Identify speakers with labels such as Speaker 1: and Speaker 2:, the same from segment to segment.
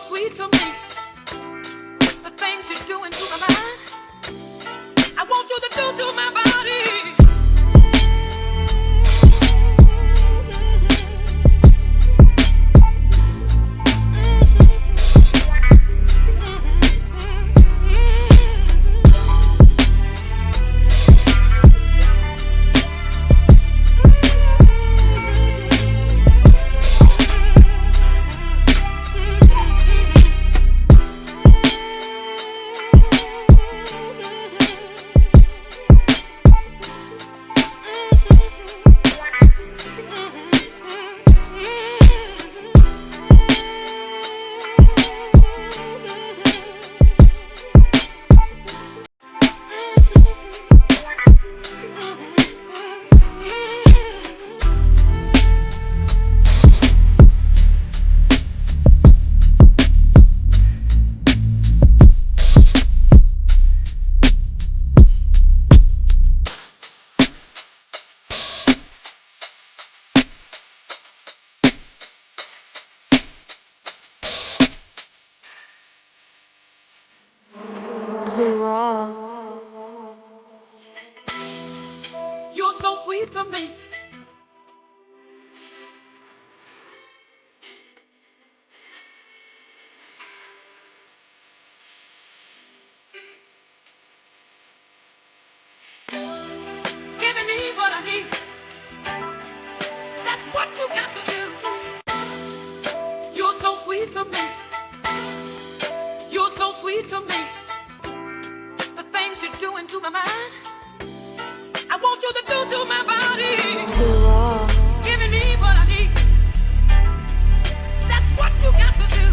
Speaker 1: sweet to me. The things you're doing to my mind, I want you to do to my body.
Speaker 2: Too raw.
Speaker 1: You're so sweet to me. Giving me what I need. That's what you got to do. You're so sweet to me. You're so sweet to me. The things you're doing to my mind, I want you to do to my body.
Speaker 2: Too raw.
Speaker 1: Giving me what I need. That's what you got to do.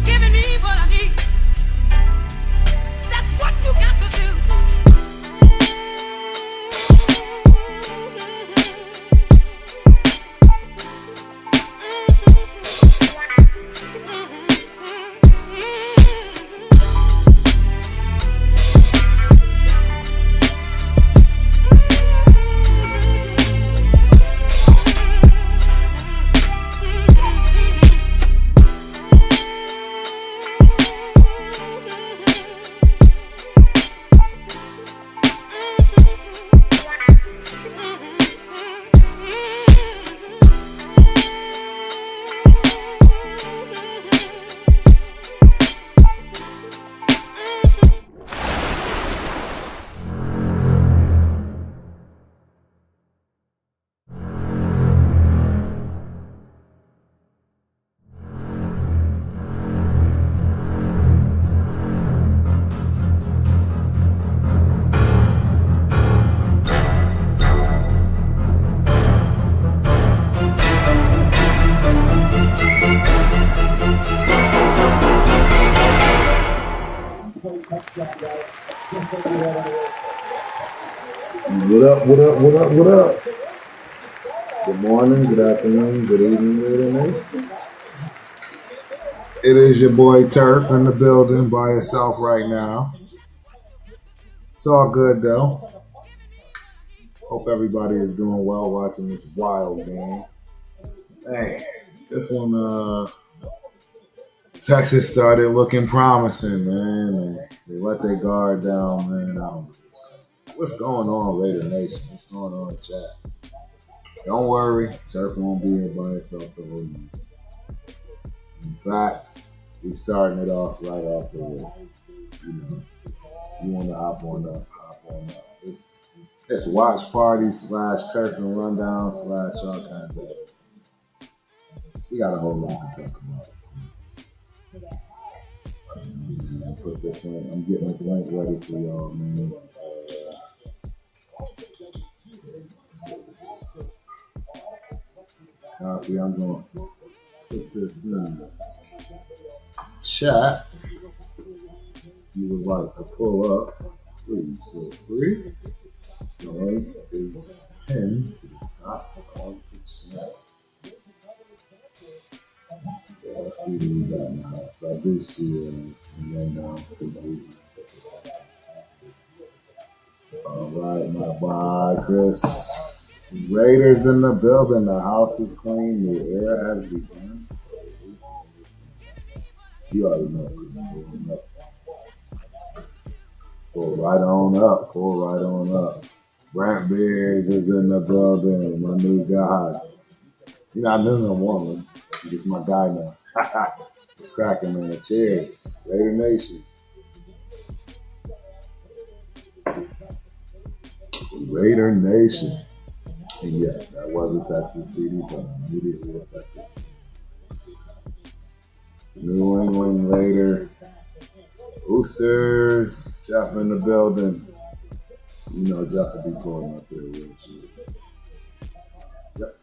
Speaker 1: Giving me what I need. That's what you got to do.
Speaker 3: What up? Good morning, good afternoon, good evening, good night. It is your boy Turf in the building by itself right now. It's all good though. Hope everybody is doing well watching this wild game. Hey, just when Texas started looking promising, man. They let their guard down, man. What's going on, Raider Nation? What's going on in chat? Don't worry, Turf won't be here by itself the whole year. In fact, we're starting it off right off the way. You know, you want to hop on up. It's watch party / Turf and rundown / all kinds of. We got a whole lot to talk about. Put this link. I'm getting this link ready for y'all, man. Let's get this one. Copy. I'm going to put this in the chat. If you would like to pull up, please feel free. The link is pinned to the top of the chat. Yeah, let's see what we got now. So I do see some rundowns. All right, my boy Chris. Raiders in the building. The house is clean. The air has begun. You already know Chris pulling up. Pull right on up. Pull right on up. Brant Biggs is in the building. My new guy. You're not new no more, man. You're just my guy now. It's cracking, man. Cheers. Raider Nation. Raider Nation. And yes, that was a Texas TD, but immediately effective. New England Raider. Boosters. Jeff in the building. You know Jeff will be pulling up here real shit. Yep.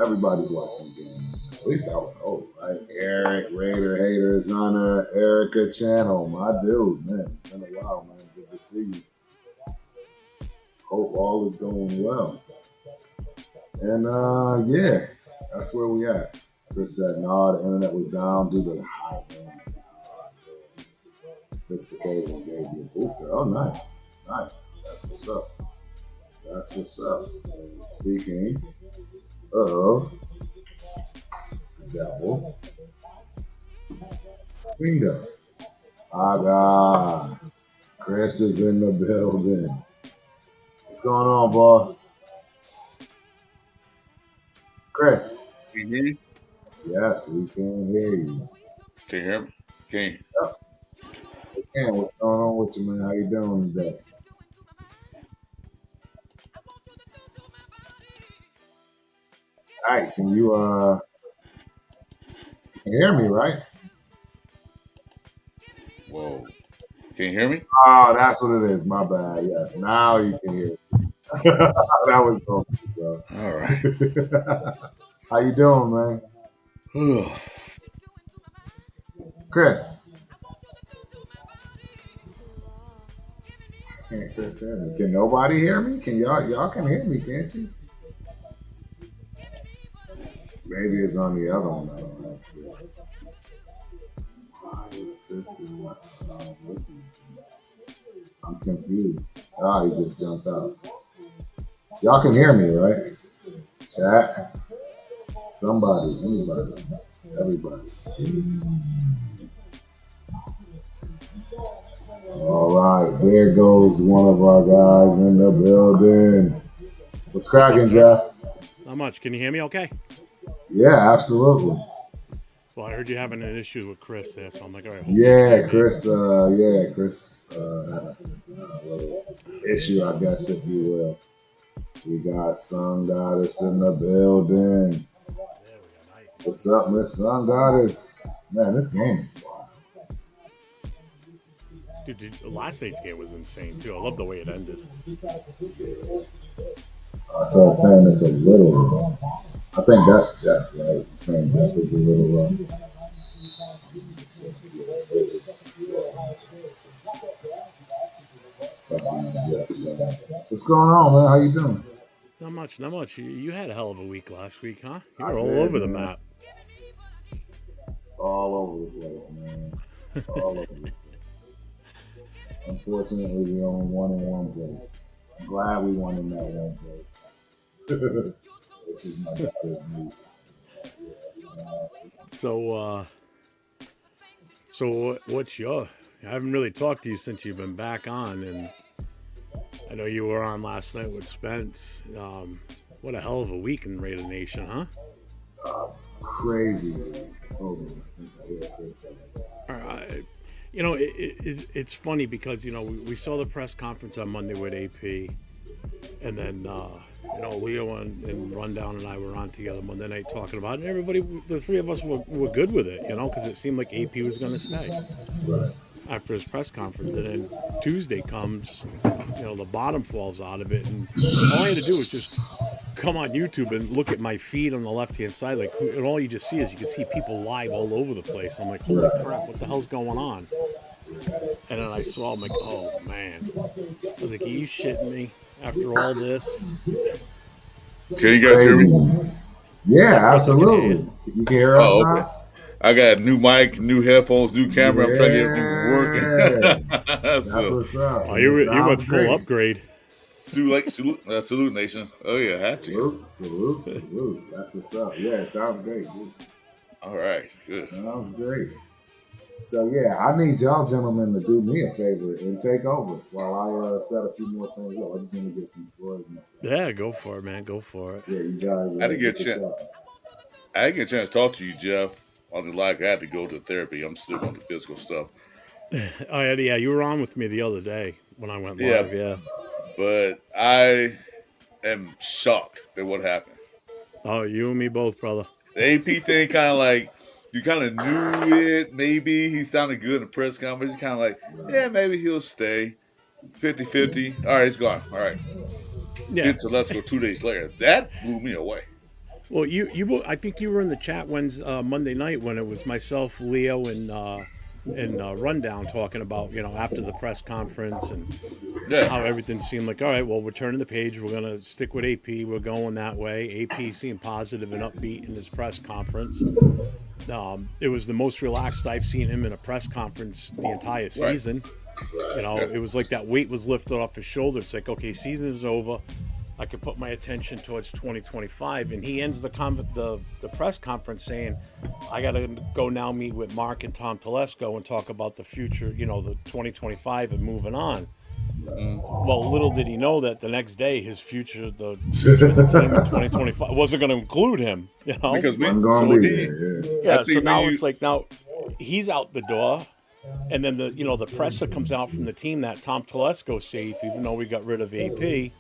Speaker 3: Everybody's watching the game. At least I would hope, right? Eric, Raider Haters Hunter, Erica Channel, my dude, man. It's been a while, man. Good to see you. Hope all is going well. And yeah, that's where we at. Chris said, no, the internet was down due to the high winds. Fixed the cable and gave you a booster. Oh, nice. Nice. That's what's up. That's what's up. And speaking of the devil, bingo. Aga. Chris is in the building. What's going on, boss? Chris.
Speaker 4: Can you hear me?
Speaker 3: Yes, we can hear you.
Speaker 4: Can you hear me? Can you?
Speaker 3: Yep. We can. What's going on with you, man? How you doing today? All right, can you hear me, right?
Speaker 4: Whoa. Can you hear me?
Speaker 3: Oh, that's what it is. My bad. Yes, now you can hear me. That was so good, bro.
Speaker 4: All right.
Speaker 3: How you doing, man? Chris. Can't Chris hear me? Can nobody hear me? Can y'all can hear me, can't you? Maybe it's on the other one. I don't know. Chris. Why is Chris not listening to me? I'm confused. Ah, he just jumped out. Y'all can hear me, right? Chat. Somebody, anybody, everybody. All right, there goes one of our guys in the building. What's cracking, Jeff?
Speaker 5: Not much. Can you hear me okay?
Speaker 3: Yeah, absolutely.
Speaker 5: Well, I heard you having an issue with Chris there, so I'm like, all right.
Speaker 3: Yeah, Chris had a little issue, I guess, if you will. We got Sun Goddess in the building. What's up, Miss Sun Goddess? Man, this game is wild.
Speaker 5: Dude, the last night's game was insane, too. I love the way it ended.
Speaker 3: So saying it's a little rough. I think that's Jeff, right? Saying Jeff is a little rough. What's going on, man? How you doing?
Speaker 5: Not much, not much. You had a hell of a week last week, huh? You were all over the map.
Speaker 3: All over the place, man. All over the place. Unfortunately, we only won in one place. I'm glad we won in that one place. Which is my daughter's move.
Speaker 5: So what's your... I haven't really talked to you since you've been back on, and I know you were on last night with Spence. What a hell of a week in Raider Nation, huh?
Speaker 3: Crazy.
Speaker 5: You know, it's funny because, you know, we saw the press conference on Monday with AP, and then, you know, Leo and Rundown and I were on together Monday night talking about it, and everybody, the three of us were good with it, you know, because it seemed like AP was going to stay after his press conference. And then Tuesday comes, you know, the bottom falls out of it, and all I had to do was just come on YouTube and look at my feed on the left-hand side, like, and all you just see is you can see people live all over the place. I'm like, holy crap, what the hell's going on? And then I saw, I'm like, oh man. I was like, are you shitting me after all this?
Speaker 4: Can you guys hear me?
Speaker 3: Yeah, absolutely. You can hear us now?
Speaker 4: Okay. I got a new mic, new headphones, new camera. I'm trying to get everything working.
Speaker 3: That's what's up.
Speaker 5: Oh, you went full upgrade.
Speaker 4: Salute Nation. Oh yeah, had to.
Speaker 3: Salute. That's what's up. Yeah, it sounds great, dude.
Speaker 4: All right, good.
Speaker 3: Sounds great. So yeah, I need y'all gentlemen to do me a favor and take over while I set a few more things up. I just want to get some scores and stuff.
Speaker 5: Yeah, go for it, man. Go for it.
Speaker 3: Yeah, you guys
Speaker 4: I didn't get
Speaker 3: get
Speaker 4: a
Speaker 3: this
Speaker 4: chance.
Speaker 3: up.
Speaker 4: I didn't get a chance to talk to you, Jeff. On the like, I had to go to therapy. I'm still on the physical stuff.
Speaker 5: Oh yeah, you were on with me the other day when I went
Speaker 4: Yeah,
Speaker 5: live. Yeah.
Speaker 4: but I am shocked at what happened.
Speaker 5: Oh, you and me both, brother.
Speaker 4: The AP thing, kind of like you kind of knew it. Maybe he sounded good in the press conference. Kind of like, yeah, maybe he'll stay. 50-50. All right, he's gone. All right.
Speaker 5: Yeah.
Speaker 4: Then to let's go 2 days later. That blew me away.
Speaker 5: Well, I think you were in the chat Monday night when it was myself, Leo, and Rundown talking about after the press conference and
Speaker 4: Yeah.
Speaker 5: how everything seemed like, all right, well, we're turning the page. We're going to stick with AP. We're going that way. AP seemed positive and upbeat in his press conference. It was the most relaxed I've seen him in a press conference the entire
Speaker 4: Right.
Speaker 5: season.
Speaker 4: Yeah.
Speaker 5: It was like that weight was lifted off his shoulder. It's like, okay, season is over. I could put my attention towards 2025. And he ends the press conference saying, I got to go now meet with Mark and Tom Telesco and talk about the future, the 2025 and moving on. Well, little did he know that the next day his future, the future of the team in 2025 wasn't going to include him,
Speaker 4: Because
Speaker 3: I'm gonna
Speaker 5: So
Speaker 3: be
Speaker 4: he,
Speaker 3: there. Yeah.
Speaker 5: Yeah,
Speaker 4: I think
Speaker 5: so now
Speaker 4: when
Speaker 5: it's like now he's out the door. And then the presser comes out from the team that Tom Telesco's safe, even though we got rid of AP.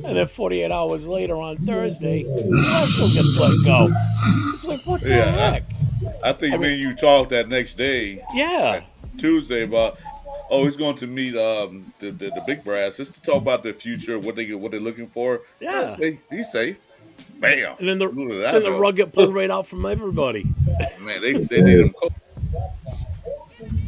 Speaker 5: And then 48 hours later on Thursday, Telesco gets let go. It's like, what the
Speaker 4: yeah,
Speaker 5: heck?
Speaker 4: I think me and you talked that next day,
Speaker 5: Yeah.
Speaker 4: Tuesday, about he's going to meet the big brass just to talk about their future, what they're looking for.
Speaker 5: Yeah.
Speaker 4: Say he's safe. Bam.
Speaker 5: And then
Speaker 4: Look at
Speaker 5: then
Speaker 4: that,
Speaker 5: the
Speaker 4: though.
Speaker 5: rug get pulled right out from everybody.
Speaker 4: Man, they did him.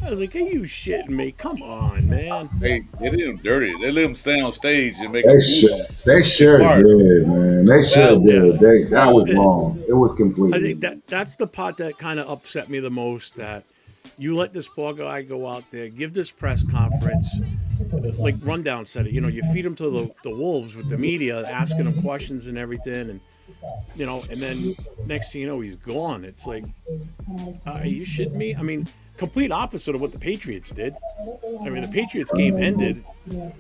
Speaker 5: I was like, are you shitting me? Come on, man.
Speaker 4: They did him dirty. They let him stay on stage and make a
Speaker 3: They
Speaker 4: movie.
Speaker 3: they sure
Speaker 4: Fired.
Speaker 3: did, man. They sure
Speaker 4: That
Speaker 3: did.
Speaker 5: Yeah.
Speaker 3: That was
Speaker 4: was
Speaker 3: wrong. It was
Speaker 5: I
Speaker 3: completely.
Speaker 5: think that's the part that kind of upset me the most, that you let this poor guy go out there, give this press conference, like Rundown said it, you feed him to the wolves with the media, asking him questions and everything, and and then next thing you know, he's gone. It's like, are you shitting me? I mean, complete opposite of what the Patriots did. I mean, the Patriots game ended.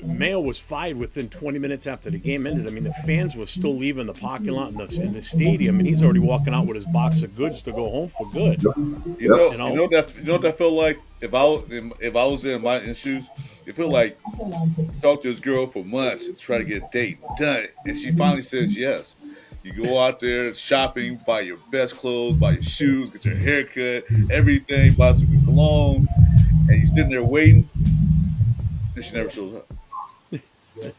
Speaker 5: Mayo was fired within 20 minutes after the game ended. I mean, the fans were still leaving the parking lot in the stadium, and he's already walking out with his box of goods to go home for good.
Speaker 4: you know what that felt like. If I was in my shoes, it felt like talk to this girl for months and try to get a date done, and she finally says yes. You go out there shopping, buy your best clothes, buy your shoes, get your hair cut, everything, buy some cologne, and you're sitting there waiting, and she never shows up.
Speaker 5: Or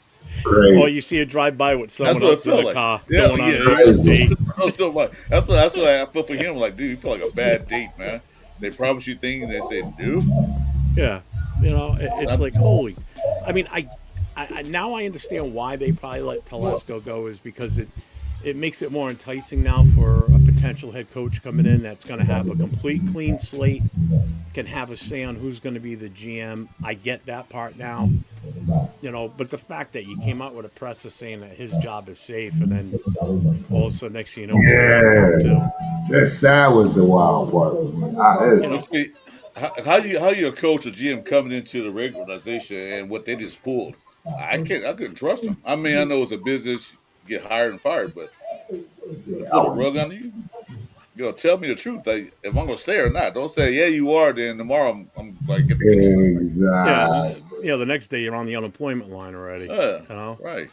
Speaker 3: Crazy.
Speaker 5: you see her drive by with
Speaker 4: That's
Speaker 5: someone
Speaker 4: what it
Speaker 5: else in
Speaker 4: felt
Speaker 5: the
Speaker 4: like.
Speaker 5: car
Speaker 4: Yeah,
Speaker 5: going on
Speaker 4: yeah,
Speaker 5: a
Speaker 4: yeah.
Speaker 5: first date.
Speaker 4: That's what I felt for him. Like, dude, you feel like a bad date, man. They promise you things, and they say no.
Speaker 5: Yeah, it's like, holy. I mean, I now I understand why they probably let Telesco go, is because it makes it more enticing now for a potential head coach coming in that's going to have a complete clean slate, can have a say on who's going to be the GM. I get that part now, but the fact that you came out with a presser saying that his job is safe, and then all of a sudden next thing you know,
Speaker 3: Yeah. That was the wild part.
Speaker 4: But see, how you a coach or GM coming into the regular organization and what they just pulled? I couldn't trust them. I mean, I know it's a business, you get hired and fired, but to pull the rug under you, tell me the truth. Like, if I'm gonna stay or not. Don't say yeah you are. Then tomorrow I'm like get the big stuff.
Speaker 3: Exactly.
Speaker 5: Yeah, the next day you're on the unemployment line already.
Speaker 4: Right.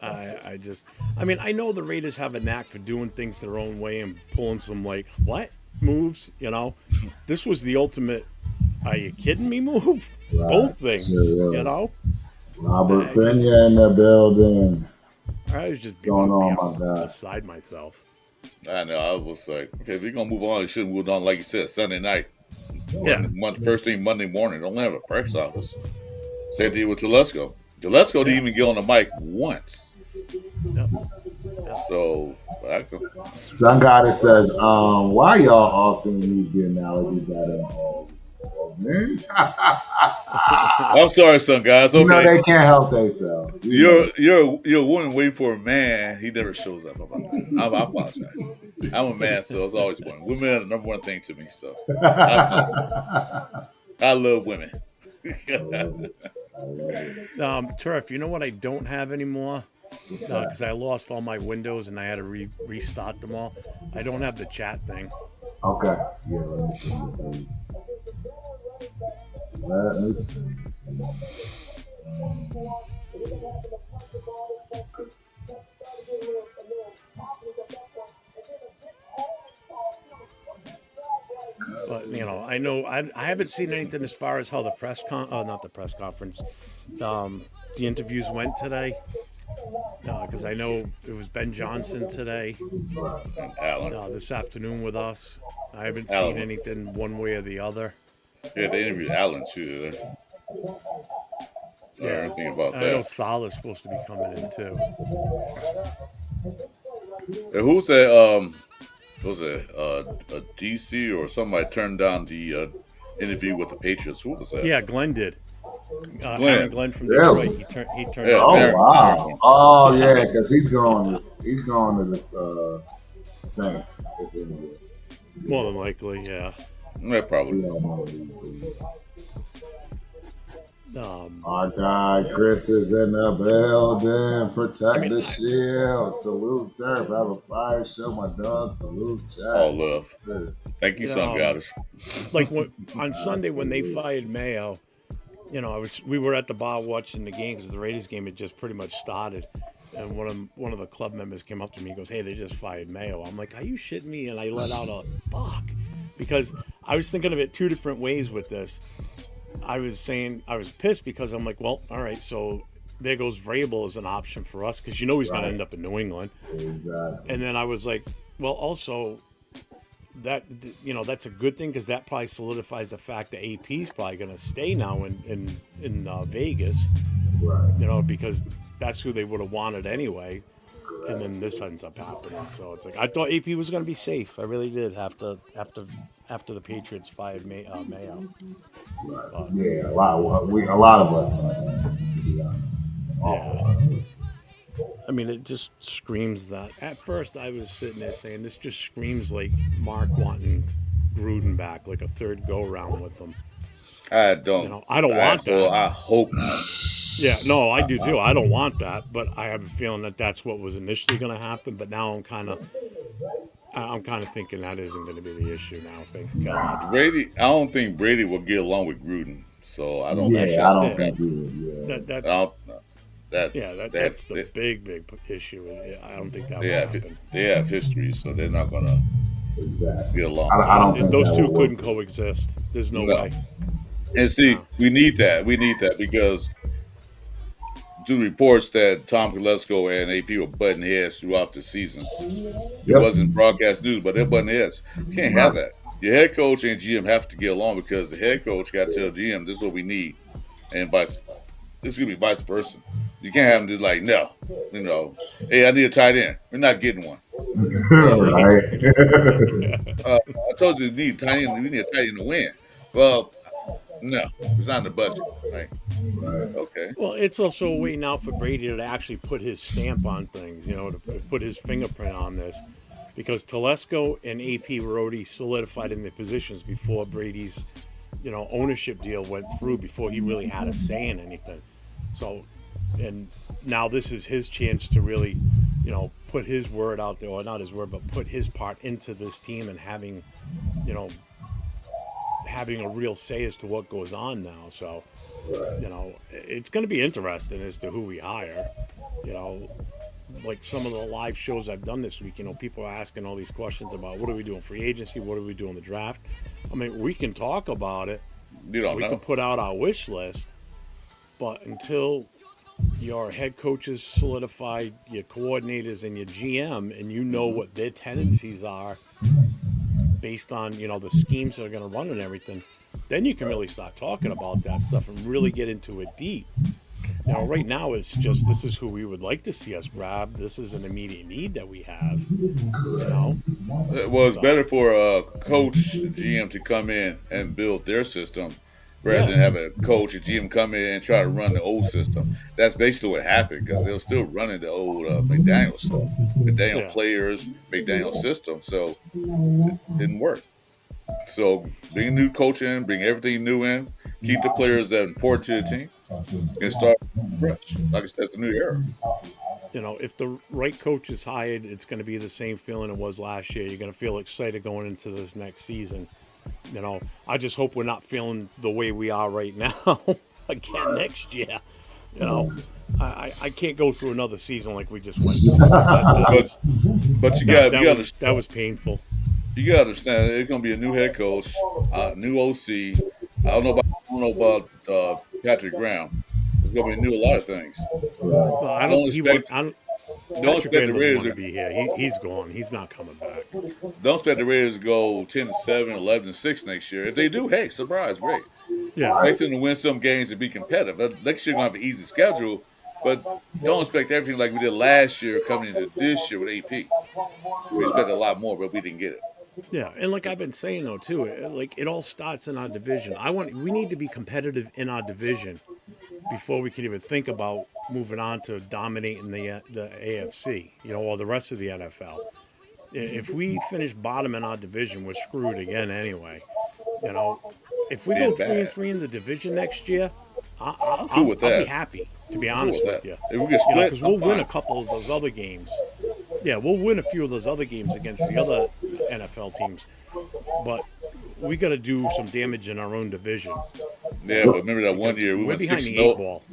Speaker 5: I mean, I know the Raiders have a knack for doing things their own way and pulling some like what moves. This was the ultimate. Are you kidding me? Move
Speaker 3: Right.
Speaker 5: both things.
Speaker 3: Sure Robert Pena in the building.
Speaker 5: I was just
Speaker 3: going on, my God?
Speaker 5: beside myself.
Speaker 4: I know. I was like, okay, if you're gonna move on, you should move on like you said, Sunday night.
Speaker 5: Yeah.
Speaker 4: First thing Monday morning. Don't have a press office. Same thing with Telesco. Telesco didn't even get on the mic once.
Speaker 5: Yep.
Speaker 4: So
Speaker 3: Some guy that says, why y'all often use the analogy that man.
Speaker 4: I'm sorry, son, guys.
Speaker 3: You know
Speaker 4: Okay,
Speaker 3: they can't help themselves.
Speaker 4: you're a woman waiting for a man. He never shows up. How about that? I apologize. I'm a man, so it's always one. Women are the number one thing to me. So I apologize. I love women.
Speaker 3: I love it. I love it.
Speaker 5: Turf, you know what I don't have anymore?
Speaker 3: What's that?
Speaker 5: Because I lost all my windows and I had to restart them all. I don't have the chat thing.
Speaker 3: Okay. Yeah, let me see. Let me see.
Speaker 5: But I know I haven't seen anything as far as how the not the press conference, the interviews went today. Because I know it was Ben Johnson today,
Speaker 4: And Alan,
Speaker 5: this afternoon with us. I haven't seen
Speaker 4: Alan,
Speaker 5: anything one way or the other.
Speaker 4: yeah, they interviewed Alan too. I heard anything about
Speaker 5: I know
Speaker 4: that.
Speaker 5: Salah's supposed to be coming in too.
Speaker 4: And who's that? Was it a DC or somebody turned down the interview with the Patriots? Who was that?
Speaker 5: Yeah, Glenn did. Aaron
Speaker 4: Glenn.
Speaker 5: Glenn from
Speaker 3: Really?
Speaker 5: Detroit. He turned
Speaker 4: Yeah,
Speaker 5: it
Speaker 3: Oh
Speaker 5: down.
Speaker 4: Aaron.
Speaker 3: wow. Oh yeah, because he's going to this Saints. If anyway.
Speaker 5: More than likely, yeah.
Speaker 4: Yeah, probably.
Speaker 3: We don't know what he's doing.
Speaker 5: Um,
Speaker 3: Our guy Chris is in the building. Protect the shield. Salute Turf. Have a fire show. My dog. Salute Chad.
Speaker 4: All love. Thank you, son, goddess.
Speaker 5: like on Sunday when they fired Mayo, we were at the bar watching the game because the Raiders game had just pretty much started, and one of the club members came up to me and goes, "Hey, they just fired Mayo." I'm like, "Are you shitting me?" And I let out a fuck because I was thinking of it two different ways with this. I was saying I was pissed because I'm like, well, all right, so there goes Vrabel as an option for us because he's going to end up in New England.
Speaker 3: Exactly.
Speaker 5: And then I was like, well, also that that's a good thing because that probably solidifies the fact that AP is probably going to stay now in Vegas,
Speaker 3: Right.
Speaker 5: because that's who they would have wanted anyway. And then this ends up happening. So it's like I thought AP was going to be safe. I really did after the Patriots fired Mayo.
Speaker 3: Right.
Speaker 5: But,
Speaker 3: Yeah, a lot of us thought that, to be honest.
Speaker 5: Yeah. I mean, it just screams that. At first, I was sitting there saying this just screams like Mark wanting Gruden back, like a third go round with them.
Speaker 4: I don't.
Speaker 5: I don't want that.
Speaker 4: Well, I hope not.
Speaker 5: Yeah, no, I do too. I don't want that, but I have a feeling that that's what was initially going to happen. But now I'm kind of thinking that isn't going to be the issue now. Thank God.
Speaker 4: Brady, I don't think Brady will get along with Gruden. So I don't.
Speaker 3: Yeah, I don't
Speaker 5: it.
Speaker 3: think we would. Yeah.
Speaker 4: I don't.
Speaker 5: That's the big issue. I don't think that will happen.
Speaker 4: They have history, so they're not gonna
Speaker 3: Exactly.
Speaker 4: get along.
Speaker 3: I don't think
Speaker 5: those
Speaker 3: that
Speaker 5: two
Speaker 3: will
Speaker 5: couldn't
Speaker 3: work.
Speaker 5: coexist. There's no
Speaker 4: No.
Speaker 5: way.
Speaker 4: And see, we need that. We need that because due reports that Tom Telesco and AP were butting heads throughout the season. It
Speaker 3: Yep.
Speaker 4: wasn't broadcast news, but they're butting heads. You can't have that. Your head coach and GM have to get along because the head coach got to tell GM this is what we need, and this is gonna be vice versa. You can't have them just like, no, hey, I need a tight end. We're not getting one.
Speaker 3: Right.
Speaker 4: I told you we need a tight end. We need a tight end to win. Well, no, it's not in the budget. Right?
Speaker 3: Right.
Speaker 4: Okay.
Speaker 5: Well, it's also a way now for Brady to actually put his stamp on things, to put his fingerprint on this. Because Telesco and AP were already solidified in their positions before Brady's, ownership deal went through, before he really had a say in anything. So, and now this is his chance to really, put his word out there, or not his word, but put his part into this team and having a real say as to what goes on now. So, it's going to be interesting as to who we hire. Like some of the live shows I've done this week, people are asking all these questions about what are we doing free agency, what are we doing the draft. I mean, we can talk about it.
Speaker 4: You don't
Speaker 5: We
Speaker 4: know.
Speaker 5: can put out our wish list, but until your head coaches solidified, your coordinators and your GM, and you know what their tendencies are based on the schemes that are going to run and everything, then you can really start talking about that stuff and really get into it deep. Right now it's just this is who we would like to see us grab. This is an immediate need that we have.
Speaker 4: Well, it's better for a coach, GM, to come in and build their system rather
Speaker 5: Yeah,
Speaker 4: than have a coach or GM come in and try to run the old system. That's basically what happened because they were still running the old McDaniel stuff, McDaniel
Speaker 5: yeah.
Speaker 4: players, McDaniel system. So it didn't work. So bring a new coach in, bring everything new in, keep the players that are important to the team, and start fresh. Like I said, it's a new era.
Speaker 5: If the right coach is hired, it's going to be the same feeling it was last year. You're going to feel excited going into this next season. I just hope we're not feeling the way we are right now again next year. You know, I can't go through another season like we just went through.
Speaker 4: But but
Speaker 5: That was painful.
Speaker 4: you got to understand it's going to be a new head coach, new OC. I don't know about Patrick Graham. It's going to be new a lot of things.
Speaker 5: Well, I don't.
Speaker 4: Don't
Speaker 5: He want.
Speaker 4: expect
Speaker 5: I don't.
Speaker 4: don't
Speaker 5: Patrick
Speaker 4: expect
Speaker 5: Graham
Speaker 4: the
Speaker 5: doesn't
Speaker 4: Raiders
Speaker 5: want to
Speaker 4: to,
Speaker 5: be here. He's gone. He's not coming back.
Speaker 4: don't expect the Raiders to go 10-7, 11-6 next year. If they do, hey, surprise, great.
Speaker 5: Yeah,
Speaker 4: Expect them to win some games and be competitive. Next year, going to have an easy schedule, but don't expect everything like we did last year coming into this year with AP. We expected a lot more, but we didn't get it.
Speaker 5: yeah. And like I've been saying though too, it all starts in our division. We need to be competitive in our division before we can even think about moving on to dominating the AFC, or the rest of the NFL. If we finish bottom in our division, we're screwed again anyway. You know, if we go
Speaker 4: Did
Speaker 5: 3-3
Speaker 4: bad.
Speaker 5: in the division next year,
Speaker 4: I'm cool with
Speaker 5: I'll be
Speaker 4: that.
Speaker 5: happy, to be
Speaker 4: I'm cool
Speaker 5: honest
Speaker 4: with
Speaker 5: with
Speaker 4: that.
Speaker 5: you.
Speaker 4: If we get split,
Speaker 5: Because
Speaker 4: I'm
Speaker 5: we'll win a
Speaker 4: fine.
Speaker 5: couple of those other games. Yeah, we'll win a few of those other games against the other NFL teams, but we got to do some damage in our own division
Speaker 4: Yeah, but remember that one
Speaker 5: because
Speaker 4: year we
Speaker 5: we're
Speaker 4: went
Speaker 5: behind
Speaker 4: 6
Speaker 5: the eight
Speaker 4: 0.
Speaker 5: ball.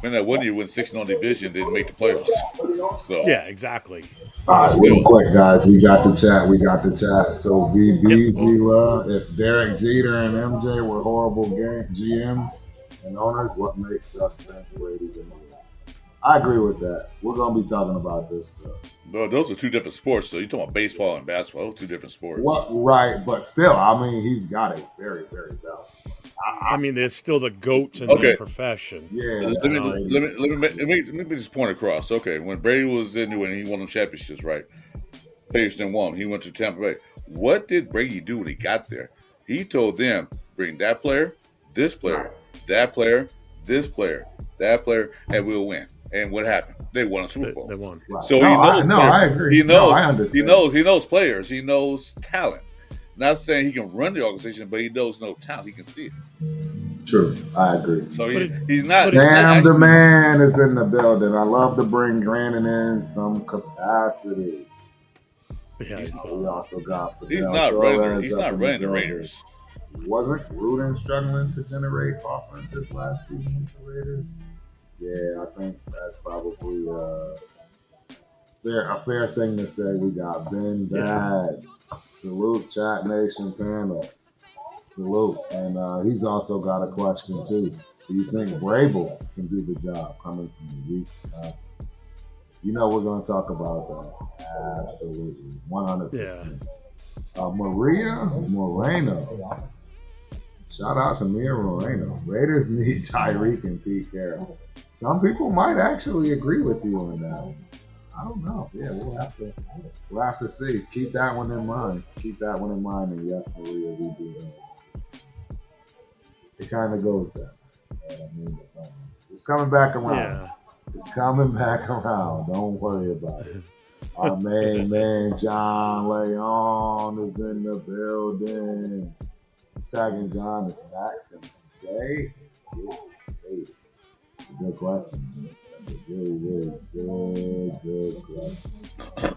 Speaker 4: Remember that one year we went 6 0 division, didn't make the playoffs. So,
Speaker 5: Yeah, exactly.
Speaker 3: All
Speaker 4: but
Speaker 3: right, real
Speaker 4: still,
Speaker 3: quick, guys. We got the chat. We got the chat. So,
Speaker 5: Yep.
Speaker 3: BBZ, if Derek Jeter and MJ were horrible GMs and owners, what makes us think Brady can win? I agree with that. We're gonna be talking about this stuff.
Speaker 4: no, those are two different sports. So you're talking about baseball and basketball, those are two different sports.
Speaker 3: What? Right, but still, I mean, he's got it very, very well.
Speaker 5: I mean, they're still the goats in
Speaker 4: Okay,
Speaker 5: their profession.
Speaker 3: Yeah,
Speaker 4: let me
Speaker 5: know,
Speaker 4: let me just point across. Okay, when Brady was in New England, he won them championships, right? Pacers didn't want him. He went to Tampa Bay. What did Brady do when he got there? He told them, bring that player, this player, that player, this player, that player, and we'll win. And what happened? They won a Super Bowl.
Speaker 5: They won.
Speaker 3: right.
Speaker 4: So
Speaker 3: No,
Speaker 4: he knows.
Speaker 3: I agree.
Speaker 4: He
Speaker 3: No,
Speaker 4: knows.
Speaker 3: I
Speaker 4: He
Speaker 3: understand.
Speaker 4: knows. He knows players. He knows talent. Not saying he can run the organization, but he knows no talent. He can see it.
Speaker 3: True, I agree.
Speaker 4: So
Speaker 5: But
Speaker 4: he's not.
Speaker 5: but
Speaker 4: He's not
Speaker 3: Sam the
Speaker 4: actually,
Speaker 3: man is in the building. I love to bring Grannon in some capacity.
Speaker 5: Yeah, I
Speaker 4: he's,
Speaker 5: saw
Speaker 3: We
Speaker 5: that.
Speaker 3: also got
Speaker 4: he's
Speaker 3: Fidel
Speaker 4: not running.
Speaker 3: Torres
Speaker 4: He's
Speaker 3: up
Speaker 4: not
Speaker 3: in
Speaker 4: running the
Speaker 3: building.
Speaker 4: Raiders.
Speaker 3: Wasn't Gruden struggling to generate offenses last season with the Raiders? Yeah, I think that's probably a fair thing to say. We got Ben Bad. Salute, Chat Nation panel. Salute. And he's also got a question, too. Do you think Vrabel can do the job coming from the weak conference? We're going to talk about that. Absolutely. 100%. Maria Moreno. Shout out to Mia Moreno. Raiders need Tyreek and Pete Carroll. Some people might actually agree with you on that. I don't know. Yeah, we'll have to see. Keep that one in mind. And yes, Maria, we do. It kind of goes that way. I mean, it's coming back around.
Speaker 5: Yeah.
Speaker 3: It's coming back around. Don't worry about it. Our main man, John Leon, is in the building. What's cracking, John? Is Maxx going to stay? It's a good question. That's a really, really good question.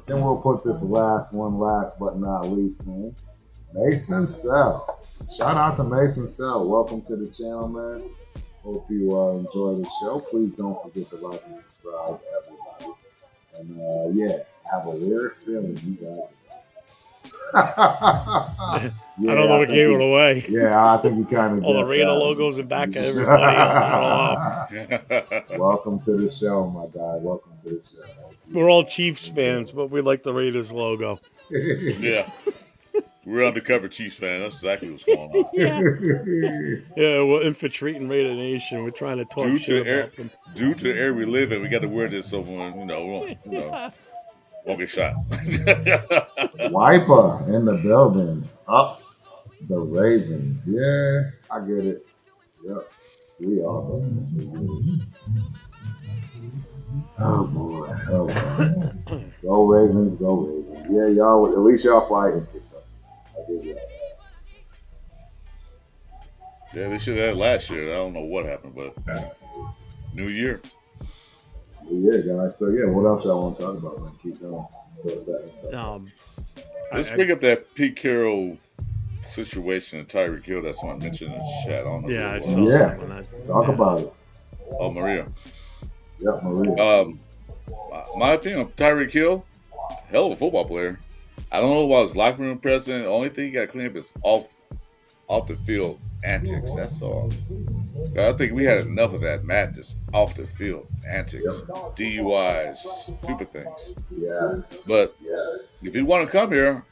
Speaker 3: Then we'll put this last but not least in. Mason Sell. Shout out to Mason Sell. Welcome to the channel, man. Hope you enjoy the show. Please don't forget to like and subscribe, everybody. And have a weird feeling, you guys.
Speaker 5: I don't know what gave it away.
Speaker 3: Yeah, I think you kind of
Speaker 5: All the
Speaker 3: guessed
Speaker 5: Raider
Speaker 3: that.
Speaker 5: logos in back of everybody. I don't know.
Speaker 3: Welcome to the show, my guy. Welcome to the show.
Speaker 5: We're all Chiefs fans, but we like the Raiders logo.
Speaker 4: Yeah, we're undercover Chiefs fan. That's exactly what's going on.
Speaker 5: Yeah, we're infiltrating Raider Nation. We're trying to talk
Speaker 4: Due
Speaker 5: shit
Speaker 4: to
Speaker 5: about them.
Speaker 4: due to the area we live in, we got to wear this so we won't get shot.
Speaker 3: Wiper in the building. Up the Ravens. Yeah, I get it. Yeah, we are. Oh boy, oh boy. Go Ravens, go Ravens. Yeah, y'all. At least y'all fighting for something. I give you that.
Speaker 4: Yeah, they should have had it last year. I don't know what happened, but
Speaker 3: Absolutely.
Speaker 4: new year.
Speaker 3: Yeah, guys. So yeah, what else y'all want to talk about? Man, keep going. Still setting stuff.
Speaker 5: Um,
Speaker 4: Let's
Speaker 5: I
Speaker 4: bring up that Pete Carroll situation and Tyreek Hill that someone mentioned in the chat. I don't know
Speaker 5: yeah, I
Speaker 4: who it
Speaker 5: saw
Speaker 4: was.
Speaker 5: that
Speaker 3: Yeah,
Speaker 5: one.
Speaker 3: talk
Speaker 5: Yeah.
Speaker 3: about it.
Speaker 4: Oh, Maria.
Speaker 3: Yep, Maria.
Speaker 4: My opinion of Tyreek Hill, hell of a football player. I don't know about his locker room presence. The only thing he got to clean up is off the field antics. That's all. I think we had enough of that madness off the field antics, DUIs, stupid things.
Speaker 3: Yes.
Speaker 4: But if
Speaker 3: Yes.
Speaker 4: he want to come here,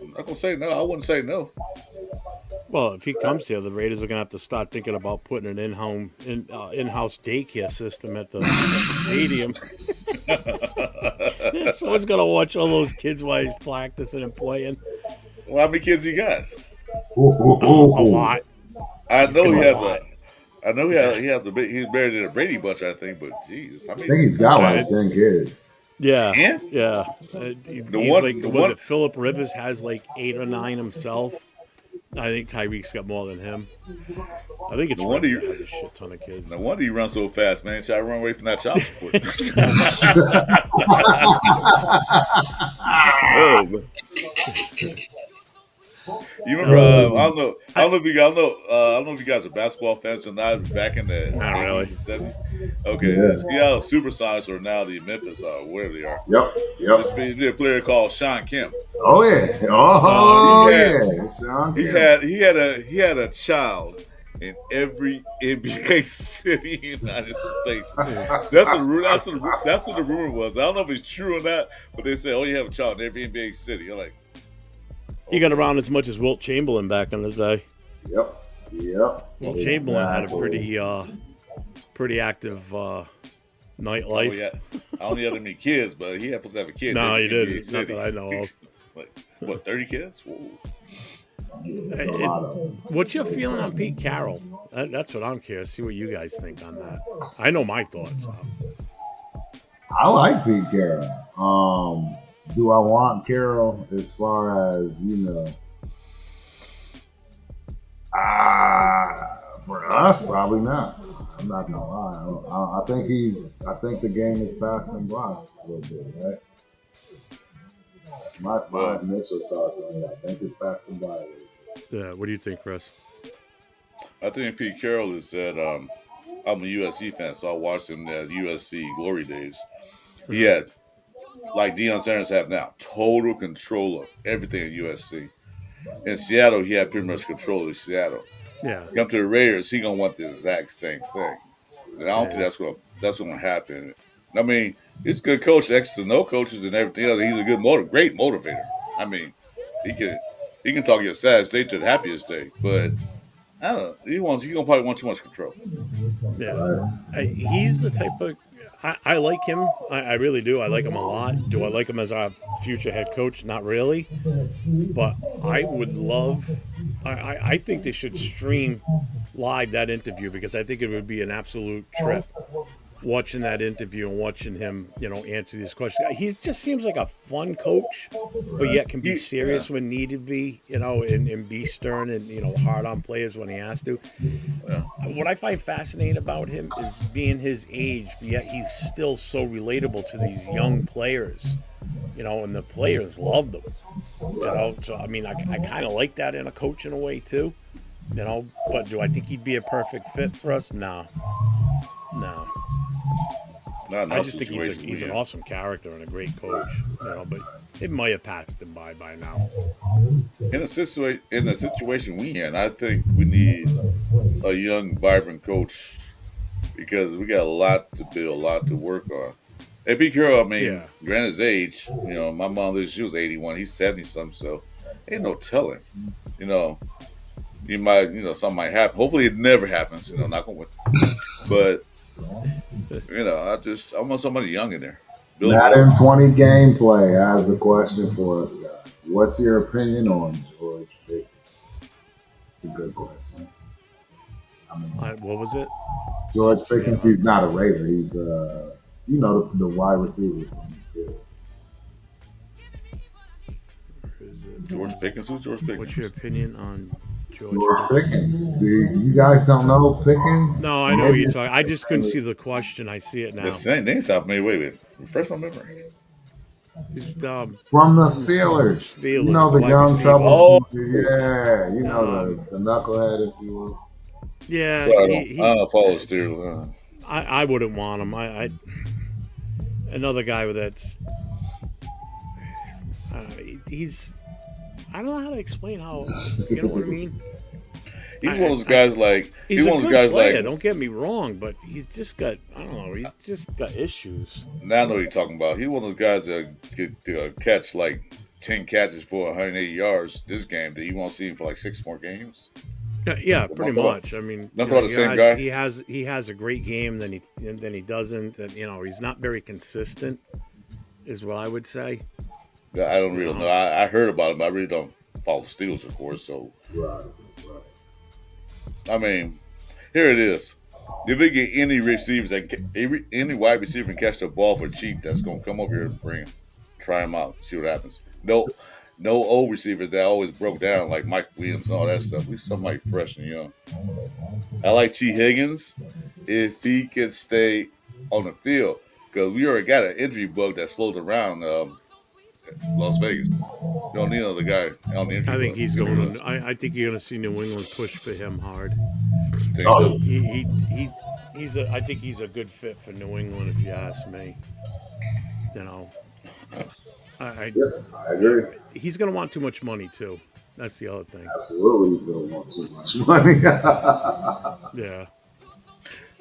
Speaker 4: I'm not gonna say no. I wouldn't say no.
Speaker 5: Well, if he comes here, the Raiders are gonna have to start thinking about putting an in-house daycare system at the stadium. Someone's gonna watch all those kids while he's practicing and playing.
Speaker 4: Well, how many kids he got?
Speaker 5: A lot.
Speaker 4: I
Speaker 5: He's
Speaker 4: know
Speaker 5: got
Speaker 4: he
Speaker 5: a
Speaker 4: has
Speaker 5: lot.
Speaker 4: I know he has a bit. He's married in a Brady bunch, I think. But Jesus, I
Speaker 3: I think
Speaker 4: mean,
Speaker 3: he's got like
Speaker 5: I-
Speaker 3: 10 kids.
Speaker 5: Yeah,
Speaker 4: and
Speaker 5: yeah.
Speaker 4: the
Speaker 5: He's
Speaker 4: one,
Speaker 5: like,
Speaker 4: the
Speaker 5: was
Speaker 4: one,
Speaker 5: it Philip Rivers has like 8 or 9 himself? I think Tyreek's got more than him. I think it's
Speaker 4: No wonder
Speaker 5: Rivers
Speaker 4: you-
Speaker 5: that has a shit ton of kids.
Speaker 4: no wonder he runs so fast, man. Try to run away from that child support. Oh, man. You remember? I don't know if you guys know. I don't know if you guys are basketball fans or not. Back in the
Speaker 5: Not
Speaker 4: 80s
Speaker 5: really.
Speaker 4: and 70s. Okay,
Speaker 3: Yeah.
Speaker 4: the Seattle Supersonics or now the Memphis, wherever they are.
Speaker 3: Yep.
Speaker 4: There's
Speaker 3: Yep.
Speaker 4: been a player called Sean Kemp.
Speaker 3: Oh yeah. Oh
Speaker 4: he had-
Speaker 3: yeah. Sean
Speaker 4: He
Speaker 3: Kemp.
Speaker 4: he had a child in every NBA city in the United States. That's what the rumor was. I don't know if it's true or not, but they say, "Oh, you have a child in every NBA city." You're like,
Speaker 5: He got around as much as Wilt Chamberlain back in his day.
Speaker 3: Yep. Yep.
Speaker 5: Wilt Chamberlain had a
Speaker 3: Exactly.
Speaker 5: pretty active
Speaker 4: "Oh,
Speaker 5: nightlife.
Speaker 4: yeah, I only had that many kids, but he happens to have a kid."
Speaker 5: No,
Speaker 4: in
Speaker 5: he
Speaker 4: every NBA
Speaker 5: didn't. Not
Speaker 4: city.
Speaker 5: that I know of.
Speaker 4: Like, what, 30 kids? Whoa.
Speaker 3: It's a lot of them.
Speaker 5: What's your feeling on Pete Carroll? That's what I'm curious. See what you guys think on that. I know my thoughts.
Speaker 3: I like Pete Carroll. Do I want Carroll as far as, for us, probably not. I'm not gonna lie. I think the game has passed him by a little bit, right? That's my initial thoughts on it. I think it's passed him by a little bit.
Speaker 5: Yeah. What do you think, Chris?
Speaker 4: I think Pete Carroll is that. I'm a USC fan, so I watched him at USC glory days. He had, like Deion Sanders have now, total control of everything at USC. In Seattle, he had pretty much control of Seattle.
Speaker 5: Yeah.
Speaker 4: Come to the Raiders, he gonna want the exact same thing. And I don't think that's gonna happen. I mean, he's a good coach, X's and no coaches and everything else. He's a great motivator. I mean, he can talk your saddest day to the happiest day, but I don't know. He gonna probably want too much control.
Speaker 5: Yeah. He's the type of. I like him. I really do. I like him a lot. Do I like him as our future head coach? Not really. But I would love. I think they should stream live that interview because I think it would be an absolute trip watching that interview and watching him, answer these questions. He just seems like a fun coach, but yet can be serious when need to be, and be stern and, hard on players when he has to.
Speaker 4: Yeah.
Speaker 5: What I find fascinating about him is being his age, but yet he's still so relatable to these young players, and the players love them. So, I mean, I kind of like that in a coach in a way too, but do I think he'd be a perfect fit for us? No.
Speaker 4: Not in
Speaker 5: I
Speaker 4: our
Speaker 5: just think
Speaker 4: situation.
Speaker 5: he's an awesome character and a great coach, but it might have passed him by now.
Speaker 4: In the situation we in, I think we need a young, vibrant coach because we got a lot to build, a lot to work on. Hey, Pete Carroll, I mean, granted his age, my mom she was 81, he's 70 something, so ain't no telling. You might, something might happen. Hopefully, it never happens. Not gonna win, but I want somebody young in there.
Speaker 3: Madden 20 gameplay has a question for us, guys. What's your opinion on George Pickens? It's a good question.
Speaker 5: What was it?
Speaker 3: George
Speaker 5: See,
Speaker 3: Pickens, he's not a Raider. He's the wide receiver from the Steelers.
Speaker 5: is it?
Speaker 4: George Pickens. Who's George Pickens?
Speaker 5: What's your opinion on George
Speaker 3: George
Speaker 5: Pickens?
Speaker 3: Pickens. You guys don't know Pickens?
Speaker 5: No, I know what
Speaker 3: Maybe
Speaker 5: you're
Speaker 3: it's
Speaker 5: talking. I
Speaker 3: the
Speaker 5: just couldn't
Speaker 3: same
Speaker 5: see
Speaker 3: as-
Speaker 5: the question. I see it now.
Speaker 4: The same name sounds familiar. Wait. Refresh my memory.
Speaker 5: He's,
Speaker 3: From the Steelers.
Speaker 5: Steelers,
Speaker 3: You know the
Speaker 5: wide
Speaker 3: young
Speaker 5: receiver.
Speaker 4: Oh.
Speaker 3: troubleshooter. Yeah, you know the knucklehead, if you will.
Speaker 5: Yeah,
Speaker 4: So I don't follow the Steelers.
Speaker 5: I wouldn't want him. I another guy that's he's I don't know how to explain how, you know what I mean.
Speaker 4: He's one of those guys like
Speaker 5: He's
Speaker 4: one
Speaker 5: a
Speaker 4: of those
Speaker 5: good
Speaker 4: guys
Speaker 5: player,
Speaker 4: like.
Speaker 5: don't get me wrong, but he's just got he's just got issues.
Speaker 4: Now I know what you're talking about. He's one of those guys that could catch like 10 catches for 180 yards this game. That you won't see him for like 6 more games.
Speaker 5: Yeah, pretty much. I mean,
Speaker 4: Not about the same guy.
Speaker 5: He has a great game, then he doesn't. And, he's not very consistent, is what I would say.
Speaker 4: Yeah, I don't really know. I heard about him, but I really don't follow the Steelers, of course. So
Speaker 3: Right.
Speaker 4: I mean, here it is. If we get any receivers, any wide receiver can catch the ball for cheap, that's going to come over here and bring him, try him out, see what happens. No old receivers that always broke down like Mike Williams and all that stuff. We somebody fresh and young. I like T. Higgins if he can stay on the field because we already got an injury bug that's floating around Las Vegas. You don't need another guy on the injury
Speaker 5: I think
Speaker 4: bug.
Speaker 5: he's going to. I think you're going to see New England push for him hard.
Speaker 4: Think
Speaker 3: Oh,
Speaker 4: so?
Speaker 5: I think he's a good fit for New England, if you ask me. I
Speaker 3: agree.
Speaker 5: he's going to want too much money too. That's the other thing.
Speaker 3: Absolutely, he's going to want too much money.
Speaker 5: Yeah.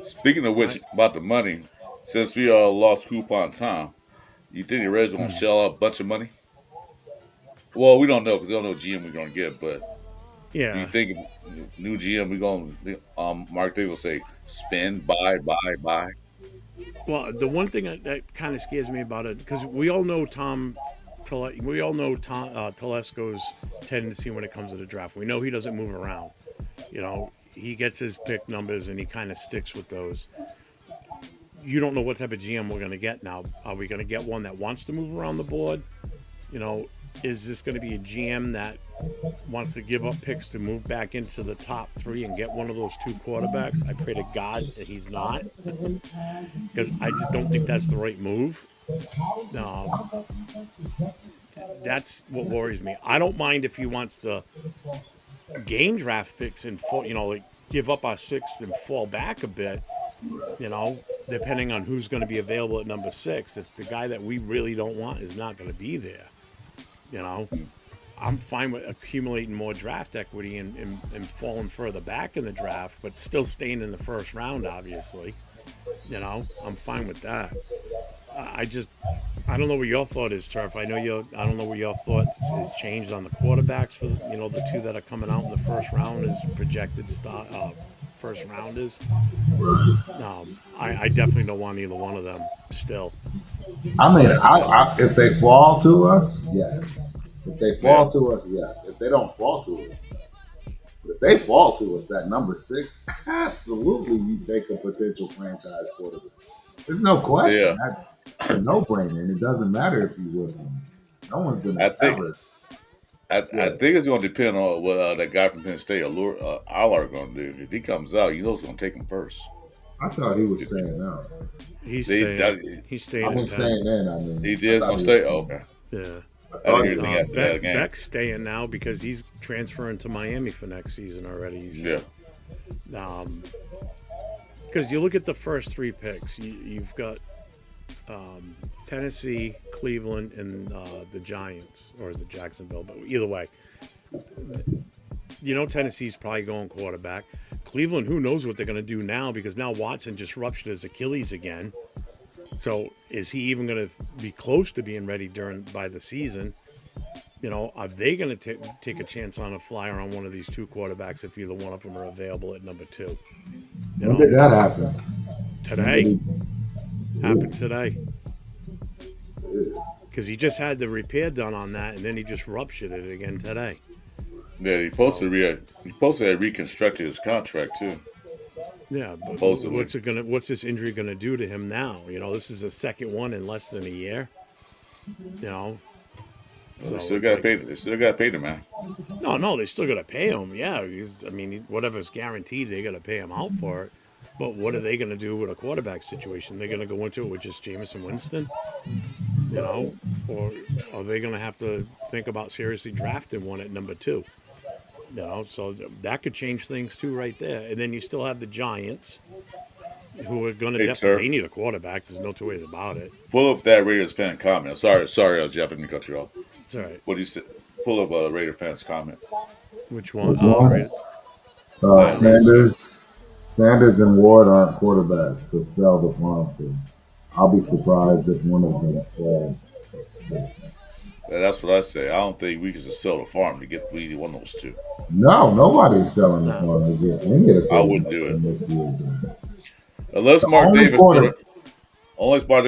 Speaker 4: Speaking of which, about the money, since we lost Coupon Tom, you think the Reds going to shell out a bunch of money? Well, we don't know because we don't know what GM we're going to get, but do you
Speaker 5: Yeah.
Speaker 4: think new GM we're going to, Mark Davis will say, spend, buy?
Speaker 5: Well, the one thing that kind of scares me about it, because we all know Telesco's tendency when it comes to the draft. We know he doesn't move around. He gets his pick numbers and he kind of sticks with those. You don't know what type of GM we're going to get now. Are we going to get one that wants to move around the board? Is this going to be a GM that wants to give up picks to move back into the top 3 and get one of those 2 quarterbacks? I pray to God that he's not, because I just don't think that's the right move. That's what worries me. I don't mind if he wants to gain draft picks and give up our 6th and fall back a bit. Depending on who's going to be available at number 6. If the guy that we really don't want is not going to be there, I'm fine with accumulating more draft equity and falling further back in the draft, but still staying in the first round, obviously. I'm fine with that. I don't know what your thought is, Turf. I don't know what your thought is changed on the quarterbacks for the 2 that are coming out in the first round as projected first rounders. I definitely don't want either one of them still.
Speaker 3: I mean, if they fall to us, yes. If they fall to us, yes. If they don't fall to us, no. But if they fall to us at number 6, absolutely you take a potential franchise quarterback. There's no question.
Speaker 4: Yeah.
Speaker 3: That's a no-brainer, and it doesn't matter if you will. No one's going
Speaker 4: I
Speaker 3: to
Speaker 4: think-
Speaker 3: ever.
Speaker 4: I think it's going to depend on what that guy from Penn State, Allard, going to do. If he comes out, you know it's going to take him first.
Speaker 3: I thought he was staying out.
Speaker 5: He's
Speaker 4: They-
Speaker 5: staying.
Speaker 4: that-
Speaker 5: He's staying.
Speaker 3: I mean,
Speaker 5: in Penn.
Speaker 3: staying in, I mean.
Speaker 4: He
Speaker 3: I
Speaker 4: did
Speaker 3: thought
Speaker 4: going to
Speaker 3: he
Speaker 4: stay?
Speaker 3: was-
Speaker 4: Okay.
Speaker 5: Yeah.
Speaker 3: I thought he
Speaker 4: I didn't
Speaker 3: was-
Speaker 4: hear anything after that game.
Speaker 5: Beck's staying now because he's transferring to Miami for next season already.
Speaker 4: Yeah.
Speaker 5: Because you look at the first 3 picks, you've got Tennessee, Cleveland, and the Giants, or is it Jacksonville? But either way, Tennessee's probably going quarterback. Cleveland, who knows what they're going to do now, because now Watson just ruptured his Achilles again. So is he even going to be close to being ready by the season? Are they going to take a chance on a flyer on one of these 2 quarterbacks if either one of them are available at number 2?
Speaker 3: When did that happen?
Speaker 5: Today. Happened today. Because he just had the repair done on that, and then he just ruptured it again today.
Speaker 4: Yeah, he supposed to have reconstructed his contract too.
Speaker 5: Yeah, but
Speaker 4: supposedly.
Speaker 5: what's this injury gonna do to him now? This is the second one in less than a year. You know,
Speaker 4: Well, they
Speaker 5: so
Speaker 4: still
Speaker 5: it's
Speaker 4: got to
Speaker 5: like,
Speaker 4: pay. They still got to pay the man.
Speaker 5: no, they still gotta pay him. Yeah, whatever's guaranteed, they gotta pay him out for it. But what are they gonna do with a quarterback situation? They're gonna go into it with just Jameson Winston, you know, or are they gonna have to think about seriously drafting one at number two? So that could change things too, right there. And then you still have the Giants, who are going to
Speaker 4: Hey,
Speaker 5: definitely,
Speaker 4: sir,
Speaker 5: they need a quarterback. There's no two ways about it.
Speaker 4: pull up that Raiders fan comment. Sorry, I was jumping to cut you off.
Speaker 5: It's all right.
Speaker 4: What do you say? Pull up a Raider fans comment.
Speaker 5: Which one?
Speaker 3: Which
Speaker 5: Oh,
Speaker 3: one?
Speaker 5: right.
Speaker 4: Raiders fan.
Speaker 3: Sanders and Ward aren't quarterbacks to sell the farm for. I'll be surprised if one of them falls to 6.
Speaker 4: That's what I say. I don't think we can just sell the farm to get either one of those two.
Speaker 3: No, nobody's selling the
Speaker 5: No.
Speaker 3: farm to get any of the
Speaker 4: I wouldn't do
Speaker 3: quarterbacks
Speaker 4: it
Speaker 3: in this year.
Speaker 4: unless
Speaker 3: The
Speaker 4: Mark
Speaker 3: only
Speaker 4: Davis
Speaker 3: quarter,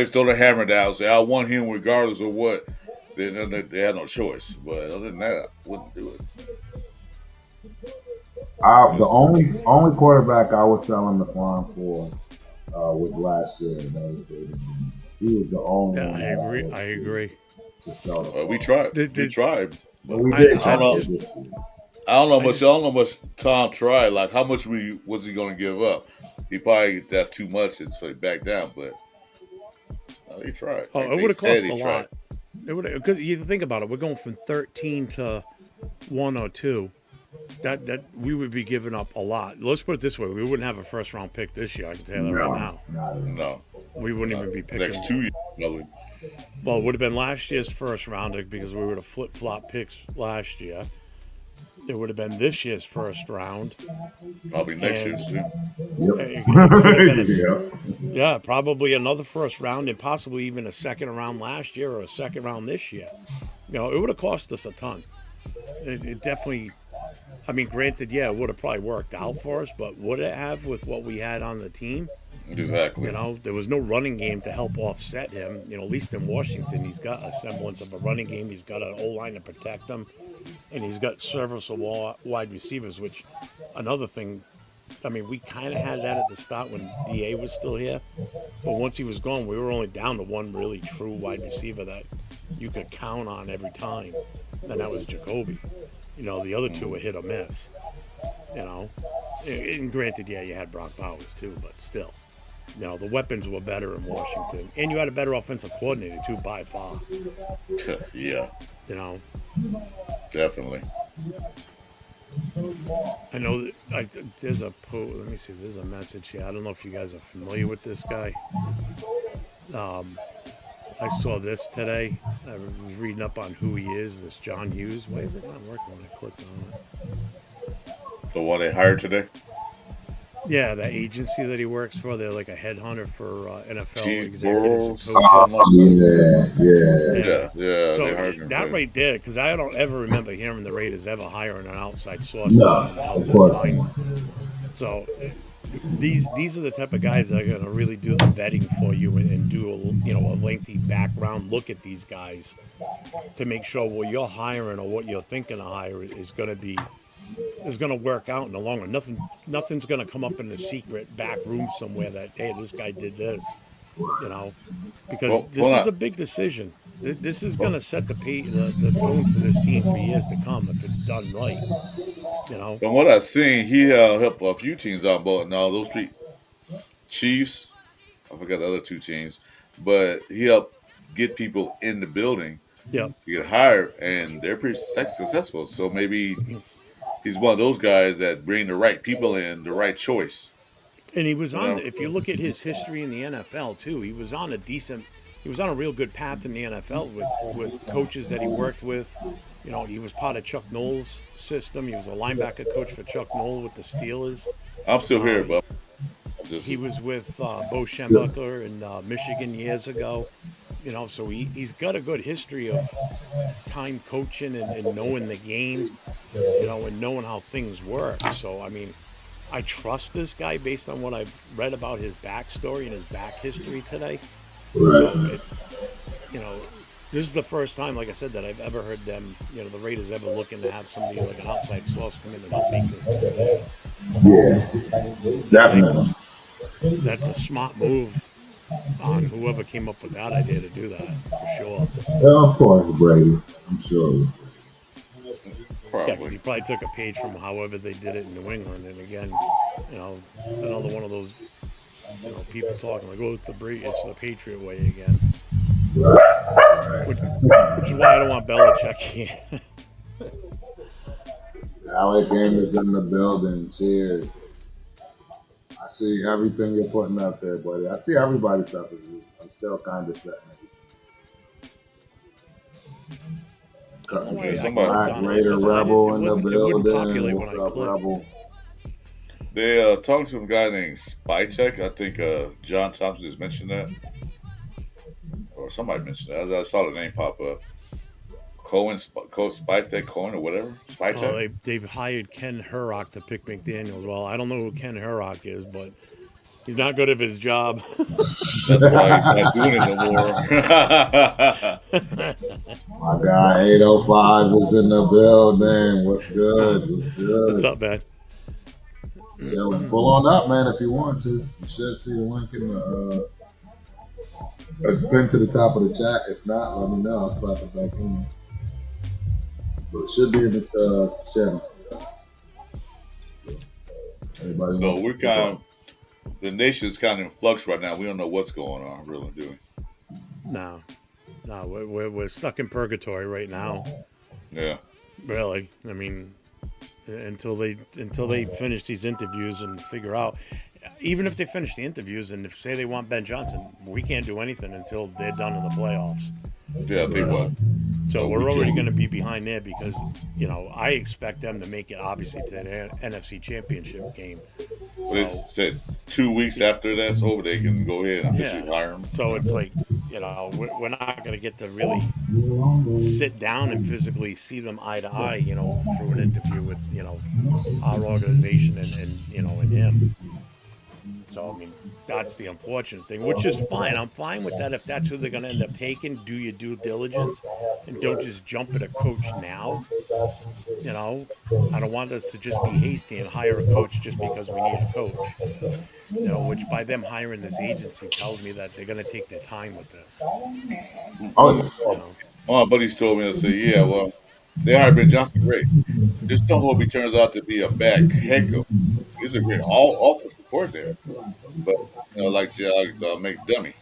Speaker 4: throw the hammer down. And say I want him regardless of what. Then they have no choice. But other than that, I wouldn't do it.
Speaker 3: the only quarterback I was selling the farm for was last year. And that was David Jones. He was the only
Speaker 5: Yeah,
Speaker 3: one
Speaker 5: I
Speaker 3: that
Speaker 5: agree.
Speaker 3: would
Speaker 5: I agree.
Speaker 3: to sell the farm.
Speaker 4: We tried.
Speaker 5: Did-
Speaker 4: We
Speaker 5: did-
Speaker 4: tried.
Speaker 3: But we
Speaker 5: I-
Speaker 3: did
Speaker 5: I
Speaker 3: try
Speaker 5: just-
Speaker 3: this year.
Speaker 4: I don't know
Speaker 5: I
Speaker 4: much.
Speaker 5: just-
Speaker 4: I don't know much. Tom tried. Like how much was he going to give up? He probably that's too much, and so he backed down. But he tried.
Speaker 5: Oh,
Speaker 4: Like
Speaker 5: it
Speaker 4: they
Speaker 5: would have
Speaker 4: said
Speaker 5: cost
Speaker 4: he
Speaker 5: a
Speaker 4: tried.
Speaker 5: lot. It would, because you think about it, we're going from 13 to 1 or 2. That we would be giving up a lot. Let's put it this way: we wouldn't have a first round pick this year. I can tell you that right now.
Speaker 3: Not at all.
Speaker 4: No,
Speaker 5: We wouldn't even be picking.
Speaker 4: next 2 years probably.
Speaker 5: Well, it would have been last year's first rounder because we would have flip flop picks last year. It would have been this year's first round.
Speaker 4: Probably next year too.
Speaker 3: Yep.
Speaker 5: It could have been
Speaker 3: Yeah.
Speaker 5: yeah, probably another first round and possibly even a second round last year or a second round this year. It would have cost us a ton. It definitely. I mean, granted, yeah, it would have probably worked out for us, but would it have with what we had on the team?
Speaker 4: Exactly.
Speaker 5: There was no running game to help offset him. At least in Washington, he's got a semblance of a running game. He's got an O-line to protect him, and he's got serviceable wide receivers, which another thing, I mean, we kind of had that at the start when DA was still here, but once he was gone, we were only down to one really true wide receiver that you could count on every time, and that was Jacoby. The other two were hit or miss. And granted, yeah, you had Brock Bowers too, but still. The weapons were better in Washington. And you had a better offensive coordinator too, by far.
Speaker 4: Yeah, definitely.
Speaker 5: I know that there's a let me see, there's a message here. I don't know if you guys are familiar with this guy. I saw this today. I was reading up on who he is, this John Hughes. Why is it not working when I clicked on it?
Speaker 4: The one they hired today.
Speaker 5: Yeah, the agency that he works for, they're like a headhunter for NFL
Speaker 4: Cheese
Speaker 5: executives and
Speaker 4: balls.
Speaker 5: coaches.
Speaker 4: Yeah. They
Speaker 5: So
Speaker 4: hired him.
Speaker 5: that right there, because I don't ever remember hearing the Raiders ever hiring an outside source.
Speaker 3: No,
Speaker 5: to help
Speaker 3: of
Speaker 5: them
Speaker 3: course
Speaker 5: find.
Speaker 3: not.
Speaker 5: So these are the type of guys that are going to really do the vetting for you and do a lengthy background look at these guys to make sure what you're hiring or what you're thinking of hiring is going to work out in the long run. Nothing's going to come up in the secret back room somewhere that, hey, this guy did this, because this is a big decision. This is going to set the tone for this team for years to come if it's done right.
Speaker 4: From what I've seen, he helped a few teams out, but now those three Chiefs, I forgot the other two teams, but he helped get people in the building
Speaker 5: Yep.
Speaker 4: to get hired, and they're pretty successful. So maybe he's one of those guys that bring the right people in, the right choice.
Speaker 5: And he was on. If you look at his history in the NFL too, he was on a real good path in the NFL with coaches that he worked with. He was part of Chuck Noll's system. He was a linebacker coach for Chuck Noll with the Steelers.
Speaker 4: I'm still here, but
Speaker 5: He was with Bo Schembechler in Michigan years ago. So he's got a good history of time coaching and knowing the game, and knowing how things work. So, I mean, I trust this guy based on what I've read about his backstory and his back history today.
Speaker 3: Right.
Speaker 5: So, This is the first time, like I said, that I've ever heard them, the Raiders ever looking to have somebody like an outside source come in and help make this decision.
Speaker 3: Yeah,
Speaker 5: I think
Speaker 3: definitely.
Speaker 5: that's a smart move on whoever came up with that idea to do that, for sure.
Speaker 3: Yeah, of course, Brady. I'm sure.
Speaker 5: Yeah, because
Speaker 4: Probably.
Speaker 5: he probably took a page from however they did it in New England. And again, another one of those, people talking like, oh, it's the Patriot way again. Which, which is why I don't want Belichick here.
Speaker 3: Alec Game is in the building. Cheers. I see everything you're putting up there, buddy. I see everybody's stuff. I'm still kind of setting it.
Speaker 5: Don't
Speaker 3: Cutting
Speaker 5: worry,
Speaker 3: some
Speaker 5: I
Speaker 4: Somebody
Speaker 5: clicked
Speaker 3: slack.
Speaker 5: on it. It
Speaker 3: Raider
Speaker 5: doesn't.
Speaker 3: Rebel in the
Speaker 5: It wouldn't populate
Speaker 3: building.
Speaker 5: when
Speaker 3: What's
Speaker 5: I
Speaker 3: up,
Speaker 5: clicked.
Speaker 3: Rebel?
Speaker 4: They talking to some guy named Spytek. I think John Thompson just mentioned that, or somebody mentioned that. I saw the name pop up. Spytek Cohen or whatever.
Speaker 5: Oh,
Speaker 4: Spytek.
Speaker 5: they've hired Ken Herrock to pick McDaniels. Well, I don't know who Ken Herrock is, but he's not good at his job.
Speaker 4: That's why he's not doing it no more.
Speaker 3: My guy 805 is in the building. What's good? What's
Speaker 5: What's
Speaker 3: good?
Speaker 5: up, man?
Speaker 3: Chilling. Pull on up, man, if you want to. You should see the link in the pin to the top of the chat. If not, let me know. I'll slap it back in. But it should be in the channel. So, everybody
Speaker 4: So
Speaker 3: wants
Speaker 4: we're
Speaker 3: to
Speaker 4: kind of, the nation's kind of in flux right now. We don't know what's going on, really, do we?
Speaker 5: No, we're stuck in purgatory right now.
Speaker 4: Yeah.
Speaker 5: Really, I mean, until they finish these interviews and figure out. Even if they finish the interviews and if say they want Ben Johnson, we can't do anything until they're done in the playoffs.
Speaker 4: Yeah, I think what?
Speaker 5: So
Speaker 4: Well,
Speaker 5: we're
Speaker 4: we
Speaker 5: already
Speaker 4: just-
Speaker 5: going to be behind there because I expect them to make it obviously to the NFC Championship game.
Speaker 4: So they said 2 weeks after that's over, they can go ahead and officially
Speaker 5: Yeah.
Speaker 4: hire him.
Speaker 5: So it's like we're not going to get to really sit down and physically see them eye to eye, through an interview with our organization and him. So, I mean, that's the unfortunate thing, which is fine. I'm fine with that. If that's who they're going to end up taking, do your due diligence and don't just jump at a coach now. I don't want us to just be hasty and hire a coach just because we need a coach. Which by them hiring this agency tells me that they're going to take their time with this.
Speaker 3: Oh,
Speaker 4: My buddies told me, I said, yeah, well, they hired Ben Johnson, great. Just don't hope he turns out to be a bad head coach. He's a great all offensive coordinator, but make dummy.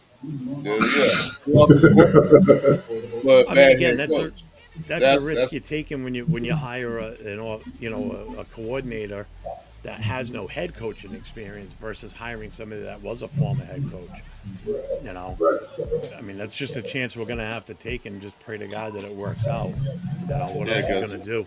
Speaker 4: Yeah, offensive coordinator, but
Speaker 5: I mean,
Speaker 4: bad
Speaker 5: again,
Speaker 4: head
Speaker 5: that's
Speaker 4: coach.
Speaker 5: a risk you're taking when you hire a coordinator that has no head coaching experience versus hiring somebody that was a former head coach. I mean, that's just a chance we're going to have to take and just pray to God that it works out. What
Speaker 4: Yeah,
Speaker 5: else are we
Speaker 4: because
Speaker 5: going to do?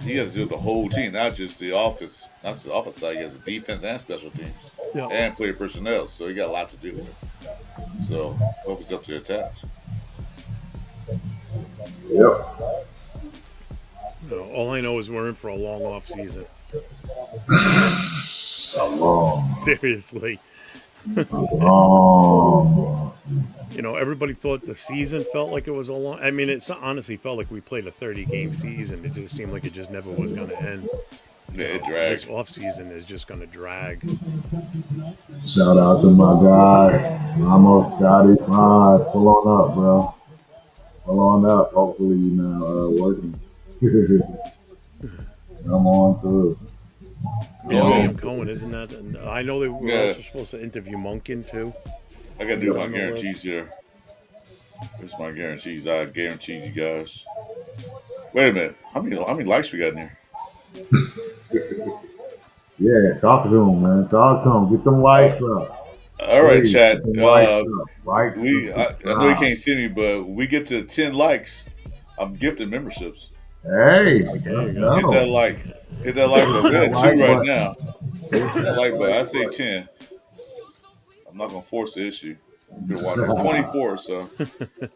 Speaker 4: he has to do with the whole team, not just the office. Not just the office side. He has defense and special teams
Speaker 5: Yeah.
Speaker 4: and player personnel. So he got a lot to do with it. So hope it's up to the task.
Speaker 3: yep.
Speaker 5: All I know is we're in for a long off season.
Speaker 3: Long.
Speaker 5: Seriously.
Speaker 3: Long.
Speaker 5: Everybody thought the season felt like it was a long. I mean, it honestly felt like we played a 30-game season. It just seemed like it just never was going to end.
Speaker 4: Yeah, it
Speaker 5: This
Speaker 4: dragged.
Speaker 5: off season is just going to drag.
Speaker 3: Shout out to my guy, Ramos Scotty 5. Pull on up, bro. Pull on up. Hopefully, you now working. Come on through.
Speaker 5: Yeah,
Speaker 4: Yeah.
Speaker 5: Liam Cohen, isn't that? And I know they were
Speaker 4: Yeah.
Speaker 5: also supposed to interview Monken too.
Speaker 4: I got to do my
Speaker 5: on the list.
Speaker 4: guarantees here. Here's my guarantees. I guarantee you guys. Wait a minute. How many likes we got in here?
Speaker 3: Yeah, talk to him, man. Talk to him. Get them lights up.
Speaker 4: All right,
Speaker 3: Please,
Speaker 4: chat.
Speaker 3: get them lights up. Likes and
Speaker 4: I know you
Speaker 3: subscribe.
Speaker 4: can't see me, but we get to 10 likes. I'm gifting memberships.
Speaker 3: Hey, let's
Speaker 5: you go.
Speaker 4: Hit that
Speaker 3: go.
Speaker 4: like. Hit that like button. We're at
Speaker 3: Like
Speaker 4: 2 right
Speaker 3: button.
Speaker 4: now. Hit that like button. I say 10. I'm not gonna force the issue. You're watching 24, so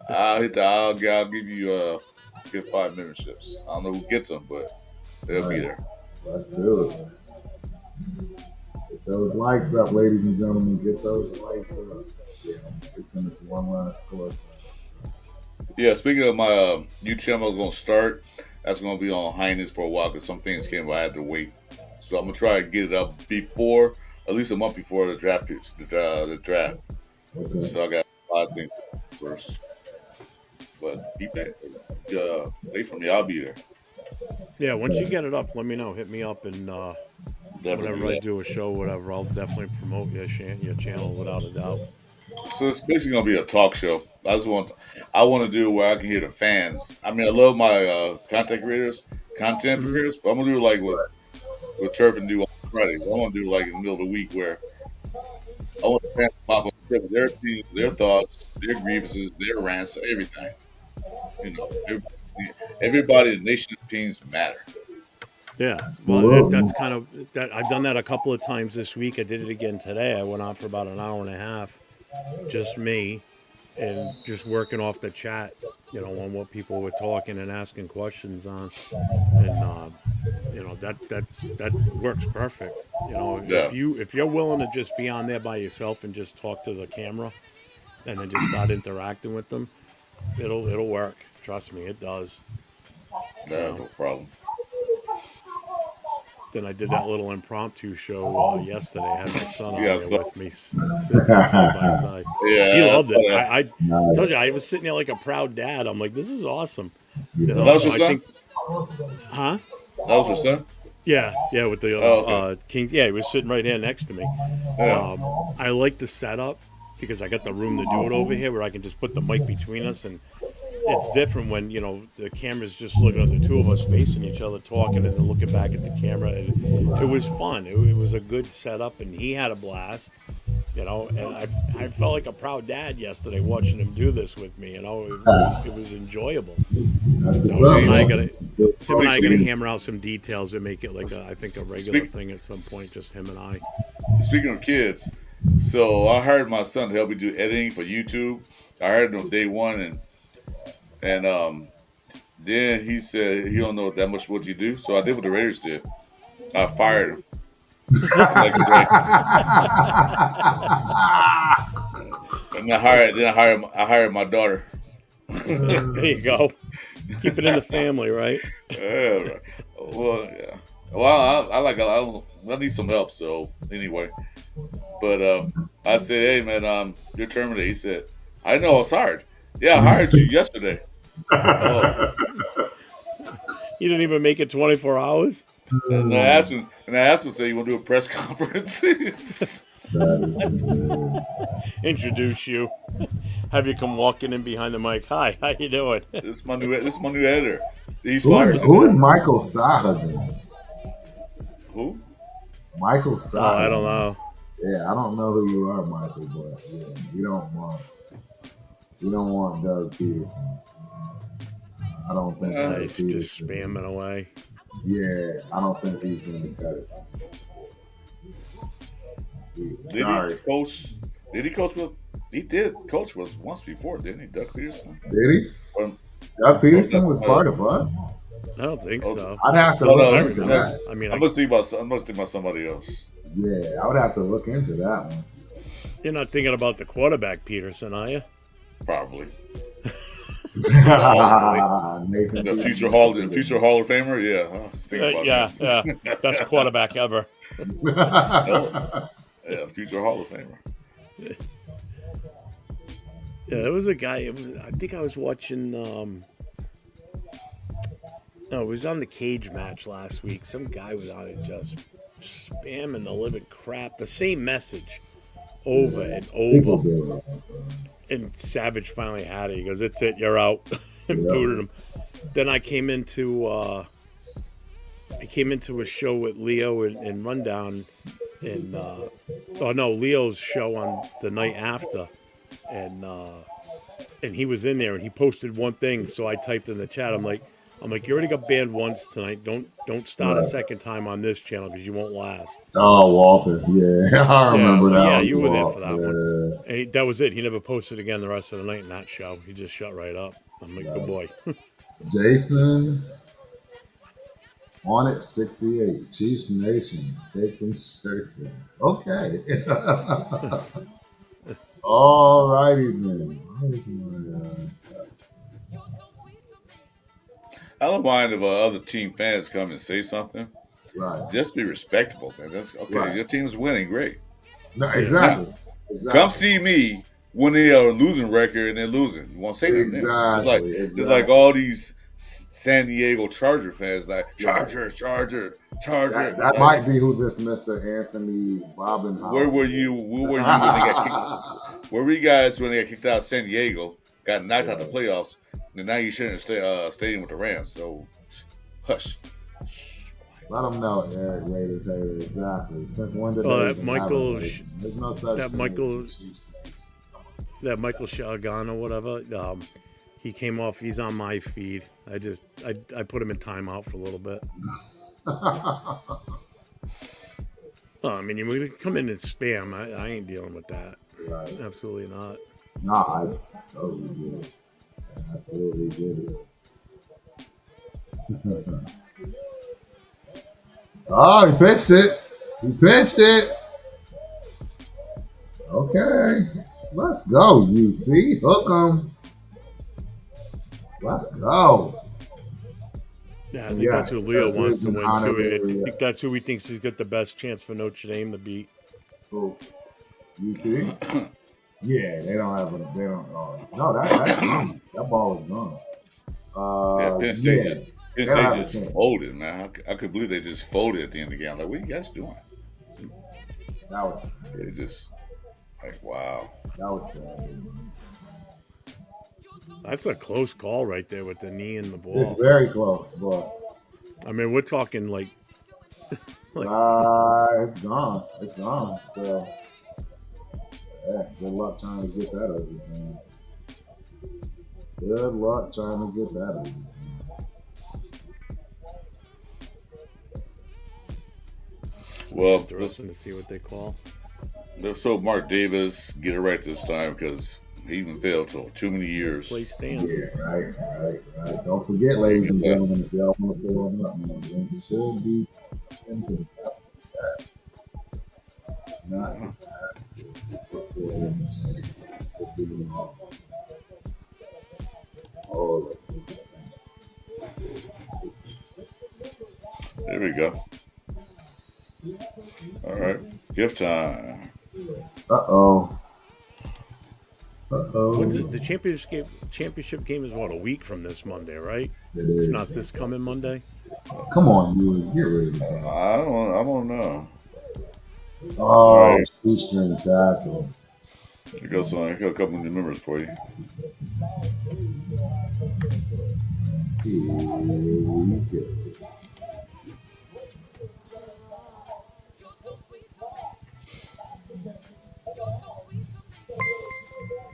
Speaker 4: I'll give you get 5 memberships. I don't know who gets them, but they'll be there.
Speaker 3: Let's do it. Get those likes up, ladies and gentlemen. Get those likes up. Yeah, fixing this one last score.
Speaker 4: Yeah, speaking of my new channel, I was going to start. That's going to be on hiatus for a while because some things came. I had to wait, so I'm gonna try to get it up before, at least a month before the draft. The draft.
Speaker 3: Okay.
Speaker 4: So I got a lot of things first, but be back. Wait for me. I'll be there.
Speaker 5: Yeah, once you get it up, let me know. Hit me up, and
Speaker 4: Definitely
Speaker 5: whenever
Speaker 4: do
Speaker 5: I
Speaker 4: that.
Speaker 5: do a show, whatever, I'll definitely promote your channel without a doubt.
Speaker 4: So it's basically gonna be a talk show. I want to do where I can hear the fans. I mean, I love my content
Speaker 5: Hmm.
Speaker 4: creators, but I'm gonna do like what Turf and do on Friday. I want to do like in the middle of the week where I want the fans to pop up with their opinions, their thoughts, their grievances, their rants, everything. You know, everybody in the nation's opinions matter.
Speaker 5: Yeah, well,
Speaker 3: Absolutely.
Speaker 5: that's kind of that. I've done that a couple of times this week. I did it again today. I went on for about an hour and a half, just me, and just working off the chat, on what people were talking and asking questions on, and that works perfect.
Speaker 4: Yeah,
Speaker 5: If you're willing to just be on there by yourself and just talk to the camera, and then just start interacting with them, it'll work. Trust me, it does. You
Speaker 4: no,
Speaker 5: know.
Speaker 4: no problem.
Speaker 5: Then I did that little impromptu show yesterday. I had my son on
Speaker 4: Yeah,
Speaker 5: there
Speaker 4: so
Speaker 5: with me, sitting there side by side. He
Speaker 4: yeah, I
Speaker 5: loved
Speaker 4: saw
Speaker 5: it.
Speaker 4: that.
Speaker 5: I told you I was
Speaker 3: Nice.
Speaker 5: sitting there like a proud dad. I'm like, this is awesome.
Speaker 3: Yeah.
Speaker 4: That was
Speaker 5: So
Speaker 4: your
Speaker 5: I
Speaker 4: son.
Speaker 5: think, huh?
Speaker 4: That was your son.
Speaker 5: Yeah, with the
Speaker 4: Oh, okay.
Speaker 5: King. Yeah, he was sitting right here next to me.
Speaker 4: Yeah,
Speaker 5: I like the setup because I got the room to do it over here, where I can just put the mic between us, and it's different when the camera's just looking at the two of us facing each other talking, and then looking back at the camera. It was fun. It was a good setup, and he had a blast. And I felt like a proud dad yesterday watching him do this with me. It was enjoyable.
Speaker 3: That's what's
Speaker 5: So
Speaker 3: up,
Speaker 5: him and I
Speaker 3: man.
Speaker 5: gotta
Speaker 3: Good
Speaker 5: him and
Speaker 3: talk
Speaker 5: I
Speaker 3: to
Speaker 5: gotta
Speaker 3: you.
Speaker 5: hammer out some details and make it like I think a regular
Speaker 4: speak.
Speaker 5: thing at some point, just him and I.
Speaker 4: Speaking of kids, so I hired my son to help me do editing for YouTube. I hired him on day one, and then he said he don't know that much what you do. So I did what the Raiders did. I fired him the next day, and I hired my daughter.
Speaker 5: There you go. Keep it in the family, right?
Speaker 4: Yeah, well, yeah. Well, I need some help. So anyway, but I said, hey man, you're terminated. He said, I know it's hard. Yeah, I hired you yesterday. Oh,
Speaker 5: You didn't even make it 24 hours.
Speaker 4: and I asked him, say, you want to do a press conference?
Speaker 3: That is good.
Speaker 5: Introduce you. Have you come walking in behind the mic. Hi, how you doing?
Speaker 4: this is my new editor. He's
Speaker 3: Who is
Speaker 4: fired
Speaker 3: who
Speaker 4: today.
Speaker 3: is Michael Sahagan?
Speaker 4: Who?
Speaker 3: Michael
Speaker 5: Oh, I don't
Speaker 3: Sahagan.
Speaker 5: know.
Speaker 3: Yeah, I don't know who you are, Michael, but yeah, you don't want Doug Peterson. I don't think Doug
Speaker 5: Nice, just
Speaker 3: Peterson.
Speaker 5: spamming away.
Speaker 3: Yeah, I don't think he's going to cut it. Yeah,
Speaker 4: Did he
Speaker 3: sorry,
Speaker 4: coach? Did he coach with? He did coach with us once before, didn't he? Doug Peterson,
Speaker 3: did he?
Speaker 4: or,
Speaker 3: Doug
Speaker 4: or
Speaker 3: Peterson
Speaker 4: that's
Speaker 3: was
Speaker 4: somebody
Speaker 3: part
Speaker 4: else?
Speaker 3: of us.
Speaker 5: I don't think
Speaker 4: Oh,
Speaker 5: so.
Speaker 3: I'd have to
Speaker 4: no,
Speaker 3: look
Speaker 5: I
Speaker 4: no,
Speaker 3: into
Speaker 5: remember.
Speaker 3: that.
Speaker 5: I mean,
Speaker 4: I must think about somebody else.
Speaker 3: Yeah, I would have to look into that one.
Speaker 5: you're not thinking about the quarterback, Peterson, are you?
Speaker 4: Probably
Speaker 5: Probably.
Speaker 3: Nathan
Speaker 4: the future
Speaker 3: Peterson.
Speaker 4: Hall of Famer. Yeah, I was thinking about
Speaker 5: Yeah. Best
Speaker 4: him.
Speaker 5: quarterback ever.
Speaker 4: No, yeah, future Hall of Famer.
Speaker 5: Yeah, there was a guy. I think I was watching. No, it was on the cage match last week. Some guy was on it just spamming the living crap. The same message over and
Speaker 3: People
Speaker 5: over.
Speaker 3: do it.
Speaker 5: And Savage finally had it. He goes, "It's it. You're out." And
Speaker 3: Yeah.
Speaker 5: booted him. Then I came into a show with Leo and Rundown, and oh no, Leo's show on the night after, and he was in there and he posted one thing. So I typed in the chat. I'm like, you already got banned once tonight. Don't start a
Speaker 3: Right.
Speaker 5: second time on this channel because you won't last.
Speaker 3: Oh, Walter. Yeah, I
Speaker 5: Yeah,
Speaker 3: remember that
Speaker 5: yeah,
Speaker 3: was
Speaker 5: you were there
Speaker 3: Walt.
Speaker 5: for that one.
Speaker 3: Yeah.
Speaker 5: And that was it. He never posted again the rest of the night in that show. He just shut right up. I'm like, good boy.
Speaker 3: Jason on it 68. Chiefs Nation. Take them shirts in. Okay. All righty then.
Speaker 4: I don't mind if other team fans come and say something.
Speaker 3: Right.
Speaker 4: Just be respectful, man. That's okay.
Speaker 3: Right.
Speaker 4: Your team's winning, great.
Speaker 3: No,
Speaker 5: Yeah.
Speaker 4: Now,
Speaker 3: exactly.
Speaker 4: come
Speaker 3: Exactly.
Speaker 4: see me when they are losing record and they're losing. You won't say nothing then.
Speaker 3: Exactly.
Speaker 4: It's like
Speaker 3: Exactly.
Speaker 4: all these San Diego Charger fans, like
Speaker 3: Right.
Speaker 4: Charger.
Speaker 3: That
Speaker 4: Like,
Speaker 3: might be who this Mr. Anthony Robinhouse.
Speaker 4: where were you? Where were you when they got kicked? Where were you guys when they got kicked out of San Diego? Got knocked out the playoffs, and now you're sharing a stadium with the Rams. So, hush.
Speaker 3: Let them know, Eric Raiders hater. Exactly. Since when did
Speaker 5: Oh,
Speaker 3: they
Speaker 5: that
Speaker 3: even
Speaker 5: Michael
Speaker 3: have a
Speaker 5: Sh-
Speaker 3: rating? There's no such
Speaker 5: that
Speaker 3: thing
Speaker 5: Michael-
Speaker 3: as the Chiefs thing.
Speaker 5: That Michael Shagan or whatever. He came off. He's on my feed. I put him in timeout for a little bit. Oh, I mean, you come in and spam. I ain't dealing with that.
Speaker 3: Right.
Speaker 5: Absolutely not.
Speaker 3: No, I totally get it. I absolutely get it. Oh, he pitched it. He pitched it. Okay. Let's go, UT. Hook 'em. Let's go.
Speaker 5: Yeah, I think
Speaker 3: Yes,
Speaker 5: that's who Leo
Speaker 3: that
Speaker 5: wants
Speaker 3: is
Speaker 5: to
Speaker 3: an
Speaker 5: win
Speaker 3: honorary,
Speaker 5: too. I think that's who he thinks has got the best chance for Notre Dame to beat.
Speaker 3: Cool. UT? Yeah, they don't have a. They don't. No, that's gone. That ball is gone.
Speaker 4: Penn State
Speaker 3: they don't have a
Speaker 4: just
Speaker 3: chance.
Speaker 4: folded, man. I could believe they just folded at the end of the game. I'm like, what are you guys doing?
Speaker 3: That was
Speaker 4: It just like, wow.
Speaker 3: sad.
Speaker 5: That's a close call right there with the knee and the ball.
Speaker 3: It's very close, but
Speaker 5: I mean, we're talking like
Speaker 3: it's gone. It's gone. So, yeah, good luck trying to get that over. Man. Good luck trying to get that over.
Speaker 4: Well,
Speaker 5: interesting to see what they call.
Speaker 4: let's hope Mark Davis get it right this time because he even failed so too many years.
Speaker 5: Play stands.
Speaker 3: Yeah, right. Don't forget, ladies and gentlemen, if y'all want to pull them up, man, you should be into the top of the stat. Not just
Speaker 4: There we go. All right, gift time.
Speaker 3: Uh-oh.
Speaker 5: When's the championship game is what, a week from this Monday, right? It's not this coming Monday.
Speaker 3: Come on, viewers, get rid of that.
Speaker 4: I don't know.
Speaker 3: Oh, shoestring tackle.
Speaker 4: Here goes some. Here go a couple new numbers for you.
Speaker 3: Here we go.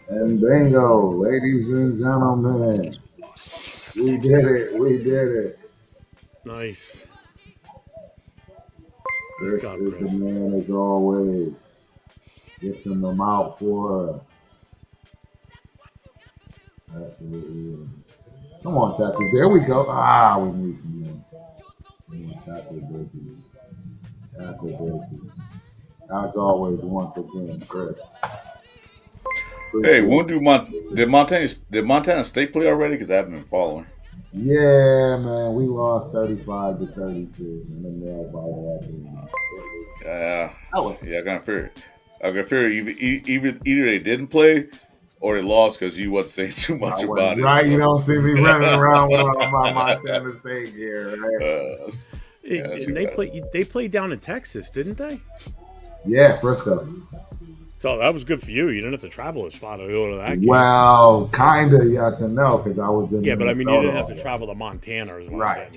Speaker 3: And bingo, ladies and gentlemen. We did it.
Speaker 5: Nice.
Speaker 3: Chris
Speaker 5: God,
Speaker 3: is the
Speaker 5: Chris.
Speaker 3: man as always. Gifting them out for us. Absolutely. Come on, Texas. There we go. We need some more tackle breakers. As always, once again, Chris.
Speaker 4: Hey, did Montana State play already? Because I haven't been following.
Speaker 3: Yeah, man, we lost 35 to 32 in the nail biter at the
Speaker 4: Yeah, I got fear. Either they didn't play or they lost because you wasn't saying too much about it.
Speaker 3: Right, so. You don't see me running around with all my Montana State gear, right?
Speaker 5: And they played down in Texas, didn't they?
Speaker 3: Yeah, Frisco.
Speaker 5: So that was good for you. You didn't have to travel as far to go to that game.
Speaker 3: Well, kind of yes and no, because I was in
Speaker 5: Minnesota. But I mean, you didn't have to
Speaker 3: already.
Speaker 5: travel to Montana.
Speaker 3: Right.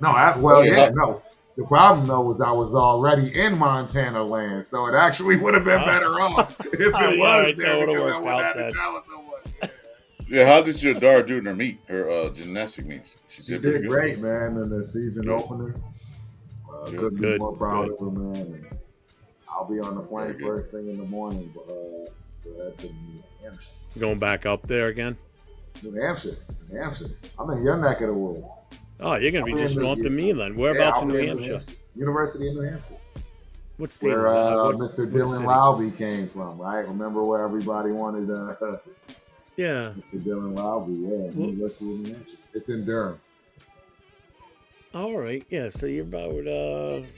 Speaker 3: No,
Speaker 4: No.
Speaker 3: The problem, though, was I was already in Montana land, so it actually would have been better off if it was
Speaker 5: right,
Speaker 3: there
Speaker 5: so it
Speaker 3: because I
Speaker 5: worked
Speaker 3: wouldn't
Speaker 5: out
Speaker 3: have to travel so much.
Speaker 4: Yeah, how did your daughter do in her meet, her gymnastic meets?
Speaker 3: She did great, man, in the season opener. Couldn't be more proud of her, man. And I'll be on the plane first thing in the morning to head to New Hampshire.
Speaker 5: Going back up there again?
Speaker 3: New Hampshire. I'm in your neck of the woods.
Speaker 5: Oh, you're going to be just north of me then. Whereabouts in New Hampshire?
Speaker 3: University of New Hampshire.
Speaker 5: What state
Speaker 3: where
Speaker 5: is that?
Speaker 3: Mr. Dylan Lowby came from, right? Remember where everybody wanted
Speaker 5: yeah.
Speaker 3: Mr. Dylan Lowby, University of New Hampshire. It's in Durham.
Speaker 5: All right. Yeah. So you're about
Speaker 3: It's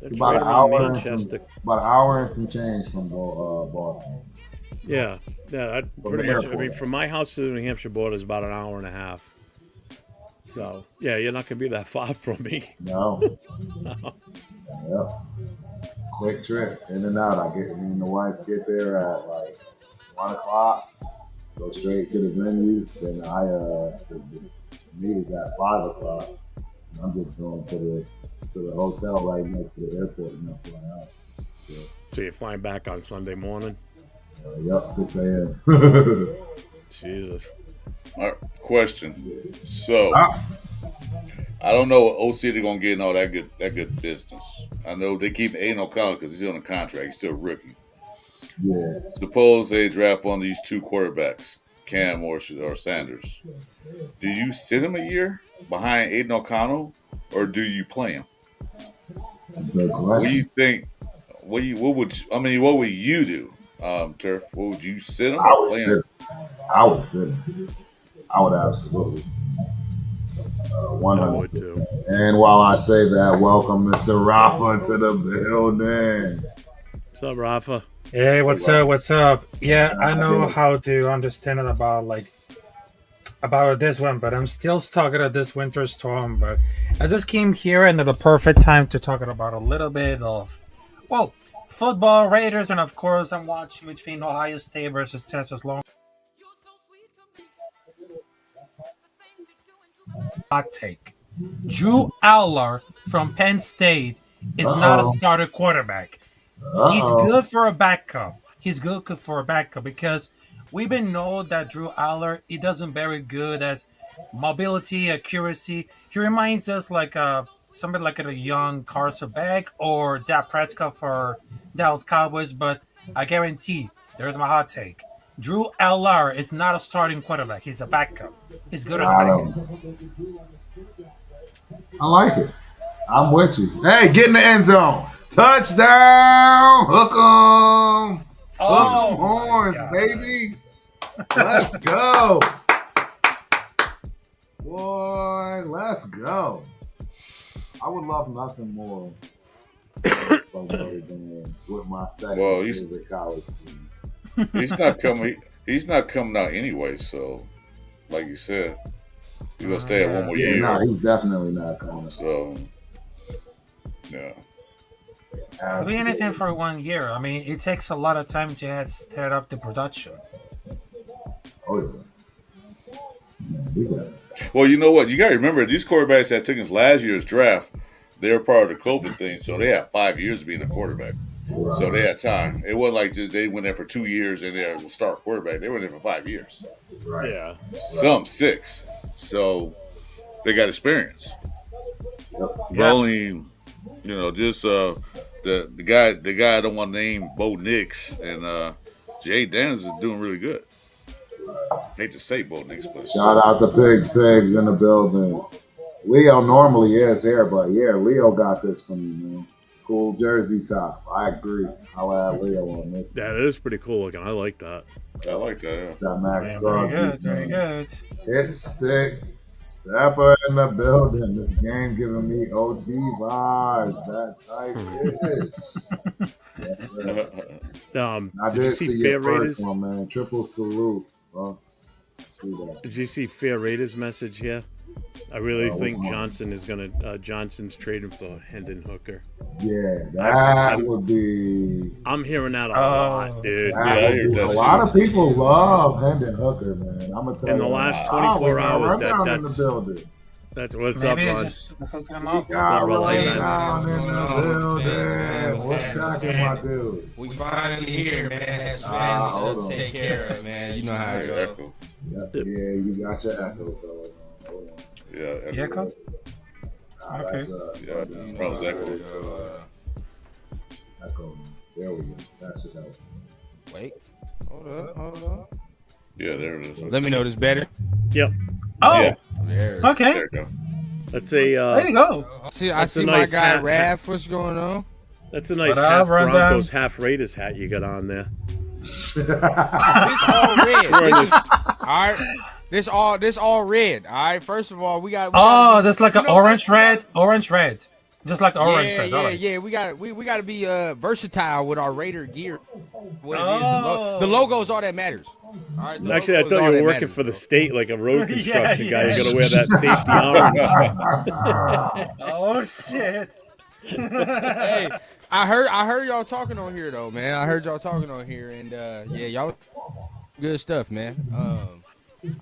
Speaker 5: that's
Speaker 3: about
Speaker 5: right
Speaker 3: an
Speaker 5: around
Speaker 3: hour and
Speaker 5: Manchester.
Speaker 3: about an hour and some change from Boston.
Speaker 5: Yeah. Yeah.
Speaker 3: From the
Speaker 5: Pretty much. I
Speaker 3: airport.
Speaker 5: mean, from my house to the New Hampshire border is about an hour and a half. So yeah, you're not gonna be that far from me.
Speaker 3: No. Yep. Quick trip, in and out. Me and the wife get there at like 1 o'clock. Go straight to the venue. Then the meeting's at 5 o'clock. And I'm just going to the hotel right next to the airport and I'm flying out.
Speaker 5: So you're flying back on Sunday morning.
Speaker 3: Yep, 6 a.m.
Speaker 5: Jesus.
Speaker 4: All right, question. So I don't know what OC they're gonna get in all that good business. I know they keep Aiden O'Connell because he's on a contract. He's still a rookie.
Speaker 3: Yeah.
Speaker 4: Suppose they draft one of these two quarterbacks, Cam or Sanders. Do you sit him a year behind Aiden O'Connell, or do you play him?
Speaker 3: Good
Speaker 4: What do you
Speaker 3: question.
Speaker 4: think? What would you do, Turf? What would you sit him
Speaker 3: I
Speaker 4: or
Speaker 3: would
Speaker 4: play
Speaker 3: sit.
Speaker 4: him?
Speaker 3: I would sit. I would absolutely sit.
Speaker 5: I would
Speaker 3: 100%.
Speaker 5: too.
Speaker 3: And while I say that, welcome Mr. Rafa to the building.
Speaker 5: What's up, Rafa?
Speaker 6: Hey, what's up? What's up? Yeah, I know
Speaker 3: happening?
Speaker 6: how to understand it about this one, but I'm still stuck at this winter storm. But I just came here and at the perfect time to talk about a little bit of, well, football, Raiders, and of course I'm watching between Ohio State versus Texas Long. Hot take: Drew Aller from Penn State is not a
Speaker 3: Uh-oh.
Speaker 6: starter quarterback. He's
Speaker 3: Uh-oh.
Speaker 6: good for a backup. He's good for a backup because we've been known that Drew Aller he doesn't very good as mobility, accuracy. He reminds us like somebody like a young Carson Beck or Dak Prescott for Dallas Cowboys. But I guarantee, there's my hot take: Drew Aller is not a starting quarterback. He's a backup. He's good as a
Speaker 3: I
Speaker 6: backup.
Speaker 3: don't. I like it. I'm with you. Hey, get in the end zone. Touchdown. Hook 'em. Hook 'em
Speaker 6: Oh my
Speaker 3: horns,
Speaker 6: God.
Speaker 3: baby. Let's go. Boy, let's go. I would love nothing more than with my second
Speaker 4: Well, he's-
Speaker 3: favorite college team.
Speaker 4: He's not coming. He's not coming out anyway. So, like you said, he's gonna stay at one more
Speaker 3: Yeah,
Speaker 4: year.
Speaker 3: no, he's definitely not coming.
Speaker 4: So, yeah.
Speaker 6: Could be anything for 1 year. I mean, it takes a lot of time to start up the production.
Speaker 3: Oh yeah. We got it.
Speaker 4: Well, you know what? You got to remember these quarterbacks that took his last year's draft. They were part of the COVID thing, so they had 5 years of being a quarterback. So they had time. It wasn't like just they went there for 2 years and they're the star quarterback. They were there for 5 years.
Speaker 3: Right.
Speaker 5: Yeah.
Speaker 4: Some 6. So they got experience.
Speaker 3: Yep.
Speaker 4: But only, just the guy I don't want to name, Bo Nix, and Jay Daniels is doing really good. Hate to say Bo Nix, but
Speaker 3: Shout out to Pigs in the building. Leo normally is here, but yeah, Leo got this from you, man. Cool jersey top. I agree. I'll add Leo on this.
Speaker 5: Yeah, it is pretty cool looking. I like that.
Speaker 4: I like that.
Speaker 3: It's that Maxx
Speaker 6: Very
Speaker 3: Crosby.
Speaker 6: good, very
Speaker 3: man.
Speaker 6: good.
Speaker 3: Hit stick. Stepper in the building. This game giving me OT vibes. That type bitch. Yes, sir. I
Speaker 5: Did you
Speaker 3: did see
Speaker 5: see
Speaker 3: your
Speaker 5: Fair
Speaker 3: first
Speaker 5: Raiders?
Speaker 3: one, man. Triple salute, folks. See that.
Speaker 5: Did you see Fair Raiders message here? I really think
Speaker 3: which one?
Speaker 5: Johnson is Johnson's trading for Hendon Hooker.
Speaker 3: Yeah, that would be.
Speaker 5: I'm hearing that a lot, dude.
Speaker 3: That
Speaker 4: Yeah, I
Speaker 3: would
Speaker 4: heard
Speaker 3: be-
Speaker 4: that
Speaker 3: a
Speaker 4: too.
Speaker 3: lot of people love Hendon Hooker, man. I'm gonna tell you.
Speaker 5: In the last
Speaker 3: that.
Speaker 5: 24
Speaker 3: man,
Speaker 5: hours,
Speaker 3: run down in the
Speaker 5: that's-
Speaker 3: building.
Speaker 5: That's what's up,
Speaker 6: Maybe it's
Speaker 5: Ron.
Speaker 6: just hooking them up.
Speaker 3: God,
Speaker 5: up,
Speaker 3: run
Speaker 5: brother?
Speaker 3: down in the building.
Speaker 7: man.
Speaker 3: What's cracking, my dude?
Speaker 7: We finally here, man. Has
Speaker 3: hold
Speaker 7: families
Speaker 3: on.
Speaker 7: to take care of, man. You know how it goes.
Speaker 4: Echo.
Speaker 3: Yeah, you got your echo, fella. Hold on.
Speaker 4: Yeah,
Speaker 6: The echo? Okay.
Speaker 3: That's
Speaker 4: Yeah,
Speaker 7: You know
Speaker 4: that was
Speaker 7: how
Speaker 4: Echo.
Speaker 7: it goes.
Speaker 3: echo. There we go. That should help.
Speaker 7: Wait. Hold up.
Speaker 4: Yeah, there it is.
Speaker 7: Let me know this better.
Speaker 5: Yep.
Speaker 6: Oh,
Speaker 4: Yeah.
Speaker 7: There.
Speaker 6: okay.
Speaker 4: There you go.
Speaker 5: That's a
Speaker 6: There you go.
Speaker 7: I
Speaker 5: That's
Speaker 7: see
Speaker 5: a
Speaker 7: my
Speaker 5: nice
Speaker 7: guy
Speaker 5: hat.
Speaker 7: Raph. What's going on?
Speaker 5: that's a nice
Speaker 6: What up,
Speaker 5: half
Speaker 6: Rundown?
Speaker 5: Broncos, half Raiders hat you got on there.
Speaker 7: It's all red.
Speaker 5: Wearing
Speaker 7: This
Speaker 5: this,
Speaker 7: is, all right. This all red. All right. First of all, we got.
Speaker 6: Oh, that's like
Speaker 7: you
Speaker 6: an
Speaker 7: know,
Speaker 6: orange
Speaker 7: we gotta-
Speaker 6: red, orange red, just like orange red. All right.
Speaker 7: Yeah. We got to be versatile with our Raider gear. What it is,
Speaker 6: Oh.
Speaker 7: the logo is all that matters. All right. the
Speaker 5: Actually, I
Speaker 7: logo is
Speaker 5: thought
Speaker 7: all
Speaker 5: you were
Speaker 7: that
Speaker 5: working
Speaker 7: matters,
Speaker 5: for the
Speaker 7: bro.
Speaker 5: state, like a road construction
Speaker 6: Yeah,
Speaker 5: guy.
Speaker 6: yeah.
Speaker 5: You got to wear that safety orange.
Speaker 6: Oh shit.
Speaker 7: Hey, I heard y'all talking on here though, man. I heard y'all talking on here, and yeah, y'all good stuff, man.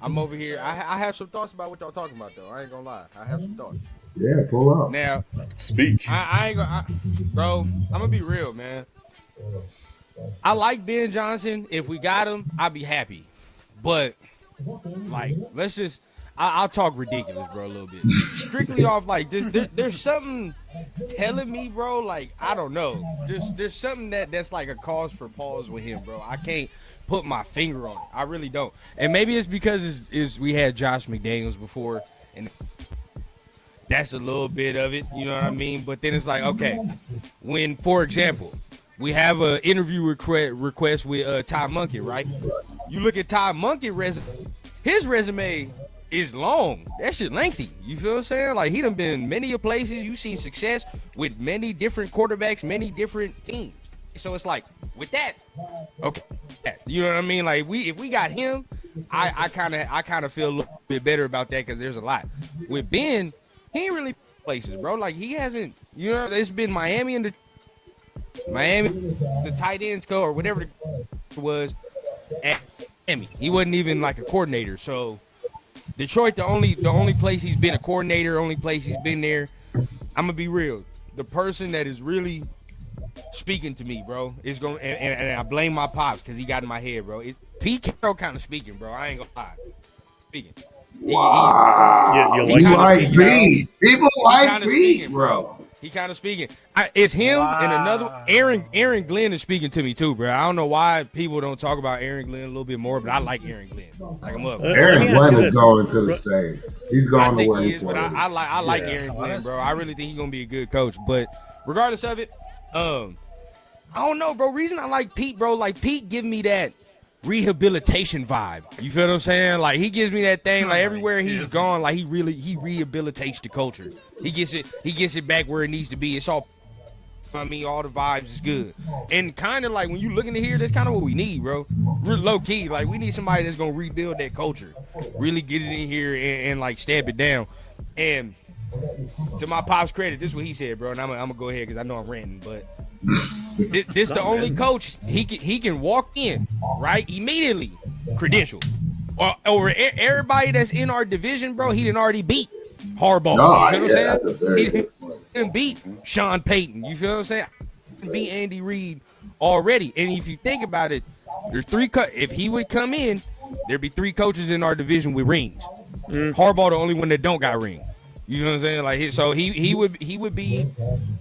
Speaker 7: I'm over here. I have some thoughts about what y'all talking about though. I ain't gonna lie. I have some thoughts.
Speaker 3: Yeah, pull up.
Speaker 7: Now,
Speaker 4: Speak.
Speaker 7: I ain't gonna, bro. I'm gonna be real, man. I like Ben Johnson. If we got him, I'd be happy. But like, let's just. I'll talk ridiculous, bro, a little bit. Strictly off, like, there's something telling me, bro, like, I don't know. There's something that's like a cause for pause with him, bro. I can't put my finger on it. I really don't. And maybe it's because we had Josh McDaniels before, and that's a little bit of it, you know what I mean? But then it's like, okay, when, for example, we have an interview request with Todd Monken, right? You look at Todd Monken's resume, his resume is long. That shit lengthy. You feel what I'm saying? Like, he done been many places. You seen success with many different quarterbacks, many different teams. So it's like, with that, okay, you know what I mean? Like, if we got him, I kind of feel a little bit better about that because there's a lot. With Ben, he ain't really places, bro. Like, he hasn't. You know, it's been Miami, the tight ends coach or whatever it was at Miami. He wasn't even like a coordinator. So Detroit, the only place he's been a coordinator, only place he's been there. I'm gonna be real. The person that is really speaking to me, bro, is going, and I blame my pops because he got in my head, bro. It's Pete Carroll kind of speaking, bro. I ain't gonna lie. Speaking.
Speaker 3: Wow.
Speaker 5: You
Speaker 3: You
Speaker 5: like
Speaker 3: like Pete. People like Pete,
Speaker 7: speaking,
Speaker 3: bro.
Speaker 7: He kind of speaking. It's him and another Aaron Glenn is speaking to me too, bro. I don't know why people don't talk about Aaron Glenn a little bit more, but I like Aaron Glenn. Like I'm up.
Speaker 3: Aaron
Speaker 5: Let me ask
Speaker 3: Glenn
Speaker 5: you
Speaker 3: is
Speaker 5: this.
Speaker 3: going to the Saints. He's
Speaker 7: I
Speaker 3: going to
Speaker 7: think
Speaker 3: where
Speaker 7: he
Speaker 3: he
Speaker 7: is, but
Speaker 3: played.
Speaker 7: I like
Speaker 3: Yeah.
Speaker 7: Aaron Glenn, bro. I really think he's gonna be a good coach. But regardless of it, I don't know, bro. Reason I like Pete, bro, like Pete give me that rehabilitation vibe. You feel what I'm saying? Like he gives me that thing. Like everywhere he's gone, like he rehabilitates the culture. He gets it back where it needs to be. It's all. I mean, all the vibes is good, and kind of like when you looking to here, that's kind of what we need, bro. We're low key, like we need somebody that's gonna rebuild that culture, really get it in here and like stamp it down. And to my pop's credit, this is what he said, bro. And I'm gonna go ahead because I know I'm ranting, but this the only coach he can walk in right immediately, credential, over everybody that's in our division, bro. He didn't already beat Harbaugh.
Speaker 3: No,
Speaker 7: you feel what
Speaker 3: yeah,
Speaker 7: I'm
Speaker 3: that's a
Speaker 7: saying?
Speaker 3: very
Speaker 7: He
Speaker 3: good point.
Speaker 7: didn't beat Sean Payton. You feel what I'm saying? Beat Andy Reid already. And if you think about it, there's three. If he would come in, there'd be three coaches in our division with rings. Harbaugh, the only one that don't got ring. You know what I'm saying? Like, he would be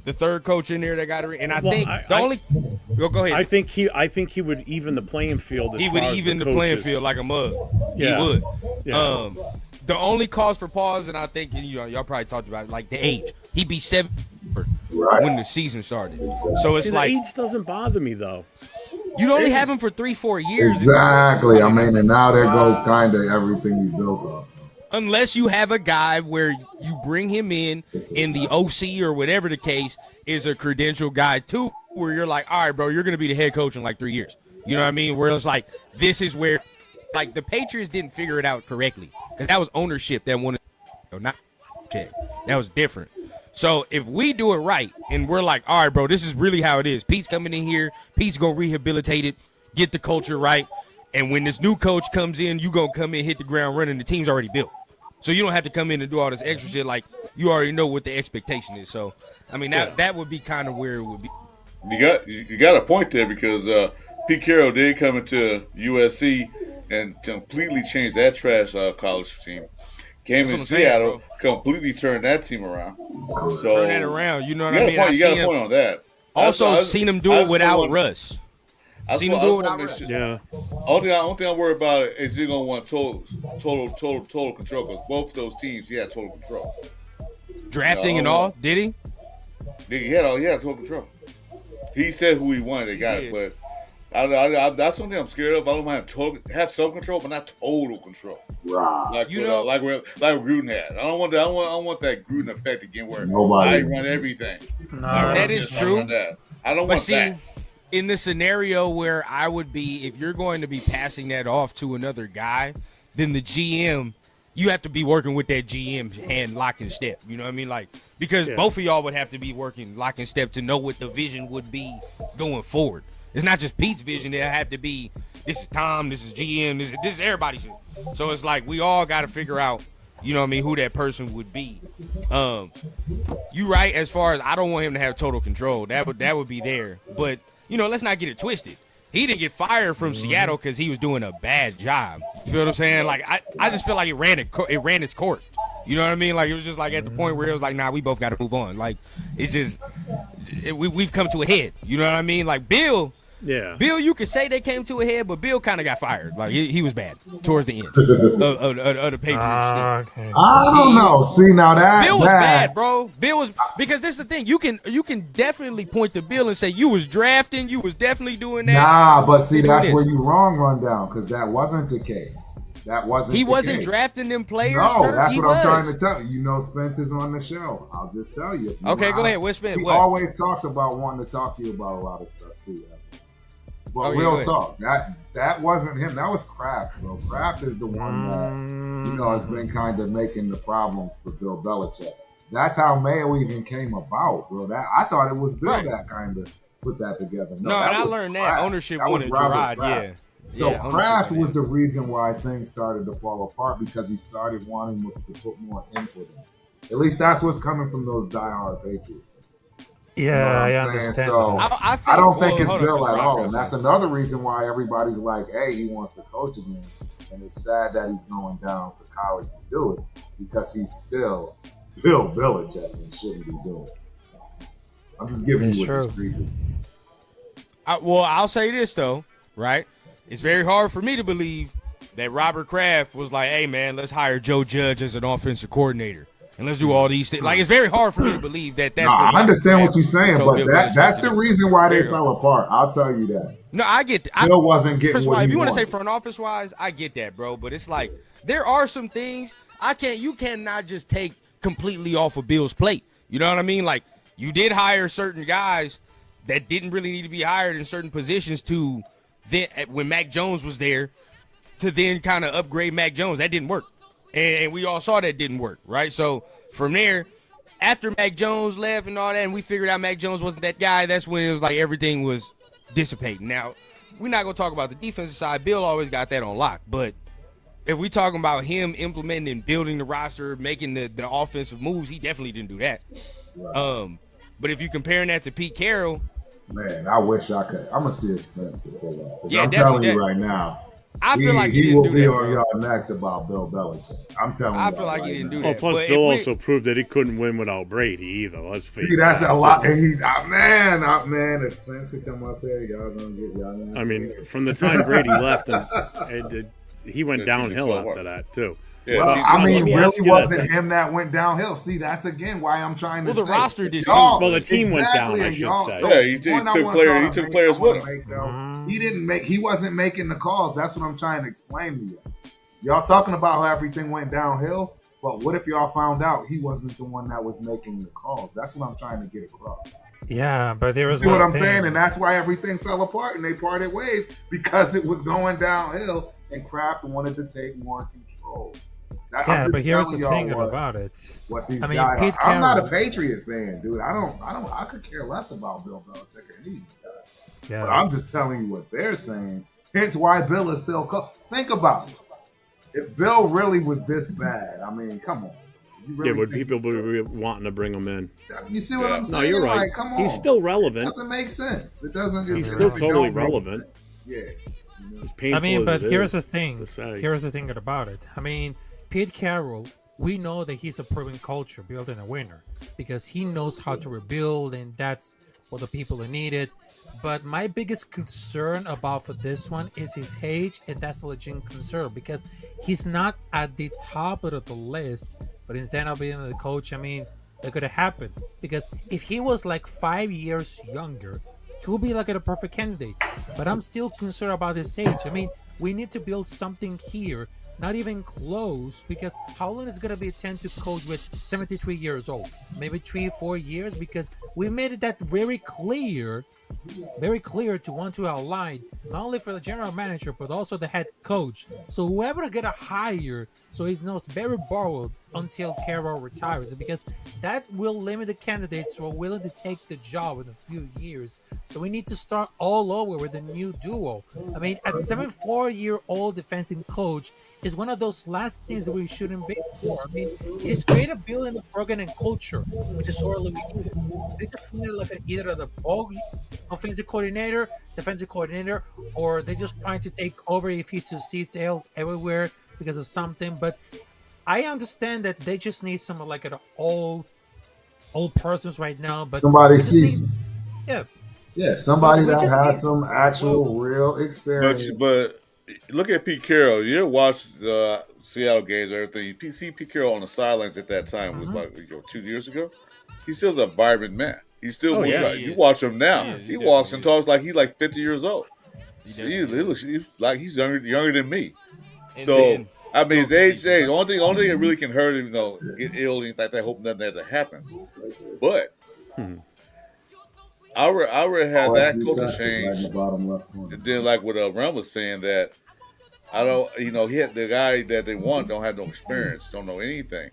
Speaker 7: the third coach in there that got a ring. And I think go ahead.
Speaker 5: I think he would even the playing field. As
Speaker 7: He
Speaker 5: far
Speaker 7: would
Speaker 5: as
Speaker 7: even the
Speaker 5: coaches.
Speaker 7: playing field like a mug.
Speaker 5: Yeah.
Speaker 7: He would.
Speaker 5: Yeah.
Speaker 7: The only cause for pause, and I think y'all probably talked about it, like the age. He'd be 7 when the season started. So it's
Speaker 5: See,
Speaker 7: like
Speaker 5: the age doesn't bother me though.
Speaker 7: you'd only have him for 3-4 years.
Speaker 3: Exactly. I mean, and now there goes kind of everything you built on.
Speaker 7: Unless you have a guy where you bring him in the OC or whatever the case is a credential guy too, where you're like, all right, bro, you're going to be the head coach in like 3 years. You know what I mean? Where it's like, this is where, like, the Patriots didn't figure it out correctly because that was ownership that wanted, not check. That was different. So if we do it right and we're like, all right, bro, this is really how it is. Pete's coming in here. Pete's going to rehabilitate it, get the culture right. And when this new coach comes in, you going to come in, hit the ground running. The team's already built. So you don't have to come in and do all this extra shit. Like, you already know what the expectation is. So, I mean, that would be kind of where it would be.
Speaker 4: You got a point there because Pete Carroll did come into USC and completely changed that trash college team. Came in Seattle, completely turned that team around. So
Speaker 7: turn that around. You know what I mean?
Speaker 4: You got a point on that.
Speaker 7: Also, seen him do it without Russ. Seen him do it without Russ.
Speaker 5: Yeah.
Speaker 4: Only thing I'm worried about is he gonna want total control because both of those teams he had total control.
Speaker 7: Drafting and all, did he?
Speaker 4: He had total control. He said who he wanted, they got it, but That's something I'm scared of. I don't have some control, but not total control.
Speaker 3: Right.
Speaker 4: Like
Speaker 7: You know-
Speaker 4: like Gruden had. I don't want that. I don't want that Gruden effect again, where
Speaker 3: Nobody.
Speaker 4: I run everything.
Speaker 6: No,
Speaker 7: That is true.
Speaker 4: I don't
Speaker 7: But
Speaker 4: want
Speaker 7: see,
Speaker 4: that.
Speaker 7: in the scenario where I would be, if you're going to be passing that off to another guy, then the GM, you have to be working with that GM hand lock and step. You know what I mean? Like, because both of y'all would have to be working lock and step to know what the vision would be going forward. It's not just Pete's vision. It'll have to be, this is Tom, this is GM, this is everybody's shit. So it's like we all got to figure out, you know what I mean, who that person would be. You right, as far as I don't want him to have total control. That would be there. But, you know, let's not get it twisted. He didn't get fired from Seattle because he was doing a bad job. You feel what I'm saying? Like, I just feel like it ran its course. You know what I mean? Like, it was just like at the point where it was like, nah, we both got to move on. Like, we've come to a head. You know what I mean? Like, Bill, you could say they came to a head, but Bill kind of got fired. Like, he was bad towards the end of the Patriots.
Speaker 6: Okay.
Speaker 3: I don't know. See, now that
Speaker 7: Bill was bad, bro. Bill was, because this is the thing. You can definitely point to Bill and say you was drafting, you was definitely doing that.
Speaker 3: Nah, but see, that's
Speaker 7: this.
Speaker 3: where you wrong, Rundown, because that wasn't the case.
Speaker 7: He wasn't drafting them players.
Speaker 3: No,
Speaker 7: Kurt.
Speaker 3: that's
Speaker 7: He
Speaker 3: what I'm
Speaker 7: was.
Speaker 3: trying to tell you. You know, Spence is on the show. I'll just tell you.
Speaker 7: Okay, go ahead. What's Spence?
Speaker 3: He
Speaker 7: What?
Speaker 3: always talks about wanting to talk to you about a lot of stuff too. But
Speaker 7: Oh, yeah, go
Speaker 3: real
Speaker 7: ahead.
Speaker 3: talk, that wasn't him. That was Kraft, bro. Kraft is the one that has been kind of making the problems for Bill Belichick. That's how Mayo even came about, bro. I thought it was Bill
Speaker 7: Right.
Speaker 3: that kind of put that together.
Speaker 7: No,
Speaker 3: that
Speaker 7: and I
Speaker 3: was
Speaker 7: learned
Speaker 3: Kraft.
Speaker 7: that ownership
Speaker 3: That was
Speaker 7: wanted
Speaker 3: Robert
Speaker 7: Gerard.
Speaker 3: Kraft.
Speaker 7: Yeah.
Speaker 3: So
Speaker 7: Yeah, ownership
Speaker 3: Kraft
Speaker 7: wanted
Speaker 3: was
Speaker 7: it.
Speaker 3: the reason why things started to fall apart, because he started wanting to put more input in. At least that's what's coming from those diehard Patriots.
Speaker 6: Yeah,
Speaker 3: You know what I'm
Speaker 6: I
Speaker 3: saying?
Speaker 6: understand.
Speaker 3: So
Speaker 6: that.
Speaker 3: I don't think it's
Speaker 7: hold on,
Speaker 3: Bill
Speaker 7: because
Speaker 3: at
Speaker 7: Rob
Speaker 3: all,
Speaker 7: got
Speaker 3: and that's
Speaker 7: something.
Speaker 3: another reason why everybody's like, "Hey, he wants to coach again," and it's sad that he's going down to college to do it, because he's still Bill Belichick and shouldn't be doing it. So, I'm just giving
Speaker 6: It's
Speaker 3: you what
Speaker 6: true.
Speaker 3: the streets is.
Speaker 7: Well, I'll say this though, right? It's very hard for me to believe that Robert Kraft was like, "Hey, man, let's hire Joe Judge as an offensive coordinator, and let's do all these things." Like, it's very hard for me to believe that. That's
Speaker 3: No,
Speaker 7: what
Speaker 3: I
Speaker 7: Robert
Speaker 3: understand what
Speaker 7: Kraft
Speaker 3: you're saying,
Speaker 7: told
Speaker 3: but
Speaker 7: Bill Belichick
Speaker 3: that's
Speaker 7: to
Speaker 3: the
Speaker 7: do.
Speaker 3: reason why they
Speaker 7: There you go.
Speaker 3: fell apart. I'll tell you that.
Speaker 7: No, I get that.
Speaker 3: Bill wasn't getting
Speaker 7: First of
Speaker 3: what
Speaker 7: all, if
Speaker 3: he
Speaker 7: you want to say
Speaker 3: wanted.
Speaker 7: front office wise, I get that, bro. But it's like there are some things you cannot just take completely off of Bill's plate. You know what I mean? Like, you did hire certain guys that didn't really need to be hired in certain positions to then, when Mac Jones was there, to then kind of upgrade Mac Jones. That didn't work, and we all saw that didn't work, right? So from there, after Mac Jones left and all that, and we figured out Mac Jones wasn't that guy, that's when it was like everything was dissipating. Now, we're not going to talk about the defensive side. Bill always got that on lock. But if we talking about him implementing and building the roster, making the offensive moves, he definitely didn't do that.
Speaker 3: Right.
Speaker 7: But if you're comparing that to Pete Carroll,
Speaker 3: Man, I wish I could. I'm gonna see if Spence can pull up. 'Cause
Speaker 7: Yeah,
Speaker 3: I'm
Speaker 7: definitely
Speaker 3: telling you
Speaker 7: that-
Speaker 3: right now,
Speaker 7: I feel like he
Speaker 3: he
Speaker 7: didn't
Speaker 3: will
Speaker 7: do
Speaker 3: be
Speaker 7: that,
Speaker 3: on
Speaker 7: bro.
Speaker 3: y'all next about Bill Belichick. I'm telling you.
Speaker 7: I feel like he didn't do
Speaker 5: Well,
Speaker 7: that.
Speaker 5: plus
Speaker 7: But
Speaker 5: Bill
Speaker 7: if we-
Speaker 5: also proved that he couldn't win without Brady either. Let's face
Speaker 3: See, that's
Speaker 5: it.
Speaker 3: a lot. And man, if Spence could come up there, y'all gonna get y'all.
Speaker 5: I mean, from the time Brady left, he went
Speaker 4: Yeah,
Speaker 5: downhill
Speaker 4: so
Speaker 5: after that too.
Speaker 4: Yeah,
Speaker 3: Well,
Speaker 4: see,
Speaker 3: I mean,
Speaker 5: let me
Speaker 3: really
Speaker 5: ask you
Speaker 3: wasn't
Speaker 5: this.
Speaker 3: him that went downhill. See, that's again why I'm trying to
Speaker 7: Well, the
Speaker 3: say.
Speaker 7: roster did
Speaker 3: Y'all-
Speaker 7: too.
Speaker 5: Well, the team went down,
Speaker 3: exactly,
Speaker 5: I
Speaker 3: and
Speaker 5: should
Speaker 3: y'all-
Speaker 5: say.
Speaker 3: so
Speaker 4: Yeah, he
Speaker 3: one I
Speaker 4: took
Speaker 3: want
Speaker 4: players-
Speaker 3: y'all
Speaker 4: he
Speaker 3: to
Speaker 4: took
Speaker 3: make-
Speaker 4: players
Speaker 3: I wanna
Speaker 4: with him.
Speaker 3: make, though, he wasn't making the calls. That's what I'm trying to explain to you. Y'all talking about how everything went downhill, but what if y'all found out he wasn't the one that was making the calls? That's what I'm trying to get across.
Speaker 6: Yeah, but there was
Speaker 3: See what
Speaker 6: one
Speaker 3: I'm
Speaker 6: thing.
Speaker 3: saying? And that's why everything fell apart and they parted ways, because it was going downhill and Kraft wanted to take more control.
Speaker 6: Yeah,
Speaker 3: I'm
Speaker 6: but
Speaker 3: just
Speaker 6: here's the
Speaker 3: telling
Speaker 6: thing
Speaker 3: y'all
Speaker 6: about it.
Speaker 3: what these
Speaker 6: I mean,
Speaker 3: guys
Speaker 6: Pete
Speaker 3: are. I'm not a
Speaker 6: Carroll-
Speaker 3: Patriot fan, dude. I could care less about Bill Belichick or any of these guys.
Speaker 6: Yeah.
Speaker 3: But I'm just telling you what they're saying. Hence why Bill is still think about it. If Bill really was this bad, I mean, come on. You really
Speaker 5: Yeah, would
Speaker 3: think
Speaker 5: people
Speaker 3: he's still-
Speaker 5: be wanting to bring him in?
Speaker 3: You see what I'm
Speaker 5: No,
Speaker 3: saying?
Speaker 5: you're right.
Speaker 3: Like, come on.
Speaker 5: He's still
Speaker 3: It
Speaker 5: relevant.
Speaker 3: doesn't make sense. It doesn't.
Speaker 5: He's
Speaker 3: it
Speaker 5: still
Speaker 3: really
Speaker 5: totally
Speaker 3: don't make
Speaker 5: relevant.
Speaker 3: sense. Yeah. You know?
Speaker 5: As painful
Speaker 6: I mean,
Speaker 5: as
Speaker 6: but
Speaker 5: it
Speaker 6: here's
Speaker 5: is
Speaker 6: the thing.
Speaker 5: to say.
Speaker 6: Here's the thing about it. I mean, Pete Carroll, we know that he's a proven culture, building a winner, because he knows how to rebuild, and that's what the people are needed. But my biggest concern about for this one is his age, and that's a legitimate concern because he's not at the top of the list. But instead of being the coach, I mean, it could have happened because if he was like 5 years younger, he will be like a perfect candidate. But I'm still concerned about his age. I mean, we need to build something here, not even close, because how long is it gonna be 10 to coach with 73 years old? Maybe 3-4 years, because we made that very clear to want to outline not only for the general manager but also the head coach. So whoever gonna hire, so he knows very borrowed until Carroll retires, because that will limit the candidates who are willing to take the job in a few years. So we need to start all over with a new duo. I mean, at 74-year-old defensive coach is one of those last things that we shouldn't be for. I mean, he's great at building the program and culture, which is sorely we need. They just need like either the offensive coordinator, defensive coordinator, or they're just trying to take over if he's to see sales everywhere because of something. But I understand that they just need some like an old persons right now. But
Speaker 3: Somebody
Speaker 6: we just need-
Speaker 3: seasoned.
Speaker 6: yeah,
Speaker 3: Yeah, somebody
Speaker 6: we
Speaker 3: that
Speaker 6: just
Speaker 3: has
Speaker 6: need-
Speaker 3: some actual real experience.
Speaker 4: But look at Pete Carroll. You ever watch Seattle games and everything? You see Pete Carroll on the sidelines at that time was like 2 years ago. He's still a vibrant man. He still moves
Speaker 5: yeah,
Speaker 4: right.
Speaker 7: he
Speaker 4: You
Speaker 7: is.
Speaker 4: watch him now.
Speaker 7: He is.
Speaker 4: He
Speaker 7: He
Speaker 4: walks and
Speaker 7: definitely
Speaker 4: talks like he's like 50 years old. He looks like he's younger than me.
Speaker 7: And
Speaker 4: So
Speaker 7: then-
Speaker 4: I mean, his age. The only thing that really can hurt him, get ill and things like that. Hope nothing that happens. But I would have that
Speaker 3: OSU
Speaker 4: culture
Speaker 3: Texas, right in
Speaker 4: change.
Speaker 3: the bottom left corner.
Speaker 4: And then, like what Ram was saying, that I don't, he had the guy that they want don't have no experience, don't know anything.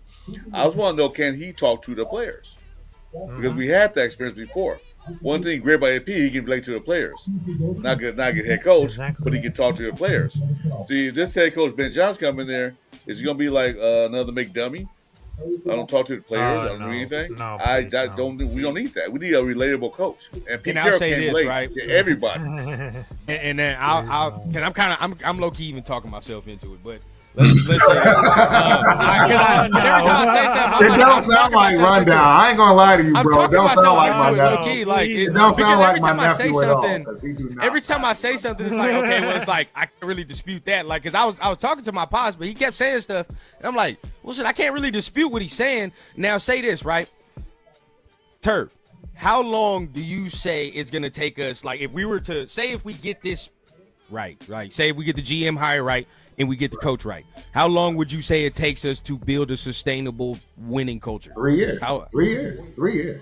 Speaker 4: I was wondering though, can he talk to the players? Because we had that experience before. One thing great about AP, he can relate to the players. Not good head coach,
Speaker 6: Exactly.
Speaker 4: but he can talk to the players. See, this head coach Ben Johnson coming in there, is he gonna be like another McDummy? I don't talk to the players. I don't do
Speaker 6: no.
Speaker 4: anything.
Speaker 6: No,
Speaker 4: I
Speaker 6: please, no.
Speaker 4: don't. We don't need that. We need a relatable coach. And Pete
Speaker 7: And I'll
Speaker 4: Carroll
Speaker 7: say
Speaker 4: can
Speaker 7: this,
Speaker 4: relate
Speaker 7: right?
Speaker 4: to everybody.
Speaker 7: And then I'm low key even talking myself into it, but let's say every time I say something,
Speaker 3: It don't sound like rundown. I ain't gonna lie to you,
Speaker 7: I'm
Speaker 3: bro. It
Speaker 7: talking
Speaker 3: don't sound
Speaker 7: myself
Speaker 3: like my
Speaker 7: into it, low
Speaker 3: nephew.
Speaker 7: key. Like,
Speaker 3: It don't sound
Speaker 7: because
Speaker 3: like
Speaker 7: every
Speaker 3: my
Speaker 7: time I say
Speaker 3: nephew at all.
Speaker 7: something,
Speaker 3: 'Cause he do not.
Speaker 7: every time I say something, it's like, okay, well, it's like I can't really dispute that. Like, cause I was talking to my pops, but he kept saying stuff, and I'm like, well, shit, I can't really dispute what he's saying. Now, say this, right? Turf, how long do you say it's gonna take us? Like, if we were to say, if we get this right, say if we get the GM hire right and we get the coach right, how long would you say it takes us to build a sustainable winning culture?
Speaker 3: 3 years.
Speaker 7: How-
Speaker 3: 3 years. 3 years.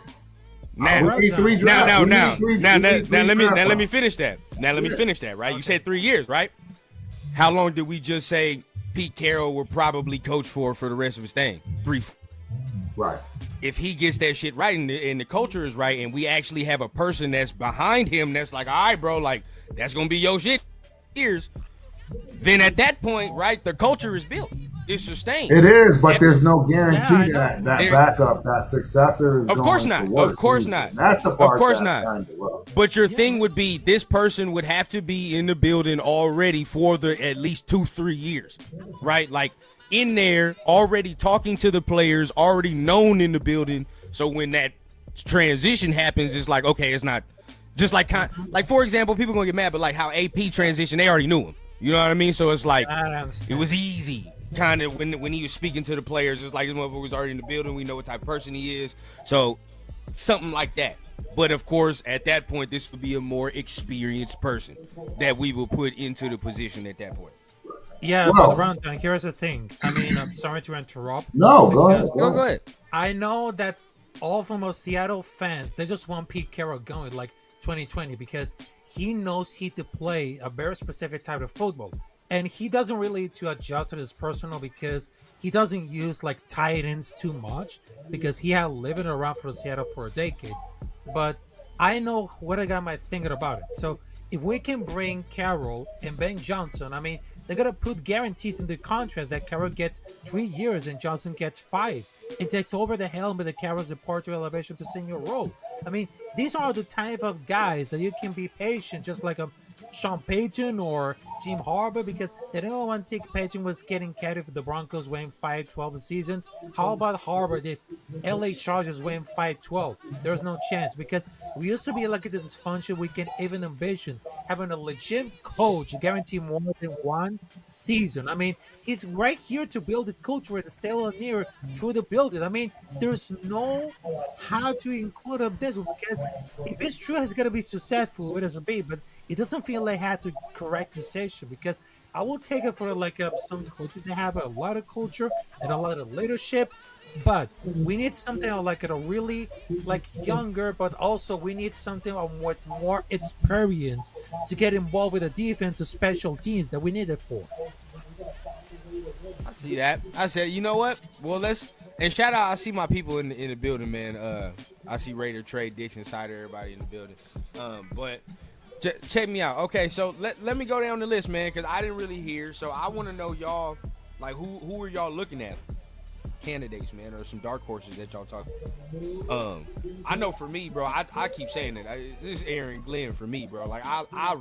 Speaker 7: Now,
Speaker 3: We need three drafts.
Speaker 7: now,
Speaker 3: We need three
Speaker 7: let me
Speaker 3: drafts.
Speaker 7: finish that. Now let me finish that. Right, you said 3 years, right? How long did we just say Pete Carroll will probably coach for the rest of his thing? 3.
Speaker 3: Right.
Speaker 7: If he gets that shit right and the culture is right, and we actually have a person that's behind him that's like, all right, bro, like that's gonna be your shit years. Then at that point, right, the culture is built, it's sustained.
Speaker 3: It is, but there's no guarantee
Speaker 6: Yeah, I know.
Speaker 3: that
Speaker 7: There-
Speaker 3: backup, that successor is
Speaker 7: Of
Speaker 3: going
Speaker 7: course
Speaker 3: to
Speaker 7: not.
Speaker 3: work.
Speaker 7: Of course
Speaker 3: either.
Speaker 7: not.
Speaker 3: That's the part
Speaker 7: Of course
Speaker 3: that's
Speaker 7: not.
Speaker 3: kind of rough.
Speaker 7: But your thing would be this person would have to be in the building already for the at least 2-3 years, right? Like in there, already talking to the players, already known in the building. So when that transition happens, it's like, okay, it's not just like like for example, people gonna get mad, but like how AP transition, they already knew him. You know what I mean? So it's like
Speaker 6: I understand.
Speaker 7: it was easy. Kind of when he was speaking to the players, it's like this motherfucker was already in the building. We know what type of person he is. So something like that. But of course, at that point, this would be a more experienced person that we will put into the position at that point.
Speaker 6: Yeah,
Speaker 3: Well-
Speaker 6: but Rondon, here's the thing. I mean, I'm sorry to interrupt.
Speaker 3: No, go ahead.
Speaker 6: because
Speaker 3: Go ahead.
Speaker 6: I know that all from us Seattle fans, they just want Pete Carroll going like 2020 because he knows he to play a very specific type of football. And he doesn't really to adjust to his personal because he doesn't use like tight ends too much because he had living around for Seattle for a decade. But I know what I got my thinking about it. So if we can bring Carroll and Ben Johnson, I mean, they're gonna put guarantees in the contract that Carroll gets 3 years and Johnson gets 5 and takes over the helm with the Carroll's departure elevation to senior role. I mean, these are the type of guys that you can be patient, just like Sean Payton or Jim Harbaugh, because they don't want to take Payton was getting carried if the Broncos win 5-12 a season. How about Harbaugh if LA Chargers win 5-12? There's no chance, because we used to be like this function we can even envision having a legit coach guarantee more than one season. I mean, he's right here to build a culture and stay near through the building. I mean, there's no how to include up this, because if it's true, it's gonna be successful. It doesn't be, but it doesn't feel like I had to correct decision, because I will take it for like some coaches that have a lot of culture and a lot of leadership, but we need something like a really like younger, but also we need something with more experience to get involved with the defense and special teams that we need it for.
Speaker 7: I see that. I said, you know what? Well, and shout out. I see my people in the building, man. I see Raider, Trey, Dixon, Sider, everybody in the building. But check me out. Okay, so let me go down the list, man, because I didn't really hear. So I want to know y'all, like, who are y'all looking at? Candidates, man, or some dark horses that y'all talking. I know for me, bro, I keep saying it. This is Aaron Glenn for me, bro. Like I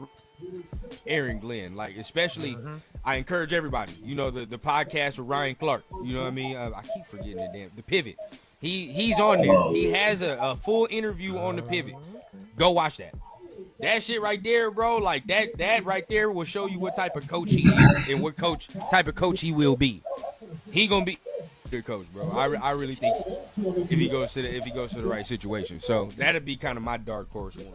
Speaker 7: Aaron Glenn, like especially. I encourage everybody. You know the podcast with Ryan Clark. You know what I mean? I keep forgetting the Pivot. He's on there. He has a full interview on the Pivot. Go watch that. That shit right there, bro. Like that right there will show you what type of coach he is and what type of coach he will be. He gonna be good coach, bro. I really think if he goes to the right situation. So that'd be kind of my dark horse one.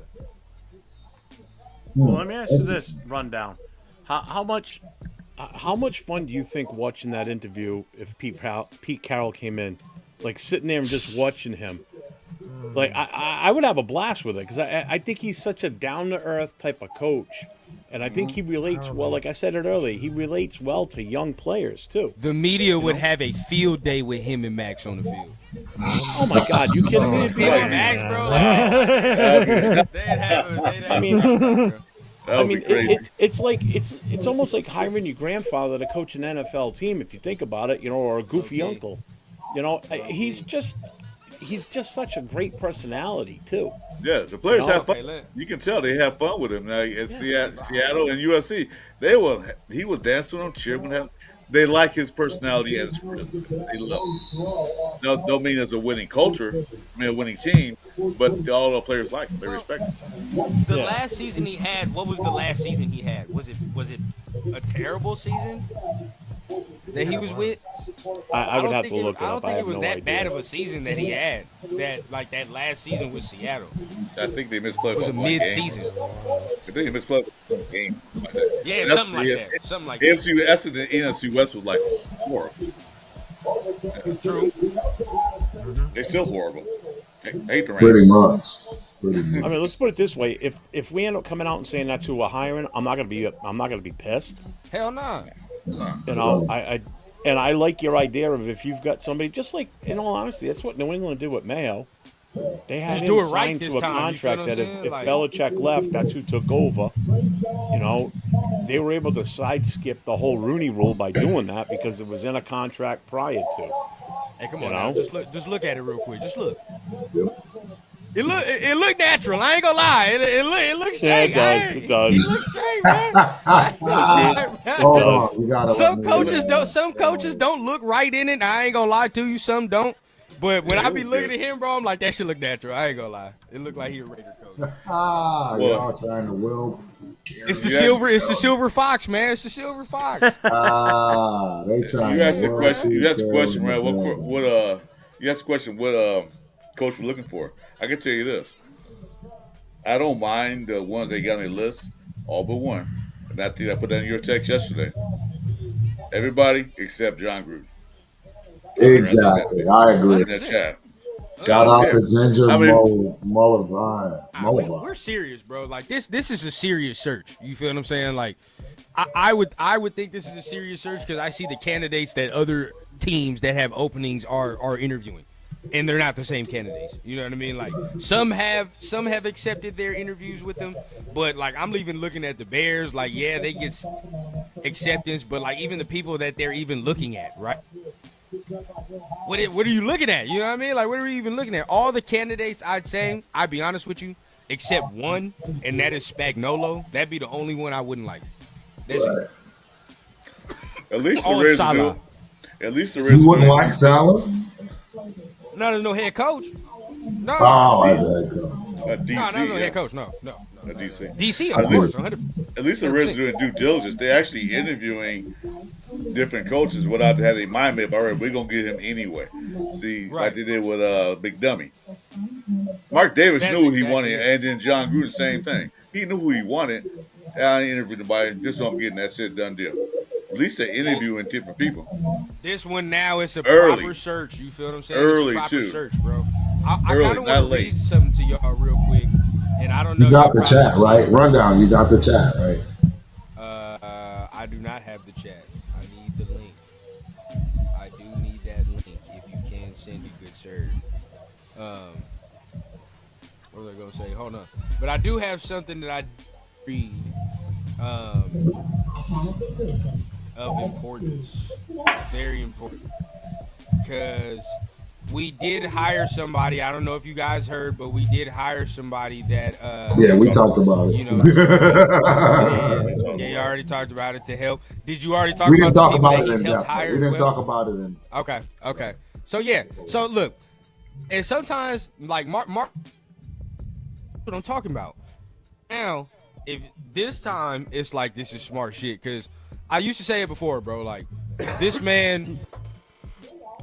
Speaker 5: Well, let me ask you this rundown: how much fun do you think watching that interview if Pete Carroll came in, like sitting there and just watching him? Like I would have a blast with it, because I think he's such a down to earth type of coach, and I think he relates well. Like I said it earlier, he relates well to young players too.
Speaker 7: The media would have a field day with him and Maxx on the field.
Speaker 5: Oh my God, you kidding me?
Speaker 7: Maxx, bro. Like,
Speaker 5: I mean, it's almost like hiring your grandfather to coach an NFL team, if you think about it, or a goofy uncle. He's just such a great personality too.
Speaker 4: Yeah, the players have fun. You can tell they have fun with him. Now at Seattle and USC, he was dancing with them, cheering with him. They like his personality and his charisma. They love him. Don't mean as a winning culture, a winning team, but all the players like him. They respect him.
Speaker 7: The last season he had, what was the last season he had? Was it a terrible season that he was with?
Speaker 5: I would have to look it up.
Speaker 7: I don't think it was that bad of a season that he had. That last season with Seattle.
Speaker 4: I think they misplayed.
Speaker 7: It was a mid-season.
Speaker 4: I think they misplayed one game.
Speaker 7: Yeah, something like that. Something like that.
Speaker 4: AFC and the NFC West was like horrible.
Speaker 7: True.
Speaker 4: They're still horrible. I hate the Rams.
Speaker 3: Pretty much.
Speaker 5: I mean, let's put it this way: if we end up coming out and saying that's who we're hiring, I'm not gonna be pissed.
Speaker 7: Hell no.
Speaker 5: I like your idea of if you've got somebody, just like, in all honesty, that's what New England did with Mayo. They had him signed to a contract that if Belichick left, that's who took over. They were able to sideskip the whole Rooney Rule by doing that because it was in a contract prior to.
Speaker 7: Hey, come on now. Just look at it real quick. Just look. It looked natural. I ain't gonna lie. It looks straight.
Speaker 5: Yeah, it does.
Speaker 7: He looks straight, man. Some coaches don't look right in it. I ain't gonna lie to you. Some don't. But when I be looking at him, bro, I'm like, that shit look natural. I ain't gonna lie. It looked like he a Raider coach.
Speaker 3: Y'all trying to will.
Speaker 7: It's the silver fox, man. It's the silver fox.
Speaker 3: They trying.
Speaker 4: You asked the question. You asked the question, right? You asked the question. What coach we're looking for? I can tell you this. I don't mind the ones they got on their list, all but one. And I think I put that in your text yesterday. Everybody except John Gruden.
Speaker 3: Exactly, I agree.
Speaker 4: In that chat.
Speaker 3: Shout out to Ginger Mullivan.
Speaker 7: We're serious, bro. Like this is a serious search. You feel what I'm saying? Like, I would think this is a serious search because I see the candidates that other teams that have openings are interviewing, and they're not the same candidates. You know what I mean? Like some have accepted their interviews with them, but like I'm even looking at the Bears. Like, yeah, they get acceptance, but like even the people that they're even looking at, right? What are you looking at? You know what I mean? Like, what are we even looking at? All the candidates, I'd be honest with you, except one, and that is Spagnuolo. That'd be the only one I wouldn't like. That's it.
Speaker 4: At least the
Speaker 7: Oh, and
Speaker 4: Reds
Speaker 7: Salah.
Speaker 4: do. At least the Reds.
Speaker 3: You wouldn't like Salah?
Speaker 7: No, there's no head coach. No.
Speaker 3: Oh, as a head coach.
Speaker 4: DC,
Speaker 7: No head coach. No.
Speaker 4: DC.
Speaker 7: DC,
Speaker 3: I
Speaker 7: of
Speaker 3: see.
Speaker 7: course. 100.
Speaker 4: At least the Reds are doing due diligence. They're actually interviewing different coaches without having a mind map. All right, we're gonna get him anyway. See, like they did with Big Dummy. Mark Davis
Speaker 7: That's
Speaker 4: knew who he
Speaker 7: exactly
Speaker 4: wanted,
Speaker 7: it.
Speaker 4: and then John Gruden, same thing. He knew who he wanted. I interviewed nobody. This is what I'm getting. That's it. Done deal. At least they're interviewing different people.
Speaker 7: This one now it's a
Speaker 4: Early.
Speaker 7: proper search. You feel what I'm saying?
Speaker 4: Early,
Speaker 7: it's a proper
Speaker 4: too.
Speaker 7: search, bro. I
Speaker 4: Early,
Speaker 7: kind of
Speaker 4: not
Speaker 7: want to
Speaker 4: late.
Speaker 7: read something to y'all real quick, and I don't know.
Speaker 3: You got
Speaker 7: y'all
Speaker 3: the
Speaker 7: probably-
Speaker 3: chat, right? Rundown, you got the chat, right?
Speaker 7: I do not have the chat. I need the link. I do need that link. If you can send it, good sir. What was I gonna say? Hold on. But I do have something that I read of importance, very important, because we did hire somebody. I don't know if you guys heard, but we did hire somebody that
Speaker 3: Yeah, we talked about it.
Speaker 7: you know, yeah, you already talked about it to help. Did you already talk
Speaker 3: We
Speaker 7: about
Speaker 3: didn't talk
Speaker 7: the people
Speaker 3: about
Speaker 7: that
Speaker 3: it
Speaker 7: he's
Speaker 3: in
Speaker 7: helped
Speaker 3: depth.
Speaker 7: hire?
Speaker 3: We didn't
Speaker 7: Well,
Speaker 3: talk about it in.
Speaker 7: Okay. So yeah. So look, and sometimes like Mark what I'm talking about. Now, if this time it's like this is smart shit, because I used to say it before, bro. Like this man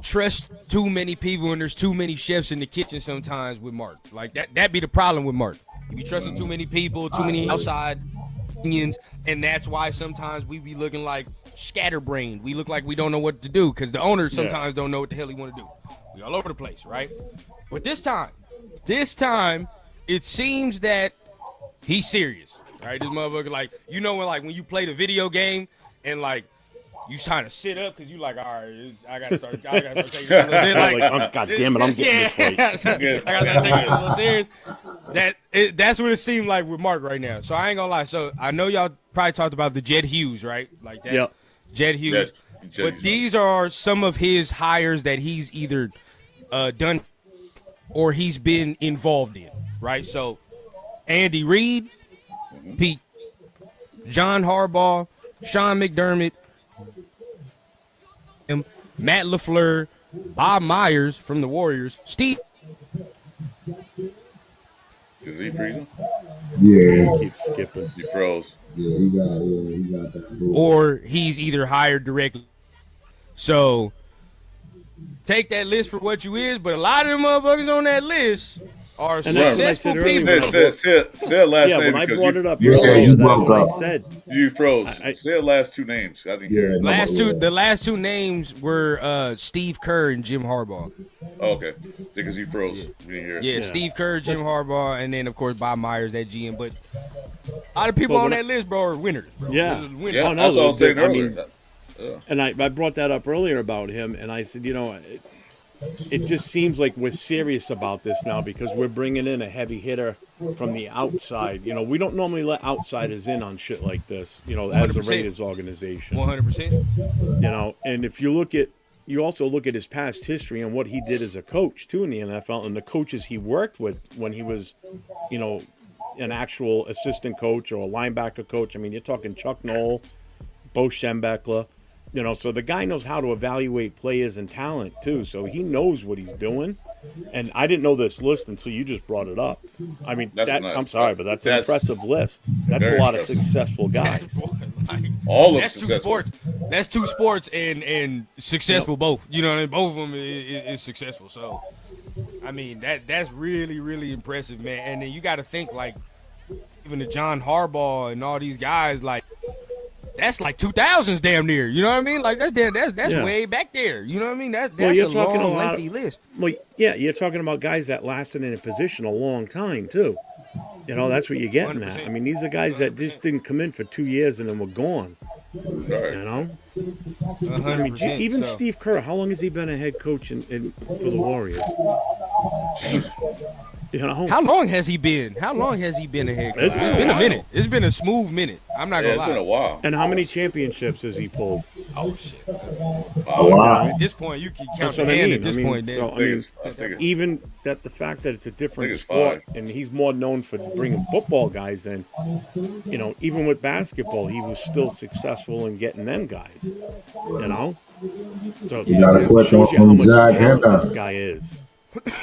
Speaker 7: trusts too many people, and there's too many chefs in the kitchen sometimes with Mark. Like that be the problem with Mark. He be trusting too many people, too many outside opinions, and that's why sometimes we be looking like scatterbrained. We look like we don't know what to do because the owner sometimes don't know what the hell he want to do. We all over the place, right? But this time, it seems that he's serious. All right, this motherfucker, like, you know when you play the video game and like you trying to sit up because you like, all right, I gotta start taking this a little serious.
Speaker 5: Like, oh, God damn it, I'm getting this fight.
Speaker 7: I gotta start taking this a little serious. That's what it seemed like with Mark right now. So I ain't gonna lie. So I know y'all probably talked about the Jed Hughes, right? Like that's
Speaker 5: Yep.
Speaker 7: Jed Hughes.
Speaker 4: Yes, Jed
Speaker 7: But
Speaker 4: Hughes.
Speaker 7: these are some of his hires that he's either done or he's been involved in, right? So Andy Reid, Pete, John Harbaugh, Sean McDermott, Matt LaFleur, Bob Myers from the Warriors, Steve.
Speaker 4: Is he freezing?
Speaker 3: Yeah,
Speaker 5: Keep skipping.
Speaker 4: He froze.
Speaker 3: he got that. Move.
Speaker 7: Or he's either hired directly. So take that list for what you is, but a lot of them motherfuckers on that list are
Speaker 5: And that's what I
Speaker 7: successful
Speaker 5: said earlier.
Speaker 7: people.
Speaker 4: Say last
Speaker 5: Yeah,
Speaker 4: name
Speaker 5: when I
Speaker 4: because
Speaker 5: brought it up
Speaker 3: Yeah,
Speaker 5: earlier,
Speaker 3: you
Speaker 5: that's
Speaker 3: broke
Speaker 5: what I
Speaker 3: up.
Speaker 5: said.
Speaker 4: you froze.
Speaker 5: I-
Speaker 4: Say the last two names. I think.
Speaker 3: Yeah,
Speaker 7: The last two names were Steve Kerr and Jim Harbaugh.
Speaker 4: Oh, okay. Because he froze. We didn't hear.
Speaker 7: Yeah,
Speaker 5: Yeah.
Speaker 7: Steve Kerr, Jim Harbaugh, and then of course Bob Myers, that GM. But a lot of people
Speaker 5: But
Speaker 7: on
Speaker 5: when
Speaker 7: that list, bro, are winners. Bro.
Speaker 5: Yeah.
Speaker 7: Winners.
Speaker 4: Yeah,
Speaker 5: Oh, no,
Speaker 4: that's what I was saying
Speaker 5: I mean,
Speaker 4: earlier.
Speaker 5: And I brought that up earlier about him, and I said, it just seems like we're serious about this now because we're bringing in a heavy hitter from the outside. We don't normally let outsiders in on shit like this, as a
Speaker 7: 100%.
Speaker 5: Raiders organization.
Speaker 7: 100%.
Speaker 5: And if you also look at his past history and what he did as a coach, too, in the NFL, and the coaches he worked with when he was, an actual assistant coach or a linebacker coach. I mean, you're talking Chuck Noll, Bo Schembechler. So the guy knows how to evaluate players and talent too. So he knows what he's doing. And I didn't know this list until you just brought it up. I mean,
Speaker 4: That's nice.
Speaker 5: I'm sorry, but that's an
Speaker 4: That's
Speaker 5: impressive list. That's a
Speaker 4: very
Speaker 5: lot of
Speaker 4: impressive.
Speaker 5: successful guys.
Speaker 4: All of them
Speaker 7: That's two
Speaker 4: successful.
Speaker 7: sports. That's two sports and successful both. You know what I mean? Both of them is successful. So, I mean, that's really, really impressive, man. And then you got to think, like, even the John Harbaugh and all these guys, like, that's like 2000s damn near. You know what I mean? Like, that's
Speaker 5: Yeah.
Speaker 7: way back there. You know what I mean? That's
Speaker 5: you're
Speaker 7: a
Speaker 5: talking
Speaker 7: long,
Speaker 5: a lot
Speaker 7: lengthy list.
Speaker 5: Well, yeah, you're talking about guys that lasted in a position a long time too. That's what you're getting at.
Speaker 7: 100%.
Speaker 5: I mean, these are guys that just didn't come in for 2 years and then were gone.
Speaker 4: Right.
Speaker 5: I mean,
Speaker 7: 100%.
Speaker 5: even
Speaker 7: So,
Speaker 5: Steve Kerr, how long has he been a head coach for the Warriors? You know,
Speaker 7: How long has he been? How long has he been a head coach? It's been a minute. It's been a smooth minute. I'm not gonna
Speaker 4: It's been a
Speaker 7: lie.
Speaker 4: while.
Speaker 5: and how many championships has he pulled?
Speaker 7: Oh shit!
Speaker 3: Wow.
Speaker 7: At this point, you can count
Speaker 5: That's
Speaker 7: your
Speaker 5: what I
Speaker 7: hand.
Speaker 5: mean.
Speaker 7: At this point, then.
Speaker 5: so I mean,
Speaker 4: I think it's
Speaker 5: even that the fact that it's a different
Speaker 4: it's
Speaker 5: sport,
Speaker 4: 5.
Speaker 5: and he's more known for bringing football guys in. You know, even with basketball, he was still successful in getting them guys. You know, so
Speaker 3: You got a
Speaker 5: it
Speaker 3: question
Speaker 5: shows you how
Speaker 3: from
Speaker 5: much
Speaker 3: Jack
Speaker 5: talent
Speaker 3: Henna.
Speaker 5: this guy is.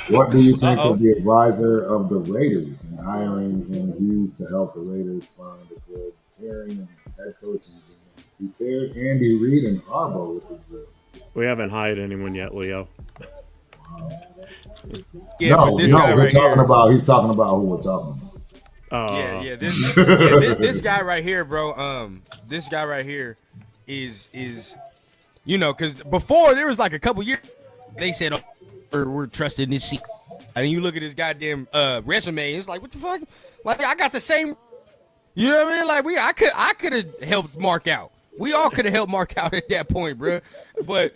Speaker 3: What do you think
Speaker 7: Uh-oh.
Speaker 3: of the advisor of the Raiders and hiring him Hughes to help the Raiders find a good pairing and head coaches? He paired Andy Reid and Harbaugh with the Bills.
Speaker 5: We haven't hired anyone yet, Leo.
Speaker 7: Yeah, but this guy
Speaker 3: we're
Speaker 7: right
Speaker 3: talking
Speaker 7: here.
Speaker 3: about. He's talking about who we're talking about.
Speaker 7: Yeah. This guy right here, bro. This guy right here is because before there was like a couple years they said we're trusting this seat, and you look at his goddamn resume, it's like what the fuck? Like I got the same. You know what I mean? Like I could have helped Mark out. We all could have helped Mark out at that point, bro. But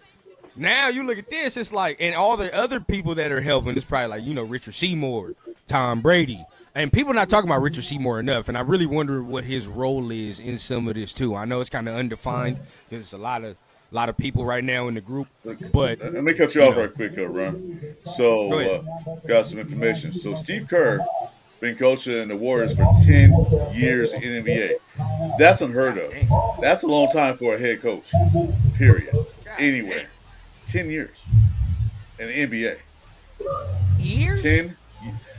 Speaker 7: now you look at this, it's like, and all the other people that are helping, it's probably like, Richard Seymour, Tom Brady. And people not talking about Richard Seymour enough, and I really wonder what his role is in some of this too. I know it's kind of undefined because it's a lot of people right now in the group. But
Speaker 4: Let me cut you off right quick, Ron.
Speaker 7: Go
Speaker 4: So,
Speaker 7: ahead.
Speaker 4: got some information. So, Steve Kerr been coaching the Warriors for 10 years in the NBA. That's unheard of. That's a long time for a head coach, period. Anywhere. 10 years in the NBA.
Speaker 7: years?
Speaker 4: 10.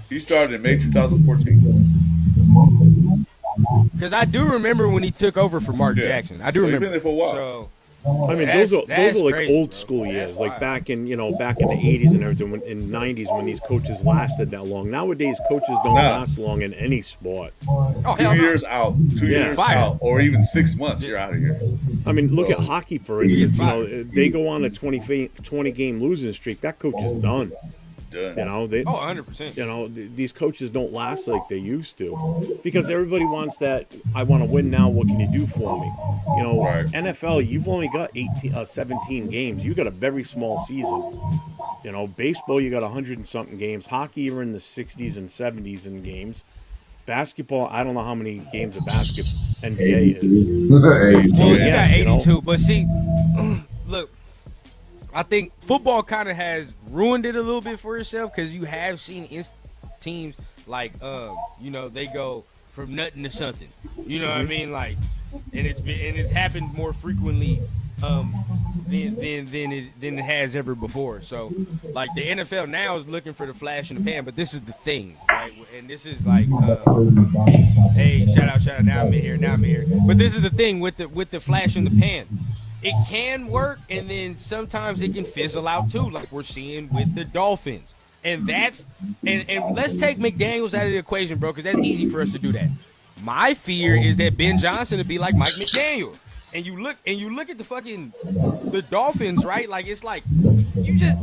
Speaker 4: He started in May 2014.
Speaker 7: Because I do remember when he took over for Mark
Speaker 4: Yeah.
Speaker 7: Jackson. I do
Speaker 4: So he's
Speaker 7: remember.
Speaker 4: been there for a while.
Speaker 7: So
Speaker 5: I mean,
Speaker 7: That's-
Speaker 5: those
Speaker 7: that's
Speaker 5: are like
Speaker 7: crazy,
Speaker 5: old
Speaker 7: bro.
Speaker 5: school years,
Speaker 7: That's
Speaker 5: like
Speaker 7: wild.
Speaker 5: back in the 80s and everything, in 90s when these coaches lasted that long. Nowadays, coaches don't
Speaker 4: Nah.
Speaker 5: last long in any sport.
Speaker 7: oh,
Speaker 4: 2
Speaker 7: hell no.
Speaker 4: years out. 2
Speaker 5: Yeah.
Speaker 4: years
Speaker 7: Fired.
Speaker 4: out. Or even 6 months, you're out of here.
Speaker 5: I mean, look at hockey for instance.
Speaker 7: Easy.
Speaker 5: They go on a 20 game losing streak. That coach is done.
Speaker 4: Done.
Speaker 5: They,
Speaker 7: Oh, 100%.
Speaker 5: these coaches don't last like they used to because everybody wants that. I want to win now. What can you do for me?
Speaker 4: Right.
Speaker 5: NFL, you've only got 17 games. You got a very small season. Baseball, you got 100 and something games. Hockey, you're in the 60s and 70s in games. Basketball, I don't know how many games of basketball NBA is.
Speaker 7: Well, you
Speaker 5: Yeah,
Speaker 7: got
Speaker 5: you know.
Speaker 7: 82, but see, look, I think football kind of has ruined it a little bit for itself because you have seen teams like, they go from nothing to something. You know what I mean? Like, and it's happened more frequently than it has ever before. So, like the NFL now is looking for the flash in the pan, but this is the thing, right? And this is like, hey, shout out, now I'm here. But this is the thing with the flash in the pan. It can work, and then sometimes it can fizzle out too, like we're seeing with the Dolphins. And that's and let's take McDaniels out of the equation, bro, because that's easy for us to do that. My fear is that Ben Johnson would be like Mike McDaniel. And you look at the Dolphins, right? Like it's like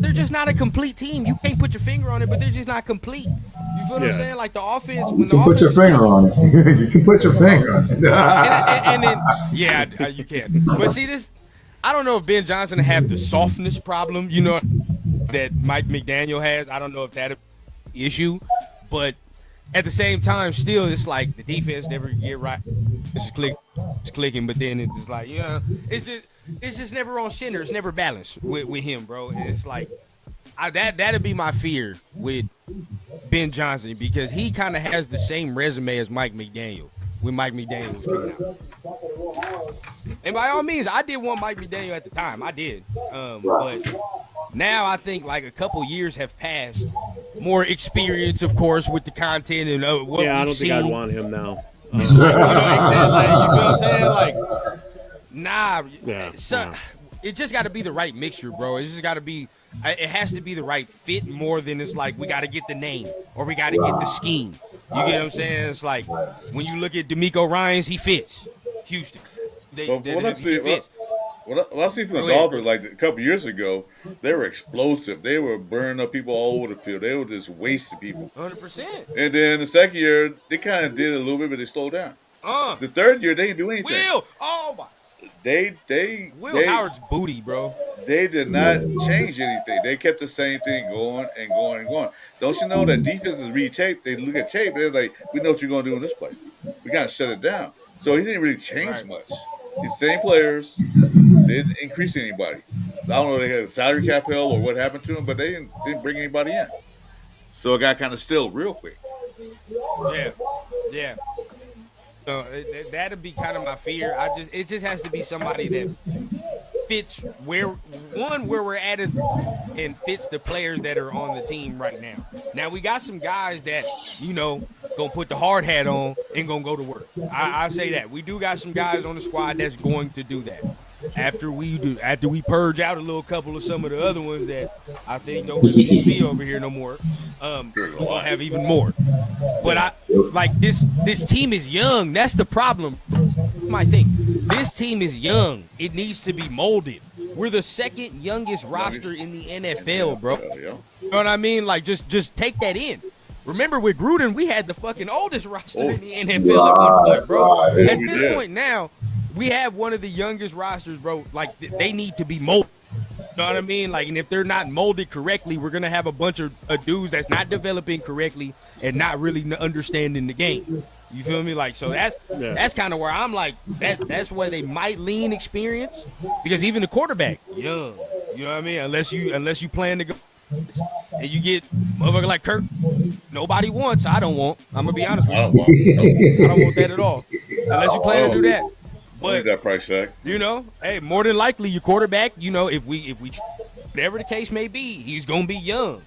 Speaker 7: they're just not a complete team. You can't put your finger on it, but they're just not complete. You feel what I'm
Speaker 5: Yeah.
Speaker 7: saying? Like the offense,
Speaker 3: You can put your finger on it. You can put your finger on it.
Speaker 7: and then yeah, you can. But see this, I don't know if Ben Johnson have the softness problem, that Mike McDaniel has. I don't know if that's an issue, but at the same time, still, it's like the defense never get right. It's clicking, but then it's just like, it's just never on center. It's never balanced with him, bro. And it's like, that'd be my fear with Ben Johnson because he kind of has the same resume as Mike McDaniel when Mike McDaniel was coming out. And by all means, I did want Mike McDaniel at the time. I did. But now I think like a couple years have passed. More experience, of course, with the content and what
Speaker 5: Yeah, I
Speaker 7: we've
Speaker 5: don't
Speaker 7: seen.
Speaker 5: think I'd want him now.
Speaker 7: Exactly. Like, you feel what I'm saying? Like, nah.
Speaker 5: Yeah, yeah.
Speaker 7: It just got to be the right mixture, bro. It just got to be. It has to be the right fit more than it's like we got to get the name or we got to get the scheme. You get what I'm saying? It's like when you look at DeMeco Ryans, he fits Houston.
Speaker 4: What I see from the
Speaker 7: Go ahead.
Speaker 4: Dolphins, like a couple years ago, they were explosive. They were burning up people all over the field. They were just wasting people.
Speaker 7: 100%.
Speaker 4: And then the second year, they kind of did it a little bit, but they slowed down. The third year, they didn't do anything.
Speaker 7: Will, oh my,
Speaker 4: They
Speaker 7: Will Howard's booty, bro.
Speaker 4: They did not change anything. They kept the same thing going and going and going. Don't you know that defenses read tape? They look at tape. They're like, we know what you're going to do in this play. We got to shut it down. So he didn't really change
Speaker 7: Right.
Speaker 4: much. He's same players. They didn't increase anybody. I don't know if they had a salary cap hell or what happened to him, but they didn't bring anybody in. So it got kind of still real quick.
Speaker 7: Yeah, yeah. So that'd be kind of my fear. It just has to be somebody that fits where we're at is and fits the players that are on the team right now. Now we got some guys that gonna put the hard hat on and gonna go to work. I say that we do got some guys on the squad that's going to do that. After we purge out a little couple of some of the other ones that I think don't really need to be over here no more, we're gonna have even more. But this team is young. That's the problem. My thing. This team is young. It needs to be molded. We're the second youngest roster in the NFL, bro. You know what I mean? Like just take that in. Remember with Gruden, we had the fucking oldest roster in the NFL at one point, bro. At this point now, we have one of the youngest rosters, bro. Like, they need to be molded. You know what I mean? Like, and if they're not molded correctly, we're going to have a bunch of dudes that's not developing correctly and not really understanding the game. You feel me? Like, so that's kind of where I'm like, that's where they might lean experience. Because even the quarterback, young. You know what I mean? Unless you plan to go and you get motherfucker like Kirk, nobody wants. I don't want. I'm going to be honest with you. I don't want that at all. Unless you plan to do that. But
Speaker 4: that price tag.
Speaker 7: Hey, more than likely your quarterback, if we whatever the case may be, he's gonna be young.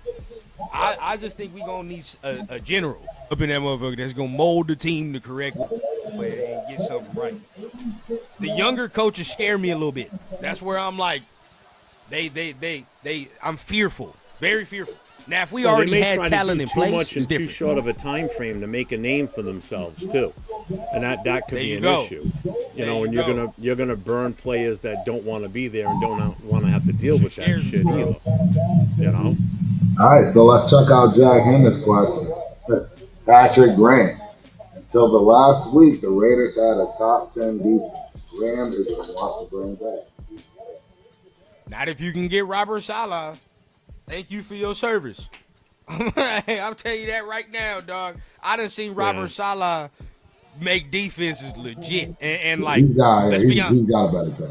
Speaker 7: I just think we gonna need a general up in that motherfucker that's gonna mold the team the correct way and get something right. The younger coaches scare me a little bit. That's where I'm like, I'm fearful, very fearful. Now, if we already had talent in place,
Speaker 5: much
Speaker 7: it's
Speaker 5: in too
Speaker 7: different.
Speaker 5: short of a time frame to make a name for themselves too, and that could be an issue. And you're gonna burn players that don't want to be there and don't want to have to deal with that shit either.
Speaker 3: All right, so let's check out Jack Hender's question. Patrick Graham. Until the last week, the Raiders had a top 10 defense. Graham is a must bring back.
Speaker 7: Not if you can get Robert Saleh. Thank you for your service. I'll tell you that right now, dog. I done seen Robert Saleh make defenses legit. And like,
Speaker 3: he's got a better track.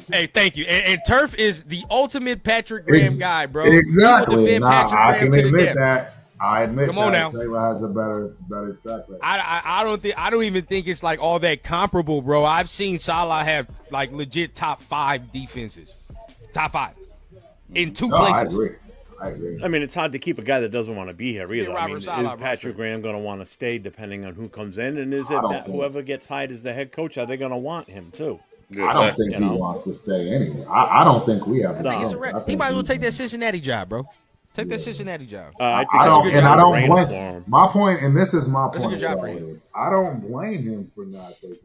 Speaker 7: Hey, thank you. And Turf is the ultimate Patrick Graham guy, bro.
Speaker 3: Exactly. I can admit that. I admit
Speaker 7: Come on
Speaker 3: that
Speaker 7: now.
Speaker 3: Saleh has a better track record.
Speaker 7: I don't even think it's like all that comparable, bro. I've seen Saleh have like legit top 5 defenses. Top 5. In 2 places.
Speaker 3: I agree.
Speaker 5: I mean, it's hard to keep a guy that doesn't want to be here either.
Speaker 7: Robert Saleh,
Speaker 5: is Patrick Graham going to want to stay depending on who comes in? And is it that whoever gets hired as the head coach, are they going to want him too?
Speaker 3: I don't think he wants to stay anyway. I don't think we have.
Speaker 7: He might as well take that Cincinnati job, bro. Take that Cincinnati job.
Speaker 3: I don't blame. My point, and this is my point.
Speaker 7: That's a good job for him.
Speaker 3: I don't blame him for not taking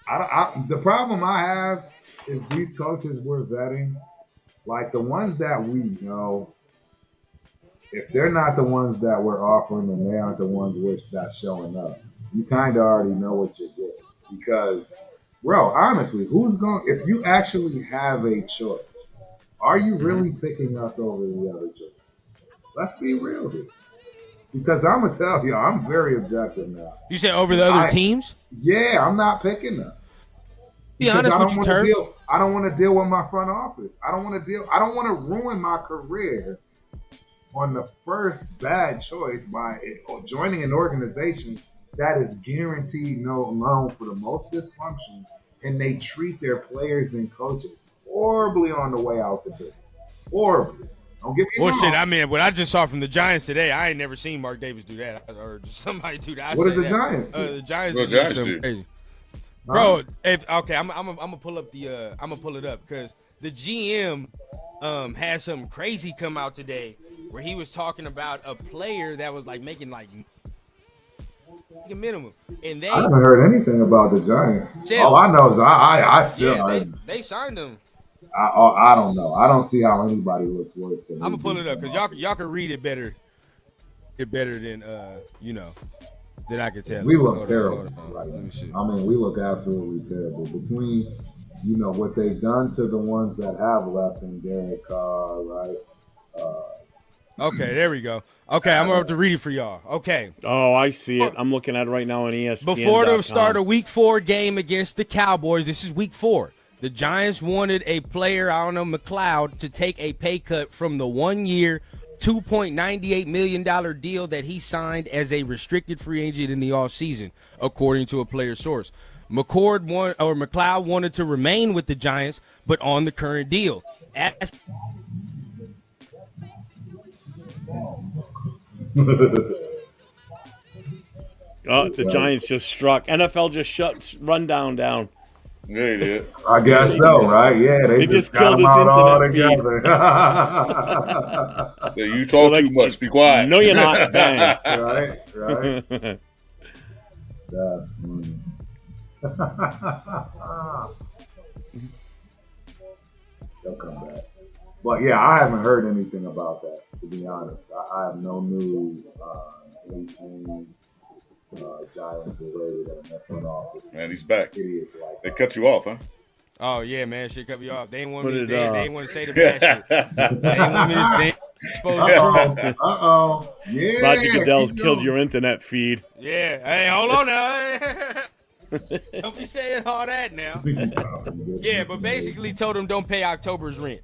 Speaker 3: it. The problem I have is these coaches we're vetting, like the ones that we know, if they're not the ones that we're offering and they aren't the ones that's showing up, you kind of already know what you're getting. Because, bro, honestly, if you actually have a choice, are you really picking us over the other choice? Let's be real here. Because I'm going to tell you, I'm very objective now.
Speaker 7: You said over the other teams?
Speaker 3: Yeah, I'm not picking us.
Speaker 7: Be honest with you, Turf.
Speaker 3: I don't want to deal with my front office. I don't want to ruin my career on the first bad choice by joining an organization that is guaranteed known for the most dysfunction, and they treat their players and coaches horribly on the way out the door. Horribly. Don't get me wrong.
Speaker 7: Shit, I mean, what I just saw from the Giants today, I ain't never seen Mark Davis do that or somebody do that.
Speaker 3: What did the Giants do?
Speaker 7: The Giants do crazy. Bro, I'm gonna pull up I'm gonna pull it up because the GM had something crazy come out today where he was talking about a player that was like making like a minimum, and
Speaker 3: I haven't heard anything about the Giants. All I know is I still
Speaker 7: they signed him.
Speaker 3: I don't know. I don't see how anybody looks worse than.
Speaker 7: I'm gonna pull it up because y'all can read it better. Than than I could tell.
Speaker 3: We look terrible right now. I mean, we look absolutely terrible. Between you know what they've done to the ones that have left in Derek Carr, right?
Speaker 7: Okay, there we go. Okay, I'm going to have to read it for y'all. Okay.
Speaker 5: Oh, I see it. I'm looking at it right now on ESPN.
Speaker 7: Before the start of Week 4 game against the Cowboys, this is Week 4. The Giants wanted a player, I don't know, McLeod, to take a pay cut from the 1-year, $2.98 million deal that he signed as a restricted free agent in the offseason, according to a player source. McLeod wanted to remain with the Giants, but on the current deal.
Speaker 5: The Giants just struck. NFL just shut rundown down.
Speaker 4: Yeah, he did.
Speaker 3: I guess so, right? Yeah, they just got
Speaker 5: killed
Speaker 3: them
Speaker 5: his
Speaker 3: out all
Speaker 5: internet
Speaker 3: together.
Speaker 4: So you talk too much. Be quiet.
Speaker 5: No, you're not. Bang.
Speaker 3: Right. That's funny. They'll come back. But yeah, I haven't heard anything about that, to be honest. I have no news on anything Giants related in their front office.
Speaker 4: Man, he's back.
Speaker 3: Idiots like
Speaker 4: They
Speaker 3: that.
Speaker 4: cut you off, huh?
Speaker 7: Oh, yeah, man. Shit cut me off. They didn't want
Speaker 5: Put
Speaker 7: me
Speaker 5: it
Speaker 7: they
Speaker 5: up.
Speaker 7: didn't want to say the bad shit. They didn't want me to expose the truth.
Speaker 3: Uh-oh. Yeah.
Speaker 5: Roger Goodell's
Speaker 3: keep
Speaker 5: killed
Speaker 3: going.
Speaker 5: your internet feed.
Speaker 7: Yeah. Hey, hold on now. Don't be saying all that now. Yeah, but basically told him don't pay October's rent.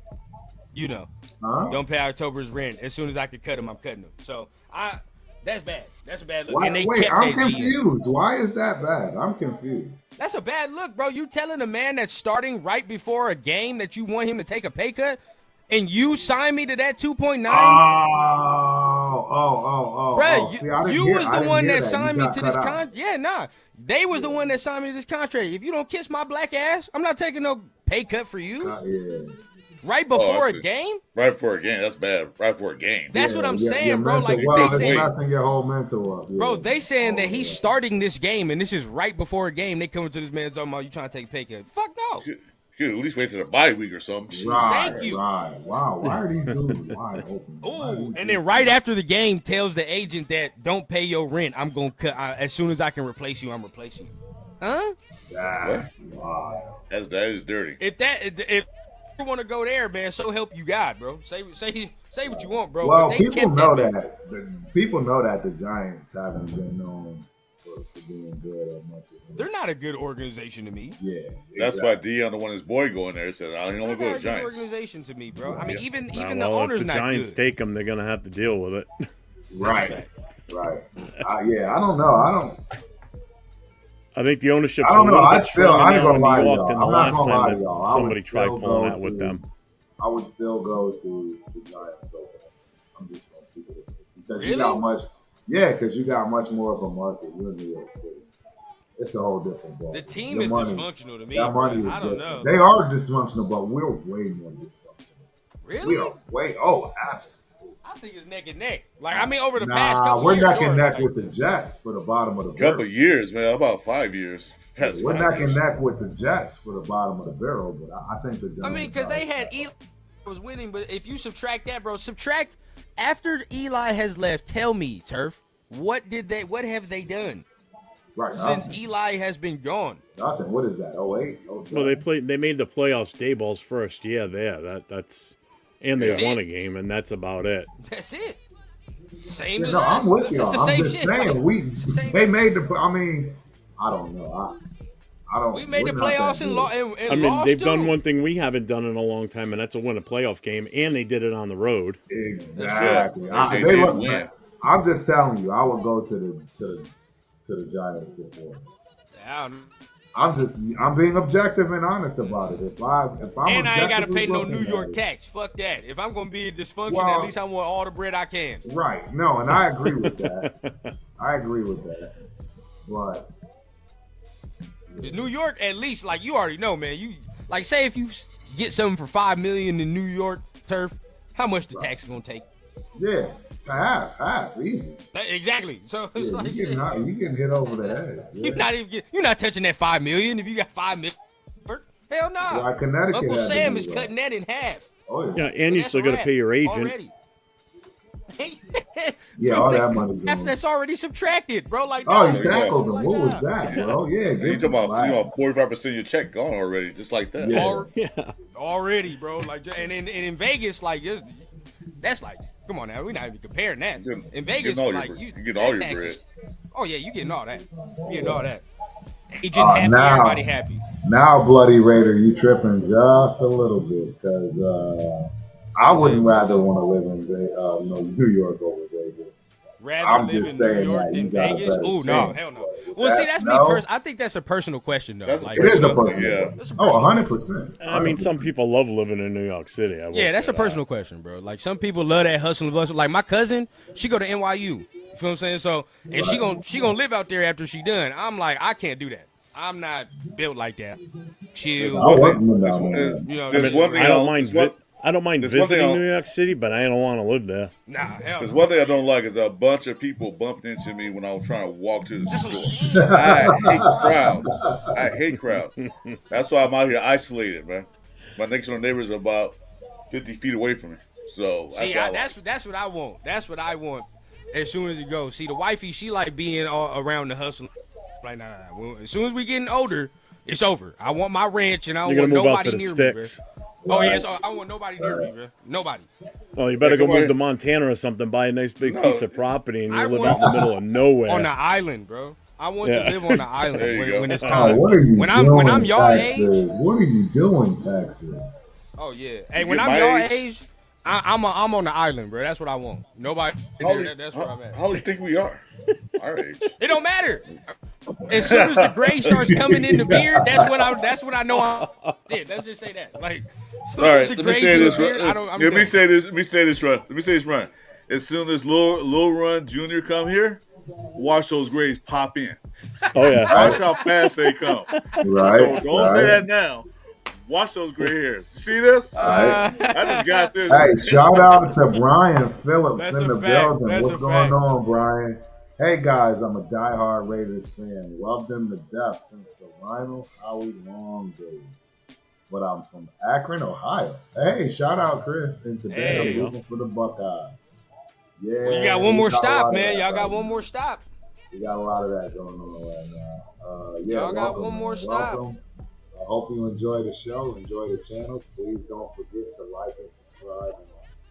Speaker 7: You know.
Speaker 3: Huh?
Speaker 7: Don't pay October's rent. As soon as I can cut him, I'm cutting him. So, that's bad. That's a bad look.
Speaker 3: Why,
Speaker 7: And they
Speaker 3: wait,
Speaker 7: kept
Speaker 3: I'm
Speaker 7: that GM.
Speaker 3: confused. Why is that bad? I'm confused.
Speaker 7: That's a bad look, bro. You telling a man that's starting right before a game that you want him to take a pay cut, and you sign me to that 2.9? Bruh,
Speaker 3: See, I didn't
Speaker 7: you
Speaker 3: hear-
Speaker 7: was
Speaker 3: I
Speaker 7: the
Speaker 3: didn't
Speaker 7: one
Speaker 3: hear
Speaker 7: that
Speaker 3: You
Speaker 7: signed me
Speaker 3: got
Speaker 7: to
Speaker 3: cut
Speaker 7: this
Speaker 3: out.
Speaker 7: contract. Yeah, nah. They was the one that signed me to this contract. If you don't kiss my black ass, I'm not taking no pay cut for you.
Speaker 3: Yeah.
Speaker 7: Right
Speaker 4: Oh,
Speaker 7: before
Speaker 4: I
Speaker 7: a
Speaker 4: see.
Speaker 7: game?
Speaker 4: Right before a game. That's bad. Right before a game.
Speaker 7: That's what I'm saying,
Speaker 3: your
Speaker 7: bro.
Speaker 3: mental
Speaker 7: Like,
Speaker 3: wellness
Speaker 7: they say,
Speaker 3: messing your whole mental up. Yeah.
Speaker 7: bro, they saying that
Speaker 3: Oh,
Speaker 7: he's
Speaker 3: yeah.
Speaker 7: starting this game, and this is right before a game. They coming to this man talking about you trying to take a pay cut. Fuck no.
Speaker 4: You at least wait till the bye week or something. Shit.
Speaker 3: Right,
Speaker 7: Thank you.
Speaker 3: right. Wow, why are these dudes wide open? Why are
Speaker 7: Ooh,
Speaker 3: these
Speaker 7: and
Speaker 3: dudes-
Speaker 7: then right after the game tells the agent that don't pay your rent. I'm going to cut. As soon as I can replace you, I'm replacing you. Huh?
Speaker 3: That's wild.
Speaker 4: That is dirty.
Speaker 7: If you want to go there, man, so help you God, bro. Say what you want, bro.
Speaker 3: Well,
Speaker 7: but they
Speaker 3: people
Speaker 7: kept
Speaker 3: know
Speaker 7: man.
Speaker 3: that. People know that the Giants haven't been known for being good at much of
Speaker 7: They're not a good organization to me.
Speaker 3: Yeah,
Speaker 4: That's
Speaker 3: exactly.
Speaker 4: why Dion, the one his boy going there, said, "I only
Speaker 7: They're
Speaker 4: go
Speaker 7: not
Speaker 4: to
Speaker 7: a good
Speaker 4: Giants."
Speaker 7: organization to me, bro. I mean,
Speaker 4: Yeah.
Speaker 7: even
Speaker 5: Well,
Speaker 7: the owner's
Speaker 5: if the
Speaker 7: not
Speaker 5: Giants
Speaker 7: good.
Speaker 5: take them, they're gonna have to deal with it.
Speaker 3: Right. Yeah, I don't know.
Speaker 5: I think the ownership's
Speaker 3: I don't
Speaker 5: a
Speaker 3: know.
Speaker 5: little
Speaker 3: I
Speaker 5: bit
Speaker 3: still,
Speaker 5: stronger
Speaker 3: I ain't
Speaker 5: now
Speaker 3: gonna
Speaker 5: in
Speaker 3: lie
Speaker 5: New
Speaker 3: to
Speaker 5: York
Speaker 3: y'all.
Speaker 5: than the
Speaker 3: I'm not
Speaker 5: last
Speaker 3: gonna lie
Speaker 5: time
Speaker 3: to y'all.
Speaker 5: that
Speaker 3: I would
Speaker 5: somebody tried
Speaker 3: still
Speaker 5: pulling
Speaker 3: go
Speaker 5: that with
Speaker 3: to-
Speaker 5: them.
Speaker 3: I would still go to the Giants over there. I'm just gonna keep it because you
Speaker 7: Really?
Speaker 3: got much. Yeah, because you got much more of a market. You're in New York City. It's a whole different ball.
Speaker 7: The team
Speaker 3: Your
Speaker 7: is
Speaker 3: money-
Speaker 7: dysfunctional to me.
Speaker 3: That
Speaker 7: bro.
Speaker 3: money is
Speaker 7: I don't
Speaker 3: different.
Speaker 7: know.
Speaker 3: They are dysfunctional, but we're way more dysfunctional.
Speaker 7: Really?
Speaker 3: We are way. Oh, absolutely.
Speaker 7: I think it's neck and neck. Like, I mean, over the past
Speaker 3: Nah,
Speaker 7: couple
Speaker 3: we're
Speaker 7: years,
Speaker 3: neck and
Speaker 7: sure,
Speaker 3: neck
Speaker 7: like-
Speaker 3: with the Jets for the bottom of the
Speaker 4: Couple
Speaker 3: barrel.
Speaker 4: of years, man. About 5 years. Past
Speaker 3: We're
Speaker 4: 5
Speaker 3: neck and
Speaker 4: years.
Speaker 3: neck with the Jets for the bottom of the barrel, but I think the Giants.
Speaker 7: I mean, because they had Eli was winning, but if you subtract that, bro, subtract after Eli has left. Tell me, Turf, what have they done
Speaker 3: right
Speaker 7: since
Speaker 3: nothing.
Speaker 7: Eli has been gone?
Speaker 3: Nothing. What is that? 08? 07?
Speaker 5: Well, they made the playoffs day balls first. Yeah, that's and they
Speaker 7: That's
Speaker 5: won
Speaker 7: it.
Speaker 5: a game, and that's about it.
Speaker 7: That's it. Same as
Speaker 3: No,
Speaker 7: us.
Speaker 3: I'm with
Speaker 7: It's
Speaker 3: y'all.
Speaker 7: the
Speaker 3: I'm
Speaker 7: same
Speaker 3: just
Speaker 7: shit.
Speaker 3: saying
Speaker 7: It's the same-
Speaker 3: they made the. I mean, I don't know. I don't.
Speaker 7: We made the
Speaker 3: we're not
Speaker 7: playoffs
Speaker 3: that
Speaker 7: and,
Speaker 3: good.
Speaker 7: and
Speaker 5: I mean,
Speaker 7: lost
Speaker 5: they've
Speaker 7: too.
Speaker 5: done one thing we haven't done in a long time, and that's to win a playoff game, and they did it on the road.
Speaker 3: Exactly.
Speaker 4: That's true.
Speaker 3: They
Speaker 4: They
Speaker 3: look
Speaker 4: did win.
Speaker 3: I'm just telling you, I would go to the Giants before.
Speaker 7: Yeah,
Speaker 3: I'm being objective and honest about it. If I'm
Speaker 7: and I ain't got to
Speaker 3: objectively
Speaker 7: pay no
Speaker 3: looking
Speaker 7: New
Speaker 3: at
Speaker 7: York
Speaker 3: it-
Speaker 7: tax. Fuck that. If I'm gonna be a dysfunction,
Speaker 3: Well-
Speaker 7: at least I want all the bread I can.
Speaker 3: Right. No, and I agree with that. I agree with that. But
Speaker 7: New York, at least, like you already know, man. You like say if you get something for $5 million in New York Turf, how much the tax is gonna take?
Speaker 3: yeah, to half, easy.
Speaker 7: Exactly. So it's
Speaker 3: Yeah,
Speaker 7: like
Speaker 3: you getting hit over the head. Yeah.
Speaker 7: you're not touching that $5 million if you got $5 million. Hell no.
Speaker 3: Why Connecticut
Speaker 7: Uncle
Speaker 3: had to
Speaker 7: Sam
Speaker 3: do
Speaker 7: is
Speaker 3: that.
Speaker 7: cutting that in half.
Speaker 3: Oh
Speaker 5: Yeah, and you
Speaker 7: That's
Speaker 5: still
Speaker 7: a
Speaker 5: got to
Speaker 7: wrap
Speaker 5: pay your agent.
Speaker 7: already.
Speaker 3: Yeah, all that money
Speaker 7: After
Speaker 3: going.
Speaker 7: that's already subtracted, bro. Like,
Speaker 3: Oh,
Speaker 7: no,
Speaker 3: you tackled him.
Speaker 7: like,
Speaker 3: What was
Speaker 7: nah.
Speaker 3: that, bro? Yeah,
Speaker 4: You
Speaker 3: give
Speaker 4: talking
Speaker 3: him
Speaker 4: about 45% of your check gone already, just like that.
Speaker 3: Yeah.
Speaker 7: Already, bro. Like, and in Vegas, like, that's like, come on now, we're not even comparing that. In Vegas, like, you
Speaker 4: get all your
Speaker 7: taxes.
Speaker 4: bread.
Speaker 7: Oh yeah, you getting all that. You getting all that. Agent happy,
Speaker 3: now-
Speaker 7: everybody happy.
Speaker 3: Now, Bloody Raider, you tripping just a little bit because I wouldn't rather want to live in New York over Vegas.
Speaker 7: Rather
Speaker 3: I'm
Speaker 7: live
Speaker 3: just
Speaker 7: in New
Speaker 3: saying
Speaker 7: York
Speaker 3: that you
Speaker 7: than
Speaker 3: got a
Speaker 7: Vegas?
Speaker 3: better
Speaker 7: Oh no,
Speaker 3: chance.
Speaker 7: hell no. Well, see, that's me. I think that's a personal question, though.
Speaker 4: That's a
Speaker 7: Like,
Speaker 3: It is a
Speaker 4: personal-
Speaker 3: personal
Speaker 4: yeah.
Speaker 3: question. Oh, 100%.
Speaker 5: I mean, some people love living in New York City. I will
Speaker 7: yeah, that's
Speaker 5: say
Speaker 7: a personal question, bro. Like, some people love that hustle and bustle. Like, my cousin, she go to NYU. You feel what I'm saying? So, and she gonna live out there after she done. I'm like, I can't do that. I'm not built like that. Chill.
Speaker 3: I work
Speaker 4: thing-
Speaker 3: them
Speaker 4: that's
Speaker 3: down
Speaker 4: one-
Speaker 3: there.
Speaker 7: You know,
Speaker 4: There's one thing
Speaker 5: I don't
Speaker 4: I'll-
Speaker 5: mind.
Speaker 4: there's one-
Speaker 5: I don't mind
Speaker 4: there's one thing
Speaker 5: visiting
Speaker 4: I'll-
Speaker 5: New York City, but I don't want to live there.
Speaker 7: Nah, hell
Speaker 4: There's
Speaker 7: no.
Speaker 4: one thing I don't like is a bunch of people bumped into me when I was trying to walk to the store. I hate crowds. I hate crowds. That's why I'm out here isolated, man. My next door neighbors are about 50 feet away from me. So
Speaker 7: See,
Speaker 4: that's
Speaker 7: that's what I want. That's what I want. As soon as it goes. See, the wifey, she like being all around the hustle. Like, nah. Well, as soon as we getting older, it's over. I want my ranch, and I don't
Speaker 5: You're
Speaker 7: want
Speaker 5: gonna move out
Speaker 7: nobody
Speaker 5: to the
Speaker 7: near
Speaker 5: sticks.
Speaker 7: me, bro. Oh yeah, so I don't want nobody near me, bro. Nobody.
Speaker 5: Oh, you better
Speaker 4: Yeah,
Speaker 5: go
Speaker 4: come
Speaker 5: move
Speaker 4: on.
Speaker 5: to Montana or something, buy a nice big
Speaker 4: No.
Speaker 5: piece of property, and
Speaker 7: I
Speaker 5: you live
Speaker 7: want-
Speaker 5: out in the middle of nowhere.
Speaker 7: On the island, bro. I want
Speaker 5: Yeah.
Speaker 7: to live on the island
Speaker 4: There you
Speaker 7: when,
Speaker 4: go.
Speaker 7: when it's
Speaker 3: Oh,
Speaker 7: time.
Speaker 3: what are you
Speaker 7: when
Speaker 3: doing,
Speaker 7: I'm y'all
Speaker 3: Texas?
Speaker 7: age.
Speaker 3: What are you doing, Texas?
Speaker 7: Oh yeah. Hey, when
Speaker 4: get
Speaker 7: I'm
Speaker 4: my
Speaker 7: y'all
Speaker 4: age-
Speaker 7: age, I'm on the island, bro. That's what I want. Nobody. That's where I'm at.
Speaker 4: How do you think we are? Our age.
Speaker 7: It don't matter. As soon as the gray starts coming in the beard, that's when I know I'm dead. Let's just say that. Like, as soon
Speaker 4: All
Speaker 7: as
Speaker 4: right,
Speaker 7: the
Speaker 4: let me
Speaker 7: gray's
Speaker 4: say
Speaker 7: in the
Speaker 4: this.
Speaker 7: beard, I'm
Speaker 4: Let me
Speaker 7: dead.
Speaker 4: say this. Let me say this, Run. As soon as Lil Run Jr. come here, watch those grays pop in.
Speaker 5: Oh yeah.
Speaker 4: Watch how fast they come.
Speaker 3: Right?
Speaker 4: So don't say that now. Watch those gray hairs. See this?
Speaker 3: Right.
Speaker 4: I just got this.
Speaker 3: Hey, shout out to Brian Phillips
Speaker 7: That's
Speaker 3: in
Speaker 7: a
Speaker 3: the
Speaker 7: fact.
Speaker 3: building.
Speaker 7: That's
Speaker 3: What's
Speaker 7: a
Speaker 3: going
Speaker 7: fact.
Speaker 3: on, Brian? Hey guys, I'm a diehard Raiders fan. Loved them to death since the Lionel Howie Long days. But I'm from Akron, Ohio. Hey, shout out Chris. And today
Speaker 7: Hey.
Speaker 3: I'm rooting for the Buckeyes. Yeah,
Speaker 7: Well, you got one
Speaker 3: we
Speaker 7: more
Speaker 3: got a lot
Speaker 7: stop,
Speaker 3: of
Speaker 7: man.
Speaker 3: that
Speaker 7: Y'all got
Speaker 3: right
Speaker 7: one
Speaker 3: now.
Speaker 7: more stop.
Speaker 3: We got a lot of that going on right now. Yeah,
Speaker 7: Y'all got
Speaker 3: welcome,
Speaker 7: one more
Speaker 3: man.
Speaker 7: stop.
Speaker 3: Welcome. I hope you enjoy the show, enjoy the channel. Please don't forget to like and subscribe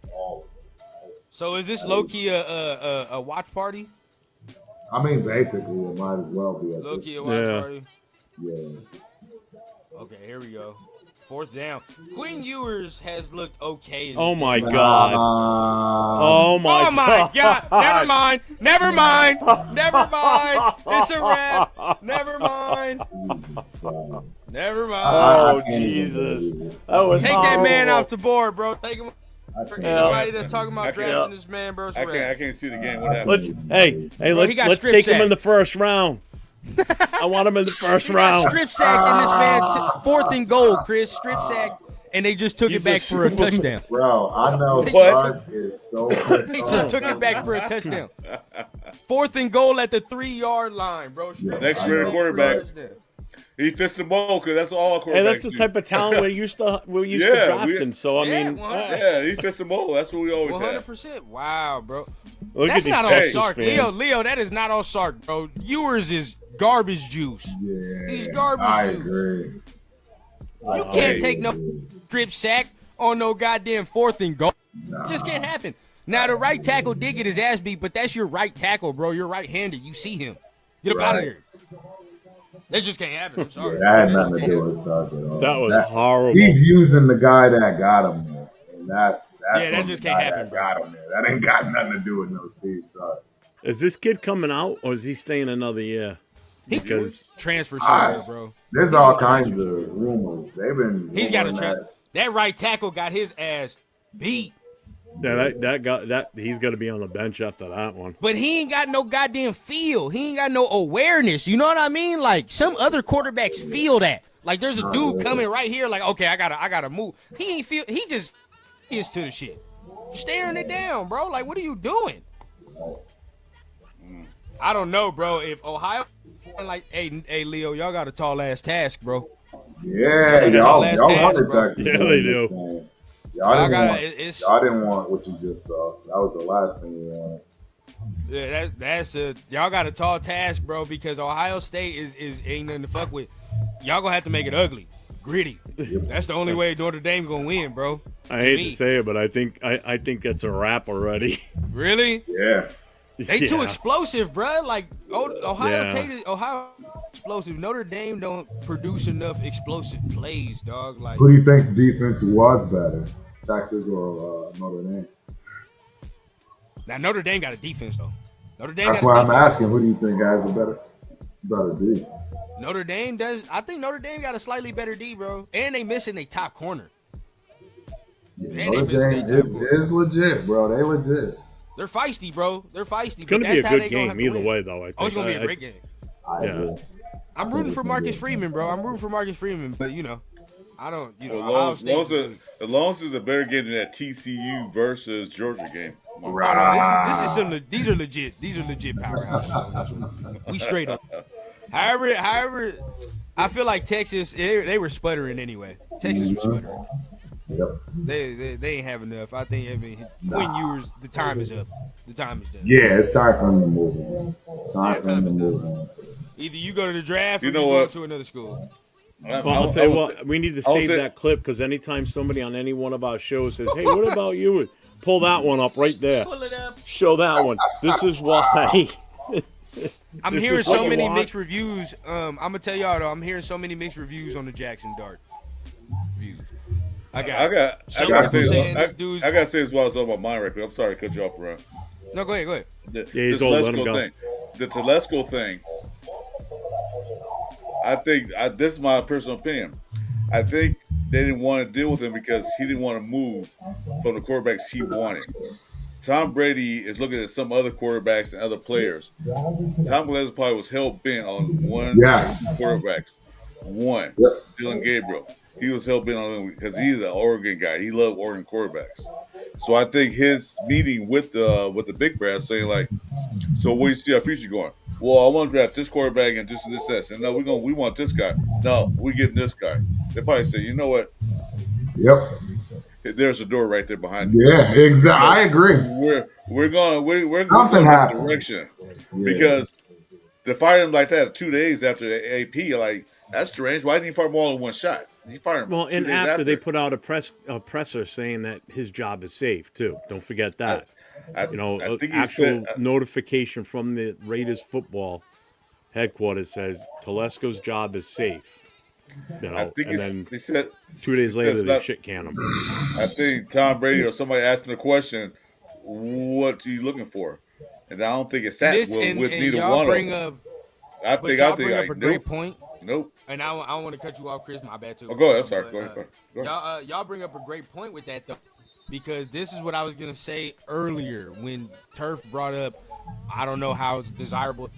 Speaker 3: and all of it. Right?
Speaker 7: So is this low key a watch party?
Speaker 3: I mean, basically, it might as well be.
Speaker 7: Low
Speaker 3: This,
Speaker 7: key a watch
Speaker 5: Yeah.
Speaker 7: party.
Speaker 3: yeah.
Speaker 7: Okay, here we go. Fourth down. Quinn Ewers has looked okay. In
Speaker 5: Oh
Speaker 7: this
Speaker 5: my
Speaker 7: game.
Speaker 5: God. Oh my.
Speaker 7: Oh my God! Never mind. Never mind. Never mind. It's a wrap. Never mind.
Speaker 3: Jesus Christ.
Speaker 7: Never mind.
Speaker 5: Oh
Speaker 3: I can't even
Speaker 5: Jesus.
Speaker 3: believe it.
Speaker 5: That was
Speaker 7: Take that man
Speaker 5: horrible.
Speaker 7: off the board, bro. Take him.
Speaker 3: I
Speaker 7: For
Speaker 3: can't-
Speaker 7: anybody that's talking
Speaker 4: I
Speaker 7: about
Speaker 4: can't-
Speaker 7: drafting this man, bro, it's a
Speaker 4: I
Speaker 7: wrap.
Speaker 4: can't see the game. What happened?
Speaker 5: Let's hey
Speaker 7: Bro, he got
Speaker 5: let's
Speaker 7: strip
Speaker 5: take him
Speaker 7: sacked.
Speaker 5: in the first round. I want him in the first
Speaker 7: He got
Speaker 5: round.
Speaker 7: strip sacked in this man. Fourth and goal, Chris. Strip sacked, and they just took
Speaker 5: He's
Speaker 7: it back
Speaker 5: a
Speaker 7: for a
Speaker 5: Superman.
Speaker 7: touchdown.
Speaker 3: Bro, I know
Speaker 4: What?
Speaker 3: Sark is so pissed
Speaker 7: They
Speaker 3: off.
Speaker 7: just took it back for a touchdown. Fourth and goal at the 3-yard line, bro. Strip
Speaker 4: Next
Speaker 3: I
Speaker 4: year,
Speaker 3: know
Speaker 4: quarterback.
Speaker 7: touchdown.
Speaker 4: He fits the mold because that's all quarterbacks
Speaker 5: Hey, that's the
Speaker 4: do.
Speaker 5: type of talent we're used to
Speaker 4: Yeah,
Speaker 5: drafting. So I
Speaker 7: Yeah,
Speaker 5: mean,
Speaker 7: 100%.
Speaker 4: Yeah, he fits the mold. That's what we always have.
Speaker 7: 100%. Wow, bro.
Speaker 5: look
Speaker 7: That's
Speaker 5: at
Speaker 7: not
Speaker 5: these
Speaker 7: on
Speaker 5: Texas
Speaker 7: Sark.
Speaker 5: fans.
Speaker 7: Leo, that is not on Sark, bro. Ewers is garbage juice.
Speaker 3: Yeah,
Speaker 7: He's garbage
Speaker 3: I
Speaker 7: juice.
Speaker 3: agree.
Speaker 7: You can't take no strip sack on no goddamn fourth and goal.
Speaker 3: Nah.
Speaker 7: Just can't happen. Now the right tackle did get his ass beat, but that's your right tackle, bro. You're right-handed. You see him. Get up out of
Speaker 3: Right.
Speaker 7: here. That just can't happen. I'm
Speaker 3: Yeah,
Speaker 7: sorry.
Speaker 3: that had
Speaker 7: That
Speaker 3: nothing
Speaker 7: just
Speaker 3: to
Speaker 7: can't
Speaker 3: do
Speaker 7: happen.
Speaker 3: with Sark at all.
Speaker 5: That was horrible.
Speaker 3: He's using the guy that got him there. And that's
Speaker 7: Yeah, that
Speaker 3: on
Speaker 7: just
Speaker 3: the
Speaker 7: can't
Speaker 3: guy
Speaker 7: happen,
Speaker 3: that
Speaker 7: bro.
Speaker 3: got him there. That ain't got nothing to do with no Steve Sark.
Speaker 5: Is this kid coming out or is he staying another year? Because
Speaker 7: Transfer somewhere, bro.
Speaker 3: There's all kinds of rumors. They've been.
Speaker 7: He's got a
Speaker 3: rumoring
Speaker 7: that right tackle got his ass beat.
Speaker 5: he's got to be on the bench after that one.
Speaker 7: But he ain't got no goddamn feel. He ain't got no awareness. You know what I mean? Like some other quarterbacks feel that. Like there's a dude coming right here. Like okay, I gotta move. He ain't feel. He just is to the shit, staring it down, bro. Like what are you doing? I don't know, bro. If Ohio, like, hey, Leo, y'all got a tall ass task, bro.
Speaker 3: Yeah,
Speaker 7: That's all
Speaker 3: y'all
Speaker 7: last
Speaker 3: want
Speaker 7: task,
Speaker 3: the
Speaker 7: bro.
Speaker 3: Texas.
Speaker 5: Yeah,
Speaker 3: to
Speaker 5: they
Speaker 3: win
Speaker 5: do.
Speaker 3: this game.
Speaker 7: Y'all gotta.
Speaker 3: want.
Speaker 7: It's
Speaker 3: Y'all didn't want what you just saw. That was the last thing you wanted.
Speaker 7: yeah, that's a y'all got a tall task, bro. Because Ohio State is ain't nothing to fuck with. Y'all gonna have to make it ugly, gritty. That's the only way Notre Dame gonna win, bro.
Speaker 5: I hate to say it, but I think that's a wrap already.
Speaker 7: Really?
Speaker 3: Yeah.
Speaker 7: They too explosive, bro. Like Ohio
Speaker 5: Yeah.
Speaker 7: State, Ohio explosive. Notre Dame don't produce enough explosive plays, dog. Like
Speaker 3: Who do you think's defense was better, Texas or Notre Dame?
Speaker 7: now, Notre Dame got a defense though. Notre Dame.
Speaker 3: That's
Speaker 7: got a
Speaker 3: why I'm
Speaker 7: defense.
Speaker 3: asking. Who do you think has a better D?
Speaker 7: Notre Dame does. I think Notre Dame got a slightly better D, bro. And they missing a top corner.
Speaker 3: Yeah,
Speaker 7: Man, they
Speaker 3: Notre
Speaker 7: missing
Speaker 3: Dame
Speaker 7: their top
Speaker 3: is legit, bro. They legit.
Speaker 7: They're feisty, bro. They're feisty.
Speaker 5: It's gonna
Speaker 7: but
Speaker 5: be a
Speaker 7: that's how
Speaker 5: good
Speaker 7: they gonna have
Speaker 5: game
Speaker 7: to
Speaker 5: either
Speaker 7: win.
Speaker 5: way, though. I think.
Speaker 7: Oh, it's gonna be a great game.
Speaker 3: I
Speaker 5: Yeah.
Speaker 3: agree.
Speaker 7: I'm rooting for Marcus Freeman, bro. I'm rooting for Marcus Freeman, but I don't.
Speaker 4: Well,
Speaker 7: Ohio State.
Speaker 4: as long as it's a better game than that TCU versus Georgia game.
Speaker 7: Oh, no, this is some. These are legit. These are legit powerhouses on this one. We straight up. However, I feel like Texas. They were sputtering anyway. Texas was sputtering.
Speaker 3: Yep.
Speaker 7: They ain't have enough. I think. Quinn Ewers. The time is up. The time is done.
Speaker 3: Yeah, it's time for him to move on. It's time
Speaker 7: Yeah,
Speaker 3: for him to
Speaker 7: time is
Speaker 3: move
Speaker 7: done.
Speaker 3: on.
Speaker 7: Either you go to the draft, or
Speaker 4: You know
Speaker 7: you go
Speaker 4: what?
Speaker 7: to another school.
Speaker 5: Well, I'll tell you what, we need to
Speaker 4: I was
Speaker 5: save
Speaker 4: say-
Speaker 5: that clip because anytime somebody on any one of our shows says, "Hey, what about you?" Pull that one up right there.
Speaker 7: Pull it up.
Speaker 5: Show that one. This is why.
Speaker 7: I'm
Speaker 5: This
Speaker 7: hearing
Speaker 5: is
Speaker 7: so
Speaker 5: what
Speaker 7: many
Speaker 5: you want.
Speaker 7: mixed reviews. I'm gonna tell y'all though, I'm hearing so many mixed reviews on the Jackson Dart. Reviews.
Speaker 4: I
Speaker 7: Some
Speaker 4: gotta
Speaker 7: people saying
Speaker 4: say,
Speaker 7: this dude's.
Speaker 4: I gotta say this while it's on my mind right quick. I'm sorry to cut you off, Ron.
Speaker 7: No, go ahead.
Speaker 4: The,
Speaker 5: Yeah, he's
Speaker 4: the
Speaker 5: old, let him
Speaker 4: Telesco
Speaker 5: go.
Speaker 4: thing. The Telesco thing. I think this is my personal opinion. I think they didn't want to deal with him because he didn't want to move from the quarterbacks he wanted. Tom Brady is looking at some other quarterbacks and other players. Tom Brady probably was hell bent on one
Speaker 3: Yes.
Speaker 4: quarterback. One,
Speaker 3: Yep.
Speaker 4: Dylan Gabriel. He was hell bent on him because he's an Oregon guy. He loved Oregon quarterbacks. So I think his meeting with the big brass saying like, so where do you see our future going? Well, I want to draft this quarterback and this and this and this. And no, we want this guy. No, we getting this guy. They probably say, you know what?
Speaker 3: Yep.
Speaker 4: There's a door right there behind you.
Speaker 3: Yeah, exactly. I agree.
Speaker 4: We're going
Speaker 3: Something
Speaker 4: in
Speaker 3: happened.
Speaker 4: direction
Speaker 3: Yeah.
Speaker 4: because to fire him like that 2 days after the AP, like that's strange. Why didn't he fire him all in one shot? He fired him.
Speaker 5: Well,
Speaker 4: 2
Speaker 5: and
Speaker 4: days
Speaker 5: after they put out a presser saying that his job is safe too. Don't forget that.
Speaker 4: I think he
Speaker 5: Actual
Speaker 4: said,
Speaker 5: notification from the Raiders football headquarters says Telesco's job is safe.
Speaker 4: I think
Speaker 5: and then
Speaker 4: he said
Speaker 5: 2 days later
Speaker 4: it's
Speaker 5: they
Speaker 4: not-
Speaker 5: shit can him.
Speaker 4: I think Tom Brady or somebody asked him the question, "What are you looking for?" And I don't think it's that with
Speaker 7: and
Speaker 4: neither
Speaker 7: y'all
Speaker 4: one
Speaker 7: bring
Speaker 4: of them.
Speaker 7: up,
Speaker 4: I
Speaker 7: but
Speaker 4: think
Speaker 7: y'all bring up a
Speaker 4: like
Speaker 7: great
Speaker 4: nope,
Speaker 7: point.
Speaker 4: nope.
Speaker 7: And I want to cut you off, Chris. My bad too.
Speaker 4: Oh, go ahead. I'm sorry.
Speaker 7: But,
Speaker 4: Go ahead. Go ahead.
Speaker 7: Y'all bring up a great point with that though, because this is what I was gonna say earlier when Turf brought up. I don't know how desirable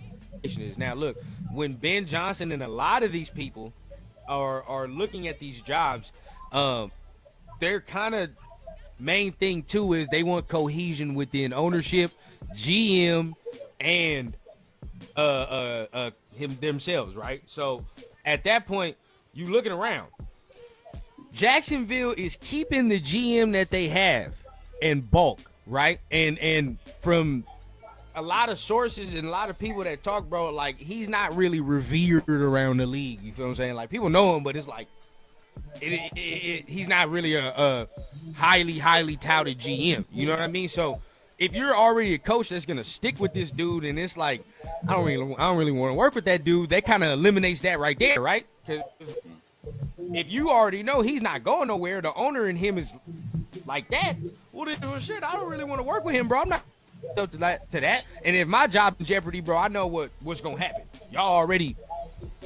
Speaker 7: it is. Now look, when Ben Johnson and a lot of these people are looking at these jobs, their kind of main thing too is they want cohesion within ownership, GM, and him themselves, right? So at that point, you looking around. Jacksonville is keeping the GM that they have in bulk, right? And from a lot of sources and a lot of people that talk, bro, like he's not really revered around the league. You feel what I'm saying? Like people know him, but it's like he's not really a highly touted GM. You know what I mean? So if you're already a coach that's gonna stick with this dude, and it's like I don't really want to work with that dude, that kind of eliminates that right there, right? Because if you already know he's not going nowhere, the owner in him is like that. Well, then shit, I don't really want to work with him, bro. I'm not up to that. And if my job's in jeopardy, bro, I know what's gonna happen. Y'all already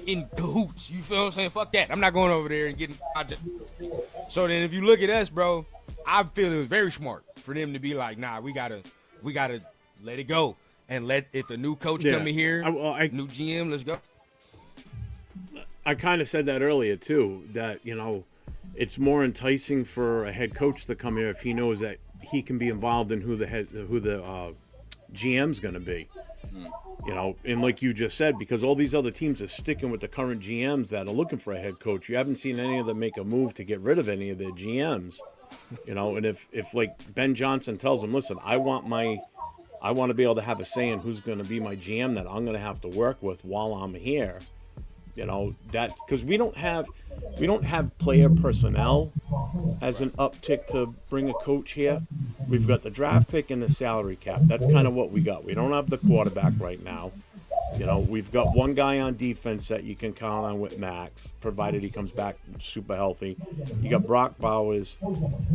Speaker 7: in cahoots. You feel what I'm saying? Fuck that. I'm not going over there and getting my job. So then if you look at us, bro, I feel it was very smart for them to be like, nah, we gotta let it go and if a new coach come in here, new GM, let's go.
Speaker 5: I kind of said that earlier too, that it's more enticing for a head coach to come here if he knows that he can be involved in who the GM's going to be. And like you just said, because all these other teams are sticking with the current GMs that are looking for a head coach. You haven't seen any of them make a move to get rid of any of their GMs. And if like Ben Johnson tells him, listen, I want to be able to have a say in who's going to be my GM that I'm going to have to work with while I'm here. That because we don't have player personnel as an uptick to bring a coach here. We've got the draft pick and the salary cap. That's kind of what we got. We don't have the quarterback right now. We've got one guy on defense that you can count on with Maxx, provided he comes back super healthy. You got Brock Bowers,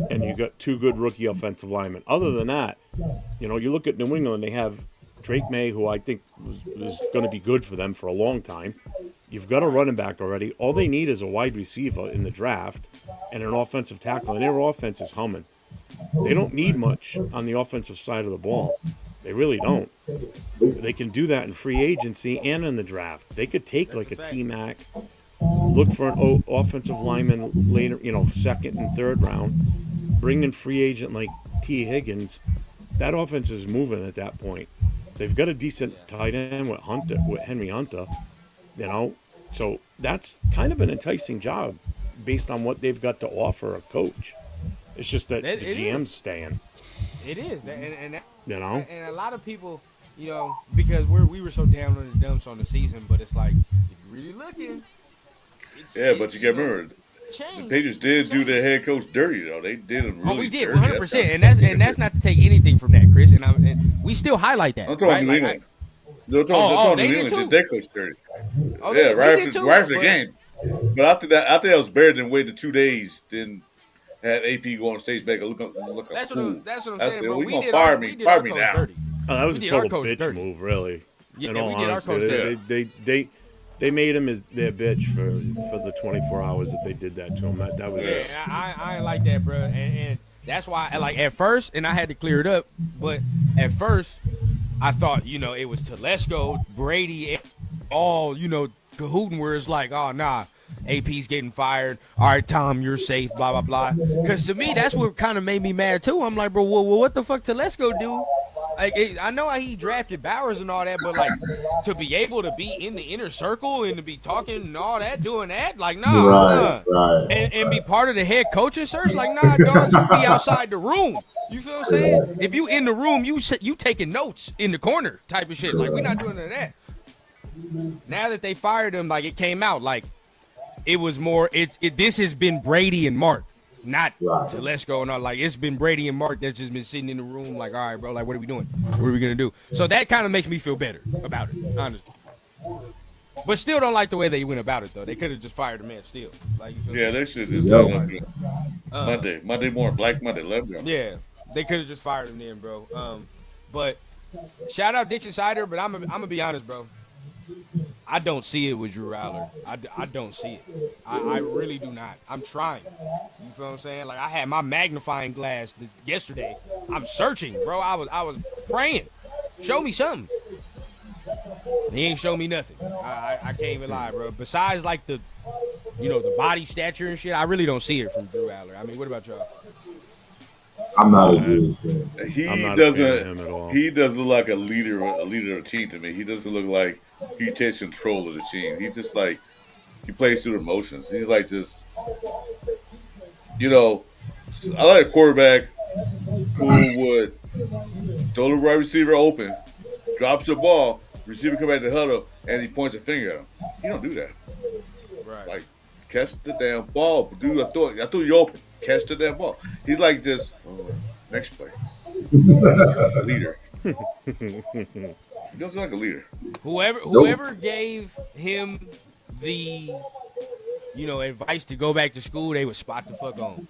Speaker 5: and you got two good rookie offensive linemen. Other than that, you look at New England, they have Drake May, who I think is going to be good for them for a long time. You've got a running back already. All they need is a wide receiver in the draft and an offensive tackle, and their offense is humming. They don't need much on the offensive side of the ball. They really don't. They can do that in free agency and in the draft. They could take like a T-Mac, look for an offensive lineman later, second and third round, bring in free agent like T. Higgins. That offense is moving at that point. They've got a decent tight end with Henry Hunter, So that's kind of an enticing job based on what they've got to offer a coach. It's just that the GM's staying.
Speaker 7: It is, and
Speaker 5: And
Speaker 7: a lot of people, because we were so down on the dumps on the season, but it's like if you're really looking.
Speaker 4: But you got to remember, the Patriots did do their head coach dirty though. They did him really.
Speaker 7: We did
Speaker 4: dirty.
Speaker 7: 100%, and that's not to take anything from that, Chris. And we still highlight that.
Speaker 4: I'm talking New England. They're talking New England did their coach dirty. Right after the game. But after that was better than waiting 2 days. Then have AP go on stage back and look.
Speaker 7: That's what I'm saying.
Speaker 4: Bro,
Speaker 7: We
Speaker 4: gonna
Speaker 7: did
Speaker 4: fire
Speaker 7: our,
Speaker 4: me.
Speaker 7: we did
Speaker 4: Fire
Speaker 7: our
Speaker 4: me
Speaker 7: coach
Speaker 4: now.
Speaker 7: dirty.
Speaker 5: that was
Speaker 7: We
Speaker 5: a
Speaker 7: did our
Speaker 5: total
Speaker 7: coach
Speaker 5: bitch
Speaker 7: dirty.
Speaker 5: move, really.
Speaker 7: Yeah,
Speaker 5: In all
Speaker 7: we did our
Speaker 5: honesty,
Speaker 7: coach dirty.
Speaker 5: they made him as their bitch for the 24 hours that they did that to him. That was it.
Speaker 7: I ain't like that, bro. And that's why, like, at first, and I had to clear it up, but at first, I thought, it was Telesco, Brady, all, cahooting where it's like, oh, nah, AP's getting fired. All right, Tom, you're safe, blah, blah, blah. Because to me, that's what kind of made me mad, too. I'm like, bro, well, what the fuck Telesco do? Like, I know how he drafted Bowers and all that, but, like, to be able to be in the inner circle and to be talking and all that, doing that, like, nah.
Speaker 3: Right.
Speaker 7: And be part of the head coaching search, like, nah, dog, you be outside the room. You feel what I'm saying? If you in the room, you taking notes in the corner type of shit. Like, we're not doing none of that. Now that they fired him, like, it came out, like, it was more, this has been Brady and Mark, not Telesco and all. Like, it's been Brady and Mark that's just been sitting in the room, like, all right, bro, like, what are we doing? What are we going to do? So that kind of makes me feel better about it, honestly. But still don't like the way they went about it, though. They could have just fired the man still. Like, you feel
Speaker 4: They should just Monday morning, Black Monday, let them.
Speaker 7: Yeah, they could have just fired him then, bro. But shout out Dixon Sider, but I'm gonna be honest, bro. I don't see it with Drew Aller. I don't see it. I really do not. I'm trying. You feel what I'm saying? Like, I had my magnifying glass yesterday. I'm searching, bro. I was praying. Show me something. He ain't show me nothing. I can't even lie, bro. Besides, like, the body stature and shit, I really don't see it from Drew Aller. I mean, what about y'all?
Speaker 3: I'm not a dude.
Speaker 4: He
Speaker 5: I'm not
Speaker 4: doesn't.
Speaker 5: a fan of him at all.
Speaker 4: He doesn't look like a leader of the team to me. He doesn't look like he takes control of the team. He just like he plays through the emotions. He's like just, I like a quarterback who would throw the wide receiver open, drops the ball, receiver come back to the huddle, and he points a finger at him. He don't do that.
Speaker 7: Right.
Speaker 4: Like, catch the damn ball, dude. I threw you open. Catch the damn ball. He's like just next play. Leader. He doesn't look like a leader.
Speaker 7: Whoever gave him the advice to go back to school, they would spot the fuck on.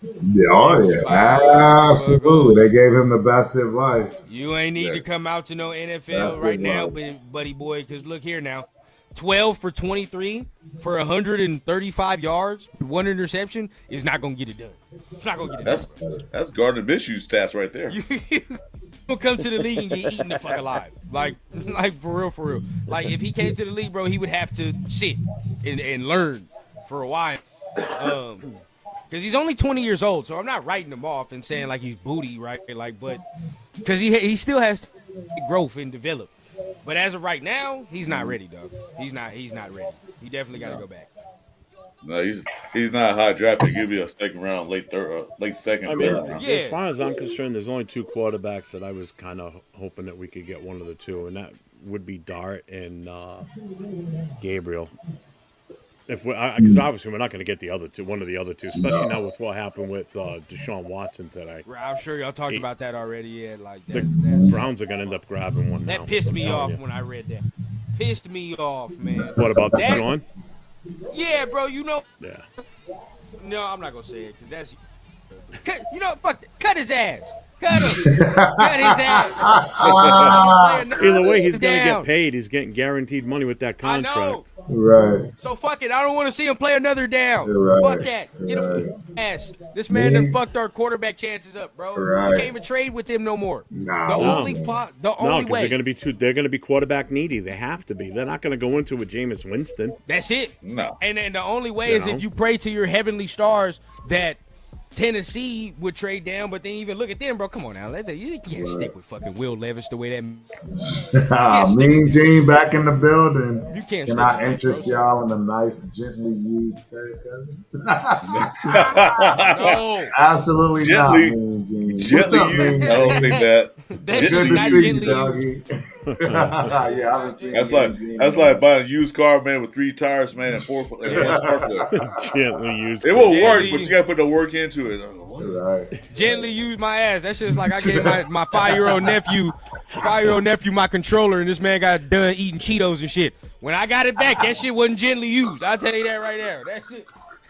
Speaker 3: Absolutely. They gave him the best advice.
Speaker 7: You ain't need to come out to no NFL right now, buddy boy, because look here now. 12 for 23 for 135 yards, one interception is not going to get it done. It's not going to get it done.
Speaker 4: That's Gardner Minshew's stats right there.
Speaker 7: He'll come to the league and get eaten the fuck alive. Like for real. Like, if he came to the league, bro, he would have to sit and learn for a while. Because he's only 20 years old, so I'm not writing him off and saying, like, he's booty, right? Like, but because he still has growth and develop. But as of right now, he's not ready, dog. He's not ready. He definitely got to go back.
Speaker 4: No, he's not a high draft pick. He'll be a second round, late second,
Speaker 5: I
Speaker 4: third
Speaker 5: mean,
Speaker 4: round.
Speaker 7: Yeah.
Speaker 5: as far as I'm concerned, there's only two quarterbacks that I was kind of hoping that we could get one of the two, and that would be Dart and Gabriel. Because obviously we're not going to get the other two, one of the other two, especially now with what happened with Deshaun Watson today.
Speaker 7: I'm sure y'all talked about that already. Yeah, like
Speaker 5: The
Speaker 7: that.
Speaker 5: Browns are going to end up grabbing one now.
Speaker 7: That pissed me
Speaker 5: I'm
Speaker 7: off
Speaker 5: telling you.
Speaker 7: when I read that. Pissed me off, man.
Speaker 5: What about
Speaker 7: that?
Speaker 5: Deshaun?
Speaker 7: Yeah, bro. You know.
Speaker 5: Yeah.
Speaker 7: No, I'm not gonna say it because that's. Cut his ass. Cut him. Cut his ass.
Speaker 5: Either way, he's going to
Speaker 7: Down.
Speaker 5: get paid. He's getting guaranteed money with that
Speaker 7: I
Speaker 5: contract.
Speaker 7: know.
Speaker 3: Right.
Speaker 7: So fuck it. I don't want to see him play another down.
Speaker 3: Right.
Speaker 7: Fuck that. Get him ass. This man done fucked our quarterback chances up, bro.
Speaker 3: Right.
Speaker 7: We can't even trade with him no more.
Speaker 3: Nah.
Speaker 7: The
Speaker 3: No.
Speaker 7: only
Speaker 5: No,
Speaker 7: way.
Speaker 5: because they're going to be quarterback needy. They have to be. They're not going to go into it with Jameis Winston.
Speaker 7: That's it.
Speaker 4: No.
Speaker 7: And then the only way is if you pray to your heavenly stars that Tennessee would trade down, but then even look at them, bro. Come on now. You can't stick with fucking Will Levis the way that.
Speaker 3: Mean Gene back in the building.
Speaker 7: You can't
Speaker 3: Can
Speaker 7: stick
Speaker 3: I
Speaker 7: with that,
Speaker 3: interest
Speaker 7: bro.
Speaker 3: y'all in a nice, gently used Kirk Cousins?
Speaker 7: No.
Speaker 3: Absolutely
Speaker 4: Gently-
Speaker 3: not, Mean Gene. What's
Speaker 4: Gently
Speaker 3: up, Mean
Speaker 4: used.
Speaker 3: Gene?
Speaker 4: I don't think that.
Speaker 7: That
Speaker 3: Good
Speaker 7: should be
Speaker 3: to
Speaker 7: not
Speaker 3: see you,
Speaker 7: gently used.
Speaker 3: doggy. Yeah, I haven't seen
Speaker 4: That's
Speaker 3: Mean
Speaker 4: like
Speaker 3: Gene.
Speaker 4: buying a used car, man, with 3 tires, man, and 4 and 1 spark plug.
Speaker 5: Gently used.
Speaker 4: It won't work,
Speaker 7: Gently-
Speaker 4: but you got to put the work into it.
Speaker 3: Right.
Speaker 7: Gently use my ass. That's just like I gave my 5-year-old nephew my controller, and this man got done eating Cheetos and shit. When I got it back, that shit wasn't gently used. I'll tell you that right there.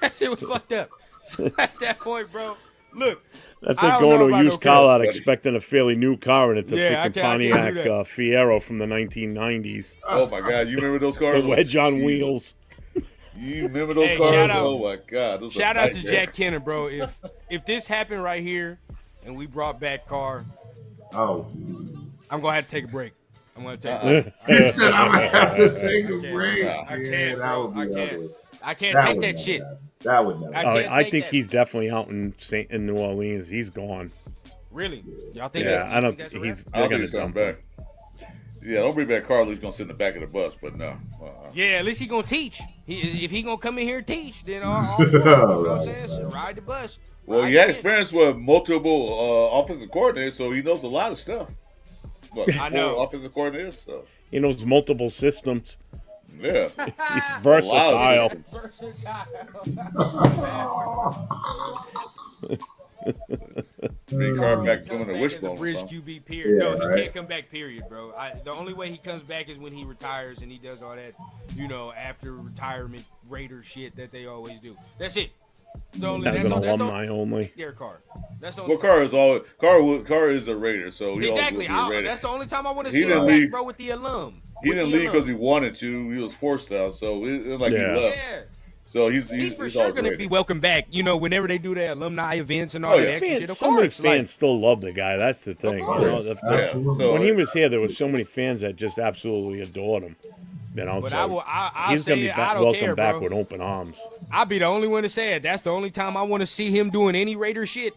Speaker 7: That shit was fucked up. So at that point, bro, look.
Speaker 5: That's
Speaker 7: I
Speaker 5: like
Speaker 7: don't know
Speaker 5: going to a
Speaker 7: about
Speaker 5: used
Speaker 7: no
Speaker 5: car
Speaker 7: Kirk.
Speaker 5: lot expecting a fairly new car, and it's a
Speaker 7: Yeah, I
Speaker 5: freaking
Speaker 7: can't do
Speaker 5: Pontiac
Speaker 7: that.
Speaker 5: Fiero from the 1990s.
Speaker 4: Oh my God, you remember those cars?
Speaker 5: The wedge on
Speaker 4: Jesus.
Speaker 5: wheels.
Speaker 4: You remember those
Speaker 7: Hey,
Speaker 4: cars?
Speaker 7: shout out-
Speaker 4: Oh my God, those
Speaker 7: Shout
Speaker 4: are
Speaker 7: out to
Speaker 4: nightmare.
Speaker 7: Jack Kenner, bro. If this happened right here, and we brought back Carr,
Speaker 3: Oh.
Speaker 7: I'm gonna have to take a break. I'm gonna take a break.
Speaker 3: He said I'm going to have to take a break.
Speaker 7: I can't,
Speaker 3: Yeah,
Speaker 7: bro.
Speaker 3: that would be
Speaker 7: I can't.
Speaker 3: ugly.
Speaker 7: I can't
Speaker 3: That
Speaker 7: take
Speaker 3: would
Speaker 7: that
Speaker 3: never
Speaker 7: shit.
Speaker 3: happen. That would never
Speaker 7: I
Speaker 3: happen.
Speaker 7: can't
Speaker 5: I
Speaker 7: take
Speaker 5: think
Speaker 7: that.
Speaker 5: he's definitely out in New Orleans. He's gone.
Speaker 7: Really? Y'all think?
Speaker 5: Yeah,
Speaker 7: that's,
Speaker 5: I don't.
Speaker 7: think that's
Speaker 5: He's.
Speaker 4: I
Speaker 5: They're
Speaker 4: don't think
Speaker 5: gonna
Speaker 4: he's coming
Speaker 5: dump him.
Speaker 4: back. Yeah, don't bring back Carl. He's gonna sit in the back of the bus, but no.
Speaker 7: Yeah, at least he gonna teach. If he gonna come in here and teach, then all for it. You know what I'm saying? So ride the bus.
Speaker 4: Well,
Speaker 7: Ride
Speaker 4: he had
Speaker 7: the
Speaker 4: experience with multiple offensive coordinators, so he knows a lot of stuff. But
Speaker 7: I know.
Speaker 4: offensive coordinators, so
Speaker 5: He knows multiple systems.
Speaker 4: yeah.
Speaker 5: He's versatile.
Speaker 4: systems. Bring Carl back doing a
Speaker 7: Back as
Speaker 4: wishbone or
Speaker 7: bridge
Speaker 4: something.
Speaker 7: QB period.
Speaker 3: Yeah,
Speaker 7: No, he
Speaker 3: right.
Speaker 7: can't come back. Period, bro. The only way he comes back is when he retires and he does all that, after retirement Raider shit that they always do. That's it. The only,
Speaker 5: As
Speaker 7: that's
Speaker 5: an
Speaker 7: all. That's the
Speaker 5: alumni only.
Speaker 7: Derek Carr. That's the only.
Speaker 4: Well, Carr is a Raider, so he
Speaker 7: Exactly.
Speaker 4: always will be a Raider.
Speaker 7: That's the only time I want to
Speaker 4: He
Speaker 7: see him
Speaker 4: didn't
Speaker 7: back,
Speaker 4: leave-
Speaker 7: bro, with the alum.
Speaker 4: He
Speaker 7: With
Speaker 4: didn't
Speaker 7: the
Speaker 4: leave
Speaker 7: alum.
Speaker 4: because he wanted to. He was forced out, so it's like
Speaker 5: Yeah.
Speaker 4: he left.
Speaker 7: Yeah.
Speaker 4: So he's
Speaker 7: For
Speaker 4: always
Speaker 7: sure
Speaker 4: a
Speaker 7: going to
Speaker 4: Raider.
Speaker 7: be welcome back, whenever they do their alumni events and all
Speaker 4: Oh,
Speaker 7: that
Speaker 4: yeah.
Speaker 7: extra shit. Of
Speaker 5: So many
Speaker 7: course.
Speaker 5: fans still love the guy. That's the thing.
Speaker 7: course.
Speaker 5: You know,
Speaker 4: Yeah. So,
Speaker 5: when he was here, there was so many fans that just absolutely adored him.
Speaker 7: But
Speaker 5: So
Speaker 7: I'll
Speaker 5: he's
Speaker 7: say
Speaker 5: gonna be
Speaker 7: it, I don't
Speaker 5: welcomed
Speaker 7: care,
Speaker 5: back
Speaker 7: bro.
Speaker 5: with open arms.
Speaker 7: I'll be the only one to say it. That's the only time I want to see him doing any Raider shit.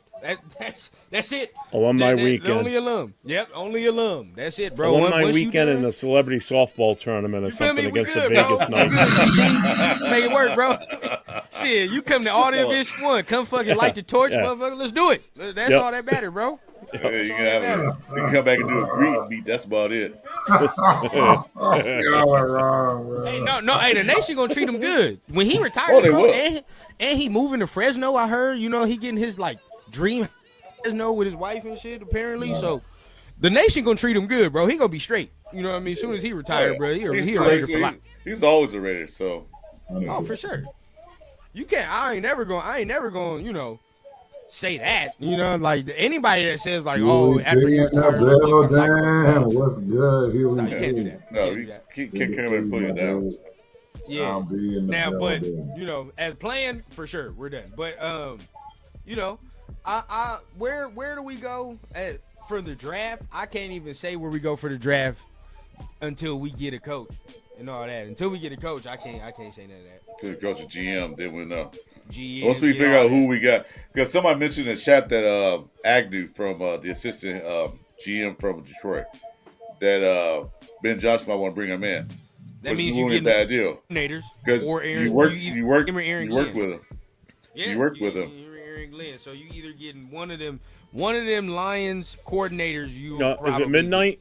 Speaker 7: That's it.
Speaker 5: Alumni
Speaker 7: The
Speaker 5: weekend.
Speaker 7: only alum. Yep, only alum. That's it, bro.
Speaker 5: Alumni
Speaker 7: Once you
Speaker 5: weekend
Speaker 7: done-
Speaker 5: and the celebrity softball tournament or
Speaker 7: You feel me?
Speaker 5: something
Speaker 7: We
Speaker 5: against the
Speaker 7: good, bro.
Speaker 5: Vegas
Speaker 7: We
Speaker 5: Knights.
Speaker 7: good. Make it work, bro. Shit, you come to all the events you want. Come fucking light the torch,
Speaker 5: Yeah.
Speaker 7: motherfucker. Let's do it. That's
Speaker 5: Yep.
Speaker 7: all that matter, bro.
Speaker 4: yeah, you can come back and do a greet beat. That's about it.
Speaker 3: Y'all are wrong, bro.
Speaker 7: Hey, no. Hey, the nation gonna treat him good when he retires,
Speaker 4: Oh, they
Speaker 7: bro.
Speaker 4: will.
Speaker 7: And he moving to Fresno. I heard. He getting his dream Fresno with his wife and shit. Apparently, so the nation gonna treat him good, bro. He gonna be straight. You know what I mean? As soon as he retired, bro, he a Raider for life.
Speaker 4: He's always a Raider, so
Speaker 7: Oh, for sure. You can't. I ain't never gonna. Say that. Like anybody that says
Speaker 3: You
Speaker 7: after
Speaker 3: be
Speaker 7: you
Speaker 3: in the
Speaker 7: retire,
Speaker 3: building. What's good? Here we
Speaker 7: No, you can't do
Speaker 3: go.
Speaker 7: that.
Speaker 4: no,
Speaker 7: You
Speaker 4: you
Speaker 7: can't
Speaker 4: can't
Speaker 3: Good to
Speaker 4: come
Speaker 3: see
Speaker 4: and put
Speaker 3: you,
Speaker 4: it down.
Speaker 3: bro.
Speaker 7: Yeah.
Speaker 3: I'll be in the
Speaker 7: Now, but
Speaker 3: building.
Speaker 7: as planned, for sure, we're done. But where do we go for the draft? I can't even say where we go for the draft until we get a coach and all that. Until we get a coach, I can't say none of that.
Speaker 4: To go to GM, then we know.
Speaker 7: GM,
Speaker 4: Once we
Speaker 7: get
Speaker 4: figure
Speaker 7: all
Speaker 4: out who
Speaker 7: that.
Speaker 4: we got, because somebody mentioned in the chat that Agnew from the assistant GM from Detroit, that Ben Johnson might want to bring him in.
Speaker 7: That
Speaker 4: Which
Speaker 7: means
Speaker 4: is
Speaker 7: you
Speaker 4: really a
Speaker 7: get
Speaker 4: bad deal
Speaker 7: coordinators
Speaker 4: because
Speaker 7: or Aaron.
Speaker 4: you work
Speaker 7: him or Aaron
Speaker 4: with
Speaker 7: Glenn.
Speaker 4: him.
Speaker 7: Yeah,
Speaker 4: you work with him.
Speaker 7: Aaron Glenn. So you either getting one of them Lions coordinators. You
Speaker 5: No,
Speaker 7: probably
Speaker 5: is it midnight?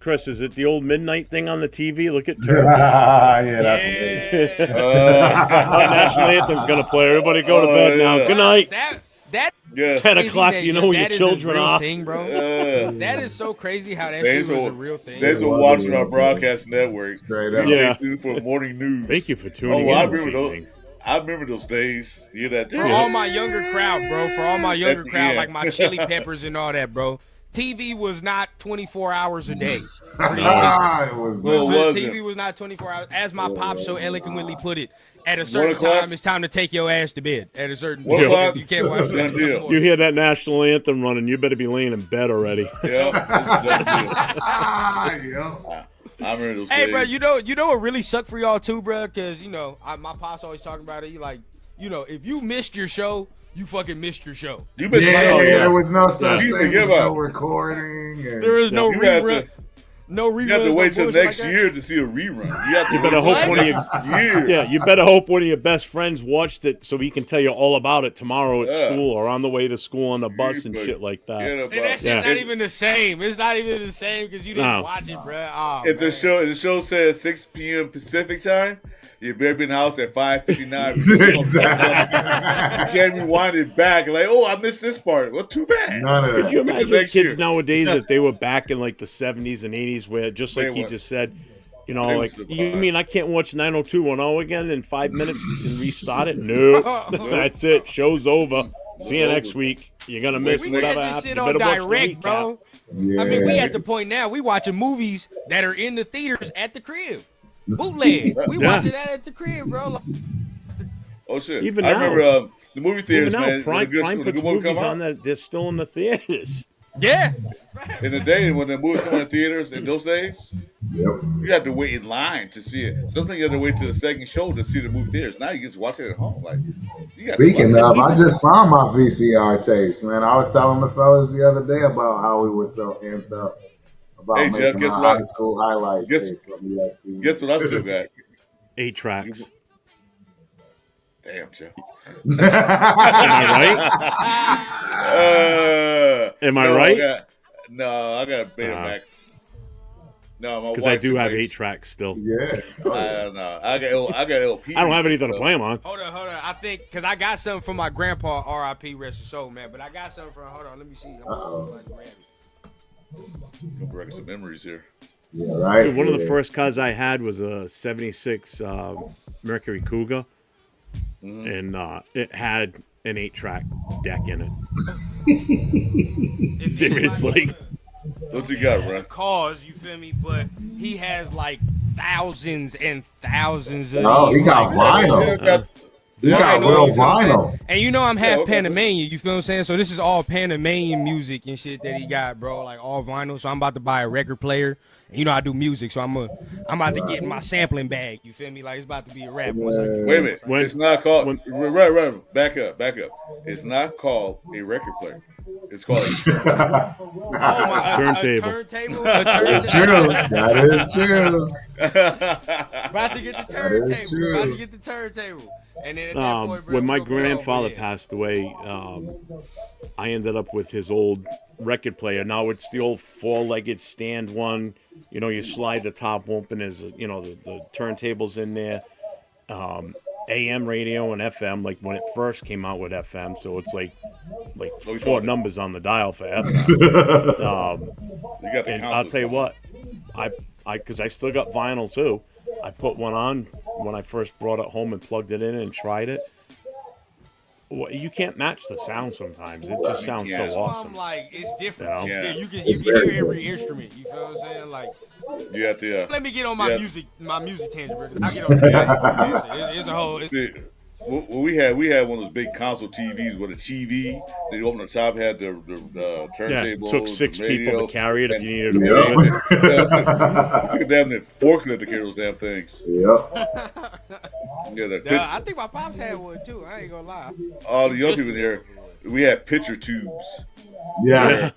Speaker 5: Chris, is it the old midnight thing on the TV? Look at Turk.
Speaker 3: Yeah, that's me.
Speaker 5: National Anthem's gonna play. Everybody go to bed now.
Speaker 4: yeah.
Speaker 5: Good night.
Speaker 7: That
Speaker 4: Yeah.
Speaker 5: 10
Speaker 7: crazy
Speaker 5: o'clock,
Speaker 7: that-
Speaker 5: you know your
Speaker 7: that is a
Speaker 5: children
Speaker 7: real
Speaker 5: are.
Speaker 7: thing, bro. That is so crazy how that
Speaker 4: Thanks
Speaker 7: shit was
Speaker 4: for
Speaker 7: a real thing.
Speaker 4: thanks for
Speaker 3: It was a
Speaker 4: watching
Speaker 3: real
Speaker 4: our
Speaker 3: thing.
Speaker 4: broadcast network.
Speaker 3: Straight
Speaker 4: Please
Speaker 3: up.
Speaker 5: Yeah.
Speaker 4: stay tuned for morning news.
Speaker 5: Thank you for tuning
Speaker 4: I
Speaker 5: in this
Speaker 4: remember those.
Speaker 5: evening.
Speaker 4: I remember those days. You hear that?
Speaker 7: For all my younger crowd, bro. For all my younger
Speaker 4: the
Speaker 7: crowd,
Speaker 4: end.
Speaker 7: like my Chili Peppers and all that, bro. TV was not 24 hours a day.
Speaker 3: It was
Speaker 4: Well,
Speaker 3: not.
Speaker 4: it wasn't.
Speaker 7: TV was not 24 hours. As my pop so eloquently put it, at a certain
Speaker 4: 1 o'clock?
Speaker 7: time, it's time to take your ass to bed. At a certain
Speaker 4: 1
Speaker 7: time,
Speaker 4: o'clock?
Speaker 7: you can't watch
Speaker 4: Done deal.
Speaker 5: You hear that national anthem running, you better be laying in bed already.
Speaker 4: Yeah, that's a done deal.
Speaker 3: Yeah.
Speaker 4: I remember those
Speaker 7: Hey,
Speaker 4: days.
Speaker 7: bro, you know what really sucked for y'all too, bro? Because my pops always talking about it. He like, if you missed your show, you fucking missed your show.
Speaker 4: You been
Speaker 3: Yeah,
Speaker 4: saying
Speaker 5: yeah.
Speaker 3: there was no such
Speaker 4: You
Speaker 3: thing
Speaker 4: forget
Speaker 3: as no
Speaker 4: about-
Speaker 3: recording. And
Speaker 7: There is no
Speaker 4: You have
Speaker 7: rerun.
Speaker 4: to-
Speaker 7: No rerun.
Speaker 4: You have to wait till
Speaker 7: bullshit
Speaker 4: next
Speaker 7: like that.
Speaker 4: year to see a rerun. You have to
Speaker 5: You better
Speaker 4: wait till
Speaker 5: hope one of
Speaker 4: next year.
Speaker 5: Yeah, you better hope one of your best friends watched it so he can tell you all about it tomorrow at
Speaker 4: Yeah.
Speaker 5: school or on the way to school on the bus and
Speaker 4: But
Speaker 5: shit like that.
Speaker 4: forget
Speaker 7: And
Speaker 4: about-
Speaker 7: that shit's
Speaker 5: Yeah.
Speaker 7: not even the same. It's not even the same because you didn't
Speaker 5: No.
Speaker 7: watch it, bro. Oh,
Speaker 4: If
Speaker 7: man.
Speaker 4: the show says 6 p.m. Pacific time, you better be in the house at 5:59.
Speaker 3: Exactly.
Speaker 4: You can't rewind it back like, oh, I missed this part. Well, too bad.
Speaker 3: None of
Speaker 5: Could you
Speaker 3: that.
Speaker 4: Wait till
Speaker 5: imagine
Speaker 4: next
Speaker 5: kids
Speaker 4: year.
Speaker 5: nowadays if they were back in like the 70s and 80s where just like
Speaker 4: Man,
Speaker 5: he
Speaker 4: what?
Speaker 5: just said,
Speaker 4: They
Speaker 5: like,
Speaker 4: was the
Speaker 5: you
Speaker 4: vibe.
Speaker 5: mean I can't watch 90210 again in 5 minutes and restart it? No. That's it. Show's over. See you
Speaker 4: over.
Speaker 5: next week. You're going to miss
Speaker 7: we
Speaker 5: whatever
Speaker 7: got this
Speaker 5: happened.
Speaker 7: shit
Speaker 5: You
Speaker 7: on
Speaker 5: better watch the
Speaker 7: direct,
Speaker 5: recap.
Speaker 7: bro.
Speaker 3: Yeah.
Speaker 7: I mean, we at the point now. We watching movies that are in the theaters at the crib. Bootleg. We
Speaker 5: Yeah.
Speaker 7: watching that at the crib, bro. Like,
Speaker 4: Oh shit!
Speaker 5: Even
Speaker 4: I
Speaker 5: now.
Speaker 4: remember the movie
Speaker 5: Even
Speaker 4: theaters,
Speaker 5: now,
Speaker 4: man.
Speaker 5: Prime,
Speaker 4: when the
Speaker 5: Prime
Speaker 4: good
Speaker 5: puts
Speaker 4: movie come
Speaker 5: movies on
Speaker 4: out.
Speaker 5: that they're still in the theaters.
Speaker 7: yeah.
Speaker 4: In the day when the movies come out in theaters, in those days,
Speaker 3: Yep.
Speaker 4: you had to wait in line to see it. Sometimes you had to wait to the second show to see the movie theaters. Now you just watch it at home. Like, you got
Speaker 3: Speaking
Speaker 4: some-
Speaker 3: of, I just found my VCR tapes, man. I was telling the fellas the other day about how we were so amped up about
Speaker 4: Hey,
Speaker 3: making
Speaker 4: Jeff, guess
Speaker 3: our
Speaker 4: what?
Speaker 3: high school highlight
Speaker 4: Guess-
Speaker 3: tapes from ESPN.
Speaker 4: guess what I still got?
Speaker 5: 8 tracks.
Speaker 4: Damn, Jeff.
Speaker 5: Am I right? Am I right?
Speaker 4: I got a Betamax. No, my
Speaker 5: Because I
Speaker 4: wife
Speaker 5: do
Speaker 4: took
Speaker 5: have
Speaker 4: it.
Speaker 5: 8 tracks still.
Speaker 3: Yeah.
Speaker 4: I don't know. I got LP.
Speaker 5: I don't have anything to play them on.
Speaker 7: Hold on. I think because I got something from my grandpa, R.I.P. rest his soul, man. But I got something from. Hold on, let me see. I'm gonna see if I can grab it.
Speaker 4: I'm breaking some memories here.
Speaker 3: Yeah, right.
Speaker 5: Dude, one of the
Speaker 3: Yeah.
Speaker 5: first cars I had was a 76 Mercury Cougar, and it had an 8-track deck in it.
Speaker 7: If
Speaker 5: Seriously.
Speaker 7: anybody-
Speaker 4: What you got, bro?
Speaker 7: Cause you feel me, but he has like thousands and thousands of.
Speaker 3: Oh,
Speaker 7: these,
Speaker 3: he got
Speaker 7: like,
Speaker 3: vinyl. He got
Speaker 7: vinyl,
Speaker 3: real
Speaker 7: you feel what I'm saying?
Speaker 3: vinyl.
Speaker 7: And you know I'm half
Speaker 4: okay.
Speaker 7: Panamanian, you feel what I'm saying? So this is all Panamanian music and shit that he got, bro. Like all vinyl. So I'm about to buy a record player. And you know I do music, so I'm about to get in my sampling bag. You feel me? Like it's about to be a rap. Once I get-
Speaker 4: Wait a minute.
Speaker 5: When-
Speaker 4: It's not called.
Speaker 5: when-
Speaker 4: Right. Back up. It's not called a record player. It's called a
Speaker 7: Oh my,
Speaker 5: Turntable.
Speaker 7: A turntable.
Speaker 3: That's true. That is true.
Speaker 7: About to get the
Speaker 3: That is
Speaker 7: turntable.
Speaker 3: true.
Speaker 7: About to get the turntable. And then at that point, bro,
Speaker 5: when my
Speaker 7: we'll go over
Speaker 5: grandfather
Speaker 7: there.
Speaker 5: passed away, I ended up with his old record player. Now it's the old 4-legged stand one. You know, you slide the top open. There's, the turntables in there. AM radio and FM, like when it first came out with FM. So it's like
Speaker 4: Oh, you
Speaker 5: 4
Speaker 4: talking-
Speaker 5: numbers on the dial for FM.
Speaker 4: You got the
Speaker 5: And
Speaker 4: console.
Speaker 5: I'll tell you what, because I still got vinyl too. I put one on when I first brought it home and plugged it in and tried it. Well, you can't match the sound sometimes. It just sounds
Speaker 4: can't.
Speaker 5: so
Speaker 7: That's why
Speaker 5: awesome.
Speaker 7: I'm like, it's different.
Speaker 5: You know?
Speaker 7: You can
Speaker 3: It's
Speaker 7: hear
Speaker 3: very
Speaker 7: every instrument. You feel what I'm saying? Like,
Speaker 4: You got the.
Speaker 7: let me get on my
Speaker 4: Yeah.
Speaker 7: music tangent, bro. 'Cause I get on that. It's a whole.
Speaker 4: Well, we had one of those big console TVs with a TV. They opened the top, had the
Speaker 5: Yeah,
Speaker 4: turntable.
Speaker 5: it took 6
Speaker 4: the
Speaker 5: people
Speaker 4: radio,
Speaker 5: to carry it if
Speaker 4: and-
Speaker 5: you needed to
Speaker 3: Yeah.
Speaker 5: move it.
Speaker 4: You took a damn near forklift to carry those damn things.
Speaker 3: Yep.
Speaker 4: Yeah, the
Speaker 7: Yeah, I think my pops had one too. I ain't gonna lie.
Speaker 4: all the young people in there, we had picture tubes.
Speaker 3: Yeah.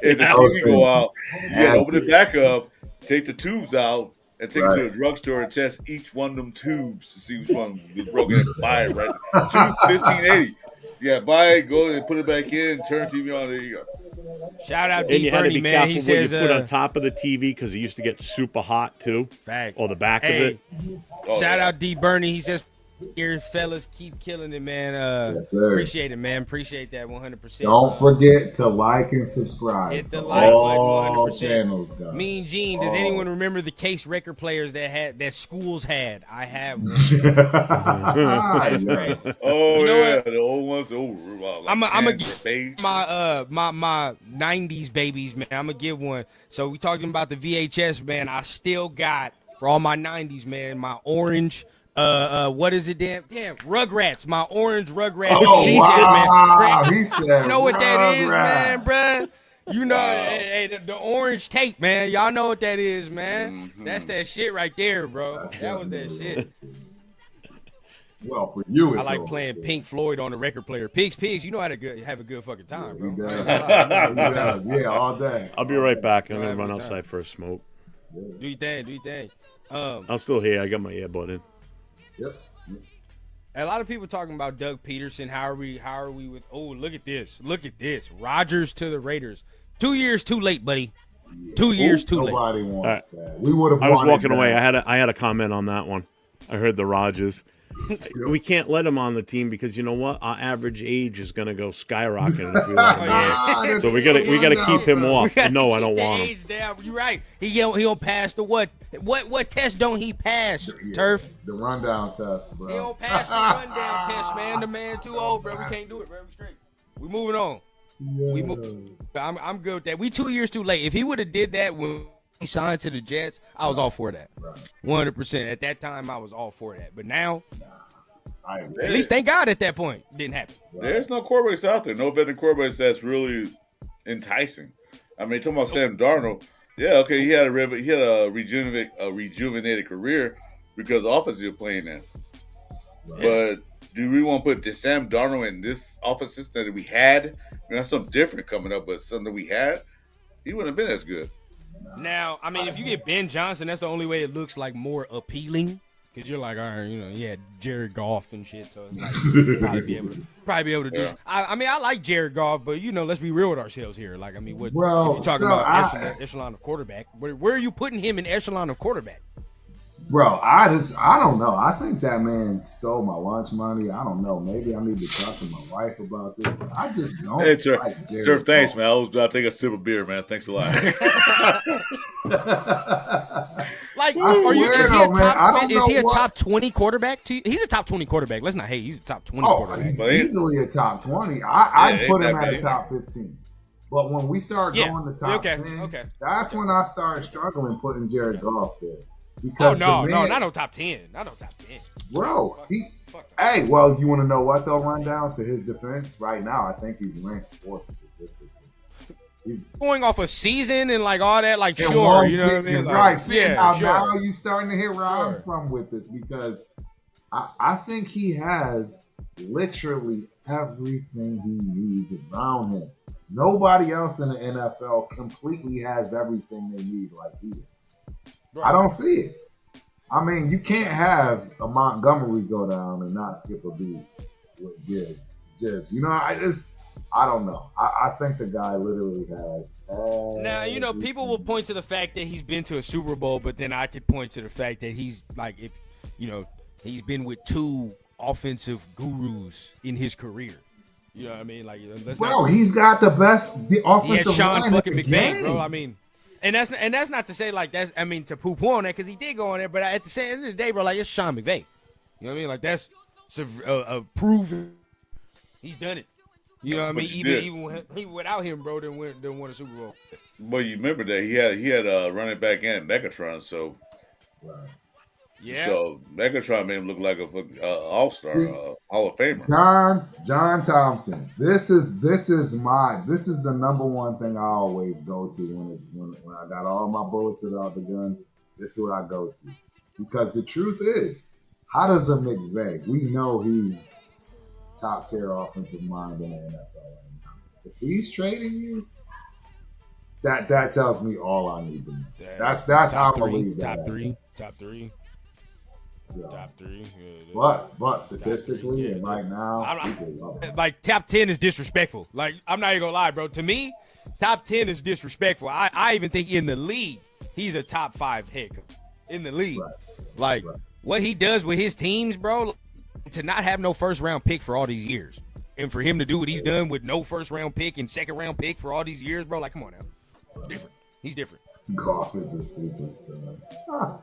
Speaker 4: If the
Speaker 3: I was
Speaker 4: TV go
Speaker 3: thinking-
Speaker 4: out, you had to open it back up, take the tubes out, and take it to a drugstore and test each one of them tubes to see which one was broken and buy it, right? Tube $15.80. Yeah, buy it, go and put it back in, turn TV on, there you go.
Speaker 7: Shout out
Speaker 5: And
Speaker 7: D
Speaker 5: you had to
Speaker 7: Bernie,
Speaker 5: be
Speaker 7: man.
Speaker 5: careful
Speaker 7: He
Speaker 5: what
Speaker 7: says,
Speaker 5: you put on top of the TV because it used to get super hot too.
Speaker 7: fact.
Speaker 5: Or the back
Speaker 7: Hey,
Speaker 5: of it.
Speaker 7: shout out D Bernie. He says, "Here, fellas, keep killing it, man.
Speaker 3: Yes, sir.
Speaker 7: Appreciate it, man. Appreciate that 100%.
Speaker 3: Don't forget to like and subscribe.
Speaker 7: Hit the
Speaker 3: to
Speaker 7: like
Speaker 3: all
Speaker 7: button 100%.
Speaker 3: channels, guys.
Speaker 7: Mean Gene, does anyone remember the case record players that schools had? I have one.
Speaker 3: Yes.
Speaker 4: Oh,
Speaker 7: You know
Speaker 4: yeah,
Speaker 7: what?
Speaker 4: the old ones. Oh, like
Speaker 7: I'm gonna give
Speaker 4: beige.
Speaker 7: my 90s babies, man. I'm gonna give one. So we talking about the VHS, man. I still got for all my 90s, man, my orange what is it, damn Rugrats, my orange Rugrats.
Speaker 3: Oh,
Speaker 7: VHS,
Speaker 3: wow.
Speaker 7: man.
Speaker 3: He said,
Speaker 7: You know what that is, man,
Speaker 3: Rugrats.
Speaker 7: bruh? You know, hey, the orange tape, man. Y'all know what that is, man. That's that shit right there, bro. That was that shit.
Speaker 3: Well, for you,
Speaker 7: I
Speaker 3: it's
Speaker 7: like
Speaker 3: always
Speaker 7: playing
Speaker 3: good.
Speaker 7: Pink Floyd on the record player. Pigs, you know how to have a good fucking time,
Speaker 3: He
Speaker 7: bro.
Speaker 3: does. He does. Yeah, all day.
Speaker 5: I'll be right back. I'm gonna run outside for a smoke.
Speaker 7: Do your thing.
Speaker 5: I'm still here. I got my earbud in.
Speaker 3: Yep.
Speaker 7: A lot of people talking about Doug Peterson. How are we with? Oh, look at this. Rodgers to the Raiders. 2 years too late, buddy. 2 years too late.
Speaker 3: Nobody wants that. We would have.
Speaker 5: I was walking away. I had a comment on that one. I heard the Rodgers. We can't let him on the team because you know what? Our average age is going to go skyrocketing if we let him on. So we gotta keep him off. No, I don't want him.
Speaker 7: Age down. You're right. He'll pass the what? What test don't he pass? Turf.
Speaker 3: The rundown test, bro.
Speaker 7: He don't pass the rundown test, man. The man too old, bro. We can't do it, bro. We straight. We moving on. I'm good with that. We 2 years too late. If he would have did that when he signed to the Jets, I was all for that. 100%. At that time, I was all for that. But now, at least thank God at that point it didn't happen.
Speaker 4: There's no quarterbacks out there. No veteran quarterbacks that's really enticing. I mean, talking about Sam Darnold, yeah, okay, he had a rejuvenated career because the offense he was playing in. But do we want to put Sam Darnold in this offense system that we had? We have something different coming up, but something that we had, he wouldn't have been as good.
Speaker 7: Now, I mean, if you get Ben Johnson, that's the only way it looks like more appealing. Because you're like, all right, you know, he had Jared Goff and shit, so it's like probably be able to do. I mean, I like Jared Goff, but you know, let's be real with ourselves here. Like, I mean, what
Speaker 3: Bro,
Speaker 7: if you're talking
Speaker 3: so
Speaker 7: about echelon of quarterback? Where are you putting him in echelon of quarterback?
Speaker 3: Bro, I don't know. I think that man stole my lunch money. I don't know. Maybe I need to talk to my wife about this. But I just don't
Speaker 4: Hey,
Speaker 3: like Jared
Speaker 4: Turf, thanks,
Speaker 3: Goff.
Speaker 4: man. I was about to take a sip of beer, man. Thanks a lot.
Speaker 7: Like,
Speaker 3: I swear though, man, I don't
Speaker 7: is he
Speaker 3: know
Speaker 7: a
Speaker 3: what-
Speaker 7: top 20 quarterback? He's a top 20 quarterback. Let's not hate. He's a top 20
Speaker 3: Oh,
Speaker 7: quarterback.
Speaker 3: he's
Speaker 4: But he-
Speaker 3: easily a top 20. I'd
Speaker 4: ain't
Speaker 3: put him
Speaker 4: that
Speaker 3: at a
Speaker 4: bad.
Speaker 3: top 15. But when we start
Speaker 7: Yeah.
Speaker 3: going to top
Speaker 7: Okay.
Speaker 3: 10,
Speaker 7: Okay.
Speaker 3: that's when I start struggling putting Jared Goff there.
Speaker 7: Oh
Speaker 3: Because
Speaker 7: no,
Speaker 3: the
Speaker 7: no,
Speaker 3: man-
Speaker 7: not no top 10. Not no top 10.
Speaker 3: Bro,
Speaker 7: Fuck.
Speaker 3: hey, well, you want to know what though? Run down to his defense right now. I think he's ranked fourth statistically. He's
Speaker 7: Going off a season and like all that, like
Speaker 3: in
Speaker 7: sure,
Speaker 3: one
Speaker 7: you know what I
Speaker 3: season,
Speaker 7: mean? Like,
Speaker 3: right? See, now
Speaker 7: sure.
Speaker 3: you starting to hear where I'm
Speaker 7: Sure.
Speaker 3: from with this because I think he has literally everything he needs around him. Nobody else in the NFL completely has everything they need like he is.
Speaker 7: Right.
Speaker 3: I don't see it. I mean, you can't have a Montgomery go down and not skip a beat with Gibbs. You know, I don't know. I think the guy literally has.
Speaker 7: Now, you know, people will point to the fact that he's been to a Super Bowl, but then I could point to the fact that he's like, if you know, he's been with two offensive gurus in his career. You know what I mean? Like,
Speaker 3: Bro, he's got the offensive
Speaker 7: he had
Speaker 3: line
Speaker 7: Sean
Speaker 3: in
Speaker 7: fucking
Speaker 3: the
Speaker 7: McVay,
Speaker 3: game.
Speaker 7: bro. I mean, and that's not to say like that's. I mean, to poo-poo on that because he did go on there, but at the end of the day, bro, like it's Sean McVay. You know what I mean? Like that's a proven. He's done it. You know what I mean?
Speaker 4: But you did.
Speaker 7: Even without him, bro, didn't win a Super Bowl.
Speaker 4: Well, you remember that he had running back and Megatron, so
Speaker 7: Yeah.
Speaker 4: so Megatron made him look like a all-star,
Speaker 3: See,
Speaker 4: Hall of Famer.
Speaker 3: John Thompson. This is the number one thing I always go to when I got all my bullets out the gun. This is what I go to because the truth is, how does a McVay? We know he's top tier offensive mind in the NFL right now. If he's trading you, that tells me all I need to know. That's how I believe that.
Speaker 7: Top three. Top three.
Speaker 3: So,
Speaker 7: Top three.
Speaker 3: but statistically,
Speaker 7: Yeah,
Speaker 3: and right now,
Speaker 7: I'm-
Speaker 3: people love it.
Speaker 7: Like top 10 is disrespectful. Like I'm not even gonna lie, bro. To me, top 10 is disrespectful. I even think in the league, he's a top 5 head coach in the league.
Speaker 3: Right.
Speaker 7: Like
Speaker 3: Right.
Speaker 7: what he does with his teams, bro, to not have no first round pick for all these years. And for him to do what he's done with no first round pick and second round pick for all these years, bro, like come on now. Different. He's different.
Speaker 3: Goff is a superstar.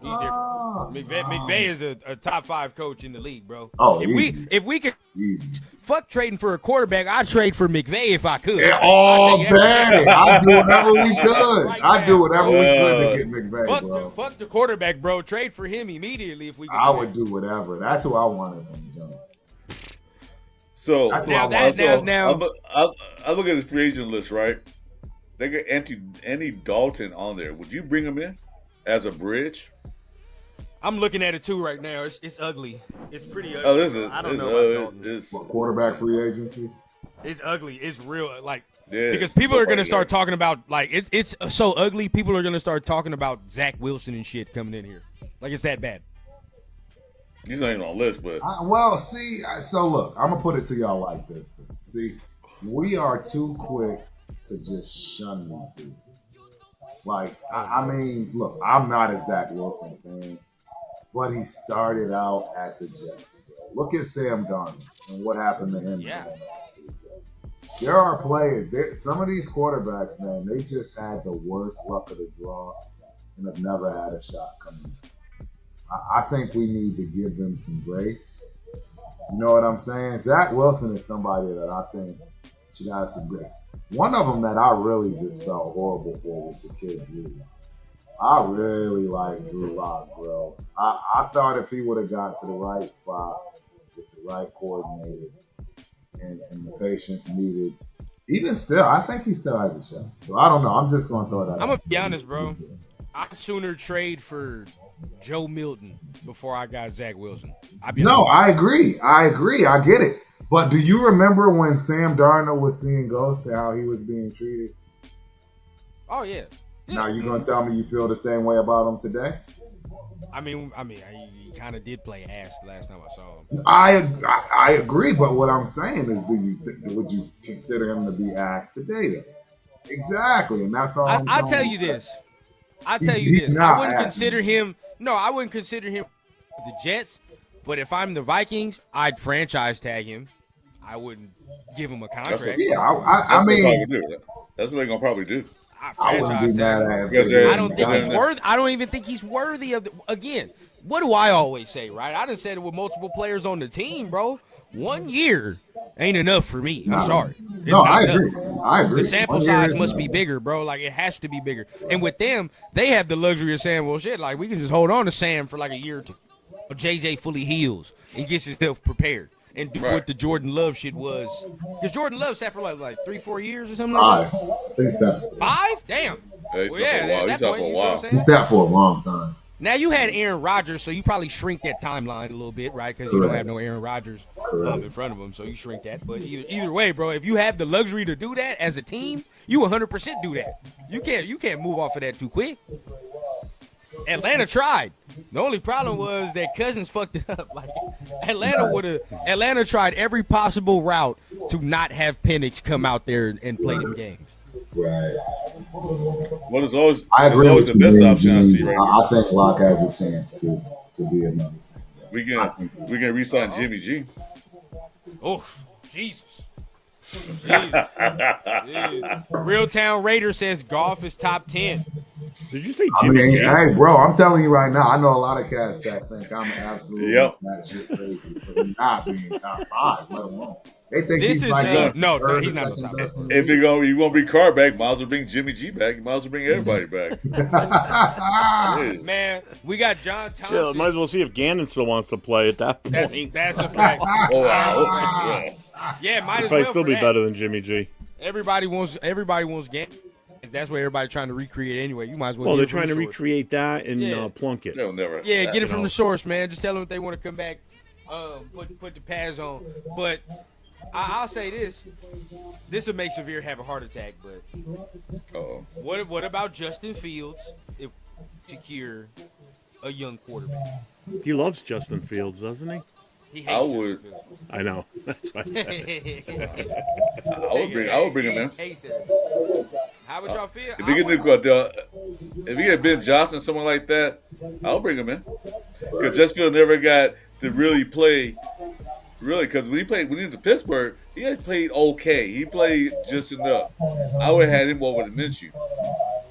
Speaker 7: He's different. McVay is a top 5 coach in the league, bro.
Speaker 3: Oh,
Speaker 7: if we could
Speaker 3: Easy.
Speaker 7: fuck trading for a quarterback, I'd trade for McVay if I could.
Speaker 3: Oh, man. I'd do whatever we could.
Speaker 7: Right
Speaker 3: I'd do
Speaker 7: now.
Speaker 3: whatever we could to get McVay, bro.
Speaker 7: Fuck the quarterback, bro. Trade for him immediately if we could.
Speaker 3: I would do whatever. That's who I wanted from John.
Speaker 4: So
Speaker 3: That's
Speaker 7: Now
Speaker 3: what I
Speaker 7: that-
Speaker 3: want.
Speaker 7: now-
Speaker 4: I look at the free agent list, right? They got Andy Dalton on there. Would you bring him in as a bridge?
Speaker 7: I'm looking at it too right now. It's ugly. It's pretty ugly.
Speaker 4: Oh, this is.
Speaker 7: I don't know about Dalton.
Speaker 4: It's,
Speaker 3: What, quarterback free agency?
Speaker 7: It's ugly. It's real. Like
Speaker 4: yeah,
Speaker 7: because people are
Speaker 4: stuff
Speaker 7: gonna
Speaker 4: like
Speaker 7: start
Speaker 4: that.
Speaker 7: talking about like it's so ugly. People are gonna start talking about Zach Wilson and shit coming in here. Like it's that bad.
Speaker 4: He's not even on the list, but
Speaker 3: Well, see, so look, I'm going to put it to y'all like this. Then. See, we are too quick to just shun these dudes. Like, I mean, look, I'm not a Zach Wilson fan, but he started out at the Jets. Look at Sam Darnold and what happened to him.
Speaker 7: Yeah.
Speaker 3: There are players, some of these quarterbacks, man, they just had the worst luck of the draw and have never had a shot coming. I think we need to give them some grace. You know what I'm saying? Zach Wilson is somebody that I think should have some grace. One of them that I really just felt horrible for was the kid Drew. I really like Drew Lock, bro. I thought if he would have got to the right spot with the right coordinator and the patience needed, even still, I think he still has a shot. So I don't know. I'm just going to throw that out.
Speaker 7: I'm gonna be honest, bro. I'd sooner trade for Joe Milton before I got Zach Wilson.
Speaker 3: No, I agree. I get it. But do you remember when Sam Darnold was seeing ghosts and how he was being treated?
Speaker 7: Oh yeah.
Speaker 3: Now you gonna tell me you feel the same way about him today?
Speaker 7: I mean, he kind of did play ass the last time I saw him.
Speaker 3: I agree, but what I'm saying is, would you consider him to be ass today? Then? Exactly, and that's all.
Speaker 7: I'll tell you this.
Speaker 3: He's
Speaker 7: I
Speaker 3: not
Speaker 7: wouldn't
Speaker 3: ass.
Speaker 7: consider him. No, I wouldn't consider him the Jets. But if I'm the Vikings, I'd franchise tag him. I wouldn't give him a contract.
Speaker 3: Yeah, I
Speaker 4: that's
Speaker 3: mean,
Speaker 4: what they're gonna do. That's what they're gonna probably do.
Speaker 3: I wouldn't be mad at him.
Speaker 4: Because
Speaker 7: I don't think he's
Speaker 4: Yeah.
Speaker 7: worth. I don't even think he's worthy of. Again, what do I always say? Right? I done said it with multiple players on the team, bro. 1 year ain't enough for me. I'm sorry. It's
Speaker 3: No,
Speaker 7: not
Speaker 3: I
Speaker 7: enough.
Speaker 3: agree. I agree.
Speaker 7: The sample
Speaker 3: 1 year
Speaker 7: size
Speaker 3: is
Speaker 7: must
Speaker 3: enough.
Speaker 7: be bigger, bro. Like it has to be bigger. And with them, they have the luxury of saying, "Well, shit, like we can just hold on to Sam for like a year or two." Or JJ fully heals and gets himself prepared and do what the Jordan Love shit was. Because Jordan Love sat for like 3-4 years or something like that.
Speaker 3: I think so.
Speaker 7: 5? Damn.
Speaker 4: Yeah, he's out for a while.
Speaker 7: at
Speaker 4: He's
Speaker 7: that
Speaker 4: out
Speaker 7: point,
Speaker 4: for a
Speaker 7: you know what I'm
Speaker 4: while.
Speaker 7: saying?
Speaker 3: He sat for a long time.
Speaker 7: Now you had Aaron Rodgers, so you probably shrink that timeline a little bit, right? Because you don't have no Aaron Rodgers in front of him, so you shrink that. But either way, bro, if you have the luxury to do that as a team, you 100% do that. You can't move off of that too quick. Atlanta tried. The only problem was that Cousins fucked it up. Like Atlanta tried every possible route to not have Penix come out there and play them games.
Speaker 3: Right.
Speaker 4: Well, it's always,
Speaker 3: I agree
Speaker 4: it's always
Speaker 3: with
Speaker 4: the
Speaker 3: you,
Speaker 4: best
Speaker 3: man.
Speaker 4: option I see right now.
Speaker 3: I think Locke has a chance to be another center.
Speaker 4: We can re-sign Jimmy G.
Speaker 7: Oh, Jesus. Real Town Raider says golf is top 10.
Speaker 5: Did you say
Speaker 3: I
Speaker 5: Jimmy
Speaker 3: mean,
Speaker 5: G?
Speaker 3: hey, bro, I'm telling you right now, I know a lot of cats that think I'm absolutely
Speaker 4: Yep.
Speaker 3: that shit crazy for not being top 5, let alone. They think
Speaker 7: This
Speaker 3: he's
Speaker 7: is
Speaker 3: like
Speaker 7: no,
Speaker 3: third
Speaker 7: he's
Speaker 3: or
Speaker 7: not no
Speaker 3: second
Speaker 7: top
Speaker 3: best.
Speaker 7: 5.
Speaker 4: If you want to bring Carr back, might as well bring Jimmy G back. You might as well bring everybody back. Yeah.
Speaker 7: Man, we got John
Speaker 5: Shit,
Speaker 7: Thompson.
Speaker 5: might as well see if Gannon still wants to play at that point.
Speaker 7: That's a fact.
Speaker 4: Oh, wow.
Speaker 7: Yeah, might as
Speaker 5: Probably
Speaker 7: well
Speaker 5: still
Speaker 7: for
Speaker 5: be
Speaker 7: that.
Speaker 5: better than Jimmy G.
Speaker 7: Everybody wants Gannon. That's what everybody's trying to recreate anyway. You might as well.
Speaker 5: Well,
Speaker 7: get
Speaker 5: they're
Speaker 7: it from
Speaker 5: trying to
Speaker 7: the source.
Speaker 5: recreate that and
Speaker 7: Yeah.
Speaker 5: Plunkett.
Speaker 4: They'll never.
Speaker 7: Yeah, get it from
Speaker 5: know.
Speaker 7: the source, man. Just tell them if they want to come back, put the pads on. But I'll say this: this will make Severe have a heart attack. But
Speaker 4: Oh,
Speaker 7: what about Justin Fields if secure a young quarterback.
Speaker 5: He loves Justin Fields, doesn't he?
Speaker 7: He
Speaker 4: I
Speaker 7: hates
Speaker 4: would.
Speaker 7: Justin Fields.
Speaker 5: I know. That's why I said it.
Speaker 4: I would bring him in.
Speaker 7: Hates it. How would y'all feel?
Speaker 4: If you get Ben Johnson, someone like that, I'll bring him in. Because Justin never got to really play. Really, because when he went to Pittsburgh, he had played okay. He played just enough. I would have had him over the Minshew.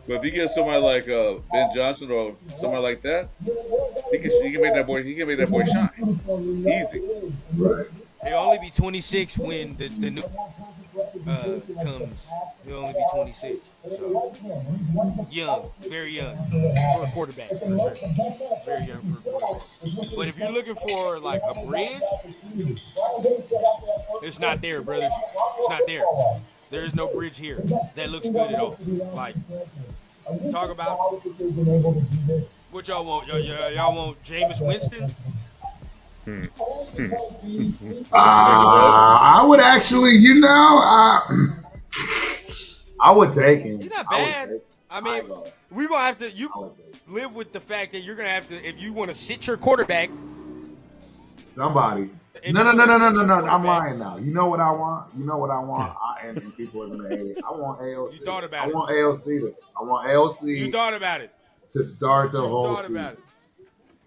Speaker 4: But if you get somebody like Ben Johnson or somebody like that, he can make that boy shine. Easy.
Speaker 3: Right.
Speaker 7: He'll only be 26 when the new comes. He'll only be 26. So young, very young for a quarterback. For sure. Very young for a quarterback. But if you're looking for like a bridge, it's not there, brothers. It's not there. There is no bridge here that looks good at all. Like, talk about what y'all want. Y'all want Jameis Winston?
Speaker 3: I would actually, I would take him.
Speaker 7: He's not bad. I mean, we're gonna have to live with the fact that you're gonna have to, if you want to sit your quarterback.
Speaker 3: Somebody. No. I'm lying now. You know what I want? And people are gonna hate it. I want AOC.
Speaker 7: You thought about it.
Speaker 3: I want AOC.
Speaker 7: You thought about it.
Speaker 3: To start the whole season.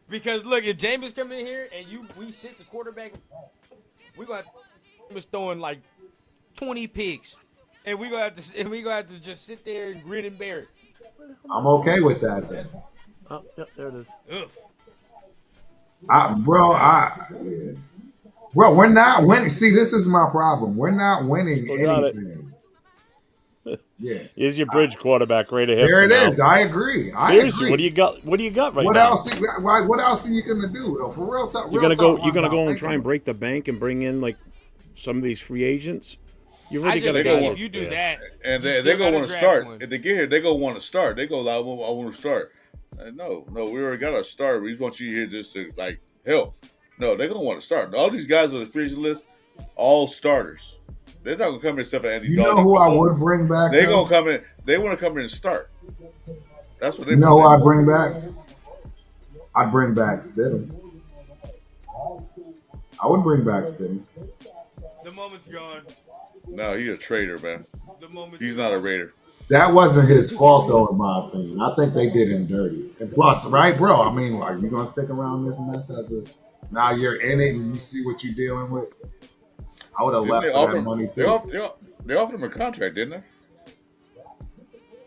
Speaker 7: Because look, if Jameis come in here and we sit the quarterback, we gonna have Jameis throwing like 20 picks, and we gonna have to just sit there and grin and bear it.
Speaker 3: I'm okay with that then.
Speaker 5: Oh, yep, there it is.
Speaker 7: Ugh.
Speaker 3: Bro, we're not winning. See, this is my problem. We're not winning
Speaker 5: Still got it.
Speaker 3: anything. Yeah.
Speaker 5: Here's your bridge quarterback right ahead.
Speaker 3: There it is. I agree.
Speaker 5: Seriously, what do you got? What do you got right
Speaker 3: what
Speaker 5: now?
Speaker 3: What else are you gonna do? Though? For real talk.
Speaker 5: You're gonna go and try and break the bank and bring in like some of these free agents. You really got to go.
Speaker 7: If you do that,
Speaker 4: and they're gonna want to start. If they get here, they're gonna want to start. They go, I want to start. No, we already got our start. We just want you here just to like help. No, they're gonna want to start. All these guys on the free agent list, all starters. They're not gonna come in except for Andy.
Speaker 3: You know who I would bring back?
Speaker 4: They're gonna come in. They want to come in and start. That's what they.
Speaker 3: You know who I'd bring back? I'd bring back Stidham. I would bring back Stidham.
Speaker 7: the moment's gone.
Speaker 4: No, he's a traitor, man. He's not a Raider.
Speaker 3: That wasn't his fault, though, in my opinion. I think they did him dirty. And plus, right, bro? I mean, are you gonna stick around this mess now you're in it and you see what you're dealing with? I would have left for that money too.
Speaker 4: They offered him a contract, didn't they?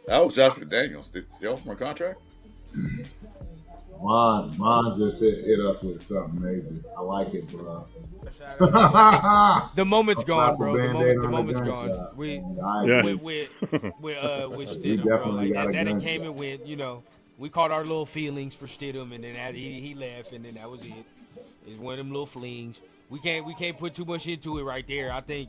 Speaker 4: That was Josh McDaniels. Did they offer him a contract?
Speaker 3: Mine just hit us with something, maybe. I like it, bro.
Speaker 7: The moment's gone, bro. The moment's gone. With Stidham, bro. Like that came and went. We caught our little feelings for Stidham, and then he left, and then that was it. It's one of them little flings. We can't put too much into it right there. I think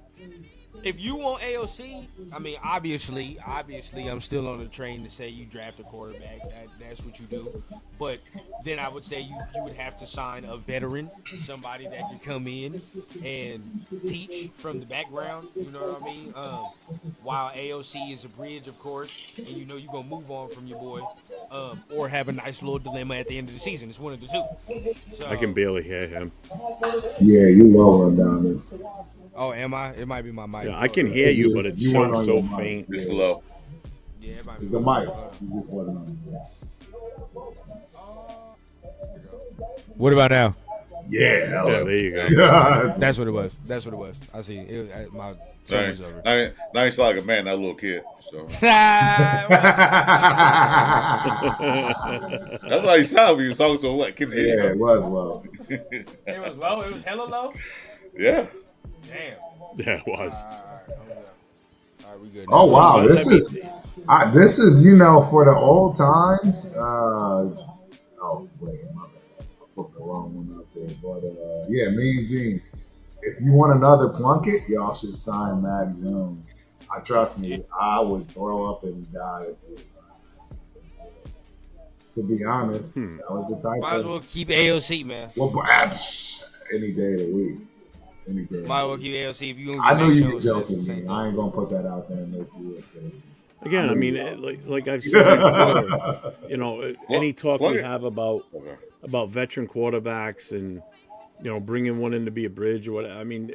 Speaker 7: if you want AOC, I mean, obviously, I'm still on the train to say you draft a quarterback. That's what you do. But then I would say you would have to sign a veteran, somebody that can come in and teach from the background. You know what I mean? While AOC is a bridge, of course, and you're gonna move on from your boy, or have a nice little dilemma at the end of the season. It's one of the two. So,
Speaker 5: I can barely hear him.
Speaker 3: Yeah, you lower down this.
Speaker 7: Oh, am I? It might be my mic.
Speaker 5: Yeah, I can hear you, but it's so faint.
Speaker 4: It's low.
Speaker 7: Yeah, it might be.
Speaker 3: It's the mic. You just wasn't on.
Speaker 7: What about now?
Speaker 3: Yeah,
Speaker 5: there you go.
Speaker 7: That's what it was. I see. My song was over.
Speaker 4: Now you sound like a man, not a little kid. So. That's how you sound when you talking so like.
Speaker 3: Yeah, it was low.
Speaker 7: It was low. It was hella low.
Speaker 4: Yeah.
Speaker 7: Damn.
Speaker 5: Yeah, it was.
Speaker 7: All right, we good.
Speaker 3: Oh wow, this is for the old times. Oh wait, my bad. I put the wrong one up there. But yeah, me and Gene. If you want another Plunkett, y'all should sign Mac Jones. Trust me, I would throw up and die if this time. To be honest, that was the type.
Speaker 7: Might as well keep AOC, man.
Speaker 3: Well, any day of the week.
Speaker 7: Might as well keep AOC if you.
Speaker 3: I knew you were joking, man. I ain't gonna put that out there and make you look crazy.
Speaker 5: Again, I mean, like I've said before, you know, any talk
Speaker 4: Plug
Speaker 5: we
Speaker 4: it.
Speaker 5: have about
Speaker 4: Okay.
Speaker 5: veteran quarterbacks and bringing one in to be a bridge or what. I mean,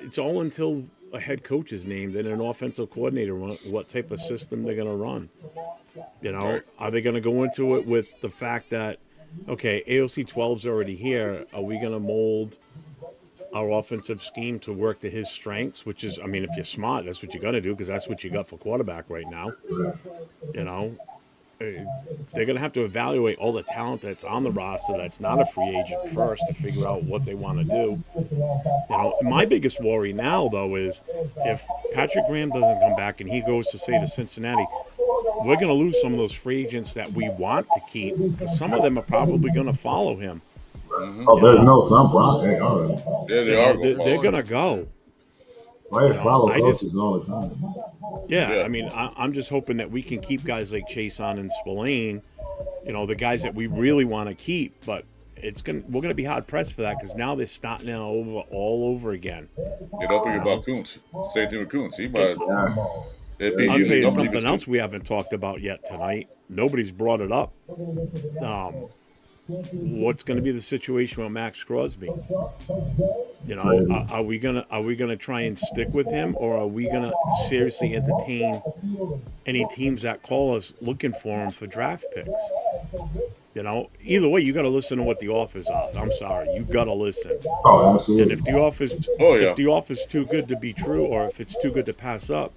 Speaker 5: it's all until a head coach is named and an offensive coordinator what type of system they're going to run.
Speaker 4: Right.
Speaker 5: Are they going to go into it with the fact that okay, AOC 12's already here? Are we going to mold our offensive scheme to work to his strengths? Which is, I mean, if you're smart, that's what you got to do because that's what you got for quarterback right now. You know, they're going to have to evaluate all the talent that's on the roster that's not a free agent first to figure out what they want to do. My biggest worry now, though, is if Patrick Graham doesn't come back and he goes to, say, to Cincinnati, we're going to lose some of those free agents that we want to keep because some of them are probably going to follow him.
Speaker 3: Oh, there's no some problem. They are.
Speaker 4: Yeah, they are
Speaker 5: They're
Speaker 4: going
Speaker 5: going to go.
Speaker 3: Players follow
Speaker 5: I
Speaker 3: coaches
Speaker 5: just-
Speaker 3: all the time.
Speaker 5: Yeah,
Speaker 4: Yeah.
Speaker 5: I mean, I'm just hoping that we can keep guys like Chason and Spillane, the guys that we really want to keep. But we're gonna be hard pressed for that because now they're starting all over again.
Speaker 4: Yeah, don't forget about Kuntz. Same thing with Kuntz. He might.
Speaker 3: Yes.
Speaker 4: If
Speaker 5: I'll
Speaker 4: he-
Speaker 5: tell you
Speaker 4: don't believe
Speaker 5: something
Speaker 4: it's
Speaker 5: else we haven't talked about yet tonight. Nobody's brought it up. What's going to be the situation with Maxx Crosby? Are we gonna try and stick with him, or are we gonna seriously entertain any teams that call us looking for him for draft picks? Either way, you got to listen to what the offers are. I'm sorry, you got to listen.
Speaker 3: Oh,
Speaker 5: And
Speaker 3: absolutely.
Speaker 5: if the offer's
Speaker 4: Oh, yeah.
Speaker 5: if the offer's too good to be true, or if it's too good to pass up,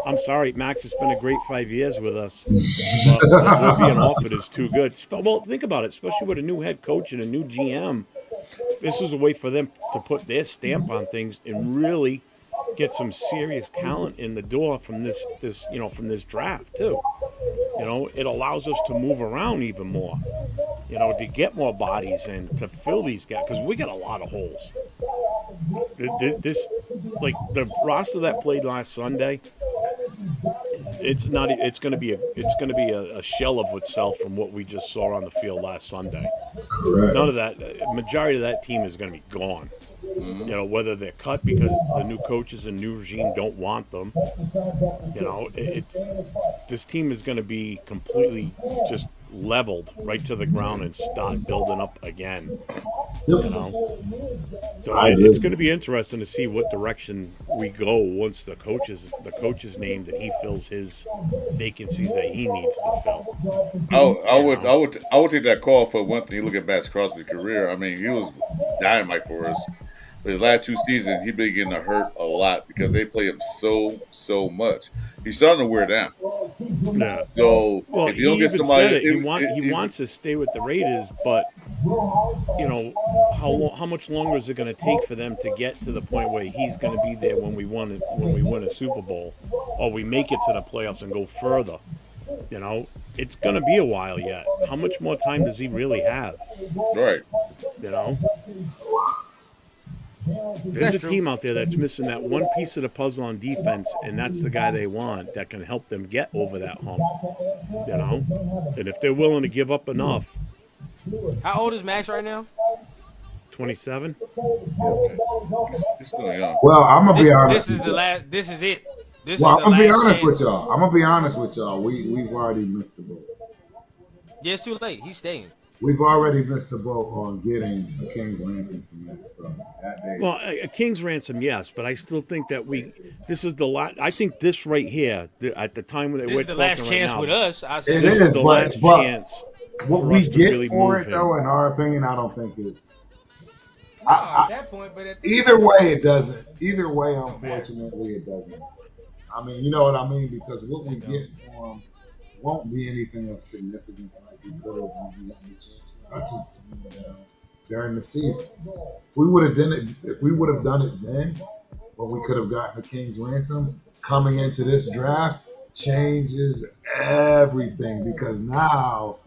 Speaker 5: I'm sorry, Max. It's been a great 5 years with us, but what we're being offered is too good. Well, think about it, especially with a new head coach and a new GM. This is a way for them to put their stamp on things and really get some serious talent in the door from this from this draft too. It allows us to move around even more. To get more bodies and to fill these gaps because we got a lot of holes. This like the roster that played last Sunday. It's not. It's going to be a shell of itself from what we just saw on the field last Sunday.
Speaker 3: Correct.
Speaker 5: None of that. Majority of that team is going to be gone. Whether they're cut because the new coaches and new regime don't want them. This team is going to be completely just leveled right to the ground and start building up again. So it's going to be interesting to see what direction we go once the coach is named and he fills his vacancies that he needs to fill.
Speaker 4: I would take that call for one thing. You look at Maxx Crosby's career. I mean, he was dynamite for us. But his last 2 seasons, he been getting hurt a lot because they play him so much. He's starting to wear down.
Speaker 5: Yeah.
Speaker 4: So
Speaker 5: Well,
Speaker 4: if you don't
Speaker 5: he
Speaker 4: get
Speaker 5: even
Speaker 4: somebody,
Speaker 5: said it. He wants to stay with the Raiders, but how much longer is it going to take for them to get to the point where he's going to be there when we win a Super Bowl, or we make it to the playoffs and go further? It's going to be a while yet. How much more time does he really have?
Speaker 4: right?
Speaker 5: There's a team out there that's missing that one piece of the puzzle on defense, and that's the guy they want that can help them get over that hump. And if they're willing to give up enough,
Speaker 7: How old is Max right now?
Speaker 5: 27.
Speaker 4: He's still young.
Speaker 3: Well, I'm gonna be honest.
Speaker 7: This is the last. This is it. This
Speaker 3: Well,
Speaker 7: is
Speaker 3: I'm
Speaker 7: the
Speaker 3: gonna be
Speaker 7: last
Speaker 3: honest
Speaker 7: chance.
Speaker 3: with y'all. I'm gonna be honest with y'all. We've already missed the boat.
Speaker 7: Yeah, it's too late. He's staying.
Speaker 3: We've already missed the boat on getting a king's ransom from Maxx Crosby. That day.
Speaker 5: Well, a king's ransom, yes, but I still think that this is the last. I think this right here, at the time when
Speaker 7: This
Speaker 5: we're
Speaker 7: is the
Speaker 5: talking
Speaker 7: last
Speaker 5: right
Speaker 7: chance
Speaker 5: now,
Speaker 7: with us. I said
Speaker 3: It
Speaker 5: this
Speaker 3: is,
Speaker 5: is the
Speaker 3: but-
Speaker 5: last
Speaker 3: but-
Speaker 5: chance.
Speaker 3: what
Speaker 5: for
Speaker 3: we
Speaker 5: us to
Speaker 3: get
Speaker 5: really
Speaker 3: for
Speaker 5: move
Speaker 3: it,
Speaker 5: him.
Speaker 3: though, in our opinion, I don't think it's.
Speaker 7: at that point, but
Speaker 3: Either way, it doesn't. Either way, unfortunately, it doesn't. I mean, you know what I mean? Because what we get for him won't be anything of significance like we could have when we got the chance to purchase him during the season. We would have done it if we would have done it then, when we could have gotten the king's ransom. Coming into this draft changes everything because now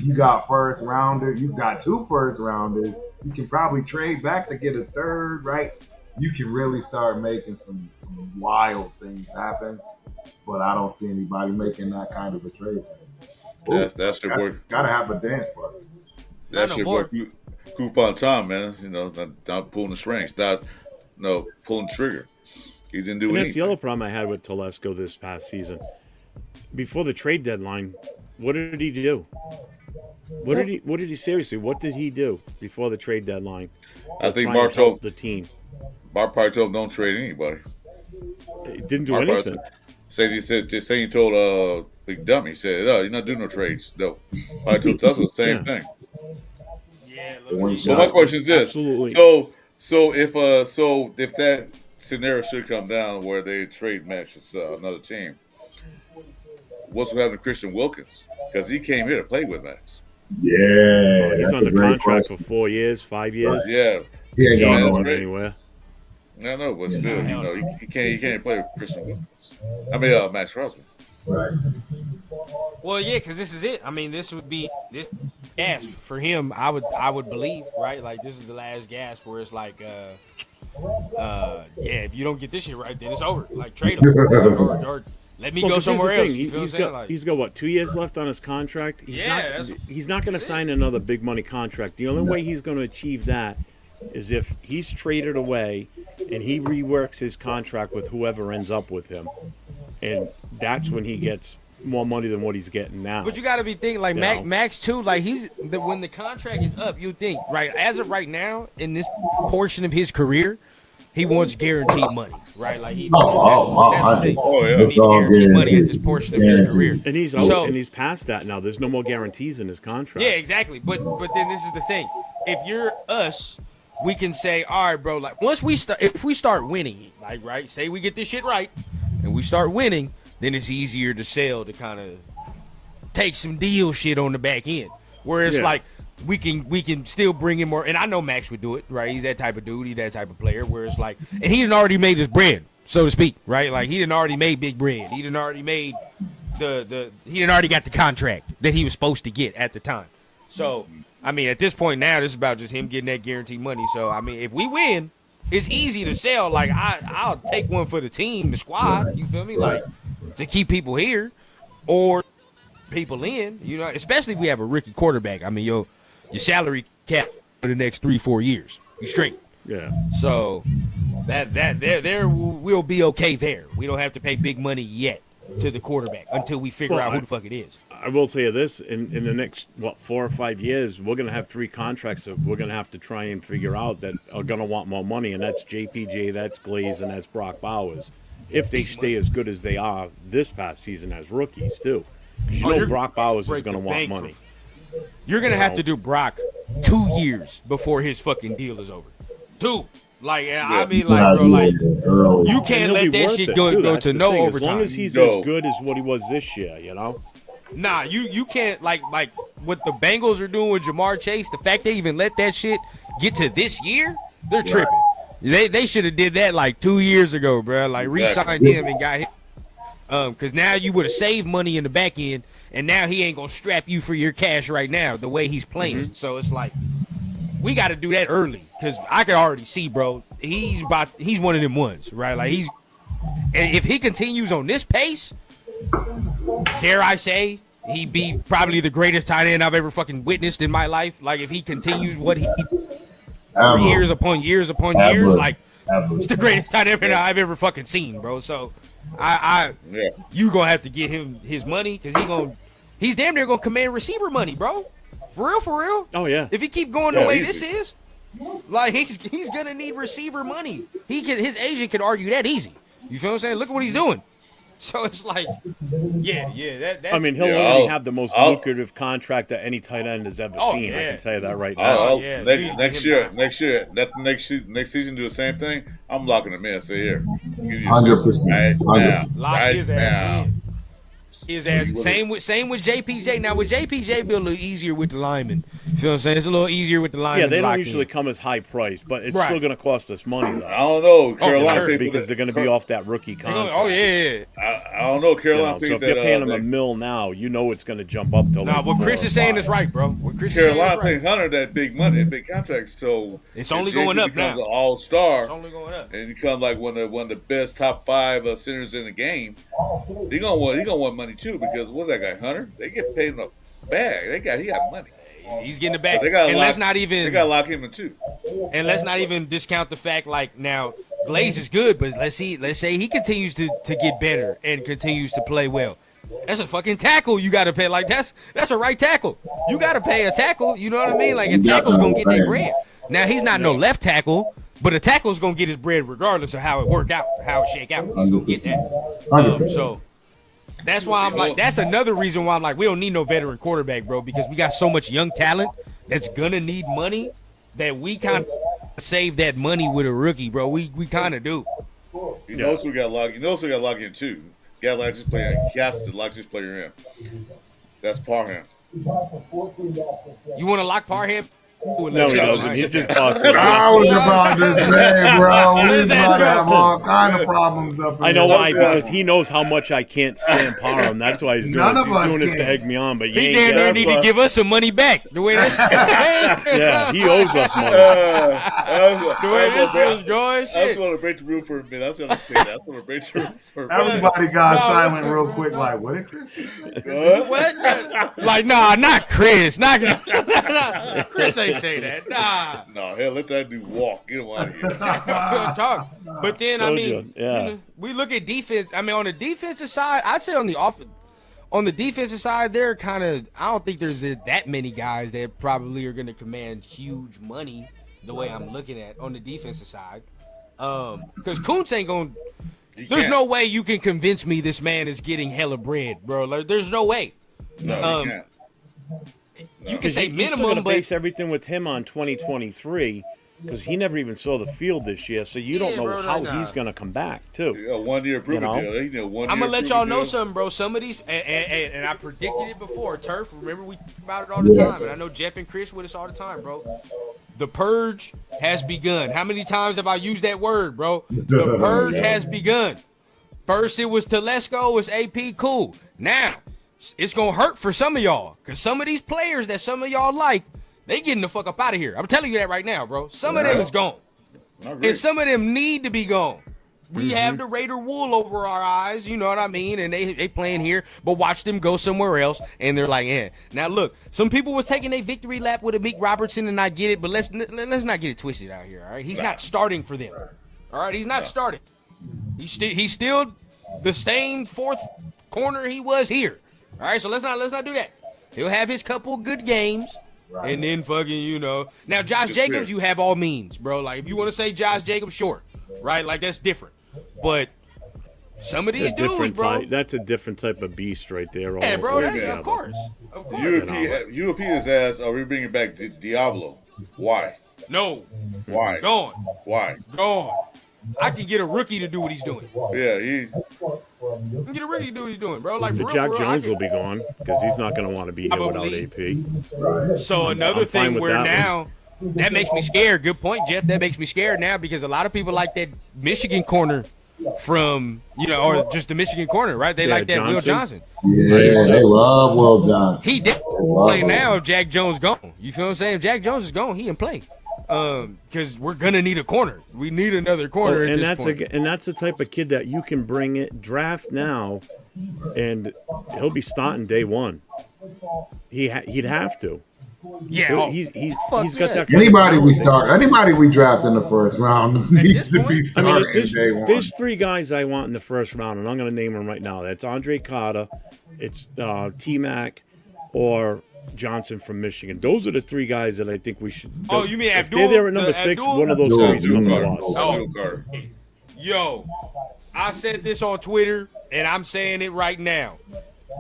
Speaker 3: you got first rounder, you got 2 first rounders. You can probably trade back to get a third, right? You can really start making some wild things happen. But I don't see anybody making that kind of a trade.
Speaker 4: That's your boy.
Speaker 3: Gotta have a dance party.
Speaker 4: That's
Speaker 7: no
Speaker 4: your
Speaker 7: more.
Speaker 4: boy. Coupon Tom, man. Not pulling the strings, not pulling the trigger. He didn't do
Speaker 5: And
Speaker 4: anything.
Speaker 5: that's the other problem I had with Telesco this past season. Before the trade deadline, what did he do? What did he seriously? What did he do before the trade deadline?
Speaker 4: I think
Speaker 5: Try
Speaker 4: Mark
Speaker 5: and help
Speaker 4: told
Speaker 5: the team.
Speaker 4: Mark probably told him don't trade anybody.
Speaker 5: He didn't do
Speaker 4: Mark
Speaker 5: anything.
Speaker 4: He told Big Dummy, he said, "Oh, you're not doing no trades." No, probably told Tesla the same
Speaker 5: Yeah.
Speaker 4: thing.
Speaker 7: Yeah,
Speaker 4: So my question is this:
Speaker 5: Absolutely.
Speaker 4: so if that scenario should come down where they trade matches another team, what's going to happen to Christian Wilkins? Because he came here to play with Max.
Speaker 3: Yeah,
Speaker 5: He's
Speaker 3: that's a
Speaker 5: under
Speaker 3: great
Speaker 5: contract
Speaker 3: question.
Speaker 5: for 4 years, 5 years.
Speaker 4: Yeah,
Speaker 3: He ain't
Speaker 5: He
Speaker 3: going
Speaker 5: ain't
Speaker 4: that's
Speaker 5: going
Speaker 3: nowhere.
Speaker 4: great.
Speaker 5: anywhere.
Speaker 4: I know, but still, he can't play with Christian Wilkins. I mean, Maxx Crosby.
Speaker 3: Right.
Speaker 7: Well, yeah, because this is it. I mean, this would be this gasp for him. I would believe, right? Like this is the last gasp where it's like, yeah, if you don't get this shit right, then it's over. Like trade him or let me
Speaker 5: Well,
Speaker 7: go
Speaker 5: 'cause here's the
Speaker 7: somewhere else.
Speaker 5: thing.
Speaker 7: You feel what I'm saying? Like,
Speaker 5: He's got what, 2 years left on his contract.
Speaker 7: Yeah,
Speaker 5: He's not going to sign another big money contract. The only way he's going to achieve that is if he's traded away and he reworks his contract with whoever ends up with him, and that's when he gets more money than what he's getting now.
Speaker 7: but you got to be thinking like
Speaker 5: Yeah.
Speaker 7: Max too. Like when the contract is up, you think right as of right now in this portion of his career, he wants guaranteed money, right? Like he. That's the thing.
Speaker 4: Oh, yeah.
Speaker 7: He
Speaker 3: It's
Speaker 7: needs
Speaker 3: all
Speaker 7: guaranteed money at
Speaker 3: guaranteed.
Speaker 7: this portion of his career.
Speaker 5: and he's
Speaker 7: So-
Speaker 5: and he's past that now. There's no more guarantees in his contract.
Speaker 7: Yeah, exactly. But then this is the thing. If you're us, we can say, all right, bro. Like if we start winning, like right, say we get this shit right, and we start winning, then it's easier to sell to kind of take some deal shit on the back end. Whereas
Speaker 5: Yeah.
Speaker 7: like we can still bring in more. And I know Max would do it, right? He's that type of dude. He's that type of player. Where it's like, and he done already made his bread, so to speak, right? Like he done already made big bread. He done already made he done already got the contract that he was supposed to get at the time. So I mean, at this point now, this is about just him getting that guaranteed money. So I mean, if we win, it's easy to sell. Like I'll take one for the team, the squad. You feel me? Like to keep people here or people in. You know, especially if we have a rookie quarterback. I mean, your salary cap for the next 3-4 years, you straight.
Speaker 5: Yeah.
Speaker 7: So that there we'll be okay there. We don't have to pay big money yet to the quarterback until we figure
Speaker 5: Well,
Speaker 7: out who the fuck it is.
Speaker 5: I will tell you this: in the next 4 or 5 years, we're going to have 3 contracts that we're going to have to try and figure out that are going to want more money, and that's JPJ, that's Glaze, and that's Brock Bowers. If they stay as good as they are this past season as rookies too, 'cause you know
Speaker 7: you're
Speaker 5: Brock Bowers is
Speaker 7: break
Speaker 5: going to
Speaker 7: the
Speaker 5: want
Speaker 7: bank
Speaker 5: money.
Speaker 7: You're gonna have to do Brock 2 years before his fucking deal is over. 2. Like I mean, like bro, like
Speaker 3: early.
Speaker 7: you
Speaker 5: And
Speaker 7: can't
Speaker 5: he'll
Speaker 7: let
Speaker 5: be
Speaker 7: that
Speaker 5: worth
Speaker 7: shit
Speaker 5: it,
Speaker 7: go
Speaker 5: too.
Speaker 7: go
Speaker 5: That's
Speaker 7: to
Speaker 5: the
Speaker 7: no
Speaker 5: thing.
Speaker 7: overtime.
Speaker 5: As long as he's
Speaker 4: No.
Speaker 5: as good as what he was this year, you know.
Speaker 7: Nah, you can't like what the Bengals are doing with Jamar Chase. The fact they even let that shit get to this year, they're tripping. They should have did that like 2 years ago, bro. Like re-signed him and got him. Because now you would have saved money in the back end, and now he ain't gonna strap you for your cash right now the way he's playing. So it's like we got to do that early because I can already see, bro. He's one of them ones, right? Like and if he continues on this pace, dare I say, he'd be probably the greatest tight end I've ever fucking witnessed in my life. Like if he continues what he years upon years upon years, like it's the greatest tight end I've ever fucking seen, bro. So you gonna have to get him his money because he's damn near gonna command receiver money, bro. For real.
Speaker 5: Oh yeah.
Speaker 7: If he keep going the way
Speaker 4: easy.
Speaker 7: this is, like he's gonna need receiver money. His agent can argue that easy. You feel what I'm saying? Look at what he's doing. So it's like, that's,
Speaker 5: I mean, he'll
Speaker 4: Yeah,
Speaker 5: already
Speaker 4: I'll-
Speaker 5: have the most
Speaker 4: I'll-
Speaker 5: lucrative contract that any tight end has ever
Speaker 7: Oh,
Speaker 5: seen. I
Speaker 7: yeah.
Speaker 5: can tell you that right now.
Speaker 4: I'll-
Speaker 7: yeah,
Speaker 4: next
Speaker 7: dude,
Speaker 4: year, next season, do the same thing. I'm locking him in. Say here,
Speaker 3: 100%.
Speaker 7: lock
Speaker 4: right
Speaker 7: his
Speaker 4: now.
Speaker 7: ass in. His ass. Same with JPJ. Now with JPJ, be a little easier with the linemen. You feel what I'm saying? It's a little easier with the linemen.
Speaker 5: Yeah, they don't
Speaker 7: locked
Speaker 5: usually
Speaker 7: in.
Speaker 5: come as high price, but it's
Speaker 7: Right.
Speaker 5: still going to cost us money though.
Speaker 4: I don't know.
Speaker 7: for
Speaker 4: Carolina
Speaker 7: sure,
Speaker 4: paid for
Speaker 5: Because
Speaker 4: that.
Speaker 5: they're going to be off that rookie contract.
Speaker 7: Oh yeah.
Speaker 4: I don't know.
Speaker 5: You
Speaker 4: Carolina
Speaker 5: know,
Speaker 4: paid
Speaker 5: so if
Speaker 4: that.
Speaker 5: you're paying them
Speaker 4: that
Speaker 5: a mil now, you know it's going to jump up to
Speaker 7: Nah,
Speaker 5: like
Speaker 7: what
Speaker 5: 4
Speaker 7: Chris
Speaker 5: or
Speaker 7: is saying
Speaker 5: 5.
Speaker 7: is right, bro. What Chris is saying
Speaker 4: Carolina
Speaker 7: is right.
Speaker 4: paid Hunter that big money, that big contract. So
Speaker 7: It's only
Speaker 4: if
Speaker 7: going
Speaker 4: JP
Speaker 7: up
Speaker 4: becomes
Speaker 7: now.
Speaker 4: an all-star,
Speaker 7: It's only going up.
Speaker 4: and become like one of the best top 5 centers in the game. He gonna want money too because what's that guy Hunter? They get paid in a bag. He got money.
Speaker 7: He's getting it back.
Speaker 4: They got
Speaker 7: And let's not
Speaker 4: They
Speaker 7: even
Speaker 4: got to lock him in too.
Speaker 7: and let's not even discount the fact like now Glaze is good, but let's say he continues to get better and continues to play well. That's a fucking tackle you got to pay. Like, that's a right tackle. You got to pay a tackle. You know what I mean? Like, a tackle's going to get that bread. Now, he's not no left tackle, but a tackle's going to get his bread regardless of how it work out, how it shake out. He's going to get that. So that's why I'm like, that's another reason why I'm like, we don't need no veteran quarterback, bro, because we got so much young talent that's going to need money that we kind of save that money with a rookie, bro. We kind of do.
Speaker 4: You know, so we got locked. You know, so we got locked in too. Got locked this player. He has to lock this player in. That's Parham.
Speaker 7: You want to lock Parham?
Speaker 5: No, he doesn't. He's just busted.
Speaker 3: I was about to say, bro, we're about to have all kind of problems up in
Speaker 5: I know
Speaker 3: here.
Speaker 5: why, because he knows how much I can't stand Parham. That's why he's doing
Speaker 3: None
Speaker 5: this.
Speaker 3: of us
Speaker 5: He's doing this
Speaker 3: can.
Speaker 5: to egg me on, but you
Speaker 7: He
Speaker 5: ain't
Speaker 7: damn near
Speaker 5: got
Speaker 7: need to give us some money back. The way that
Speaker 5: Yeah, he owes us money.
Speaker 7: the way this was going,
Speaker 4: I just
Speaker 7: shit.
Speaker 4: want to break the room for a minute. I was going to say that. I want to break the room for a minute.
Speaker 3: Everybody got silent real quick, like, what did Christy say?
Speaker 7: What? Like, nah, not Chris. Not Chris ain't say that. Nah.
Speaker 4: No, hell, let that dude walk. Get him out of here.
Speaker 7: Real talk. But then, I
Speaker 5: Told
Speaker 7: mean,
Speaker 5: you, yeah.
Speaker 7: you know, we look at defense. I mean, on the defensive side, I'd say on the defensive side, they're kind of. I don't think there's that many guys that probably are going to command huge money. The way I'm looking at on the defensive side, because Kuntz ain't going. There's no way you can convince me this man is getting hella bread, bro. Like, there's no way.
Speaker 4: No, you can't.
Speaker 7: You can say
Speaker 5: You
Speaker 7: minimum,
Speaker 5: gotta
Speaker 7: but
Speaker 5: base everything with him on 2023 because he never even saw the field this year, so you don't
Speaker 7: Yeah,
Speaker 5: know
Speaker 7: bro,
Speaker 5: how
Speaker 7: nah.
Speaker 5: he's gonna come back too.
Speaker 4: Yeah, 1 year improvement
Speaker 5: You know?
Speaker 4: deal. He did a 1 year
Speaker 7: I'm gonna let y'all
Speaker 4: improvement
Speaker 7: know
Speaker 4: deal.
Speaker 7: something, bro. Some of these, and I predicted it before. Turf, remember we talk about it all the time, and I know Jeff and Chris with us all the time, bro. The purge has begun. How many times have I used that word, bro? The purge has begun. First it was Telesco, it was AP, cool. Now it's gonna hurt for some of y'all, cause some of these players that some of y'all like, they getting the fuck up out of here. I'm telling you that right now, bro. Some of them is gone, and some of them need to be gone. We have the Raider wool over our eyes, you know what I mean? And they playing here, but watch them go somewhere else, and they're like, eh. Now look, some people was taking a victory lap with a Meek Robertson, and I get it, but let's not get it twisted out here, all right? He's not starting for them, all right? He's not starting. He's still the same fourth corner he was here, all right? So let's not do that. He'll have his couple good games. Right. And then fucking, you know. Now, Josh Jacobs, you have all means, bro. Like, if you want to say Josh Jacobs, sure. Right? Like, that's different. But some of these dudes, bro.
Speaker 5: That's a different type of beast right there.
Speaker 7: Yeah, bro.
Speaker 5: Altogether.
Speaker 7: Of course.
Speaker 4: UAP is asked, are we bringing back Diablo? Why?
Speaker 7: No.
Speaker 4: Why?
Speaker 7: Gone.
Speaker 4: Why?
Speaker 7: Gone. I can get a rookie to do what he's doing.
Speaker 4: Yeah, he.
Speaker 7: I can get a rookie to do what he's doing, bro. Like,
Speaker 5: The
Speaker 7: for
Speaker 5: Jack
Speaker 7: real,
Speaker 5: Jones will be gone because he's not going to want to be here without AP.
Speaker 7: So another
Speaker 5: I'm fine
Speaker 7: thing
Speaker 5: with
Speaker 7: where
Speaker 5: that
Speaker 7: now that makes me scared. Good point, Jeff. That makes me scared now because a lot of people like that Michigan corner from, you know, or just the Michigan corner, right? They like that Will Johnson.
Speaker 3: Yeah, they love Will Johnson.
Speaker 7: He did play now if Jack Jones gone. You feel what I'm saying? If Jack Jones is gone, he can play. Because we're gonna need a corner. We need another corner at this point.
Speaker 5: And that's the type of kid that you can bring it, draft now, and he'll be starting day one. He'd have to.
Speaker 7: Yeah,
Speaker 5: he's got that.
Speaker 3: Anybody we draft in the first round needs to be starting day one.
Speaker 5: There's three guys I want in the first round, and I'm going to name them right now. That's Andre Carter, it's T-Mac, or Johnson from Michigan. Those are the three guys that I think we should.
Speaker 7: Oh, you mean Abdul?
Speaker 5: They're there at number 6.
Speaker 7: Abdul?
Speaker 5: One of those three is coming to us.
Speaker 7: Oh, yo, I said this on Twitter, and I'm saying it right now.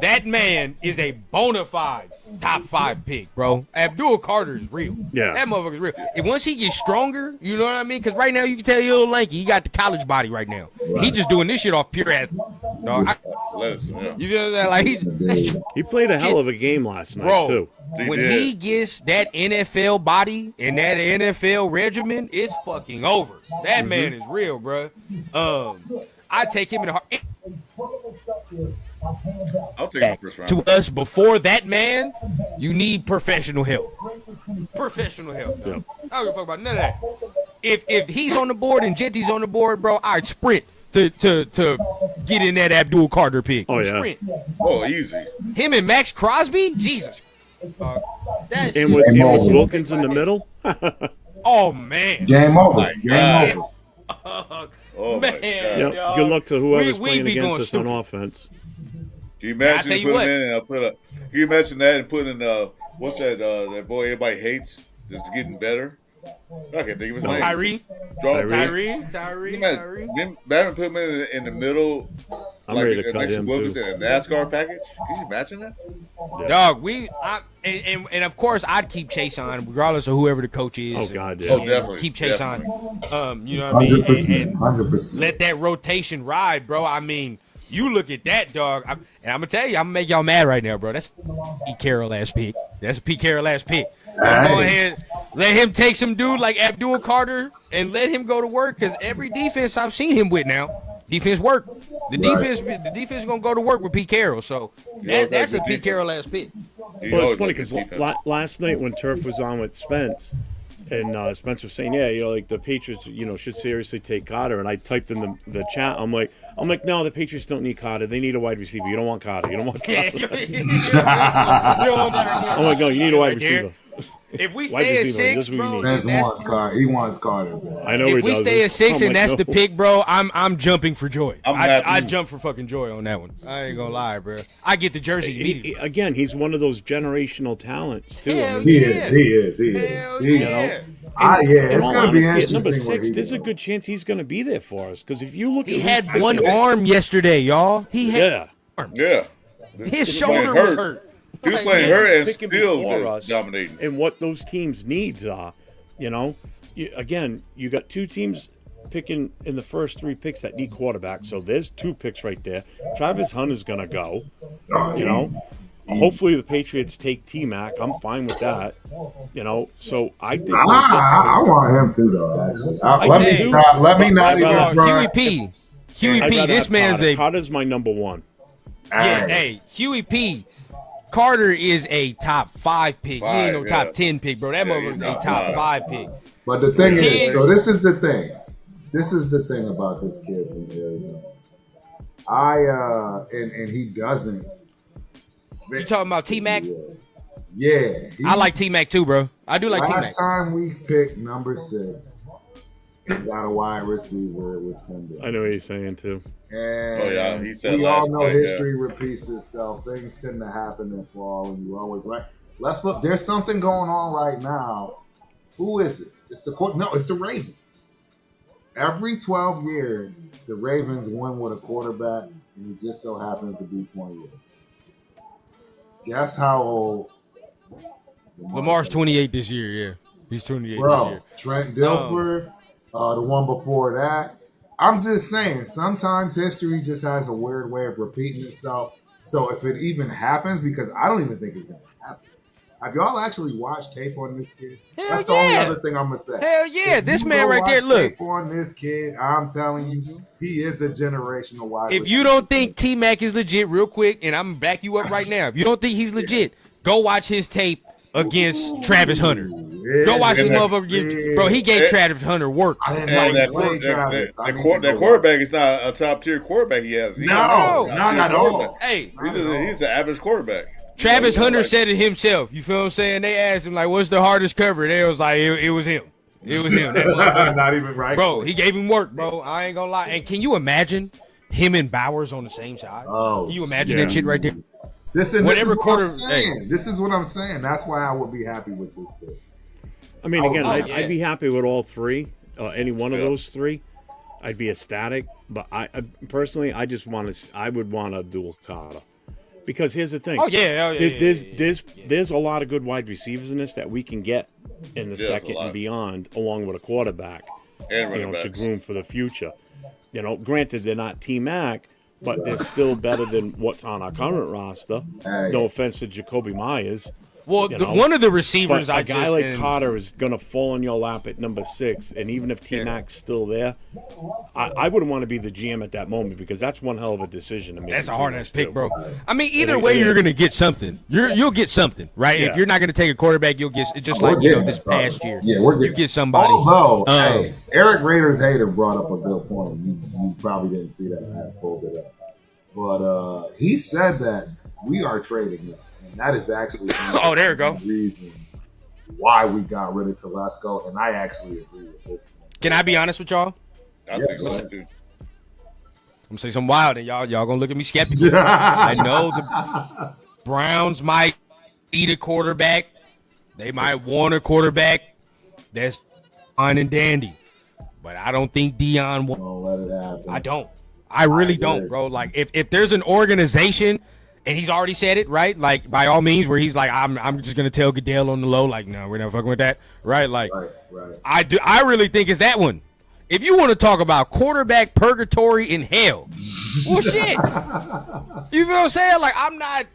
Speaker 7: That man is a bona fide top 5 pick, bro. Abdul Carter is real.
Speaker 5: Yeah.
Speaker 7: That motherfucker's real. And once he gets stronger, you know what I mean? Because right now you can tell he's a little lanky. He got the college body right now. Right. He just doing this shit off pure ass. You feel that? Like
Speaker 5: he played a hell of a game last night,
Speaker 7: bro,
Speaker 5: too.
Speaker 7: When he gets that NFL body and that NFL regimen, it's fucking over. That man is real, bro. I take him in the heart.
Speaker 4: I'll take him first round.
Speaker 7: To us, before that man, you need professional help. Professional help. Yep. I don't give a fuck about none of that. If he's on the board and Genty's on the board, bro, I'd sprint to get in that Abdul Carter pick.
Speaker 5: Oh, yeah.
Speaker 7: Sprint.
Speaker 4: Oh, easy.
Speaker 7: Him and Maxx Crosby? Jesus.
Speaker 5: And with Wilkins in the middle?
Speaker 7: Oh, man.
Speaker 3: Game over. Game over.
Speaker 4: Oh
Speaker 7: Man,
Speaker 4: my God.
Speaker 5: Yeah, good luck to whoever's
Speaker 7: we
Speaker 5: playing
Speaker 7: be
Speaker 5: against
Speaker 7: going
Speaker 5: us
Speaker 7: stupid.
Speaker 5: on offense.
Speaker 4: Can you imagine
Speaker 7: tell you
Speaker 4: put
Speaker 7: what.
Speaker 4: him in and can you imagine that and put in what's that boy everybody hates just getting better? I can't think of his name.
Speaker 7: Tyree.
Speaker 4: Imagine put him in the middle,
Speaker 5: I'm
Speaker 4: like
Speaker 5: ready to cut
Speaker 4: next to
Speaker 5: him
Speaker 4: Wilkins
Speaker 5: too.
Speaker 4: in a NASCAR package. Can you imagine that?
Speaker 7: Dog, and of course I'd keep Chase on regardless of whoever the coach is.
Speaker 5: Oh God, yeah.
Speaker 4: Oh, definitely.
Speaker 7: Keep Chase
Speaker 4: definitely.
Speaker 7: on. You know what I mean?
Speaker 3: 100%.
Speaker 7: And
Speaker 3: 100%.
Speaker 7: let that rotation ride, bro. I mean, you look at that, dog. And I'm gonna tell you, I'm gonna make y'all mad right now, bro. That's a Pete Carroll ass pick. That's a Pete Carroll ass pick. Go ahead, let him take some dude like Abdul Carter and let him go to work. Because every defense I've seen him with now, defense work. The defense is gonna go to work with Pete Carroll. So that's a Pete Carroll ass pick.
Speaker 5: Well, it's funny because last night when Turf was on with Spence, and Spence was saying, yeah, like the Patriots, should seriously take Carter. And I typed in the chat, I'm like, no, the Patriots don't need Carter. They need a wide receiver. You don't want Carter. You don't want Carter. I'm like, no, you need a wide receiver.
Speaker 7: If we
Speaker 5: Wide
Speaker 7: stay at
Speaker 5: receiver,
Speaker 7: 6,
Speaker 5: that's what we
Speaker 7: bro,
Speaker 5: need.
Speaker 3: Spence wants Carter. He wants Carter. Man.
Speaker 5: I know
Speaker 7: if
Speaker 5: he
Speaker 7: we
Speaker 5: does.
Speaker 7: stay at 6
Speaker 5: I'm
Speaker 7: and
Speaker 5: like,
Speaker 7: that's
Speaker 5: no.
Speaker 7: the pick, bro, I'm jumping for joy.
Speaker 4: I'm happy.
Speaker 7: I jump for fucking joy on that one. I ain't gonna lie, bro. I get the jersey immediately.
Speaker 5: Again, he's one of those generational talents too.
Speaker 7: Hell
Speaker 3: He
Speaker 7: yeah.
Speaker 3: is.
Speaker 7: Hell
Speaker 3: He is.
Speaker 7: yeah.
Speaker 3: It's
Speaker 5: all
Speaker 3: going to be
Speaker 5: honesty,
Speaker 3: interesting.
Speaker 5: at number
Speaker 3: where
Speaker 5: 6,
Speaker 3: he
Speaker 5: there's a
Speaker 3: goes.
Speaker 5: good chance he's going to be there for us. Because if you look
Speaker 7: He
Speaker 5: at
Speaker 7: had one arm yesterday, y'all. He had
Speaker 4: Yeah.
Speaker 7: his shoulder was hurt.
Speaker 4: He was playing hurt and
Speaker 5: picking
Speaker 4: still
Speaker 5: before us
Speaker 4: dominating.
Speaker 5: and what those teams' needs are. You got 2 teams picking in the first 3 picks that need quarterbacks. So there's 2 picks right there. Travis Hunter's going to go. Hopefully the Patriots take T-Mac. I'm fine with that. So I think
Speaker 3: I want him to, though, actually. Let me not even
Speaker 7: Huey P. This man's
Speaker 5: Carter's my number 1.
Speaker 7: Huey P. Carter is a top 5 pick. He ain't no top 10 pick, bro. That motherfucker's a top 5 pick.
Speaker 3: But the thing is, so this is the thing. This is the thing about this kid from Arizona. And he doesn't.
Speaker 7: You talking about T-Mac?
Speaker 3: Yeah.
Speaker 7: I like T-Mac too, bro. I do like T-Mac.
Speaker 3: Last time we picked number 6 and got a wide receiver, it was Tim Brady.
Speaker 5: I know what he's saying too.
Speaker 3: And
Speaker 4: he said
Speaker 3: we all
Speaker 4: last
Speaker 3: know
Speaker 4: night,
Speaker 3: history repeats itself. Things tend to happen and fall, and you're always right. Let's look. There's something going on right now. Who is it? It's the Ravens. Every 12 years, the Ravens win with a quarterback, and he just so happens to be 28. Guess how old
Speaker 7: Lamar's 28 this year, yeah. He's 28 this
Speaker 3: Bro,
Speaker 7: year.
Speaker 3: Trent Dilfer, the one before that. I'm just saying, sometimes history just has a weird way of repeating itself. So if it even happens, because I don't even think it's going to happen. Have y'all actually watched tape on this kid?
Speaker 7: Hell
Speaker 3: That's the
Speaker 7: yeah.
Speaker 3: only other thing I'm going to say.
Speaker 7: Hell yeah.
Speaker 3: If
Speaker 7: This
Speaker 3: you
Speaker 7: man
Speaker 3: go
Speaker 7: right there,
Speaker 3: watch
Speaker 7: look.
Speaker 3: tape on this kid, I'm telling you, he is a generational wide
Speaker 7: If
Speaker 3: receiver.
Speaker 7: you don't think T-Mac is legit, real quick, and I'm going to back you up right now. If you don't think he's legit, go watch his tape against Travis Hunter. Go watch this motherfucker. Bro, he gave Travis Hunter work.
Speaker 3: I didn't
Speaker 4: And
Speaker 3: like play Travis.
Speaker 4: that quarterback is not a top tier quarterback. He has
Speaker 3: No, not at all.
Speaker 7: Hey,
Speaker 4: He's an average quarterback.
Speaker 7: Travis Hunter said it himself. You feel what I'm saying? They asked him, like, what's the hardest cover? And they was like, it was him. It was him. That motherfucker.
Speaker 3: Not even right.
Speaker 7: Bro, he gave him work, bro. I ain't gonna lie. And can you imagine him and Bowers on the same side?
Speaker 3: Oh,
Speaker 7: Can you imagine that shit right there?
Speaker 3: This
Speaker 7: Whatever
Speaker 3: is
Speaker 7: quarter-
Speaker 3: what I'm saying. This is what I'm saying. That's why I would be happy with this pick.
Speaker 5: I mean, again,
Speaker 7: yeah.
Speaker 5: I'd be happy with all 3, any one of those 3. I'd be ecstatic. But I personally, I would want a dual Carter. Because here's the thing. There's a lot of good wide receivers in this that we can get in the second and beyond, along with a quarterback,
Speaker 4: And running
Speaker 5: to
Speaker 4: backs.
Speaker 5: groom for the future. Granted, they're not T-Mac, but they're still better than what's on our current roster.
Speaker 3: Hey.
Speaker 5: No offense to Jacoby Myers.
Speaker 7: Well, one of the receivers
Speaker 5: But a guy like Carter is going to fall in your lap at number 6, and even if T-Mac's still there, I wouldn't want to be the GM at that moment because that's one hell of a decision to make.
Speaker 7: That's a hard-ass pick, bro. I mean, either way, you're going to get something. You'll get something, right?
Speaker 5: Yeah.
Speaker 7: If you're not going to take a quarterback, you'll get just like this past year.
Speaker 3: Yeah, we're getting.
Speaker 7: You get somebody.
Speaker 3: Although, hey, Eric Raiders hater brought up a good point. You probably didn't see that. I pulled it up, but he said that we are trading him. And that is actually one
Speaker 7: there you
Speaker 3: of
Speaker 7: go.
Speaker 3: the reasons why we got rid of Telesco, and I actually agree with this.
Speaker 7: Can I be honest with y'all?
Speaker 4: I think so too.
Speaker 7: I'm gonna say something wild, and y'all gonna look at me skeptical. I know the Browns might need a quarterback. They might want a quarterback. That's fine and dandy. But I don't think Dion wants.
Speaker 3: Don't let it happen.
Speaker 7: I don't. I really don't, bro. Like if there's an organization, and he's already said it, right? Like by all means, where he's like, I'm just gonna tell Goodell on the low, like, no, we're not fucking with that, right? Like,
Speaker 3: Right.
Speaker 7: I really think it's that one. If you want to talk about quarterback purgatory in hell, well, shit. You feel what I'm saying? Like, I'm not.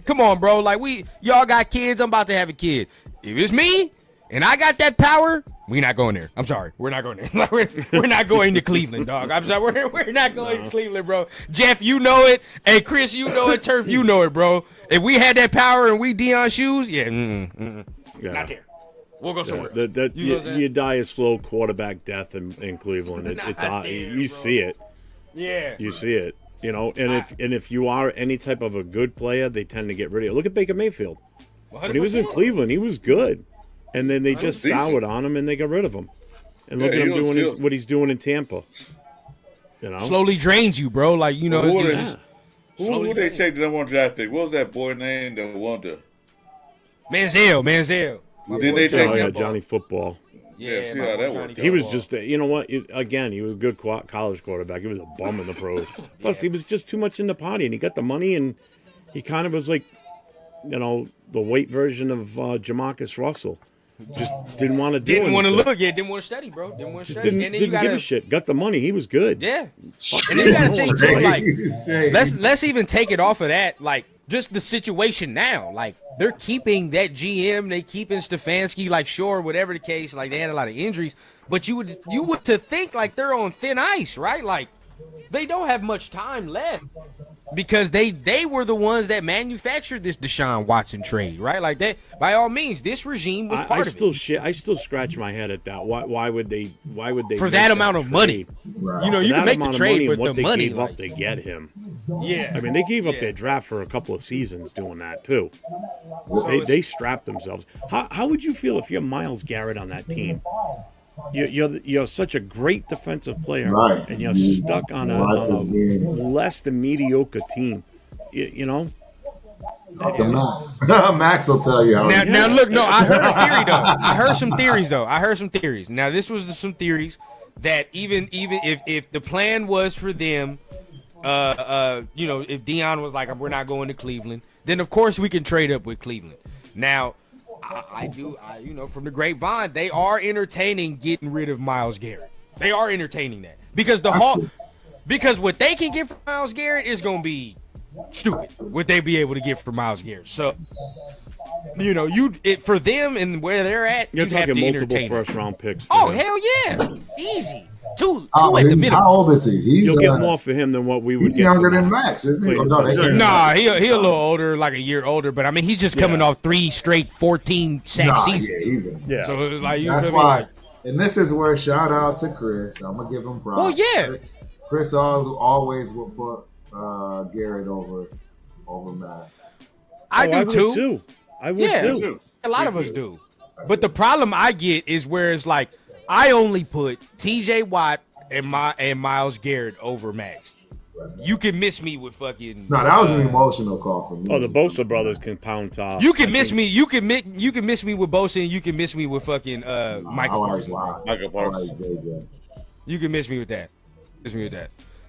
Speaker 7: Come on, bro. Like, y'all got kids. I'm about to have a kid. If it's me and I got that power, we not going there. I'm sorry, we're not going there. Like, we're not going to Cleveland, dog. I'm sorry, we're not going to Cleveland, bro. Jeff, you know it. Hey, Chris, you know it. Turf, you know it, bro. If we had that power and we Dion shoes, yeah, not there. We'll go somewhere.
Speaker 5: You die a slow quarterback death in Cleveland. It's you see it.
Speaker 7: Yeah,
Speaker 5: you see it. You know, and if you are any type of a good player, they tend to get rid of you. Look at Baker Mayfield.
Speaker 7: 100%.
Speaker 5: When he was in Cleveland, he was good, and then they just soured on him and they got rid of him. And look at him doing what he's doing in Tampa. You know,
Speaker 7: slowly drains you, bro. Like, you know,
Speaker 4: who they take the number one draft pick? What was that boy name that won the
Speaker 7: Manziel?
Speaker 4: Did they take him?
Speaker 5: Johnny Football?
Speaker 4: Yeah, see how that worked.
Speaker 5: He was just, you know what? Again, he was a good college quarterback. He was a bum in the pros. Plus, he was just too much in the party, and he got the money, and he kind of was like, you know, the weight version of Jamarcus Russell. Just didn't want to do it.
Speaker 7: Didn't want to look. Yeah, didn't want to study, bro. Didn't want to study.
Speaker 5: Didn't give a shit. Got the money. He was good.
Speaker 7: Yeah. And then you got to think too, like, let's even take it off of that, like, just the situation now. Like, they're keeping that GM, they keeping Stefanski, like, sure, whatever the case, like, they had a lot of injuries, but you would to think like they're on thin ice, right? Like, they don't have much time left because they were the ones that manufactured this Deshaun Watson trade, right? Like, that, by all means, this regime was part of it.
Speaker 5: I still scratch my head at that. Why would they
Speaker 7: for that amount of money?
Speaker 3: Right.
Speaker 7: You know, you can make the trade with the money.
Speaker 5: What they gave up to get him.
Speaker 7: Yeah.
Speaker 5: I mean, they gave up their draft for a couple of seasons doing that too. They strapped themselves. How would you feel if you're Myles Garrett on that team? You're such a great defensive player,
Speaker 3: right,
Speaker 5: and you're stuck on a less than mediocre team. You know.
Speaker 3: Talk to Max. Max will tell you how.
Speaker 7: Now look, no, I heard a theory though. I heard some theories. Now this was some theories that even if the plan was for them, you know, if Dion was like, we're not going to Cleveland, then of course we can trade up with Cleveland. Now, I you know, from the grapevine, they are entertaining getting rid of Myles Garrett. They are entertaining that because what they can get from Myles Garrett is going to be stupid. What they be able to get from Myles Garrett. So, you know, for them and where they're at,
Speaker 5: you're
Speaker 7: have to
Speaker 5: multiple
Speaker 7: entertain
Speaker 5: first-round picks.
Speaker 7: Oh, hell yeah, easy. Two at the minimum.
Speaker 3: How old is he?
Speaker 5: You'll get more for him than what we would.
Speaker 3: He's younger than Max, isn't he?
Speaker 7: Nah, he a little older, like a year older. But I mean, he's just coming off 3 straight 14-sack seasons.
Speaker 3: Yeah,
Speaker 7: so it's like
Speaker 3: that's why. And this is where shout out to Chris. I'm gonna give him props.
Speaker 7: Well, yeah.
Speaker 3: Chris always will put Garrett over Max.
Speaker 7: I do
Speaker 5: too. I would too.
Speaker 7: A lot of us do. But the problem I get is where it's like, I only put T.J. Watt and Myles Garrett over Max. You can miss me with fucking.
Speaker 3: No, that was an emotional call for me.
Speaker 5: Oh, the Bosa brothers can pound top.
Speaker 7: You can miss me. You can miss me with Bosa, and you can miss me with fucking Michael Parsons.
Speaker 4: Michael Parsons.
Speaker 7: You can miss me with that.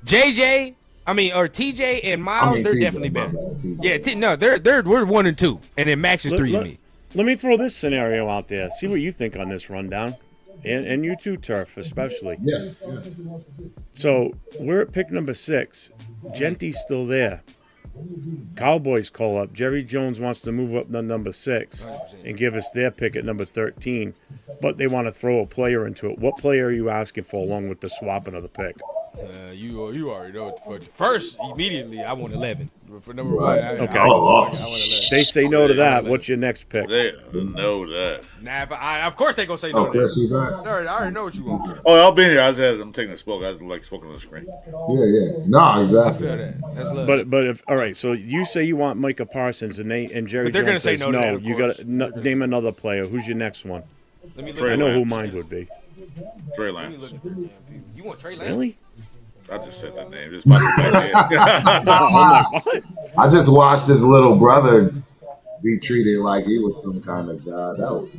Speaker 7: JJ, or TJ and Miles, they're definitely better. Yeah, we're 1 and 2, and then Max is 3 to me.
Speaker 5: Let me throw this scenario out there. See what you think on this rundown. And you too, Turf, especially.
Speaker 3: Yeah.
Speaker 5: So we're at pick number 6. Genty's still there. Cowboys call up. Jerry Jones wants to move up to number 6 and give us their pick at number 13. But they want to throw a player into it. What player are you asking for along with the swapping of the pick?
Speaker 7: You already know. For first, immediately, I want 11. For number 1,
Speaker 5: okay.
Speaker 7: I want 11.
Speaker 5: They say no to that. What's your next pick?
Speaker 4: They know that.
Speaker 7: Nah, but of course they gonna say no to that. I already know what you want.
Speaker 4: Oh, I'll be here. I'm taking a smoke. I was like smoking on the screen.
Speaker 3: Yeah. No, exactly.
Speaker 7: I feel that. That's love.
Speaker 5: But if all right, so you say you want Micah Parsons and Jerry.
Speaker 7: But they're
Speaker 5: Jones
Speaker 7: gonna say no. To that,
Speaker 5: you got to name another player. Who's your next one? I know who mine would be.
Speaker 4: Trey
Speaker 7: Let me
Speaker 4: Lance.
Speaker 7: look at their damn people. You want Trey Lance?
Speaker 5: Really?
Speaker 4: I just said that name. Just my
Speaker 5: I'm like, what?
Speaker 3: I just watched his little brother be treated like he was some kind of god. That was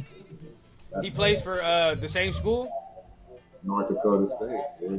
Speaker 7: He plays for the same school.
Speaker 3: North Dakota State. Yeah.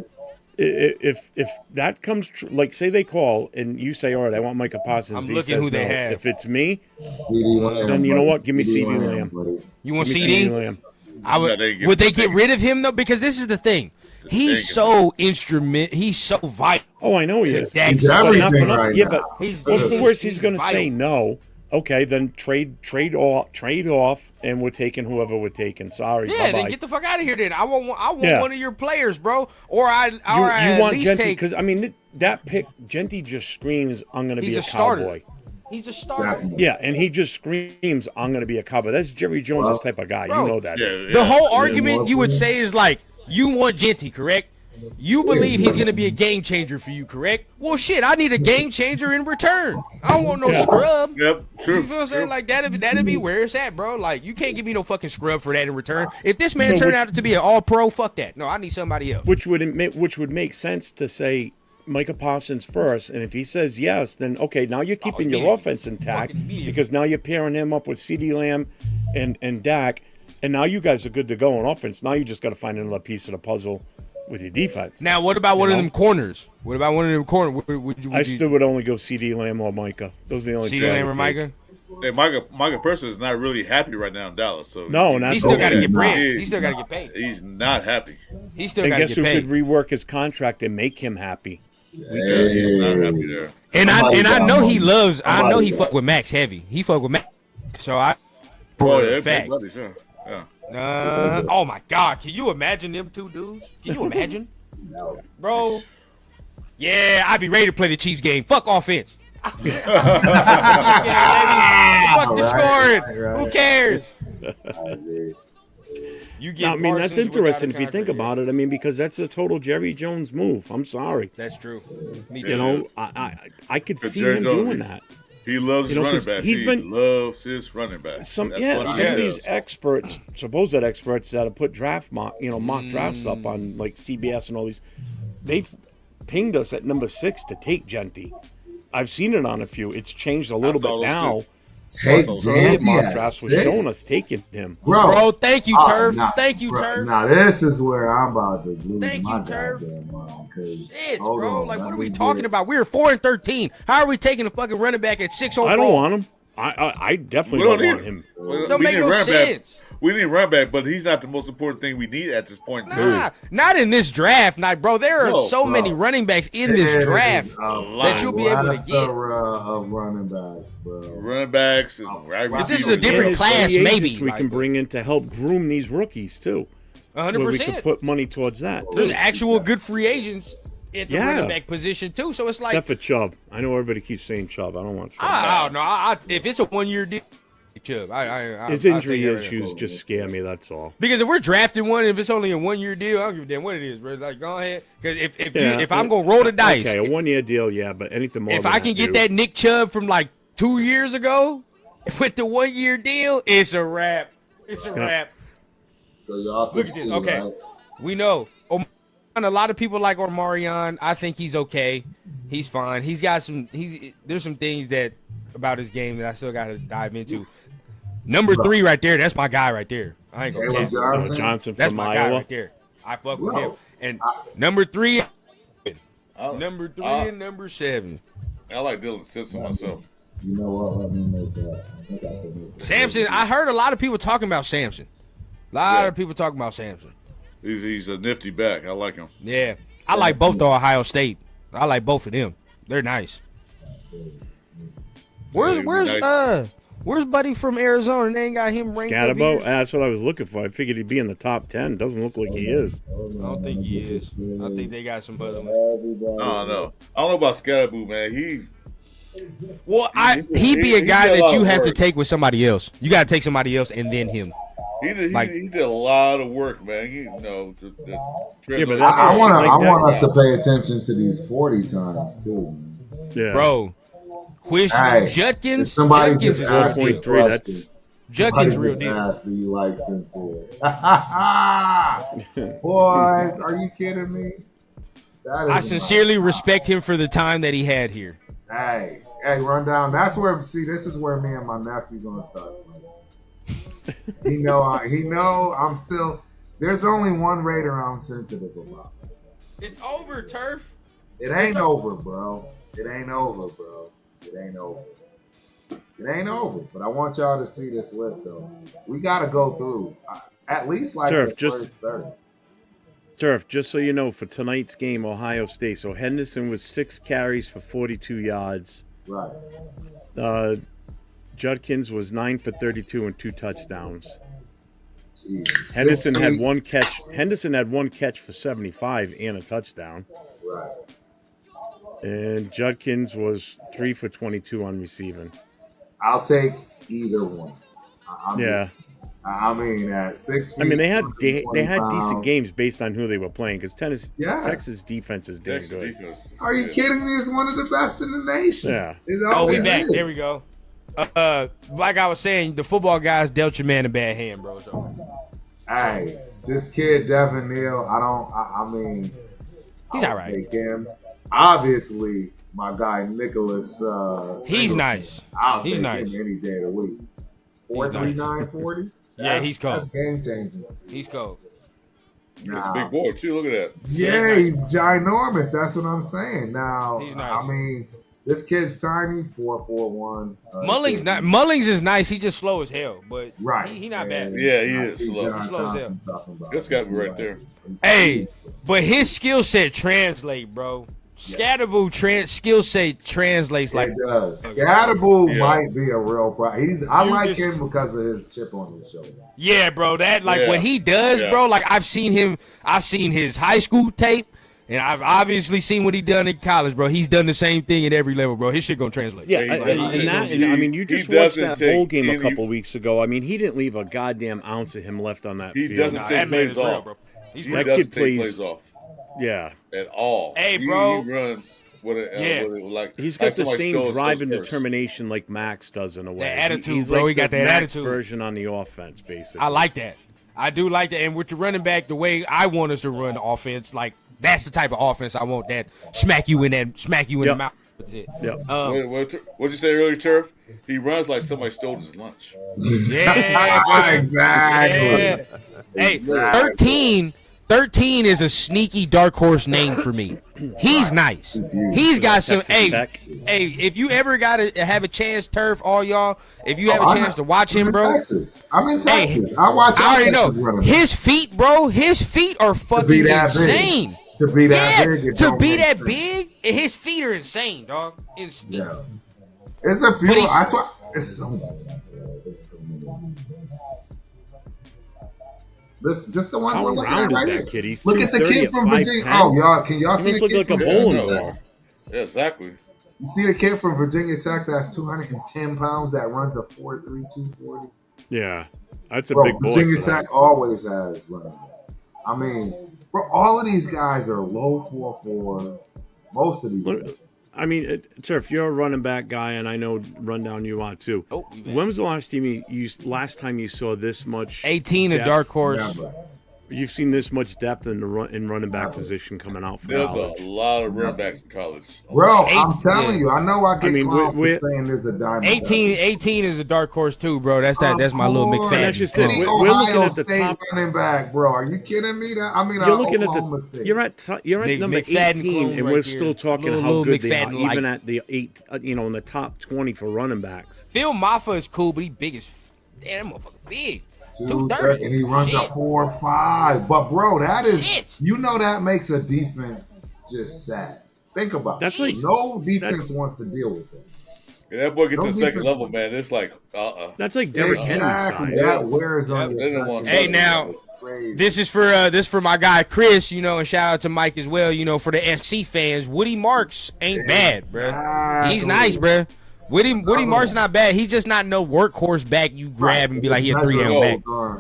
Speaker 5: If that comes true, like say they call and you say, all right, I want Micah Parsons.
Speaker 7: I'm
Speaker 5: he
Speaker 7: looking
Speaker 5: says
Speaker 7: who they
Speaker 5: no.
Speaker 7: have.
Speaker 5: If it's me,
Speaker 3: CD Lamb,
Speaker 5: then you know what? Give me
Speaker 3: CD
Speaker 5: CD Lamb.
Speaker 3: buddy.
Speaker 7: You want
Speaker 5: give me
Speaker 7: CD?
Speaker 5: Lamb.
Speaker 7: I would.
Speaker 4: Yeah, they give-
Speaker 7: Would they
Speaker 4: they
Speaker 7: get
Speaker 4: give-
Speaker 7: rid of him though? Because this is the thing. He's so instrument. He's so vital.
Speaker 5: Oh, I know he is.
Speaker 7: That-
Speaker 3: He's
Speaker 7: But not
Speaker 3: everything
Speaker 5: for nothing.
Speaker 3: right
Speaker 5: Yeah,
Speaker 3: now.
Speaker 5: but
Speaker 7: He's
Speaker 5: of course he's going to
Speaker 7: vital.
Speaker 5: say no. Okay, then trade off, and we're taking whoever we're taking. Sorry,
Speaker 7: Yeah,
Speaker 5: bye-bye.
Speaker 7: then get the fuck out of here. Then I want
Speaker 5: Yeah.
Speaker 7: one of your players, bro. Or I
Speaker 5: you
Speaker 7: at
Speaker 5: want
Speaker 7: least
Speaker 5: Genty
Speaker 7: take.
Speaker 5: because I mean that pick Genty just screams I'm going to
Speaker 7: He's
Speaker 5: be
Speaker 7: a
Speaker 5: a
Speaker 7: starter.
Speaker 5: cowboy.
Speaker 7: He's a starter.
Speaker 5: Yeah, and he just screams I'm going to be a cowboy. That's Jerry Jones'
Speaker 3: Well,
Speaker 5: type of guy.
Speaker 7: bro,
Speaker 5: You know that.
Speaker 4: Yeah,
Speaker 5: is.
Speaker 7: The whole
Speaker 3: more
Speaker 7: argument you would
Speaker 3: for
Speaker 7: say is like, you want Genty, correct? You believe he's going to be a game changer for you, correct? Well, shit, I need a game changer in return. I don't want no scrub.
Speaker 4: Yep, true.
Speaker 7: You feel what I'm saying?
Speaker 4: true.
Speaker 7: Like, that'd be where it's at, bro. Like, you can't give me no fucking scrub for that in return. If this man
Speaker 5: So
Speaker 7: turned
Speaker 5: which-
Speaker 7: out to be an all-pro, fuck that. No, I need somebody else.
Speaker 5: Which would make sense to say Micah Parsons first, and if he says yes, then okay, now you're keeping your
Speaker 7: immediately.
Speaker 5: offense intact
Speaker 7: Fucking immediately.
Speaker 5: because now you're pairing him up with CeeDee Lamb and Dak, and now you guys are good to go on offense. Now you just got to find another piece of the puzzle with your defense.
Speaker 7: Now, what about one of
Speaker 5: know?
Speaker 7: them corners? What about one of them corners? Would you
Speaker 5: I still would only go CeeDee Lamb or Micah. Those are the only
Speaker 7: see
Speaker 5: two I
Speaker 7: Lamb
Speaker 5: would
Speaker 7: or
Speaker 5: take.
Speaker 7: Micah?
Speaker 4: Hey, Micah Parsons is not really happy right now in Dallas. So
Speaker 5: No, not
Speaker 7: He still got to
Speaker 3: he's
Speaker 7: get bread.
Speaker 3: not.
Speaker 7: He still got to get paid.
Speaker 4: He's not happy.
Speaker 7: He still
Speaker 5: And
Speaker 7: got to
Speaker 5: guess
Speaker 7: get
Speaker 5: who
Speaker 7: paid.
Speaker 5: could rework his contract and make him happy?
Speaker 4: He's not happy there.
Speaker 7: And
Speaker 3: Somebody
Speaker 7: I
Speaker 3: got
Speaker 7: know
Speaker 3: money.
Speaker 7: he loves. I know
Speaker 3: Somebody
Speaker 7: he
Speaker 3: got
Speaker 7: fuck with Max heavy. He fuck with Max. So I.
Speaker 4: Oh yeah,
Speaker 7: fact.
Speaker 4: buddies, yeah. Yeah.
Speaker 7: Oh my God! Can you imagine them two dudes? Can you imagine, bro? Yeah, I'd be ready to play the Chiefs game. Fuck offense. Fuck the
Speaker 3: Right,
Speaker 7: scoring.
Speaker 3: right.
Speaker 7: Who cares?
Speaker 3: I agree.
Speaker 7: You get.
Speaker 5: Now, I mean, that's
Speaker 7: Parsons without
Speaker 5: interesting
Speaker 7: a
Speaker 5: if you think
Speaker 7: contract,
Speaker 5: about it. I mean, because that's a total Jerry Jones move. I'm sorry.
Speaker 7: That's true. Me
Speaker 5: You
Speaker 7: too.
Speaker 5: know, I could
Speaker 4: Because
Speaker 5: see
Speaker 4: Jerry
Speaker 5: him
Speaker 4: Jones,
Speaker 5: doing that.
Speaker 4: He loves his
Speaker 5: You know,
Speaker 4: running
Speaker 5: 'cause
Speaker 4: backs.
Speaker 5: he's
Speaker 4: He
Speaker 5: been-
Speaker 4: loves his running backs.
Speaker 5: Some
Speaker 4: That's
Speaker 5: yeah,
Speaker 4: what
Speaker 5: some
Speaker 4: he
Speaker 5: of
Speaker 4: does.
Speaker 5: these experts, supposed experts that have put mock drafts up on like CBS and all these, they've pinged us at number 6 to take Genty. I've seen it on a few. It's changed a little
Speaker 4: saw
Speaker 5: bit
Speaker 4: those
Speaker 5: now.
Speaker 3: Take
Speaker 4: Also,
Speaker 5: Some of the
Speaker 3: Janty
Speaker 5: mock
Speaker 3: at
Speaker 5: drafts were
Speaker 3: 6?
Speaker 5: showing us taking him.
Speaker 7: Bro, thank you, Turf.
Speaker 3: Now,
Speaker 7: Thank you,
Speaker 3: bro,
Speaker 7: Turf.
Speaker 3: Now this is where I'm about to lose
Speaker 7: Thank
Speaker 3: my
Speaker 7: you, Turf.
Speaker 3: goddamn mind.
Speaker 7: Shit, bro. Like, what are we talking about? We're 4-13. How are we taking a fucking running back at 6 overall?
Speaker 5: I don't want him. I definitely
Speaker 4: We don't
Speaker 5: don't
Speaker 4: need
Speaker 5: want him.
Speaker 7: Don't make no
Speaker 4: running back.
Speaker 7: sense.
Speaker 4: We need run back, but he's not the most important thing we need at this point. Too.
Speaker 7: Nah, not in this draft. Like, bro, there are
Speaker 4: No,
Speaker 7: so
Speaker 3: bro.
Speaker 7: many running backs in this draft
Speaker 3: that
Speaker 7: that you'll be able to get.
Speaker 3: of running backs, bro.
Speaker 4: Running backs and wide
Speaker 7: This is
Speaker 4: receivers.
Speaker 7: a different
Speaker 5: And
Speaker 7: class,
Speaker 5: free agents
Speaker 7: maybe,
Speaker 5: we
Speaker 7: like-
Speaker 5: can bring in to help groom these rookies too.
Speaker 7: 100%.
Speaker 5: Where we can put money towards that
Speaker 7: There's
Speaker 5: too.
Speaker 7: actual good free agents at the
Speaker 5: Yeah.
Speaker 7: running back position, too. So it's like,
Speaker 5: Except for Chubb. I know everybody keeps saying Chubb. I don't want Chubb.
Speaker 7: I don't know. If it's a 1-year deal, Chubb,
Speaker 5: His
Speaker 7: I'll
Speaker 5: injury
Speaker 7: take that right
Speaker 5: issues
Speaker 7: now.
Speaker 5: just scare me. That's all.
Speaker 7: Because if we're drafting one, if it's only a 1-year deal, I don't give a damn what it is, bro. Like, go ahead. Because if I'm gonna roll the dice,
Speaker 5: Okay, a 1-year deal, yeah, but anything more.
Speaker 7: if
Speaker 5: than
Speaker 7: I can get
Speaker 5: dude.
Speaker 7: that Nick Chubb from like 2 years ago with the 1-year deal, it's a wrap. It's a wrap.
Speaker 3: So y'all can
Speaker 7: Look at
Speaker 3: see,
Speaker 7: this. Okay,
Speaker 3: right?
Speaker 7: we know. A lot of people like Omarion. I think he's okay. He's fine. He's got some. There's some things that about his game that I still got to dive into. Number 3 right there. That's my guy right there. I ain't gonna
Speaker 3: Caleb
Speaker 7: cap.
Speaker 3: Johnson.
Speaker 5: Johnson
Speaker 7: That's
Speaker 5: from
Speaker 7: my guy
Speaker 5: Iowa.
Speaker 7: right there. I fuck with
Speaker 3: Bro,
Speaker 7: him. And number 3,
Speaker 4: I-
Speaker 7: number 3,
Speaker 4: I-
Speaker 7: and number 7.
Speaker 4: I like Dylan Simpson myself.
Speaker 3: You know what? Let me make that. I think I can make that.
Speaker 7: Samson. I heard a lot of people talking about Samson. A lot of people talking about Samson.
Speaker 4: He's a nifty back. I like him.
Speaker 7: Yeah, I like both the Ohio State. I like both of them. They're nice. Where's Buddy from Arizona? They ain't got him ranked up
Speaker 5: Scatterbo.
Speaker 7: here?
Speaker 5: That's what I was looking for. I figured he'd be in the top 10. Doesn't look like he is.
Speaker 7: I don't think he is. I think they got some other ones.
Speaker 4: No. I don't know about Scatterboo, man.
Speaker 7: Well, he'd be a guy that you have to take with somebody else. You got to take somebody else and then him.
Speaker 4: He did a lot of work, man.
Speaker 5: Yeah, but
Speaker 3: I want
Speaker 5: Like
Speaker 3: us to pay attention to these 40 times too.
Speaker 5: Yeah.
Speaker 7: Bro, Quish
Speaker 3: Hey,
Speaker 7: Judkins.
Speaker 3: if somebody
Speaker 7: Judkins
Speaker 3: just
Speaker 7: is
Speaker 3: asked
Speaker 7: on
Speaker 3: this
Speaker 5: 4.3.
Speaker 3: question.
Speaker 7: Judkins real
Speaker 3: just
Speaker 7: deal.
Speaker 3: asked, do you like sincere? Boy, are you kidding me? That is
Speaker 7: I sincerely respect him for the time that he had here.
Speaker 3: Hey, Rundown. That's where, this is where me and my nephew gonna start playing. He know I'm still, there's only one Raider I'm sensitive about.
Speaker 7: It's over, Turf.
Speaker 3: It ain't over, bro. It ain't over, bro. It ain't over. It ain't over. But I want y'all to see this list, though. We got to go through at least like
Speaker 5: Turf,
Speaker 3: the first 30.
Speaker 5: Turf, just so you know, for tonight's game, Ohio State. So Henderson was 6 carries for 42 yards.
Speaker 3: Right.
Speaker 5: Judkins was 9 for 32 and 2 touchdowns.
Speaker 3: Jeez.
Speaker 5: Henderson had one catch. Henderson had one catch for 75 and a touchdown.
Speaker 3: Right.
Speaker 5: And Judkins was 3 for 22 on receiving.
Speaker 3: I'll take either one. I mean, at 6 feet.
Speaker 5: I mean, they had
Speaker 3: pounds,
Speaker 5: decent games based on who they were playing because Texas defense is damn good.
Speaker 3: Are you kidding me? It's one of the best in the nation.
Speaker 5: Yeah.
Speaker 7: Oh, we back. There we go. Like I was saying, the football guys dealt your man a bad hand, bro. So.
Speaker 3: Hey, this kid Devin Neal, I mean,
Speaker 7: he's all right.
Speaker 3: Take him. Obviously, my guy Nicholas.
Speaker 7: He's nice.
Speaker 3: I'll
Speaker 7: he's
Speaker 3: take
Speaker 7: nice.
Speaker 3: him any day of the week. 4.3940.
Speaker 7: Yeah, he's cold.
Speaker 3: That's game changing.
Speaker 7: He's cold.
Speaker 4: He's a big boy too. Look at that.
Speaker 3: Yeah, he's ginormous. That's what I'm saying. Now,
Speaker 7: he's nice.
Speaker 3: I mean, this kid's tiny. 4.41.
Speaker 7: Mullings is nice. He just slow as hell, but
Speaker 3: right.
Speaker 7: He not bad.
Speaker 4: Yeah, he is slow.
Speaker 7: He's slow as hell.
Speaker 4: This guy right there.
Speaker 7: Hey, but his skill set translate, bro. Scatterboo skill set translates like
Speaker 3: it does. Scatterboo might be a real problem. I like him because of his chip on his shoulder.
Speaker 7: Yeah, bro. That what he does, bro. Like I've seen his high school tape, and I've obviously seen what he done in college, bro. He's done the same thing at every level, bro. His shit gonna translate.
Speaker 5: Yeah, I mean, you just watched that bowl game a couple weeks ago. I mean, he didn't leave a goddamn ounce of him left on that field.
Speaker 4: He doesn't take plays off.
Speaker 5: That kid plays
Speaker 4: off.
Speaker 5: Yeah.
Speaker 4: At all.
Speaker 7: Hey, bro.
Speaker 4: He runs with it
Speaker 5: like. He's got the same drive and determination like Maxx does in a way.
Speaker 7: That attitude,
Speaker 5: he's
Speaker 7: bro.
Speaker 5: Like
Speaker 7: he got that
Speaker 5: Maxx
Speaker 7: attitude.
Speaker 5: version on the offense, basically.
Speaker 7: I like that. I do like that. And with your running back, the way I want us to run the offense, like that's the type of offense I want. That smack you in the mouth.
Speaker 4: What'd you say earlier, Turf? He runs like somebody stole his lunch.
Speaker 7: Yeah,
Speaker 3: exactly.
Speaker 7: Yeah. Hey, 13 is a sneaky dark horse name for me. He's nice. He's got some. Hey, if you ever have a chance, Turf, all y'all, if you have a chance to watch him, bro.
Speaker 3: I'm in Texas. I watch.
Speaker 7: I already know his feet, bro. His feet are fucking insane.
Speaker 3: To be that big,
Speaker 7: to be that big, his feet are insane, dog. It's
Speaker 3: a few. That's why it's so many. It's so many. Just the one we're looking at right here.
Speaker 5: Kid? He's
Speaker 3: look at the kid from Virginia. Oh, y'all, can y'all see the kid from Virginia Tech?
Speaker 4: Yeah, exactly.
Speaker 3: You see the kid from Virginia Tech that's 210 pounds that runs a 4.3 240?
Speaker 5: Yeah, that's a big boy.
Speaker 3: Virginia Tech always has running backs. I mean, bro, all of these guys are low 4.4s. Most of these.
Speaker 5: I mean, Turf, you're a running back guy, and I know Rundown you are too. When was the last time you saw this much?
Speaker 7: 18, depth? A dark horse.
Speaker 3: Yeah,
Speaker 5: you've seen this much depth in the running back position coming out from college.
Speaker 4: There's a lot of running backs in college.
Speaker 3: Bro, I'm telling you, I know I get clowned for saying there's a diamond.
Speaker 7: 18 is a dark horse too, bro. That's my little McFadden.
Speaker 3: We're looking at the top running back, bro. Are you kiddting me? You're looking at
Speaker 5: you're at number 18, and we're still talking how good they are, even at the 8, in the top 20 for running backs.
Speaker 7: Phil Maffa is cool, but he big as damn, that motherfucker big.
Speaker 3: 230, and he runs a 4.5. But bro, that is that makes a defense just sad. Think about it. No defense wants to deal with it.
Speaker 4: Yeah, that boy gets to the second level, man. It's like
Speaker 5: That's like Derrick Henry.
Speaker 3: That wears on your
Speaker 7: Hey, now this is for my guy Chris, and shout out to Mike as well. For the SC fans, Woody Marks ain't bad, bro. He's nice, bro. Woody Marks not bad. He's just not no workhorse back you grab and be like, he a 3-down back.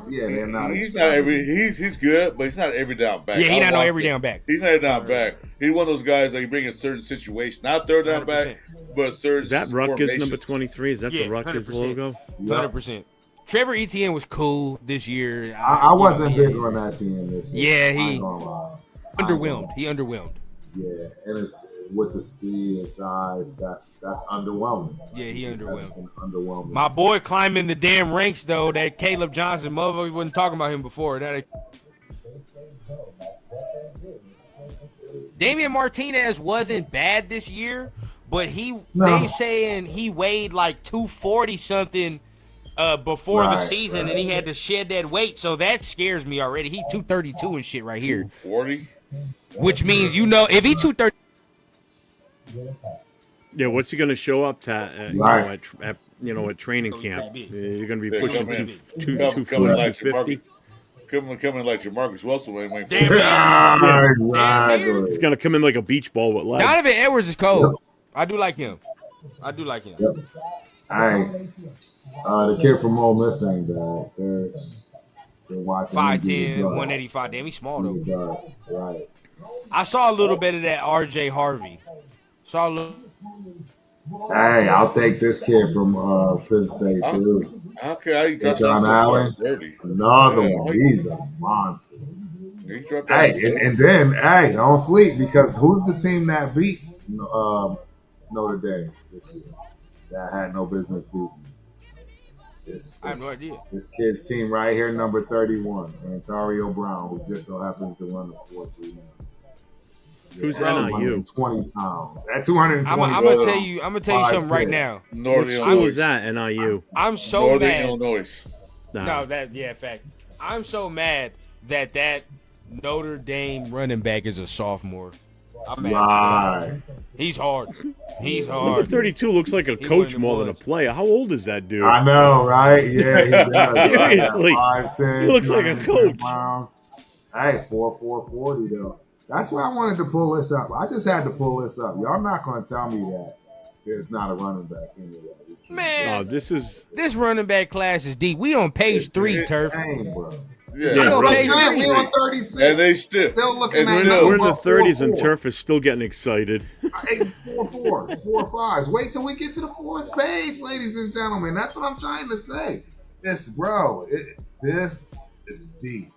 Speaker 3: Yeah, they're not.
Speaker 4: He's not he's good, but he's not every down back.
Speaker 7: Yeah, he's not no every down back.
Speaker 4: He's not a down back. He's one of those guys that you bring in certain situations, not third down 100%. Back, but certain.
Speaker 5: Is that Rutgers number 23? Is that the Rutgers logo?
Speaker 7: 100%. Trevor Etienne was cool this year.
Speaker 3: I wasn't big on that team this year.
Speaker 7: Yeah,
Speaker 3: I
Speaker 7: he
Speaker 3: ain't gonna lie.
Speaker 7: underwhelmed. He underwhelmed.
Speaker 3: Yeah, and it's with the speed and size. That's underwhelming.
Speaker 7: Yeah, he underwhelmed.
Speaker 3: Underwhelming.
Speaker 7: My boy climbing the damn ranks though. That Caleb Johnson, motherfucker wasn't talking about him before. That Damian Martinez wasn't bad this year, but they saying he weighed like 240 something before the season, and he had to shed that weight. So that scares me already. He 232 and shit right here.
Speaker 4: 240.
Speaker 7: Which means, if he 230.
Speaker 5: Yeah, what's he going to show up to at training camp? You're going to be pushing 250.
Speaker 4: Coming like Jamarcus Russell.
Speaker 3: Exactly.
Speaker 5: It's going to come in like a beach ball with legs.
Speaker 7: Donovan Edwards is cold. I do like him.
Speaker 3: Yep. The kid from Ole Miss ain't bad. They're watching
Speaker 7: 5'10", 185. Damn, he's small though.
Speaker 3: Right.
Speaker 7: I saw a little bit of that R.J. Harvey.
Speaker 3: Hey, I'll take this kid from Penn State too.
Speaker 4: Okay,
Speaker 3: John Allen. Another one. He's a monster. Hey, and then don't sleep, because who's the team that beat Notre Dame this year? That had no business beating.
Speaker 7: I have no idea.
Speaker 3: This kid's team right here, number 31, Antonio Brown, who just so happens to run the 4.3.
Speaker 5: Who's NIU?
Speaker 3: 20 pounds at 220.
Speaker 7: I'm gonna tell you something right now.
Speaker 5: What school is that? NIU.
Speaker 7: I'm so
Speaker 4: Northern
Speaker 7: mad.
Speaker 4: Illinois.
Speaker 7: No, fact. I'm so mad that Notre Dame running back is a sophomore. I'm mad.
Speaker 3: Right.
Speaker 7: He's hard.
Speaker 5: Number 32 looks like a coach more than a player. How old is that dude?
Speaker 3: I know, right? Yeah, he does.
Speaker 5: Seriously.
Speaker 3: 5'10",
Speaker 5: He looks like a coach.
Speaker 3: Pounds. Hey, 4.40 though. That's why I wanted to pull this up. I just had to pull this up. Y'all not going to tell me that there's not a running back anyway.
Speaker 7: Man,
Speaker 5: this
Speaker 7: running back class is deep. We on page 3, Turf.
Speaker 3: Insane, bro.
Speaker 4: Yeah,
Speaker 3: that's what I'm saying. We on 36.
Speaker 4: And they still
Speaker 3: looking at
Speaker 5: we're in the 30s, and Turf is still getting excited.
Speaker 3: 4.4s, 4.5s. Wait till we get to the 4th page, ladies and gentlemen. That's what I'm trying to say. This is deep.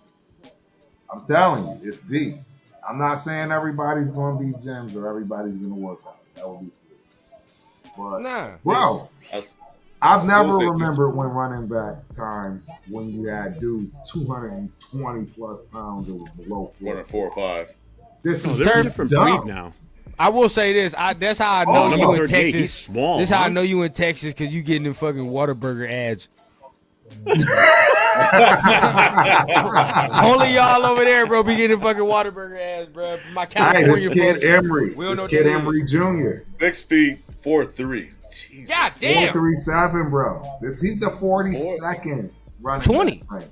Speaker 3: I'm telling you, it's deep. I'm not saying everybody's going to be gems or everybody's going to work out. That would be cool. But, bro, I've never remembered when running back times when you had dudes 220 plus pounds or below
Speaker 4: 4 or 5.
Speaker 3: This is
Speaker 5: a different breed now.
Speaker 7: I will say this. That's how I know you in Texas.
Speaker 5: He's small.
Speaker 7: This is how I know you in Texas, because you getting them fucking Whataburger ads. Only y'all over there, bro, be getting fucking Whataburger ads, bro. My California
Speaker 3: this kid Emery. This kid Emery Jr.
Speaker 4: 6 feet, 4'3". Jesus.
Speaker 7: God damn.
Speaker 3: 4.37, bro. He's the 42nd running
Speaker 7: 20.
Speaker 3: Back.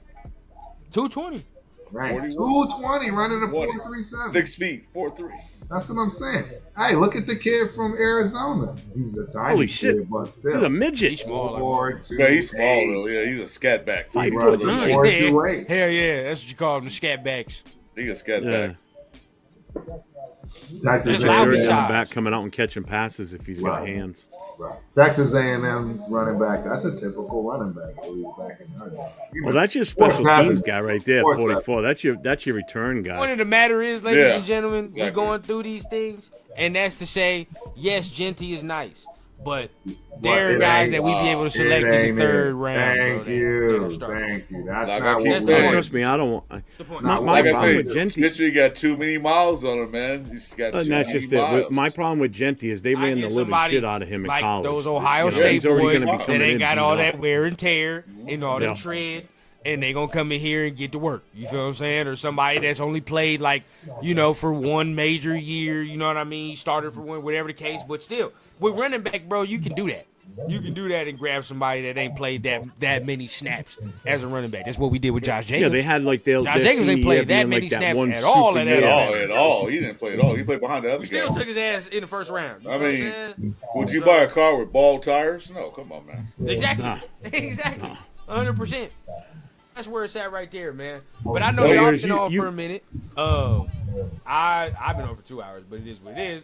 Speaker 7: 220.
Speaker 3: Right. 220 running a 4.37.
Speaker 4: 6 feet, 4'3".
Speaker 3: That's what I'm saying. Hey, look at the kid from Arizona. He's a tiny kid, but still.
Speaker 5: He's a midget.
Speaker 7: He's small.
Speaker 4: Yeah, he's small though. Yeah, he's a scat back.
Speaker 3: 5'9".
Speaker 7: Hell yeah, that's what you call them, the scat backs.
Speaker 4: He's a scat back.
Speaker 3: Texas
Speaker 5: A&M back coming out and catching passes if he's got hands.
Speaker 3: Right. Texas A&M's running back. That's a typical running back. He's back in her.
Speaker 5: Well, that's your special teams guy right there, 44. That's your return guy.
Speaker 7: The point of the matter is, ladies and gentlemen, we're going through these things, and that's to say, yes, Genty is nice, but there are guys that we be able to select in the 3rd round.
Speaker 3: Thank you. That's not what
Speaker 5: trust me, I don't want.
Speaker 4: Like I say, Genty got too many miles on him, man. He's got too
Speaker 5: that's
Speaker 4: many
Speaker 5: just
Speaker 4: miles.
Speaker 5: it. My problem with Genty is they ran the living shit out of him in
Speaker 7: like
Speaker 5: college.
Speaker 7: Those Ohio State boys that ain't got all that wear and tear and all that tread, and they gonna come in here and get to work. You feel what I'm saying? Or somebody that's only played for one major year. You know what I mean? Started for one, whatever the case. But still, with running back, bro, you can do that. You can do that and grab somebody that ain't played that many snaps as a running back. That's what we did with Josh Jacobs.
Speaker 5: Yeah, they had
Speaker 7: Josh Jacobs ain't played that many snaps at all.
Speaker 4: At all. He didn't play at all. He played behind the other guy.
Speaker 7: Still took his ass in the 1st round.
Speaker 4: I mean, would you buy a car with ball tires? No, come on, man.
Speaker 7: Exactly. Exactly. 100%. That's where it's at right there, man. But I know
Speaker 5: Well,
Speaker 7: y'all
Speaker 5: here's
Speaker 7: been
Speaker 5: you-
Speaker 7: on
Speaker 5: you-
Speaker 7: for a minute. I've been on for 2 hours, but it is what it is.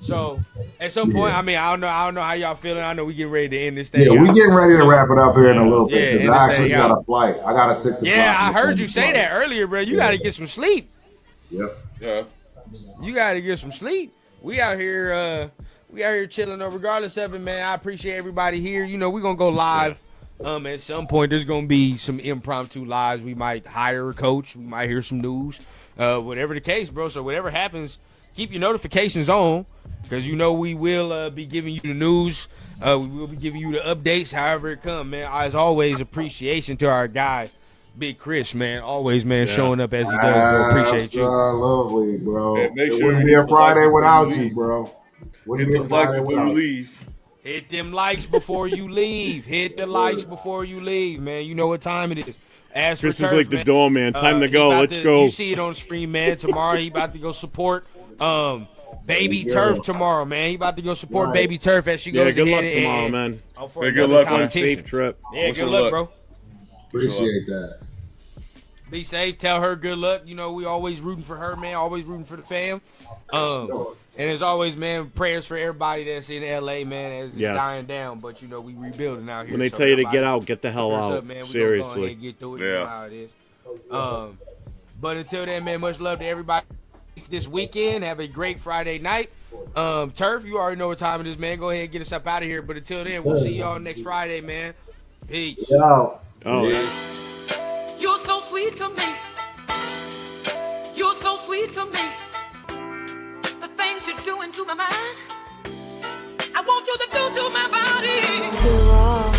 Speaker 7: So at some point, I mean, I don't know how y'all feeling. I know we getting ready to end this thing.
Speaker 3: Yeah, we
Speaker 7: out.
Speaker 3: getting ready to wrap it up here in a little bit
Speaker 7: Yeah,
Speaker 3: because
Speaker 7: and
Speaker 3: I
Speaker 7: this
Speaker 3: actually
Speaker 7: thing
Speaker 3: got
Speaker 7: out.
Speaker 3: a flight. I got a 6 o'clock.
Speaker 7: Yeah, I heard you
Speaker 3: appointment
Speaker 7: say
Speaker 3: flight.
Speaker 7: that earlier, bro. You got to get some sleep.
Speaker 3: Yep.
Speaker 4: Yeah.
Speaker 7: You got to get some sleep. We out here chilling though. Regardless of it, man, I appreciate everybody here. You know, we're gonna go live. At some point, there's gonna be some impromptu lives. We might hire a coach. We might hear some news. Whatever the case, bro. So whatever happens, keep your notifications on, because you know we will be giving you the news. We will be giving you the updates, however it come, man. As always, appreciation to our guy, Big Chris, man. Always, man, showing up as he does, bro. Appreciate you.
Speaker 3: Absolutely, bro.
Speaker 4: And make
Speaker 3: It
Speaker 4: sure
Speaker 3: wouldn't
Speaker 4: you
Speaker 3: be a
Speaker 4: hit the
Speaker 3: Friday
Speaker 4: like
Speaker 3: without
Speaker 4: before you
Speaker 3: you,
Speaker 4: leave.
Speaker 3: bro. Wouldn't
Speaker 4: Hit
Speaker 3: be
Speaker 4: the
Speaker 3: a
Speaker 4: likes
Speaker 3: Friday
Speaker 4: before you
Speaker 3: without you.
Speaker 4: leave.
Speaker 7: Hit them likes before you leave. Hit the likes before you leave, man. You know what time it is. As for
Speaker 5: Chris is
Speaker 7: Turf,
Speaker 5: like the
Speaker 7: man,
Speaker 5: door, man. Time to
Speaker 7: he
Speaker 5: go.
Speaker 7: about
Speaker 5: Let's
Speaker 7: to-
Speaker 5: go.
Speaker 7: You see it on the screen, man. Tomorrow he about to go support Baby
Speaker 3: Yeah.
Speaker 7: Turf tomorrow, man. He about to go support
Speaker 3: Right.
Speaker 7: Baby Turf as she
Speaker 5: Yeah,
Speaker 7: goes
Speaker 5: good luck
Speaker 7: ahead
Speaker 5: tomorrow,
Speaker 7: and,
Speaker 5: man.
Speaker 7: for
Speaker 4: Hey, good
Speaker 7: another
Speaker 4: luck, man.
Speaker 7: competition.
Speaker 5: Safe trip.
Speaker 7: Yeah,
Speaker 4: Wish
Speaker 7: good
Speaker 4: her
Speaker 7: luck,
Speaker 4: luck.
Speaker 7: bro.
Speaker 3: Appreciate that.
Speaker 7: Be safe. Tell her good luck. You know, we always rooting for her, man. Always rooting for the fam. And as always, man, prayers for everybody that's in LA, man, as it's
Speaker 5: Yes.
Speaker 7: dying down. But, you know, we rebuilding out here.
Speaker 5: When they
Speaker 7: so
Speaker 5: tell you to
Speaker 7: everybody
Speaker 5: get out, get the hell
Speaker 7: prayers
Speaker 5: out.
Speaker 7: up, man. We gonna go
Speaker 5: Seriously.
Speaker 7: ahead and get through it. You
Speaker 4: Yeah.
Speaker 7: know how it is. But until then, man, much love to everybody this weekend. Have a great Friday night. Turf, you already know what time it is, man. Go ahead and get us up out of here. But until then, we'll see y'all next Friday, man. Peace.
Speaker 3: Yo.
Speaker 5: Oh,
Speaker 1: You're so sweet to me. You're so sweet to me. The things you're doing to my mind, I want you to do to my body.
Speaker 2: Too raw.